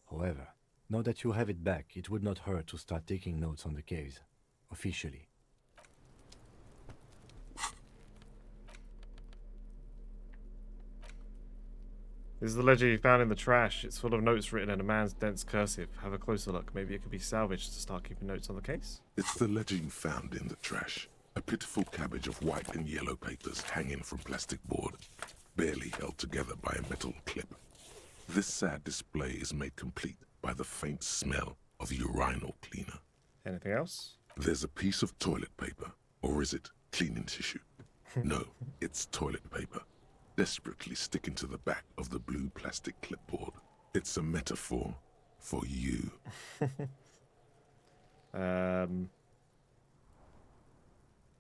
However, now that you have it back, it would not hurt to start taking notes on the case. Officially. This is the ledger you found in the trash. It's full of notes written in a man's dense cursive. Have a closer look. Maybe it could be salvaged to start keeping notes on the case. It's the ledger you found in the trash. A pitiful cabbage of white and yellow papers hanging from plastic board, barely held together by a metal clip. This sad display is made complete by the faint smell of urinal cleaner. Anything else? There's a piece of toilet paper, or is it cleaning tissue? No, it's toilet paper, desperately sticking to the back of the blue plastic clipboard. It's a metaphor for you.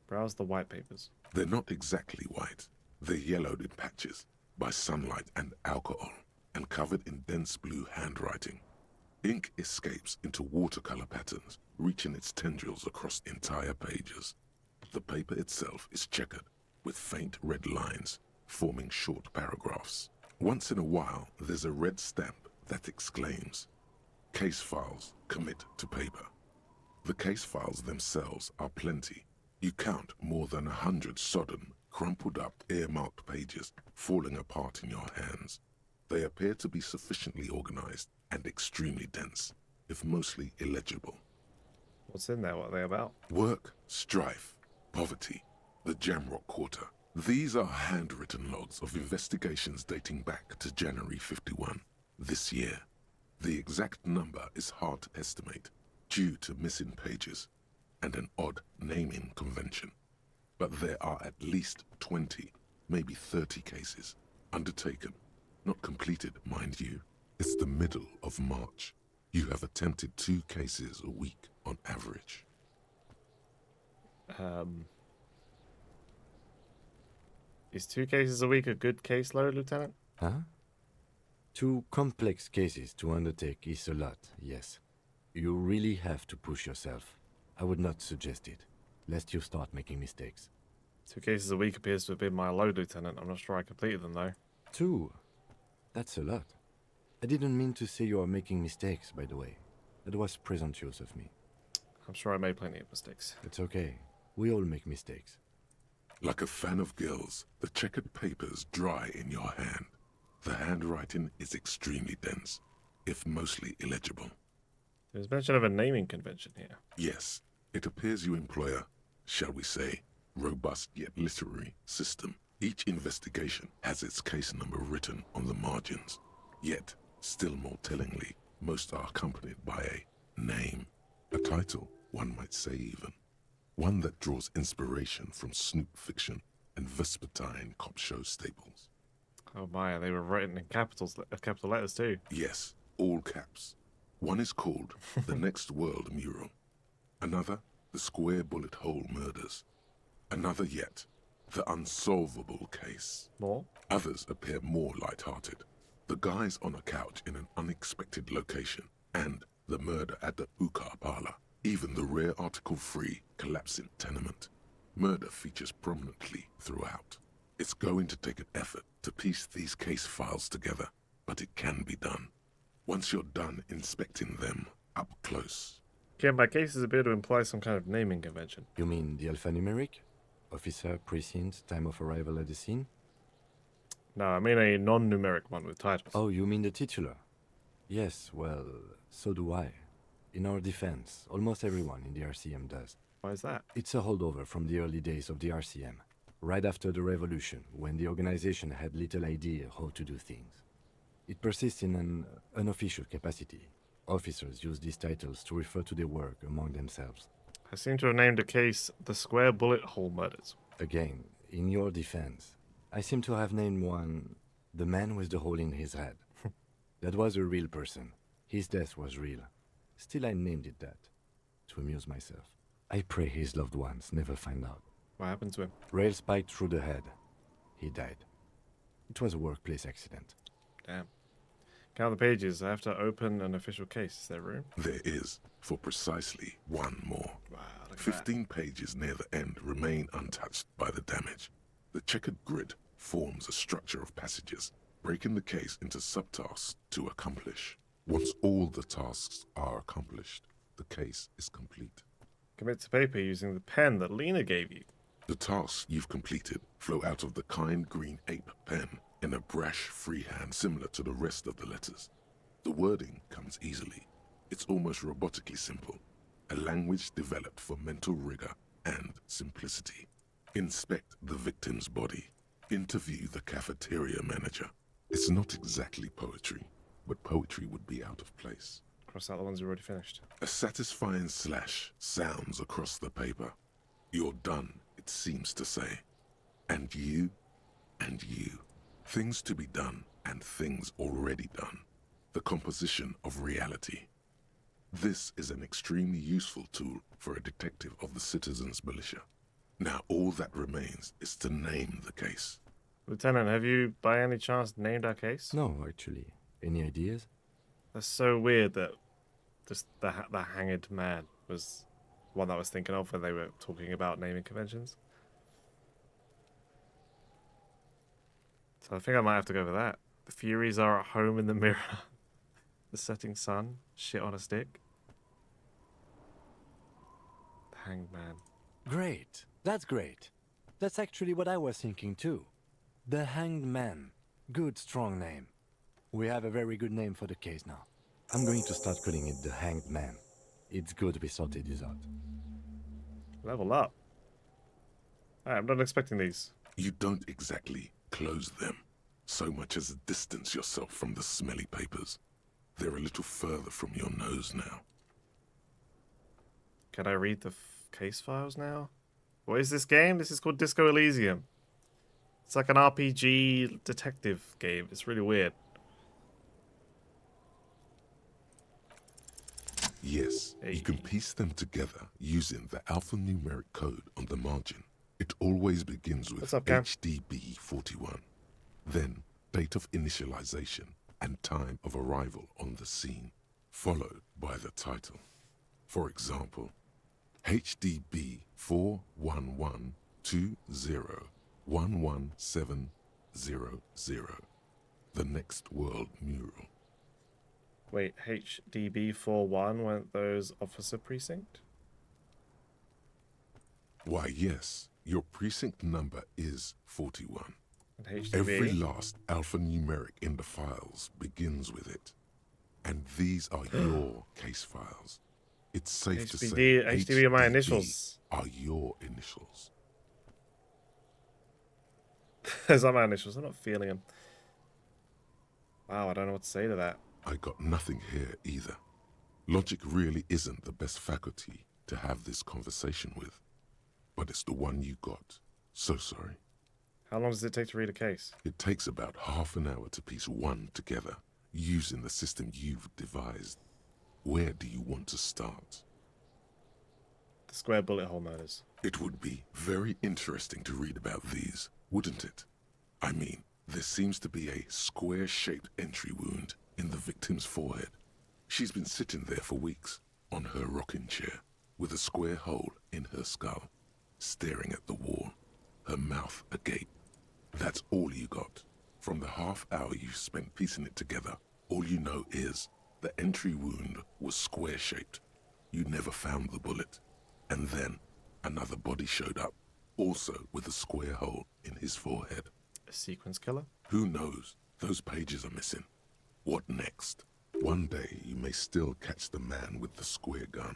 Browse the white papers. They're not exactly white. They're yellowed in patches by sunlight and alcohol, and covered in dense blue handwriting. Ink escapes into watercolor patterns, reaching its tendrils across entire pages. The paper itself is checkered, with faint red lines, forming short paragraphs. Once in a while, there's a red stamp that exclaims, "Case files commit to paper." The case files themselves are plenty. You count more than 100 sodden, crumpled up, earmarked pages falling apart in your hands. They appear to be sufficiently organized and extremely dense, if mostly illegible. What's in there? What are they about? Work, strife, poverty, the Jamrock Quarter. These are handwritten logs of investigations dating back to January 51, this year. The exact number is hard to estimate due to missing pages and an odd naming convention. But there are at least 20, maybe 30 cases undertaken, not completed, mind you. It's the middle of March. You have attempted 2 cases a week on average. Is 2 cases a week a good caseload, Lieutenant? Huh? 2 complex cases to undertake is a lot, yes. You really have to push yourself. I would not suggest it, lest you start making mistakes. 2 cases a week appears to have been my load, Lieutenant. I'm not sure I completed them, though. 2? That's a lot. I didn't mean to say you are making mistakes, by the way. That was presumptuous of me. I'm sure I made plenty of mistakes. It's okay. We all make mistakes. Like a fan of gills, the checkered papers dry in your hand. The handwriting is extremely dense, if mostly illegible. There's mention of a naming convention here. Yes, it appears you employ a, shall we say, robust yet literary system. Each investigation has its case number written on the margins. Yet, still more tellingly, most are accompanied by a name, a title, one might say even. One that draws inspiration from snoop fiction and vespertine cop show staples. Oh my, they were written in capital letters too. Yes, all caps. One is called The Next World Mural. Another, The Square Bullet Hole Murders. Another yet, The Unsolvable Case. More? Others appear more light-hearted. The guys on a couch in an unexpected location, and The Murder at the Hookah Parlor. Even the rare article-free collapsing tenement. Murder features prominently throughout. It's going to take an effort to piece these case files together, but it can be done. Once you're done inspecting them up close. Again, by cases appear to imply some kind of naming convention. You mean the alphanumeric? Officer, precinct, time of arrival at the scene? No, I mean a non-numeric one with titles. Oh, you mean the titular? Yes, well, so do I. In our defense, almost everyone in the RCM does. Why is that? It's a holdover from the early days of the RCM, right after the revolution, when the organization had little idea how to do things. It persists in an unofficial capacity. Officers use these titles to refer to their work among themselves. I seem to have named a case the Square Bullet Hole Murders. Again, in your defense, I seem to have named one the man with the hole in his head. That was a real person. His death was real. Still, I named it that, to amuse myself. I pray his loved ones never find out. What happened to him? Rail spiked through the head. He died. It was a workplace accident. Damn. Count the pages. I have to open an official case. Is there room? There is, for precisely one more. Wow, look at 15 pages near the end remain untouched by the damage. The checkered grid forms a structure of passages, breaking the case into subtasks to accomplish. Once all the tasks are accomplished, the case is complete. Commit to paper using the pen that Lena gave you. The tasks you've completed flow out of the kind green ape pen in a brash freehand similar to the rest of the letters. The wording comes easily. It's almost robotically simple, a language developed for mental rigor and simplicity. Inspect the victim's body. Interview the cafeteria manager. It's not exactly poetry, but poetry would be out of place. Cross out the ones you already finished. A satisfying slash sounds across the paper. You're done, it seems to say. And you, and you. Things to be done and things already done. The composition of reality. This is an extremely useful tool for a detective of the citizens' militia. Now all that remains is to name the case. Lieutenant, have you by any chance named our case? No, actually. Any ideas? That's so weird that just the hanged man was one that I was thinking of when they were talking about naming conventions. So I think I might have to go for that. The Furies are at home in the mirror. The setting sun. Shit on a stick. The hanged man. Great. That's great. That's actually what I was thinking too. The Hanged Man. Good, strong name. We have a very good name for the case now. I'm going to start calling it the Hanged Man. It's good we sorted this out. Level up. Alright, I'm not expecting these. You don't exactly close them, so much as distance yourself from the smelly papers. They're a little further from your nose now. Can I read the case files now? What is this game? This is called Disco Elysium. It's like an RPG detective game. It's really weird. Yes, you can piece them together using the alphanumeric code on the margin. It always begins with HDB41, then date of initialization and time of arrival on the scene, followed by the title. For example, HDB 41120111700, the Next World Mural. Wait, HDB41 went those officer precinct? Why, yes, your precinct number is 41. And HDB? Every last alphanumeric in the files begins with it. And these are your case files. It's safe to say HDB are my initials. Are your initials. Those are my initials. I'm not feeling them. Wow, I don't know what to say to that. I got nothing here either. Logic really isn't the best faculty to have this conversation with. But it's the one you got. So sorry. How long does it take to read a case? It takes about half an hour to piece one together, using the system you've devised. Where do you want to start? The Square Bullet Hole Murders. It would be very interesting to read about these, wouldn't it? I mean, there seems to be a square-shaped entry wound in the victim's forehead. She's been sitting there for weeks, on her rocking chair. with a square hole in her skull, staring at the wall, her mouth agape. That's all you got. From the half hour you spent piecing it together, all you know is the entry wound was square-shaped. You never found the bullet. And then another body showed up, also with a square hole in his forehead. A sequence killer? Who knows? Those pages are missing. What next? One day you may still catch the man with the square gun.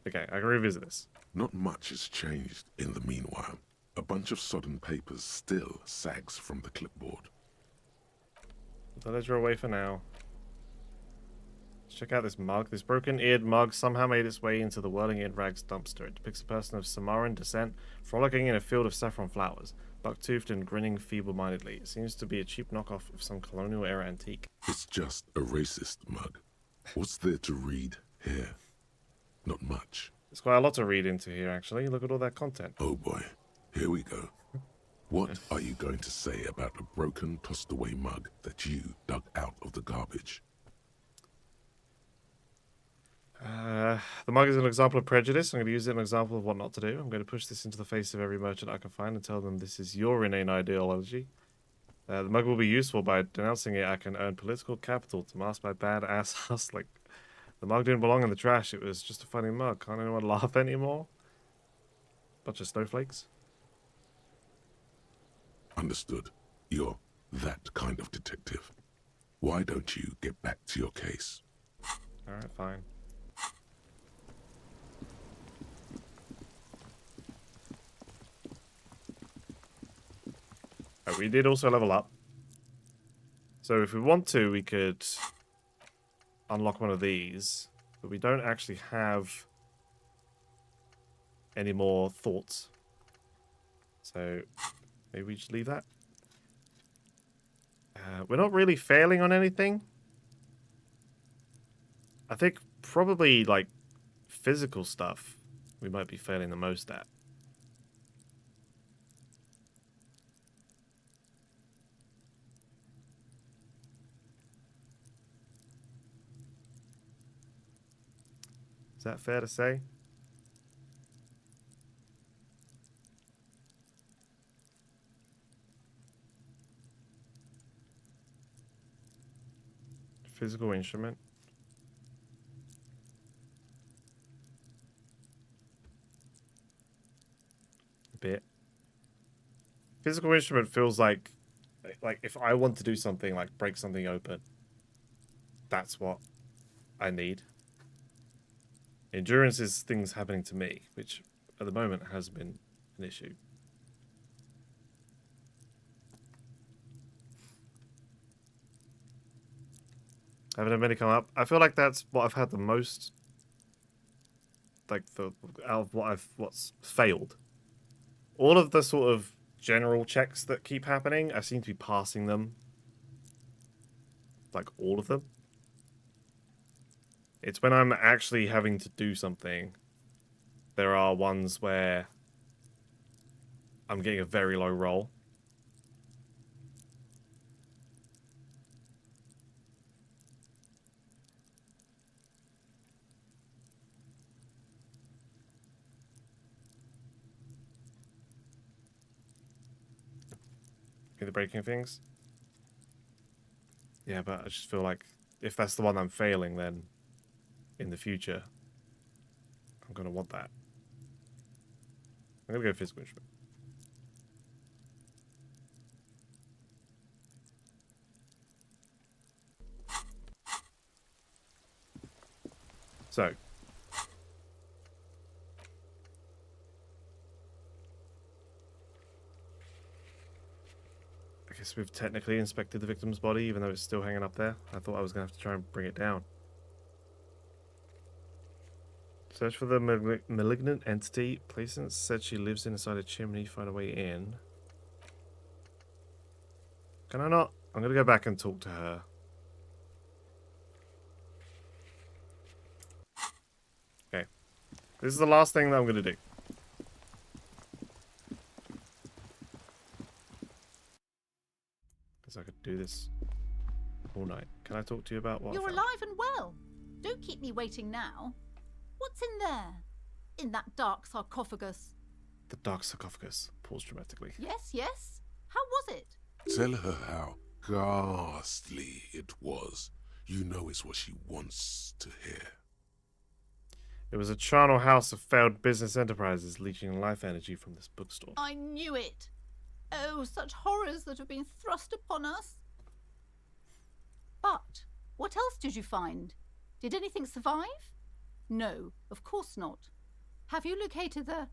Okay, I can revisit this. Not much has changed in the meanwhile. A bunch of sodden papers still sags from the clipboard. Put the ledger away for now. Let's check out this mug. This broken-eared mug somehow made its way into the whirling-eared rags dumpster. It depicts a person of Samaran descent frolicking in a field of saffron flowers, buck-toothed and grinning feeble-mindedly. It seems to be a cheap knockoff of some colonial-era antique. It's just a racist mug. What's there to read here? Not much. There's quite a lot to read into here, actually. Look at all that content. Oh boy, here we go. What are you going to say about a broken, tossed-away mug that you dug out of the garbage? The mug is an example of prejudice. I'm going to use it as an example of what not to do. I'm going to push this into the face of every merchant I can find and tell them this is your inane ideology. The mug will be useful. By denouncing it, I can earn political capital to mask my bad-ass hustling. The mug didn't belong in the trash. It was just a funny mug. Can't anyone laugh anymore? Bunch of snowflakes. Understood. You're that kind of detective. Why don't you get back to your case? Alright, fine. Oh, we did also level up. So if we want to, we could unlock one of these. But we don't actually have any more thoughts. So maybe we just leave that. We're not really failing on anything. I think probably like physical stuff we might be failing the most at. Is that fair to say? Physical instrument. A bit. Physical instrument feels like if I want to do something like break something open, that's what I need. Endurance is things happening to me, which at the moment has been an issue. Haven't had many come up. I feel like that's what I've had the most. Like out of what's failed. All of the sort of general checks that keep happening, I seem to be passing them. Like all of them. It's when I'm actually having to do something. There are ones where I'm getting a very low roll. The breaking things. Yeah, but I just feel like if that's the one I'm failing, then in the future, I'm going to want that. I'm going to go physical instrument. So. I guess we've technically inspected the victim's body, even though it's still hanging up there. I thought I was going to have to try and bring it down. Search for the malignant entity. Placent said she lives inside a chimney. Find a way in. Can I not? I'm going to go back and talk to her. Okay. This is the last thing that I'm going to do. Because I could do this all night. Can I talk to you about what? You're alive and well. Don't keep me waiting now. What's in there? In that dark sarcophagus. The dark sarcophagus. Pause dramatically. Yes, yes. How was it? Tell her how ghastly it was. You know it's what she wants to hear. It was a charnel house of failed business enterprises leeching life energy from this bookstore. I knew it. Oh, such horrors that have been thrust upon us. But what else did you find? Did anything survive? No, of course not. Have you located the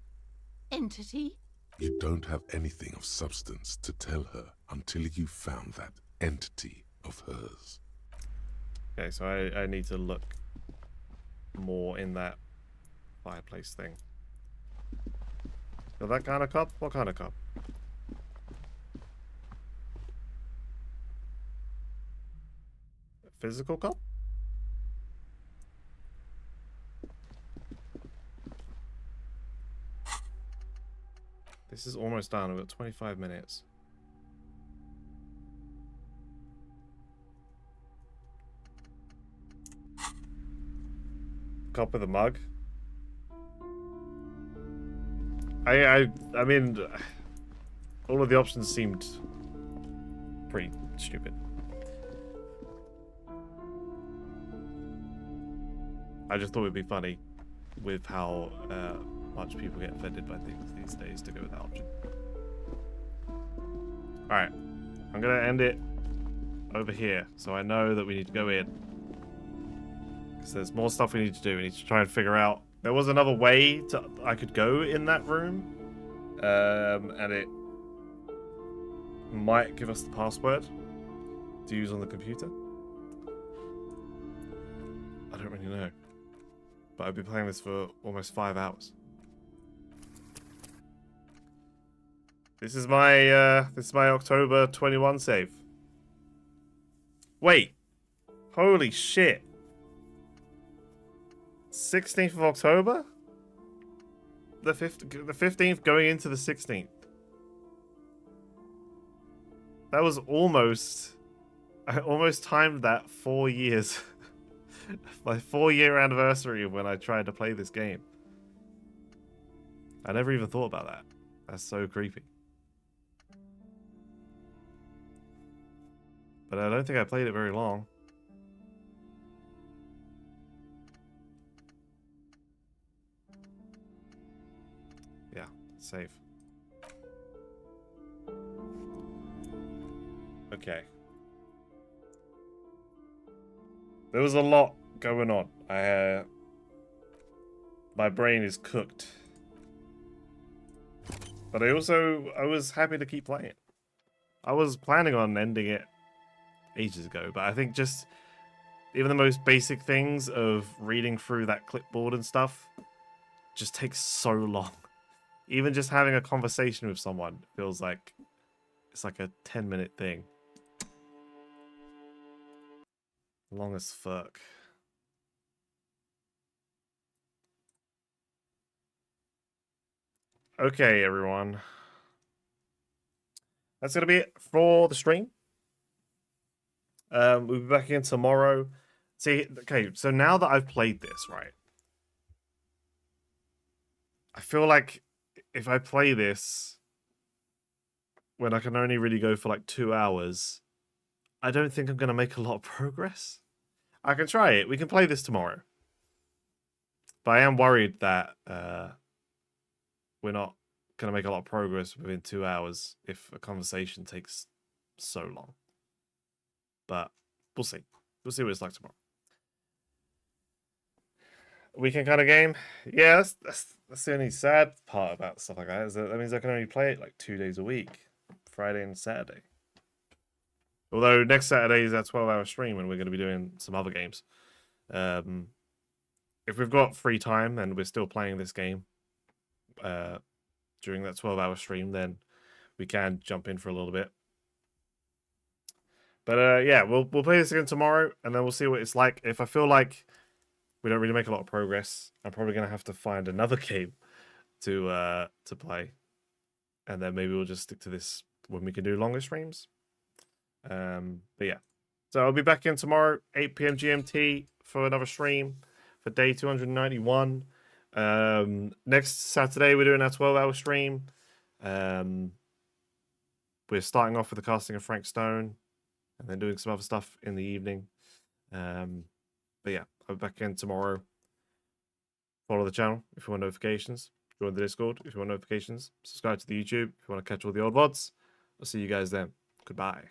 entity? You don't have anything of substance to tell her until you found that entity of hers. Okay, so I need to look more in that fireplace thing. So that kind of cup? What kind of cup? A physical cup? This is almost done. We've got 25 minutes. Cup with a mug. I mean, all of the options seemed pretty stupid. I just thought it'd be funny with how much people get offended by things these days to go with that option. Alright, I'm gonna end it over here so I know that we need to go in. Because there's more stuff we need to do. We need to try and figure out. There was another way I could go in that room. And it might give us the password to use on the computer. I don't really know. But I've been playing this for almost 5 hours. This is my October 21 save. Wait. Holy shit. 16th of October? The 15th going into the 16th. That was almost... I almost timed that 4 years. My 4-year anniversary of when I tried to play this game. I never even thought about that. That's so creepy. But I don't think I played it very long. Yeah, save. Okay. There was a lot going on. My brain is cooked. But I was happy to keep playing. I was planning on ending it ages ago, but I think just even the most basic things of reading through that clipboard and stuff just takes so long. Even just having a conversation with someone feels like it's like a 10-minute thing. Long as fuck. Okay, everyone. That's gonna be it for the stream. We'll be back in tomorrow. See, okay, so now that I've played this, right? I feel like if I play this when I can only really go for like 2 hours, I don't think I'm going to make a lot of progress. I can try it. We can play this tomorrow. But I am worried that we're not going to make a lot of progress within 2 hours if a conversation takes so long. But we'll see. We'll see what it's like tomorrow. Weekend kind of game? Yeah, that's the only sad part about stuff like that. Is that means I can only play it like 2 days a week. Friday and Saturday. Although next Saturday is our 12-hour stream and we're going to be doing some other games. If we've got free time and we're still playing this game during that 12-hour stream, then we can jump in for a little bit. But yeah, we'll play this again tomorrow and then we'll see what it's like. If I feel like we don't really make a lot of progress, I'm probably going to have to find another game to play. And then maybe we'll just stick to this when we can do longer streams. But yeah. So I'll be back in tomorrow, 8 PM GMT, for another stream for day 291. Next Saturday, we're doing our 12-hour stream. We're starting off with the casting of Frank Stone and then doing some other stuff in the evening. But yeah, I'll be back in tomorrow. Follow the channel if you want notifications. Join the Discord if you want notifications. Subscribe to the YouTube if you want to catch all the old VODs. I'll see you guys then. Goodbye.